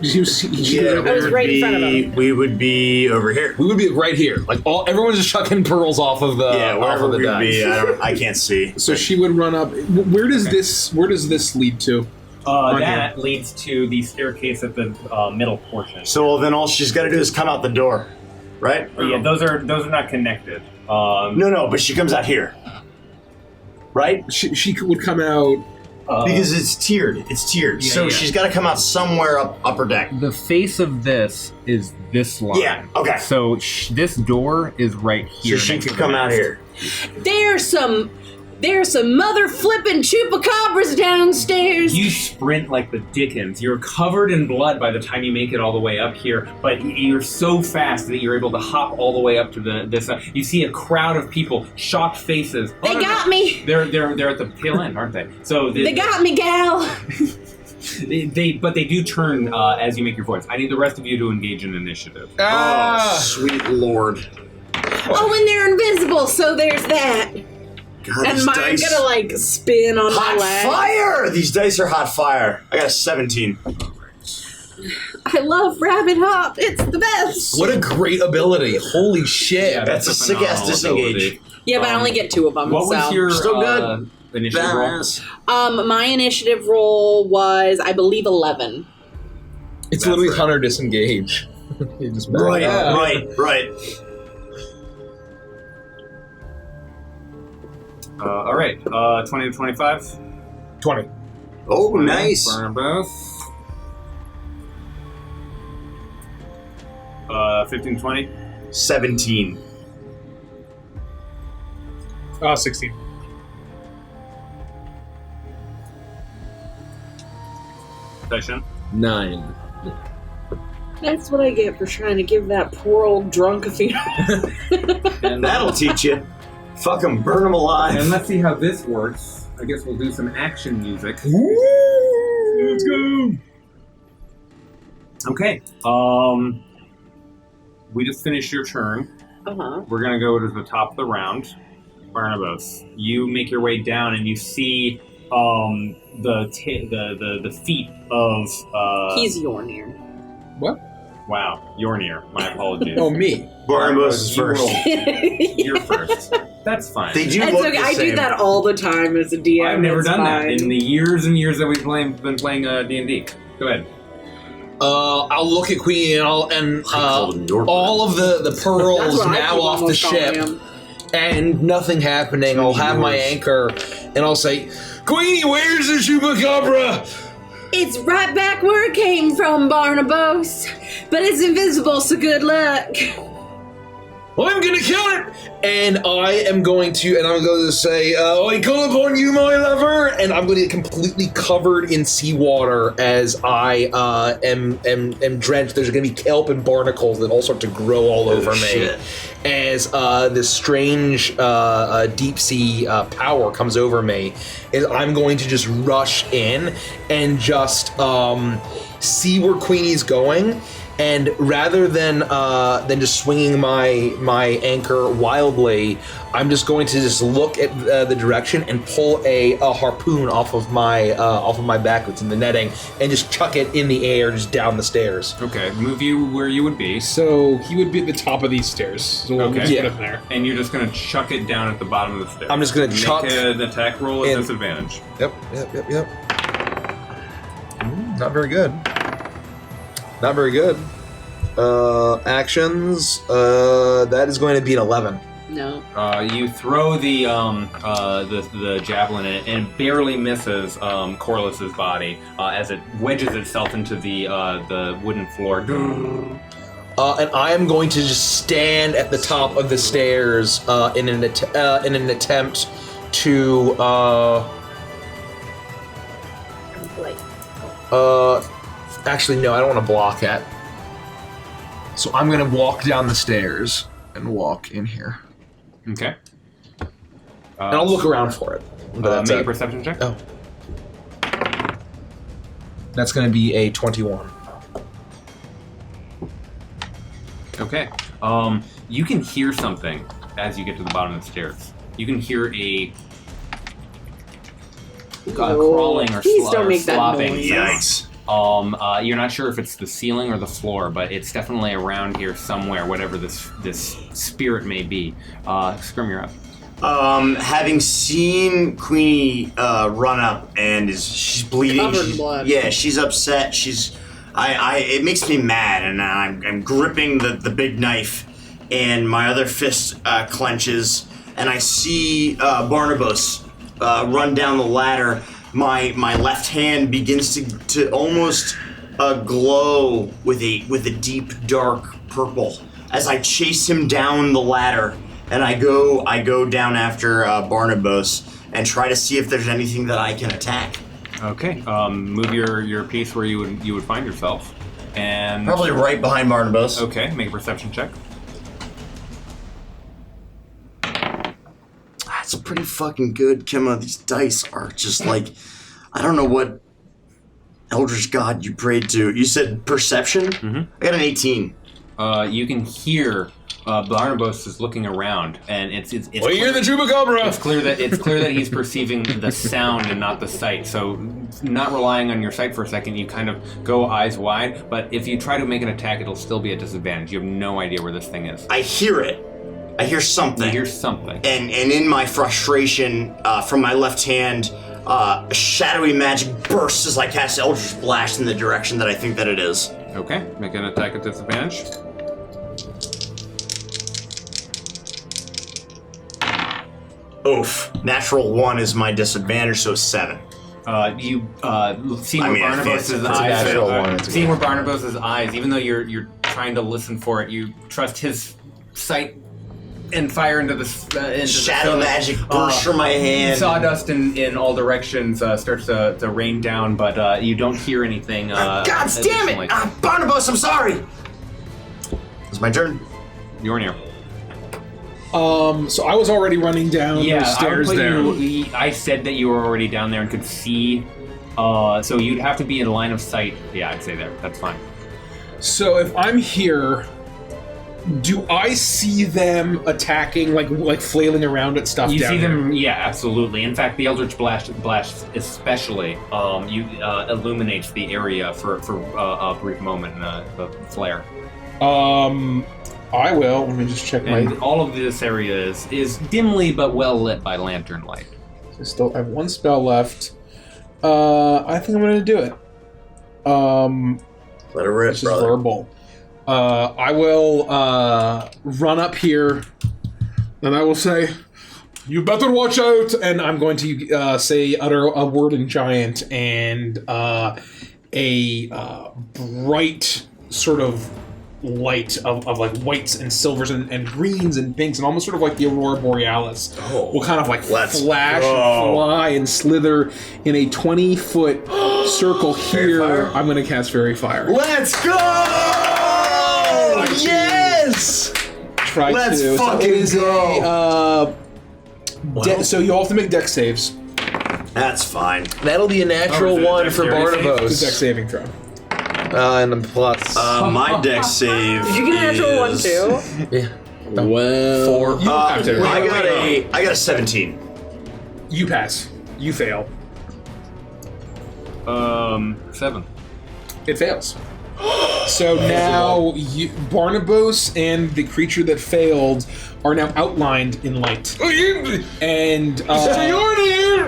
Did you see? Yeah, I was right in front of him. we would be over here. We would be right here. Like everyone's just chucking pearls off of the Yeah, off wherever of the we would deck. be, I can't see. So she would run up. Where does this lead to? That leads to the staircase at the middle portion. So then all she's got to do is come out the door, right? Yeah, those are not connected. No, but she comes out here, right? She would come out. Because it's tiered. It's tiered. Yeah, so yeah. she's got to come out somewhere up upper deck. The face of this is this line. Yeah, okay. So this door is right So here. she next could to the come out mast. here. There's some mother flipping chupacabras downstairs. You sprint like the Dickens. You're covered in blood by the time you make it all the way up here, but you're so fast that you're able to hop all the way up to this. You see a crowd of people, shocked faces. They got me. They're at the tail end, aren't they? So They got me, gal. But they do turn as you make your voice. I need the rest of you to engage in initiative. Oh, sweet lord. Oh, and they're invisible, so there's that. God, And these mine's dice. gonna like spin on my Hot leg. fire! These dice are hot fire. I got a 17. I love Rabbit Hop. It's the best. What a great ability! Holy shit! Yeah, That's a sick ass phenomenal disengage. ability. Yeah, but I only get 2 of them. What was so. your Still good. initiative roll? Badass. My initiative roll was, I believe, 11. It's That's literally right. Hunter disengage. You just back Right, up. right. All right, 20 to 25. 20. Oh, nice. Burn both. 15, 20. 17. 16. Session. 9. That's what I get for trying to give that poor old drunk a few. And That'll teach you. Fucking burn them alive. And let's see how this works. I guess we'll do some action music. Let's go. Okay. We just finished your turn. Uh-huh. We're gonna go to the top of the round. Barnabas, you make your way down and you see the feet of He's Yornir. wow, Yornir. My apologies. Oh, me. Barnabas is You first. roll. You're first. That's fine. They do It's look okay. the I same. do that all the time as a DM. I've never it's done that fine. in the years and years that we've been playing D&D. Go ahead. I'll look at Queenie and called him your all of the That's pearls what I now keep off the almost calling ship, him. and nothing happening. I'll have my anchor, and I'll say, Queenie, where's the chupacabra? It's right back where it came from, Barnabas. But it's invisible, so good luck. Well, I'm gonna kill it! And I'm going to say, I call upon you, my lover! And I'm gonna get completely covered in seawater as I am drenched. There's gonna be kelp and barnacles that all start to grow all over me. Shit. As this strange deep sea power comes over me, is I'm going to just rush in and just see where Queenie's going. And rather than just swinging my anchor wildly, I'm just going to just look at the direction and pull a harpoon off of my back that's in the netting and just chuck it in the air, just down the stairs. Okay, move you where you would be. So he would be at the top of these stairs. So we'll Okay. just Yeah. put him there. And you're just gonna chuck it down at the bottom of the stairs. I'm just gonna chuck Make an attack roll at in- disadvantage. Yep. Not very good. Not very good. Actions. That is going to be an 11. No. You throw the javelin in, and it barely misses Corliss's body as it wedges itself into the wooden floor. And I am going to just stand at the top of the stairs in an attempt to actually no, I don't want to block it. So I'm going to walk down the stairs and walk in here. Okay. And I'll look around for it. But that's make a it. perception check. Oh. That's going to be a 21. Okay. You can hear something as you get to the bottom of the stairs. You can hear a crawling or, Please don't or make that slopping noise. sound. Yikes. You're not sure if it's the ceiling or the floor, but it's definitely around here somewhere, whatever this spirit may be. Scrim, you're up. Having seen Queenie run up and she's bleeding. Covered in blood. Yeah, she's upset. It makes me mad, and I'm gripping the big knife, and my other fist clenches, and I see Barnabas run down the ladder. My left hand begins to almost glow with a deep dark purple as I chase him down the ladder, and I go down after Barnabas and try to see if there's anything that I can attack. Okay. Move your piece where you would find yourself, and Probably right behind Barnabas. Okay. Make a perception check. That's pretty fucking good, Kimma. These dice are just like, I don't know what. Eldritch God you prayed to. You said perception? Mhm. I got an 18. You can hear Barnabas is looking around, and it's Well, you're the Chupacabra! It's clear that he's perceiving the sound and not the sight. So, not relying on your sight for a second, you kind of go eyes wide. But if you try to make an attack, it'll still be a disadvantage. You have no idea where this thing is. I hear it. I hear something. You hear something. And in my frustration, from my left hand, shadowy magic bursts as I cast Eldritch Blast in the direction that I think that it is. Okay, make an attack at disadvantage. Oof. Natural 1 is my disadvantage, so 7. You see where Barnabas's eyes. Seeing where Barnabas's eyes, even though you're trying to listen for it, you trust his sight and fire into the shadow magic bursts from my hand. Sawdust in all directions starts to rain down, but you don't hear anything. God damn it! Barnabas, I'm sorry. It's my turn. You're near. So I was already running down the stairs there. I said that you were already down there and could see. So you'd have to be in line of sight. Yeah, I'd say there. That's fine. So if I'm here, do I see them attacking, like flailing around at stuff? You down see there? them, yeah, absolutely. In fact, the Eldritch Blast especially, illuminates the area for a brief moment in a flare. I will. Let me just check and all of this area is dimly but well lit by lantern light. I still have one spell left. I think I'm going to do it. Let it rip, this is verbal. I will run up here, and I will say, "You better watch out!" And I'm going to utter a word in giant, and a bright sort of light of like whites and silvers and greens and pinks and almost sort of like the Aurora Borealis will kind of like flash and fly and slither in a 20-foot circle here. I'm going to cast Fairy Fire. Let's go! Yes! Let's fucking go! So you all have to make dex saves. That's fine. That'll be a natural 1 for Barnabas. It's a dex saving throw. And a plus. My dex save. Did you get a natural 1 too? Yeah. Well, 4. I got a 17. You pass. You fail. 7. It fails. So now Barnabas and the creature that failed are now outlined in light. And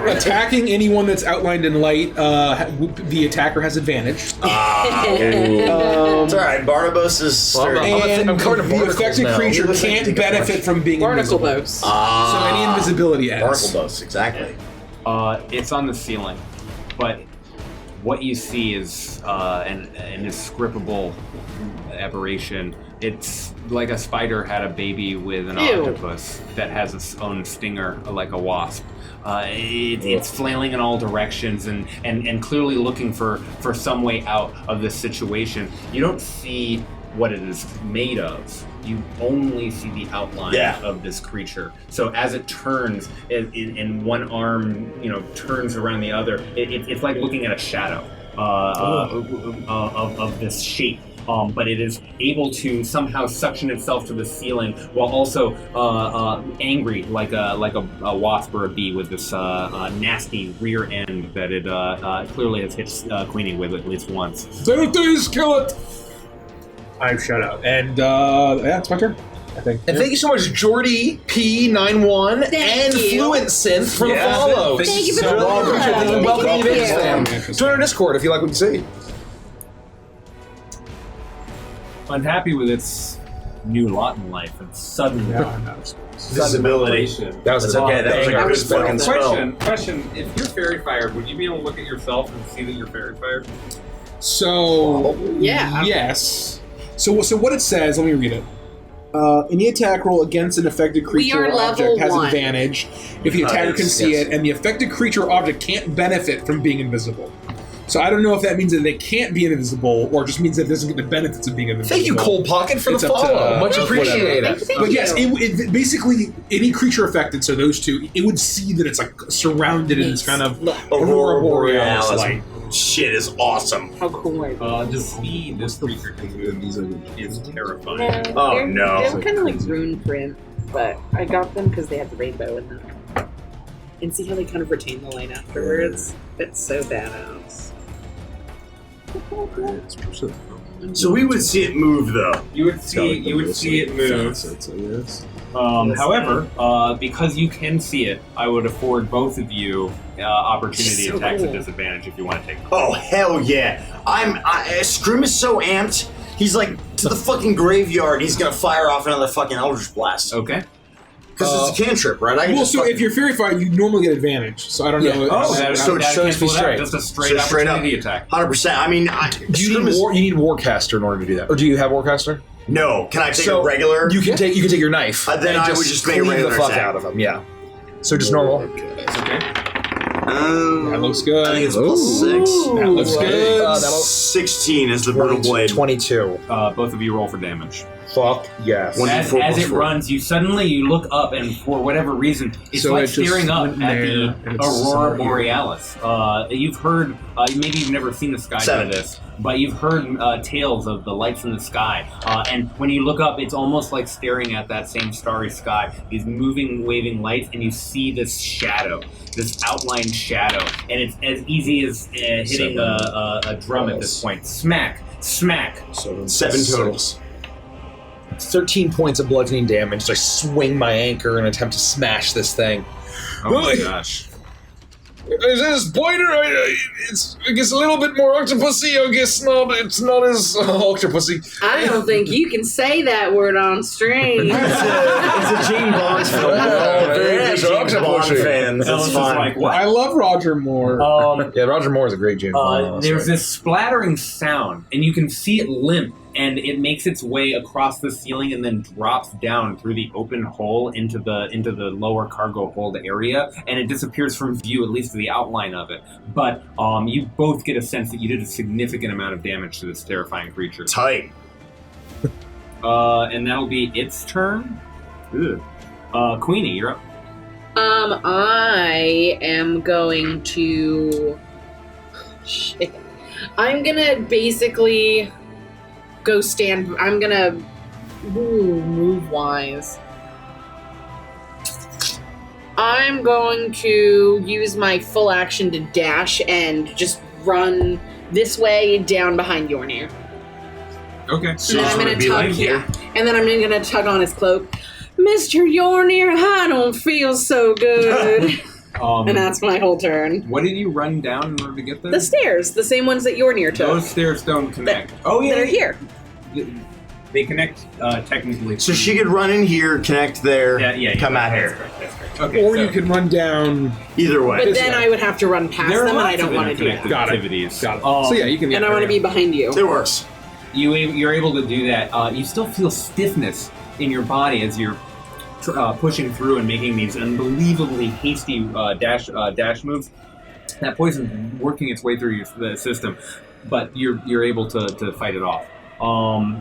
attacking anyone that's outlined in light, the attacker has advantage. It's alright, Barnabas is and the affected creature can't benefit from being invisible. So any invisibility adds. Barnabas, exactly. It's on the ceiling, but what you see is an indescribable aberration. It's like a spider had a baby with an octopus that has its own stinger, like a wasp. It's flailing in all directions and clearly looking for some way out of this situation. You don't see what it is made of. You only see the outline of this creature. So as it turns, and one arm, turns around the other, it's like looking at a shadow of this shape. But it is able to somehow suction itself to the ceiling while also angry, like a wasp or a bee, with this nasty rear end that it clearly has hit Queenie with at least once. There it is, kill it! I've shut out. And it's my turn, I think. And thank you so much, Jordy P91 and Fluent Synth for the follow. Thank you for the follow. Welcome to Icebound. Join our Discord if you like what you see. Unhappy with its new lot in life and sudden visibility. That was okay. That was a good fucking spell. Question: if you're fairy fired, would you be able to look at yourself and see that you're fairy fired? So yes. So what it says? Let me read it. Any attack roll against an affected creature or object has advantage if the attacker can see it, and the affected creature or object can't benefit from being invisible. So I don't know if that means that they can't be invisible, or just means that it doesn't get the benefits of being invisible. Thank you, Cold Pocket, for the follow. Much appreciated. But yes, it basically any creature affected, so those two, it would see that it's like surrounded in this kind of Aurora Borealis light. shit is awesome. How cool are they? The speed this creature can move is terrifying. Oh, no. They're kind of like rune print, but I got them because they had the rainbow in them. And see how they kind of retain the light afterwards? It's so badass. So we would see it move, though. You would see it move. However, because you can see it, I would afford both of you opportunity So attacks cool. at disadvantage if you want to take them. Oh, hell yeah. Scrim is so amped, he's like, to the fucking graveyard, he's gonna fire off another fucking Eldritch Blast. Okay. Because it's a cantrip, right? I can Well, just so fucking- if you're Fairy Fire, you normally get advantage. So I don't know. so that shows me cancel that. straight. Just a straight So straight up. opportunity attack. 100%. I mean, Do you need Warcaster in order to do that, or do you have Warcaster? No. Can I take a regular? You can take your knife. Then and I would just make a cleave regular the fuck attack. out of them. Yeah. So just normal. Okay. That looks good. I think it's +6. That looks good. That'll 16 is the brutal blade. 22. Both of you roll for damage. Fuck yes. As it runs, you look up, and for whatever reason, it's So like it just staring up went at there, the and it's Aurora here. Borealis. You've heard, maybe you've never seen the sky do 7. this, but you've heard tales of the lights in the sky. And when you look up, it's almost like staring at that same starry sky. These moving, waving lights, and you see this shadow, this outlined shadow, and it's as easy as hitting a drum at this point. Smack, smack. 7 totals. 13 points of bludgeoning damage. So I swing my anchor and attempt to smash this thing. Oh my gosh. Is this pointer? I guess a little bit more octopusy. I guess not. It's not as octopusy. I don't think you can say that word on stream. It's a Gene Bond film. very James Bond fans. Ellis That's is fine. like, what? I love Roger Moore. Yeah, Roger Moore is a great James Bond. There's this splattering sound, and you can see it limp, and it makes its way across the ceiling and then drops down through the open hole into the lower cargo hold area, and it disappears from view, at least to the outline of it. But you both get a sense that you did a significant amount of damage to this terrifying creature. Tight. And that'll be its turn. Queenie, you're up. I am going to... Shit. I'm gonna basically go stand... I'm gonna... move-wise. I'm going to use my full action to dash and just run this way down behind Yornir. Okay. And then I'm gonna tug, and then I'm gonna tug on his cloak. Mr. Yornir, I don't feel so good. And that's my whole turn. What did you run down in order to get there? The stairs, the same ones that Yornir took. Those stairs don't connect. They're here. They connect technically. So she could run in here, connect there, come out here. That's correct. Okay, Or you could run down. Either way. But then I would have to run past There are them, and I lots don't of want to do that. interconnected activities. Got it. So yeah, you can. And I want to be behind you. It works. You're able to do that. You still feel stiffness in your body as you're pushing through and making these unbelievably hasty dash moves. That poison's working its way through the system, but you're able to fight it off.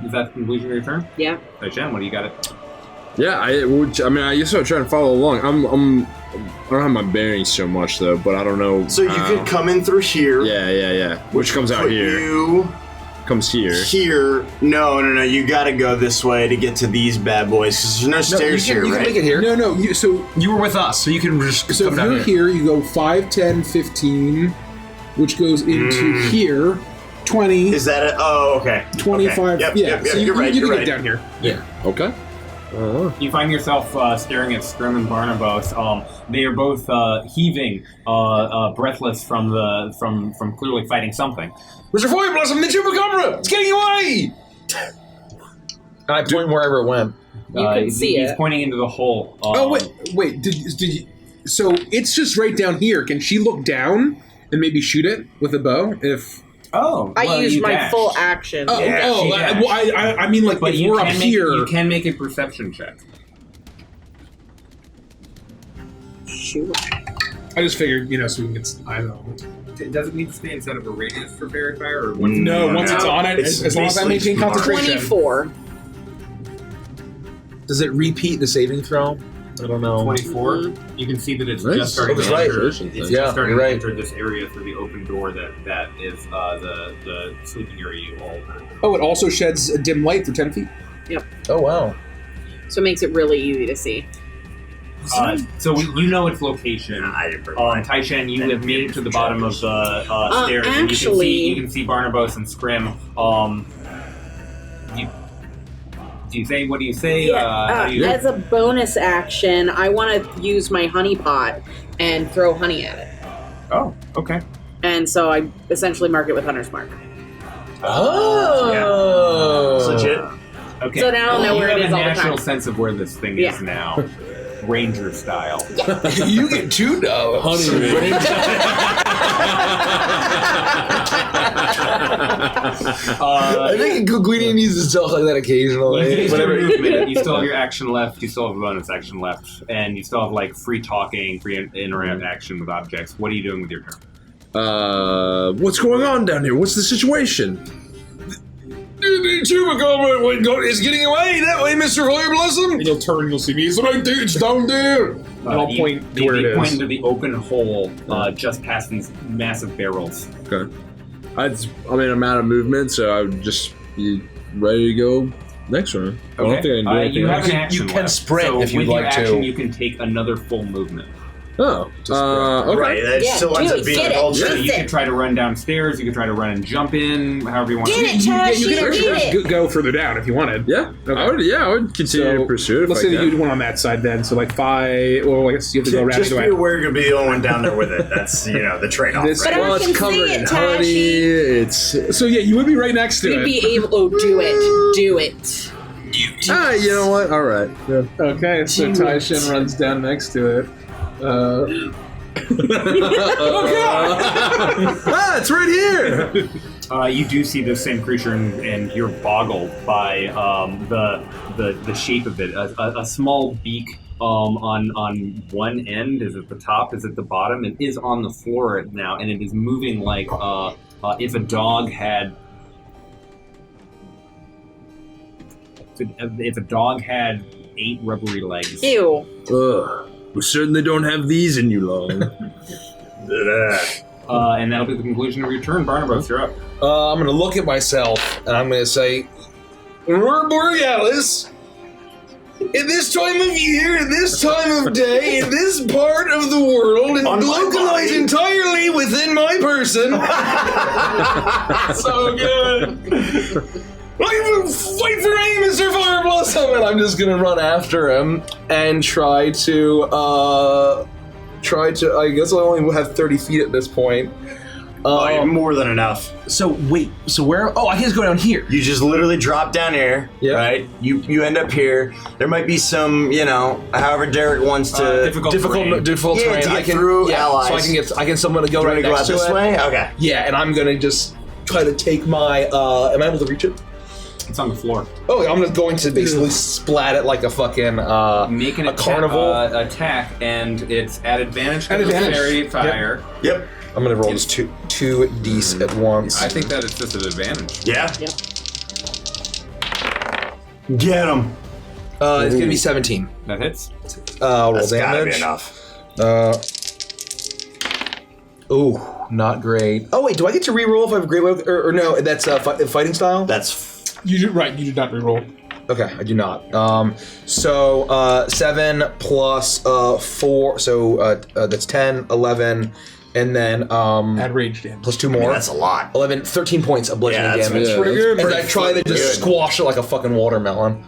Is that the conclusion of your turn? Yeah. Shen, what do you got? It. Yeah, I guess I'm trying to follow along. I don't have my bearings so much though, but I don't know. So you could come in through here. Yeah. Which comes out put here. You Comes here. here. No. You got to go this way to get to these bad boys because there's no stairs you here, can right? make it here. No. You were with us, so you can just So come if down you're here. here, you go 5, 10, 15, which goes into here. 20. Is that it? Oh, okay. 25. Okay. Yep, yeah. yep, So you're right. You You're can right. get down here. Yeah. Okay. You find yourself staring at Scrim and Barnabas. They are both heaving, breathless from clearly fighting something. Mr. Fireblossom, the chupacabra! It's getting away! And I point wherever it went. You can see He's it. pointing into the hole. Oh wait. Did you? So it's just right down here. Can she look down and maybe shoot it with a bow? If I used my full action. I mean, like, but if you we're up can here, you can make a perception check. Shoot. I just figured, so we can get. I don't know. Does it need to stay inside of a radius for fairy fire? Or No, once it's on it, It's as long as I basically maintain concentration. 24. Does it repeat the saving throw? I don't know. 24. You can see that it's Nice. just starting Oh, that's to right. enter. It's Yeah, just starting you're to right. enter this area through the open door that is the sleeping area you all. Oh, it also sheds a dim light for 10 feet. Oh wow. So it makes it really easy to see. So you know its location. I didn't bring mine. Taishan, you have made it to the bottom of the stairs. And actually- you can see Barnabas and Scrim. Do you say? What do you say? How do you- As a bonus action, I want to use my honey pot and throw honey at it. Oh, okay. And so I essentially mark it with Hunter's Mark. Oh. It's legit. Okay. So now I'll know where it you is have all a the natural time. sense of where this thing Yeah. is now, Ranger style. You get $2. I think Guini needs to talk like that occasionally. You still Whatever. have movement. You still have your action left. You still have a bonus action left, and you still have like free talking, free interaction with objects. What are you doing with your turn? What's going on down here? What's the situation? It's getting away that way, Mr. Fire Blossom. And you'll turn, you'll see me. It's right there. It's down there. And I'll point to where it point is. to the open hole just past these massive barrels. Okay. I'm out of movement, so I would just be ready to go next round. I don't think I can do anything you have else. an action can left, sprint so if you'd with like your action, to. You can take another full movement. Oh, okay. Right, that Yeah, still ends do up it, being get an it. old Get So it. you can try to run downstairs. You can try to run and jump in. However you want. Get to. it, Tash, You can get actually it. go further down if you wanted. Yeah, Okay. I would continue to pursue it. Let's say that you went on that side then. So like 5. Well, I guess you have to go around. Just be anyway. aware you're going to be the only one down there with it. That's, the trade-off, This- right? But Well, I it's can covered see in it, honey. Tashi. It's So yeah, you would be right next to You'd it. be able. Oh, do it. Do it. you know what? All right. Yeah. Okay, so Do Taishan runs down next to it. It's right here. You do see the same creature, and you're boggled by the shape of it. A small beak on one end is at the top, is at the bottom, and is on the floor now, and it is moving like if a dog had. If a dog had 8 rubbery legs. Ew. We certainly don't have these in you long. And that'll be the conclusion of your turn. Barnabas, you're up. I'm going to look at myself and I'm going to say, Aurora Borealis, at this time of year, at this time of day, in this part of the world, and On my localized body. entirely within my person. So good. I'm fight for aim, Mr. Fire Blossom, and I'm just gonna run after him and try to. I guess I only have 30 feet at this point. More than enough. So wait. So where? Oh, I can just go down here. You just literally drop down here, Yeah. right? You end up here. There might be some, however Derek wants to... Difficult terrain. Difficult Yeah, terrain. to get I can through yeah, allies. So I can someone to go You right want to go next out to this it. way? Okay. Yeah, and I'm gonna just try to take my. Am I able to reach it? It's on the floor. Oh, I'm just going to basically splat it like a fucking Make an a carnival. attack, and it's at advantage. At advantage. Fairy fire. Yep. I'm gonna roll this two d8s at once. I think that it's just an advantage. Yeah? Yep. Get him. It's gonna be 17. That hits. Roll That's gotta be damage. enough. Oh, not great. Oh wait, do I get to reroll if I have great weapon? Or no? That's fighting style. That's... You do not reroll. Okay, I do not. So 7 plus 4, so that's 10, 11, and then Add rage damage. plus 2 more. that's a lot. 11, 13 points of bludgeoning Yeah, that's damage. pretty good. As I try to just good. squash it like a fucking watermelon.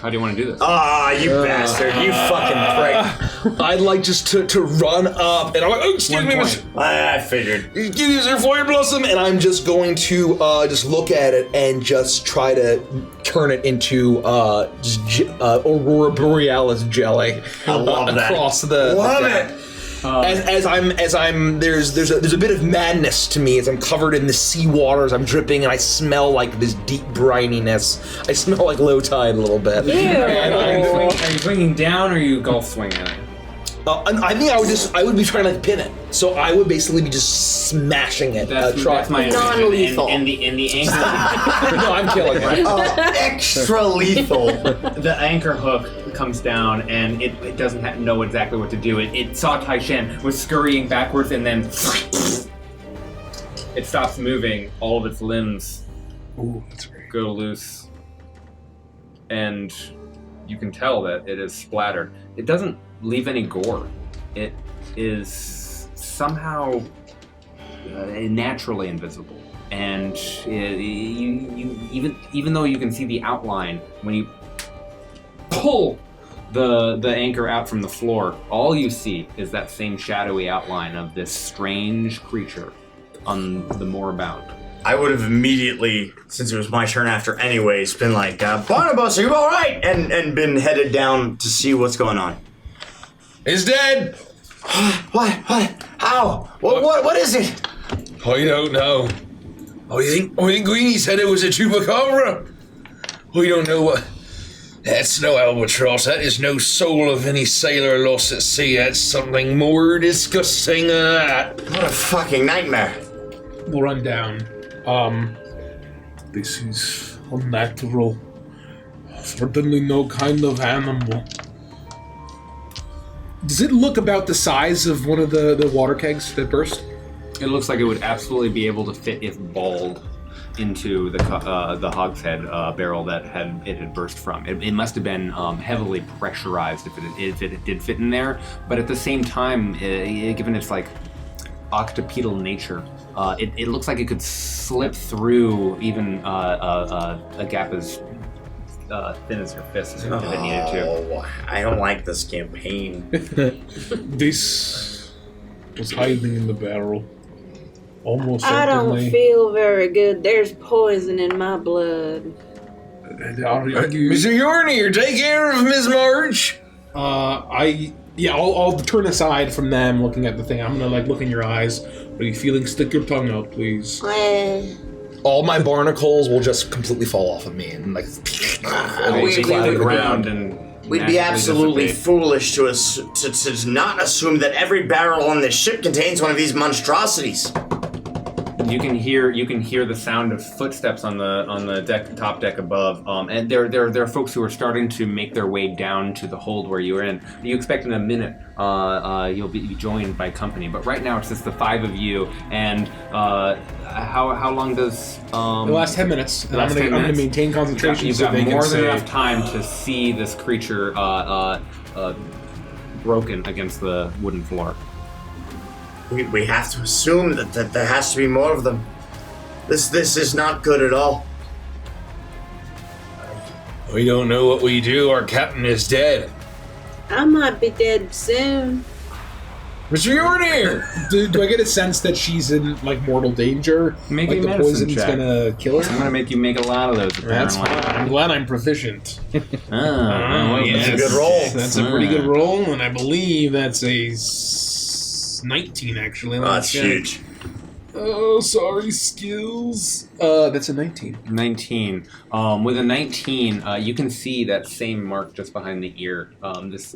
How do you want to do this? Ah, you bastard. You fucking prick. I'd like just to run up, and I'm like, oh, excuse me, Mr. I figured. Excuse me, Sir Fire Blossom, and I'm just going to just look at it and just try to turn it into Aurora Borealis jelly. I love that. Across the Love deck. it. As I'm there's a bit of madness to me as I'm covered in the sea waters. I'm dripping and I smell like this deep brininess. I smell like low tide a little bit. And Are you swinging down, or are you golf swinging at it? I think I would be trying to pin it. So I would basically be just smashing it. That's my Non-lethal. And the anchor. No, I'm killing it. Extra lethal. The anchor hook comes down, and it doesn't know exactly what to do. It saw Taishan was scurrying backwards, and then it stops moving. All of its limbs go loose, and you can tell that it is splattered. It doesn't leave any gore. It is somehow naturally invisible. And you even though you can see the outline, when you pull the anchor out from the floor, all you see is that same shadowy outline of this strange creature on the moorbound. I would have immediately, since it was my turn after anyways, been like, Barnabas, are you all right? And been headed down to see what's going on. He's dead! What? How? What is it? I don't know. I think Greenie said it was a chupacabra. We don't know what... That's no albatross. That is no soul of any sailor lost at sea. That's something more disgusting than that. What a fucking nightmare. We'll run down. This is unnatural. Certainly no kind of animal. Does it look about the size of one of the water kegs that burst? It looks like it would absolutely be able to fit, if balled, into the hogshead barrel that it had burst from. It must have been heavily pressurized if it did fit in there. But at the same time, given its like octopedal nature, it looks like it could slip through even a gap as thin as your fist if it needed to. I don't like this campaign. This was hiding in the barrel. Almost I don't certainly. feel very good. There's poison in my blood. Are you? Mr. Yornier, take care of Miss March. I'll turn aside from them looking at the thing. I'm gonna look in your eyes. Are you feeling? Stick your tongue out, please. All my barnacles will just completely fall off of me and we'd cloud be to the ground. And We'd be absolutely dissipate. foolish to not assume that every barrel on this ship contains one of these monstrosities. You can hear the sound of footsteps on the top deck above, and there are folks who are starting to make their way down to the hold where you were in. You expect in a minute you'll be joined by company, but right now it's just the five of you. And how long does The last 10 minutes. And I'm gonna maintain concentration. You've so got they can more than say- enough time to see this creature broken against the wooden floor. We have to assume that there has to be more of them. This is not good at all. We don't know what we do. Our captain is dead. I might be dead soon. Mr. Yornier! Do I get a sense that she's in mortal danger? Make like a the medicine poison's check. gonna kill her? I'm gonna make you make a lot of those. That's Apparently. fine. I'm glad I'm proficient. That's a good roll. That's a pretty good roll, and I believe that's a 19 actually. Oh, that's huge. Oh, sorry, skills. That's a 19. 19. With a 19, you can see that same mark just behind the ear. This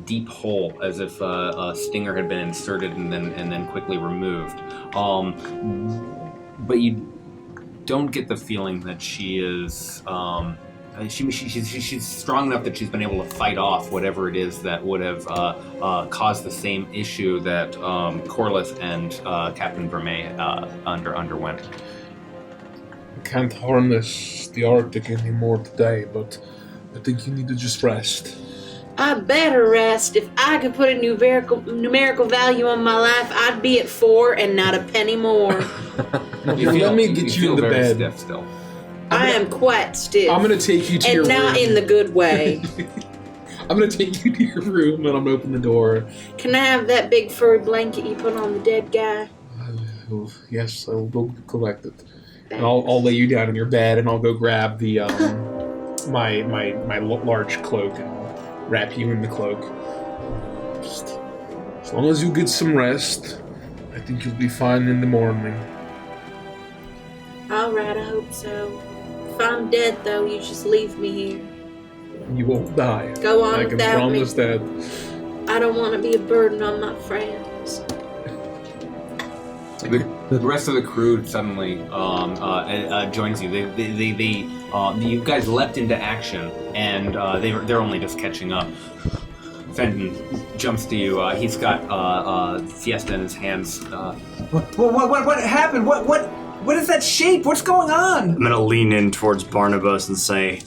deep hole, as if a stinger had been inserted and then quickly removed. But you don't get the feeling that she is. She's strong enough that she's been able to fight off whatever it is that would have caused the same issue that Corliss and Captain Vermeer underwent. I can't harness the Arctic anymore today, but I think you need to just rest. I better rest. If I could put a numerical value on my life, I'd be at 4 and not a penny more. Let me get you feel in the very bed. stiff still. I am quite stiff. I'm gonna take you to your and not room. in the good way. I'm gonna take you to your room and I'm gonna open the door. Can I have that big furry blanket you put on the dead guy? Yes, I will go collect it. And I'll lay you down in your bed and I'll go grab the my large cloak and I'll wrap you in the cloak. Just, as long as you get some rest, I think you'll be fine in the morning. Alright, I hope so. If I'm dead, though, you just leave me here. You won't die. Go on I can without me. promise that. I don't want to be a burden on my friends. The rest of the crew suddenly joins you. You guys leapt into action, and they're only just catching up. Fenton jumps to you. He's got Fiesta in his hands. What happened? What is that shape? What's going on? I'm gonna lean in towards Barnabas and say,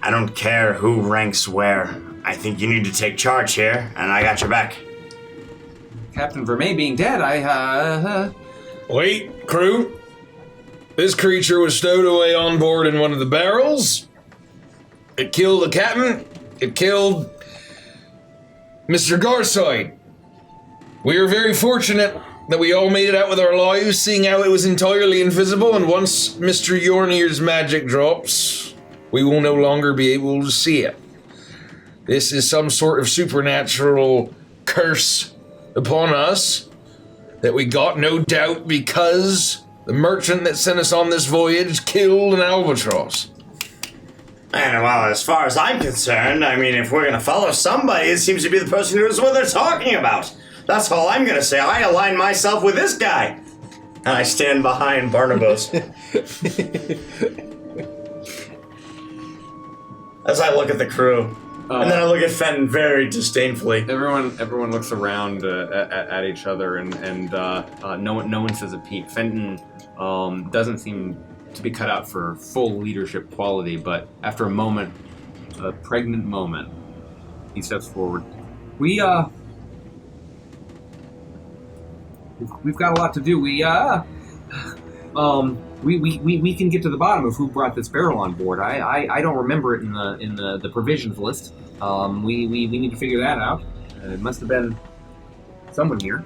I don't care who ranks where. I think you need to take charge here, and I got your back. Captain Vermeer being dead, Wait, crew. This creature was stowed away on board in one of the barrels. It killed the captain. It killed Mr. Garside. We are very fortunate that we all made it out with our lives, seeing how it was entirely invisible, and once Mr. Yornir's magic drops, we will no longer be able to see it. This is some sort of supernatural curse upon us that we got, no doubt, because the merchant that sent us on this voyage killed an albatross. And well, as far as I'm concerned, I mean, if we're gonna follow somebody, it seems to be the person who knows what they're talking about. That's all I'm gonna say. I align myself with this guy. And I stand behind Barnabas. As I look at the crew. And then I look at Fenton very disdainfully. Everyone looks around at each other, and no one says a peep. Fenton doesn't seem to be cut out for full leadership quality, but after a pregnant moment, he steps forward. We've got a lot to do. We can get to the bottom of who brought this barrel on board. I don't remember it in the provisions list. We need to figure that out. It must have been someone here.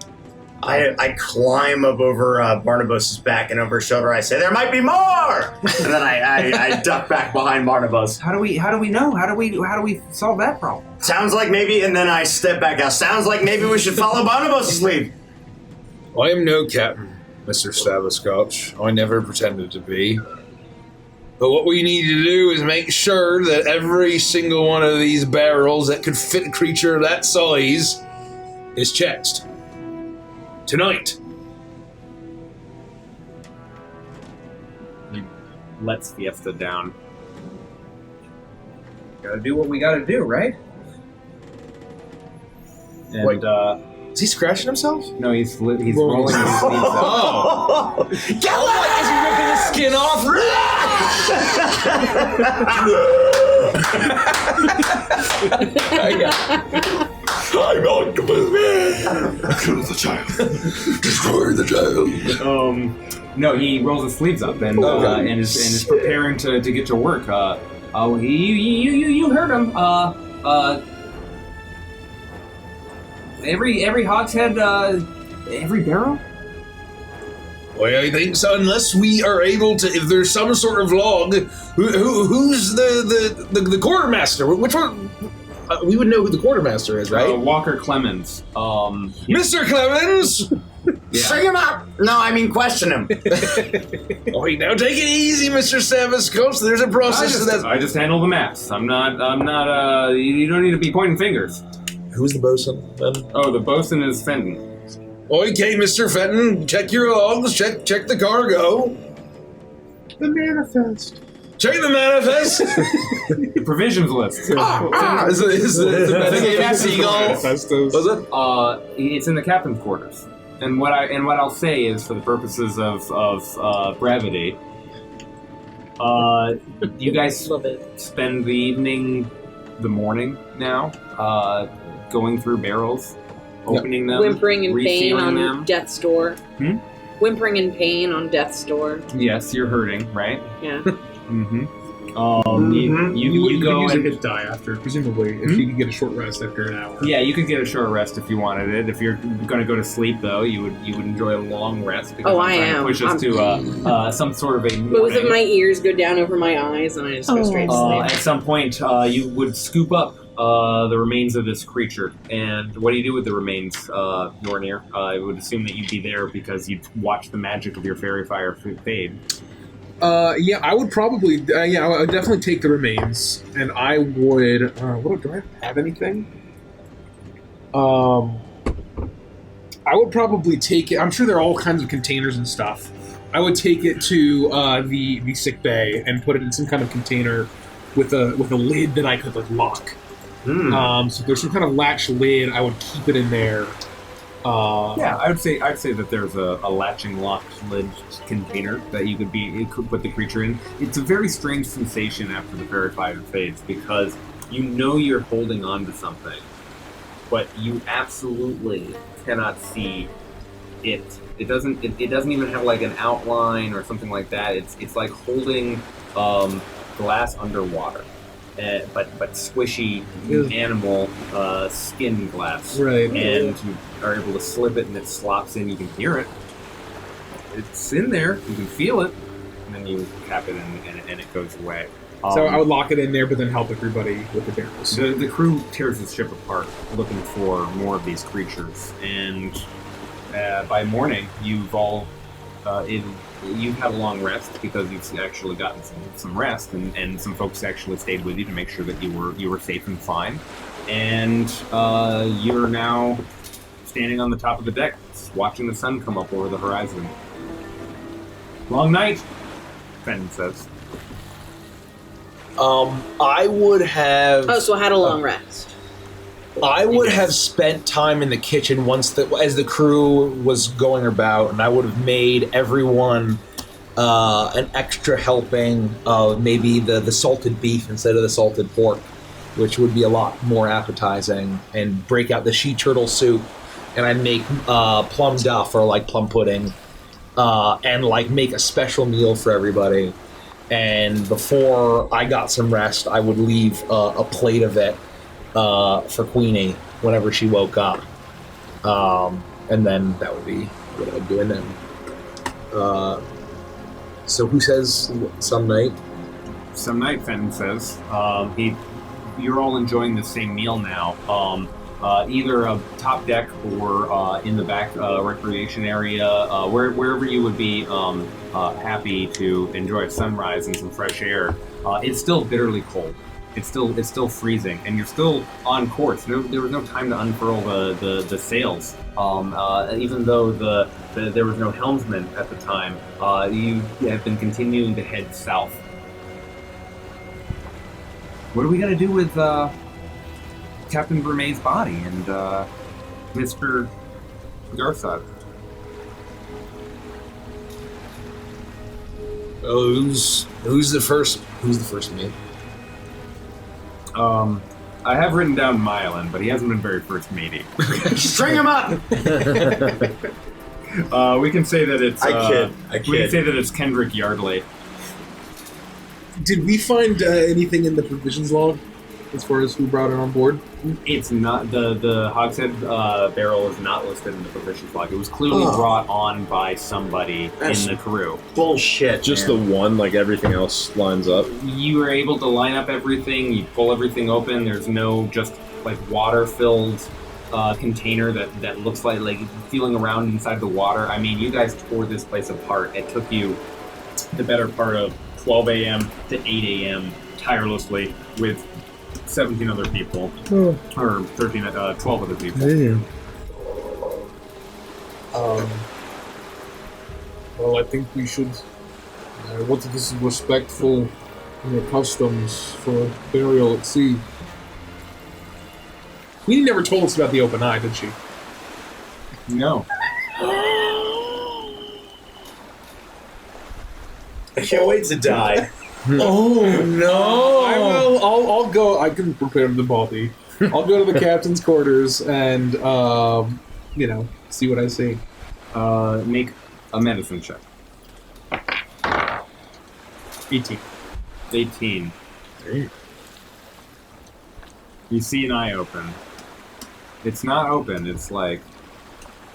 I climb up over Barnabas' back, and over his shoulder I say, "There might be more!" And then I duck back behind Barnabas. How do we know? How do we solve that problem? Sounds like maybe, and then I step back out. Sounds like maybe we should follow Barnabas' lead. I am no captain, Mr. Staviscotch. I never pretended to be. But what we need to do is make sure that every single one of these barrels that could fit a creature of that size is checked. Tonight. He lets Fiesta down. Gotta do what we gotta do, right? And, Wait. Is he scratching himself? No, he's rolling his sleeves up. Oh! Is he ripping his skin off? I'm going to move in. Kill the child. Destroy the child. No, he rolls his sleeves up and is preparing to get to work. You heard him. Every hogshead, every barrel. Well, I think so. Unless we are able to, if there's some sort of log, who's the quartermaster? Which one? We would know who the quartermaster is, right? Walker Clemens. Mr. Clemens. Yeah. Bring him up. No, I mean question him. Wait, now take it easy, Mr. Staviscotch. There's a process to that. I just handle the maps. I'm not. You don't need to be pointing fingers. Who's the bosun then? Oh, the bosun is Fenton. Okay, Mr. Fenton, check your logs, check the cargo. The manifest. Check the manifest. The provisions list. Is the seagull? Was it? It's in the captain's quarters. And what I'll say is, for the purposes of brevity, you guys spend the morning now, going through barrels, opening them, whimpering in pain resealing on them. death's door. Whimpering in pain on death's door. Yes, you're hurting, right? Yeah. Mm-hmm. You go could use and a hit die after, presumably, if you could get a short rest after an hour. yeah, you could get a short rest if you wanted it. If you're going to go to sleep, though, you would enjoy a long rest. Because Oh, I'm I trying am. to push us to some sort of a Both morning. of my ears go down over my eyes, and I just go straight to sleep. At some point, you would scoop up the remains of this creature. And what do you do with the remains, Yornir? I would assume that you'd be there because you'd watch the magic of your fairy fire fade. Yeah, I would probably. I would definitely take the remains, and I would. Do I have anything? I would probably take it. I'm sure there are all kinds of containers and stuff. I would take it to the sick bay and put it in some kind of container with a lid that I could lock. So if there's some kind of latch lid, I would keep it in there. I'd say that there's a latching locked lid container that you could put the creature in. It's a very strange sensation after the verified fades because you know you're holding on to something, but you absolutely cannot see it. It doesn't even have like an outline or something like that. It's like holding glass underwater. But squishy animal skin glass, right? And you are able to slip it, and it slops in. You can hear it; it's in there. You can feel it, and then you cap it, and it goes away. So I would lock it in there, but then help everybody with the barrels. The crew tears the ship apart, looking for more of these creatures, and by morning, you've all you've had a long rest because you've actually gotten some rest, and some folks actually stayed with you to make sure that you were safe and fine. And you're now standing on the top of the deck, watching the sun come up over the horizon. Long night, Fenton says. I would have. Oh, so I had a long rest. I would have spent time in the kitchen as the crew was going about, and I would have made everyone an extra helping of maybe the salted beef instead of the salted pork, which would be a lot more appetizing, and break out the she turtle soup, and I'd make plum duff or like plum pudding, and like make a special meal for everybody. And before I got some rest, I would leave a plate of it for Queenie whenever she woke up, and then that would be what I would do. And then, so who says some night? Some night, Fenton says. You're all enjoying the same meal now. Either a top deck or in the back recreation area, wherever you would be happy to enjoy a sunrise and some fresh air. It's still bitterly cold. It's still freezing, and you're still on course. There was no time to unfurl the sails. Even though there was no helmsman at the time, you have been continuing to head south. What are we gonna do with Captain Vermeer's body and Mr. Garsad? Oh, who's the first mate? I have written down Mylan, but he hasn't been very first matey. String him up! We can say that it's. I kid. We can say that it's Kendrick Yardley. Did we find anything in the provisions log as far as who brought it on board? It's not the Hogshead barrel is not listed in the provisions log. It was clearly brought on by somebody in the crew. Bullshit. Just the one, like everything else lines up. You were able to line up everything. You pull everything open. There's no just like water-filled container that looks like feeling around inside the water. I mean, you guys tore this place apart. It took you the better part of 12 a.m. to 8 a.m. tirelessly with 17 other people, or 12 other people. Damn. Well, I think we should. What if this is respectful customs for burial at sea? Queenie never told us about the open eye, did she? No. I can't wait to die. Oh no! I'll go. I can prepare the body. I'll go to the captain's quarters and see what I see. Make a medicine check. 18. 18. You see an eye open. It's not open. It's like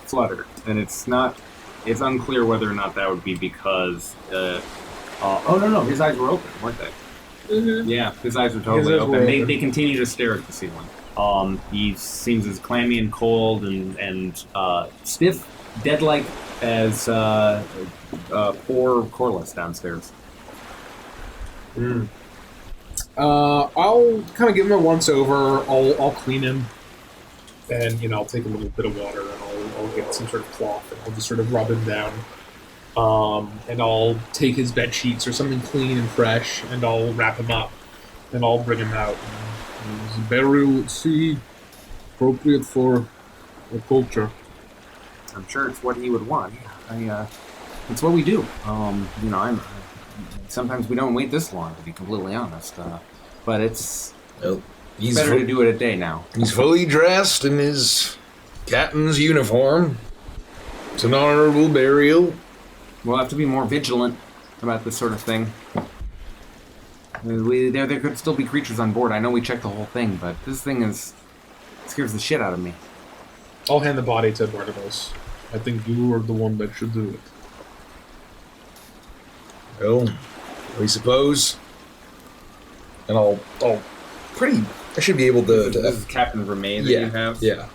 fluttered, and it's unclear whether or not that would be because. No, his eyes were open, weren't they? Mm-hmm. Yeah, his eyes were totally open. They continue to stare at the ceiling. He seems as clammy and cold and stiff, dead-like as poor Corliss downstairs. I'll kind of give him a once-over. I'll clean him, and I'll take a little bit of water and I'll I'll get some sort of cloth and I'll just sort of rub him down. And I'll take his bed sheets or something clean and fresh, and I'll wrap him up, and I'll bring him out. His burial at sea, appropriate for the culture. I'm sure it's what he would want. It's what we do. Sometimes we don't wait this long, to be completely honest. But it's better to do it a day now. He's fully dressed in his captain's uniform. It's an honorable burial. We'll have to be more vigilant about this sort of thing. There could still be creatures on board. I know we checked the whole thing, but this thing scares the shit out of me. I'll hand the body to Barnabas. I think you are the one that should do it. Well, we suppose. And I should be able to. This is Captain Vermeil that you have? Yeah.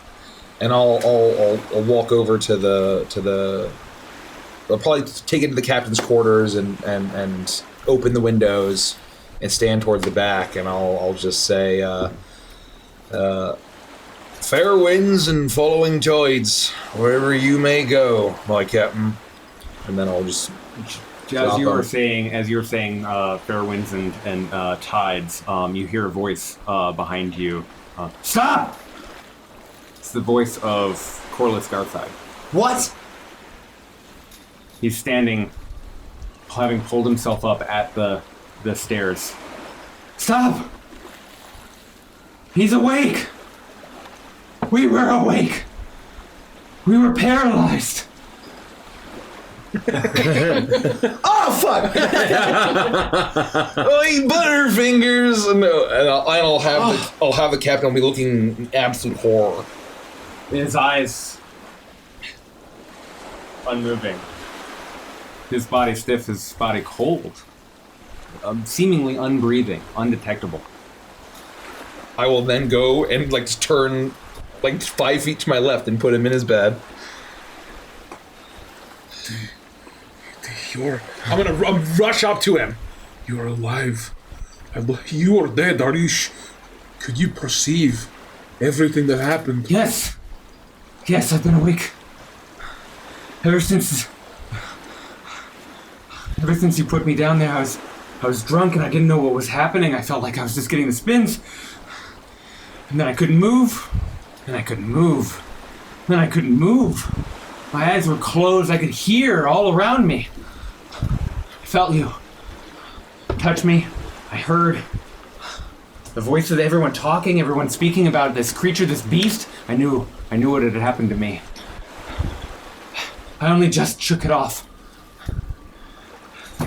And I'll walk over to the. I'll probably take it to the captain's quarters and open the windows and stand towards the back, and I'll just say, fair winds and following tides, wherever you may go, my captain. And then I'll just. As you were saying, fair winds and tides, you hear a voice behind you. Stop! It's the voice of Corliss Garthide. What? He's standing, having pulled himself up at the stairs. Stop! He's awake! We were awake! We were paralyzed! Oh, fuck! Oh, you butterfingers! I'll have the captain be looking in absolute horror. His eyes unmoving. His body stiff, his body cold. Seemingly unbreathing, undetectable. I will then go and just turn 5 feet to my left and put him in his bed. I'm gonna rush up to him. You're alive. You are dead. Are you? Could you perceive everything that happened? Yes, I've been awake. Ever since you put me down there, I was drunk and I didn't know what was happening. I felt like I was just getting the spins. And then I couldn't move. And I couldn't move. Then I couldn't move. My eyes were closed. I could hear all around me. I felt you touch me. I heard the voice of everyone talking, everyone speaking about this creature, this beast. I knew what had happened to me. I only just shook it off.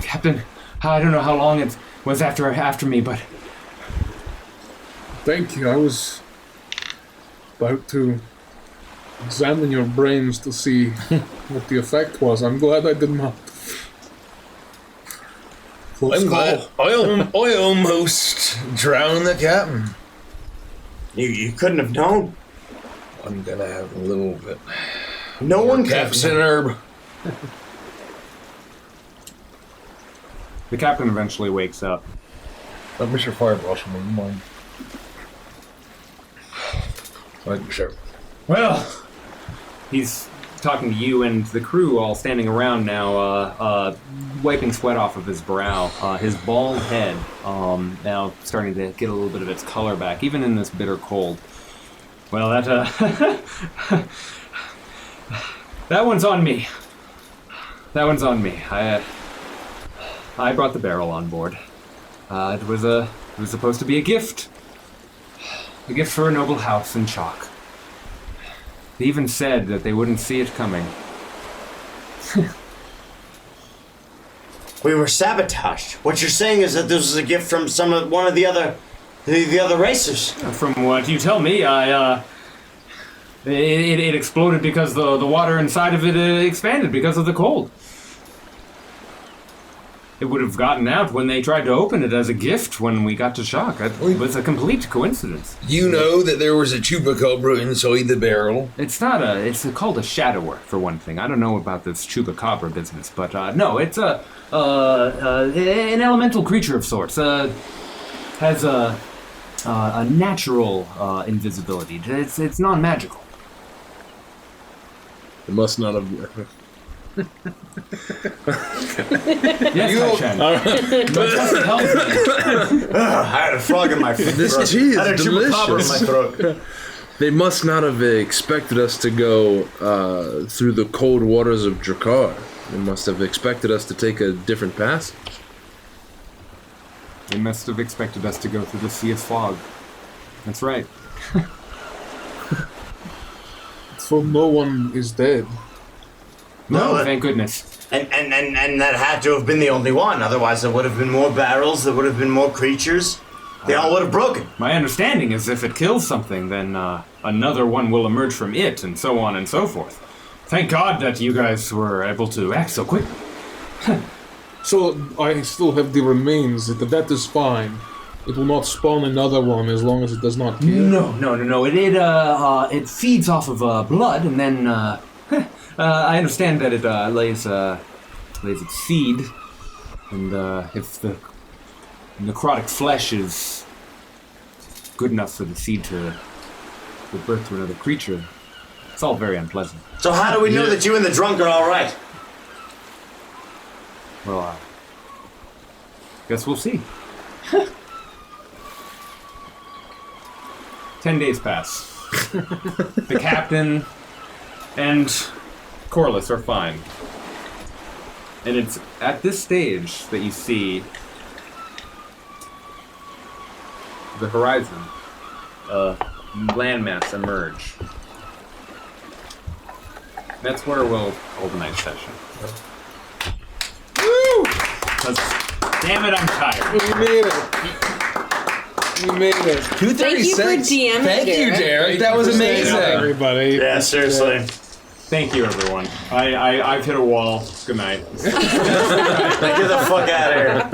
Captain, I don't know how long it was after me, but... Thank you. I was about to examine your brains to see what the effect was. I'm glad I did not. I'm glad. I almost drowned the captain. You couldn't have known. I'm gonna have a little bit. No one can. Captain Herb. The captain eventually wakes up. Mr. Firebrush, would you mind? Thank you, sir. Well, he's talking to you and the crew all standing around now, wiping sweat off of his brow. His bald head now starting to get a little bit of its color back, even in this bitter cold. Well, that one's on me. That one's on me. I brought the barrel on board. It was supposed to be a gift. A gift for a noble house in Chalk. They even said that they wouldn't see it coming. We were sabotaged. What you're saying is that this was a gift from one of the other racers. From what you tell me, it exploded because the water inside of it expanded because of the cold. It would have gotten out when they tried to open it as a gift when we got to Shock. It was a complete coincidence. You know that there was a chupacabra inside the barrel? It's called a shadower, for one thing. I don't know about this chupacabra business, but no, it's an elemental creature of sorts. Has a natural invisibility. It's non-magical. It must not have. Yes, Chen. I had a frog in my throat. This tea I had a is chupacabra in my delicious. throat. They must not have expected us to go through the cold waters of Drakkar. They must have expected us to take a different passage. They must have expected us to go through the sea of fog. That's right. So no one is dead. No, thank goodness. And that had to have been the only one. Otherwise, there would have been more barrels. There would have been more creatures. They all would have broken. My understanding is if it kills something, then another one will emerge from it, and so on and so forth. Thank God that you guys were able to act so quickly. So I still have the remains. That is fine. It will not spawn another one as long as it does not kill. No. It feeds off of blood, and then I understand that it lays its seed, and if the necrotic flesh is good enough for the seed to give birth to another creature, it's all very unpleasant. So how do we know that you and the drunk are all right? Well, guess we'll see. 10 days pass. The captain and Corliss are fine. And it's at this stage that you see the horizon, landmass emerge. That's where we'll hold the night session. Woo! 'Cause, damn it, I'm tired. We made it. We made it. 236. Thank you for DMing, Thank you, Derek. Derek. That was amazing. Everybody. Yeah, seriously. Thank you, everyone. I've hit a wall. Good night. Get the fuck out of here.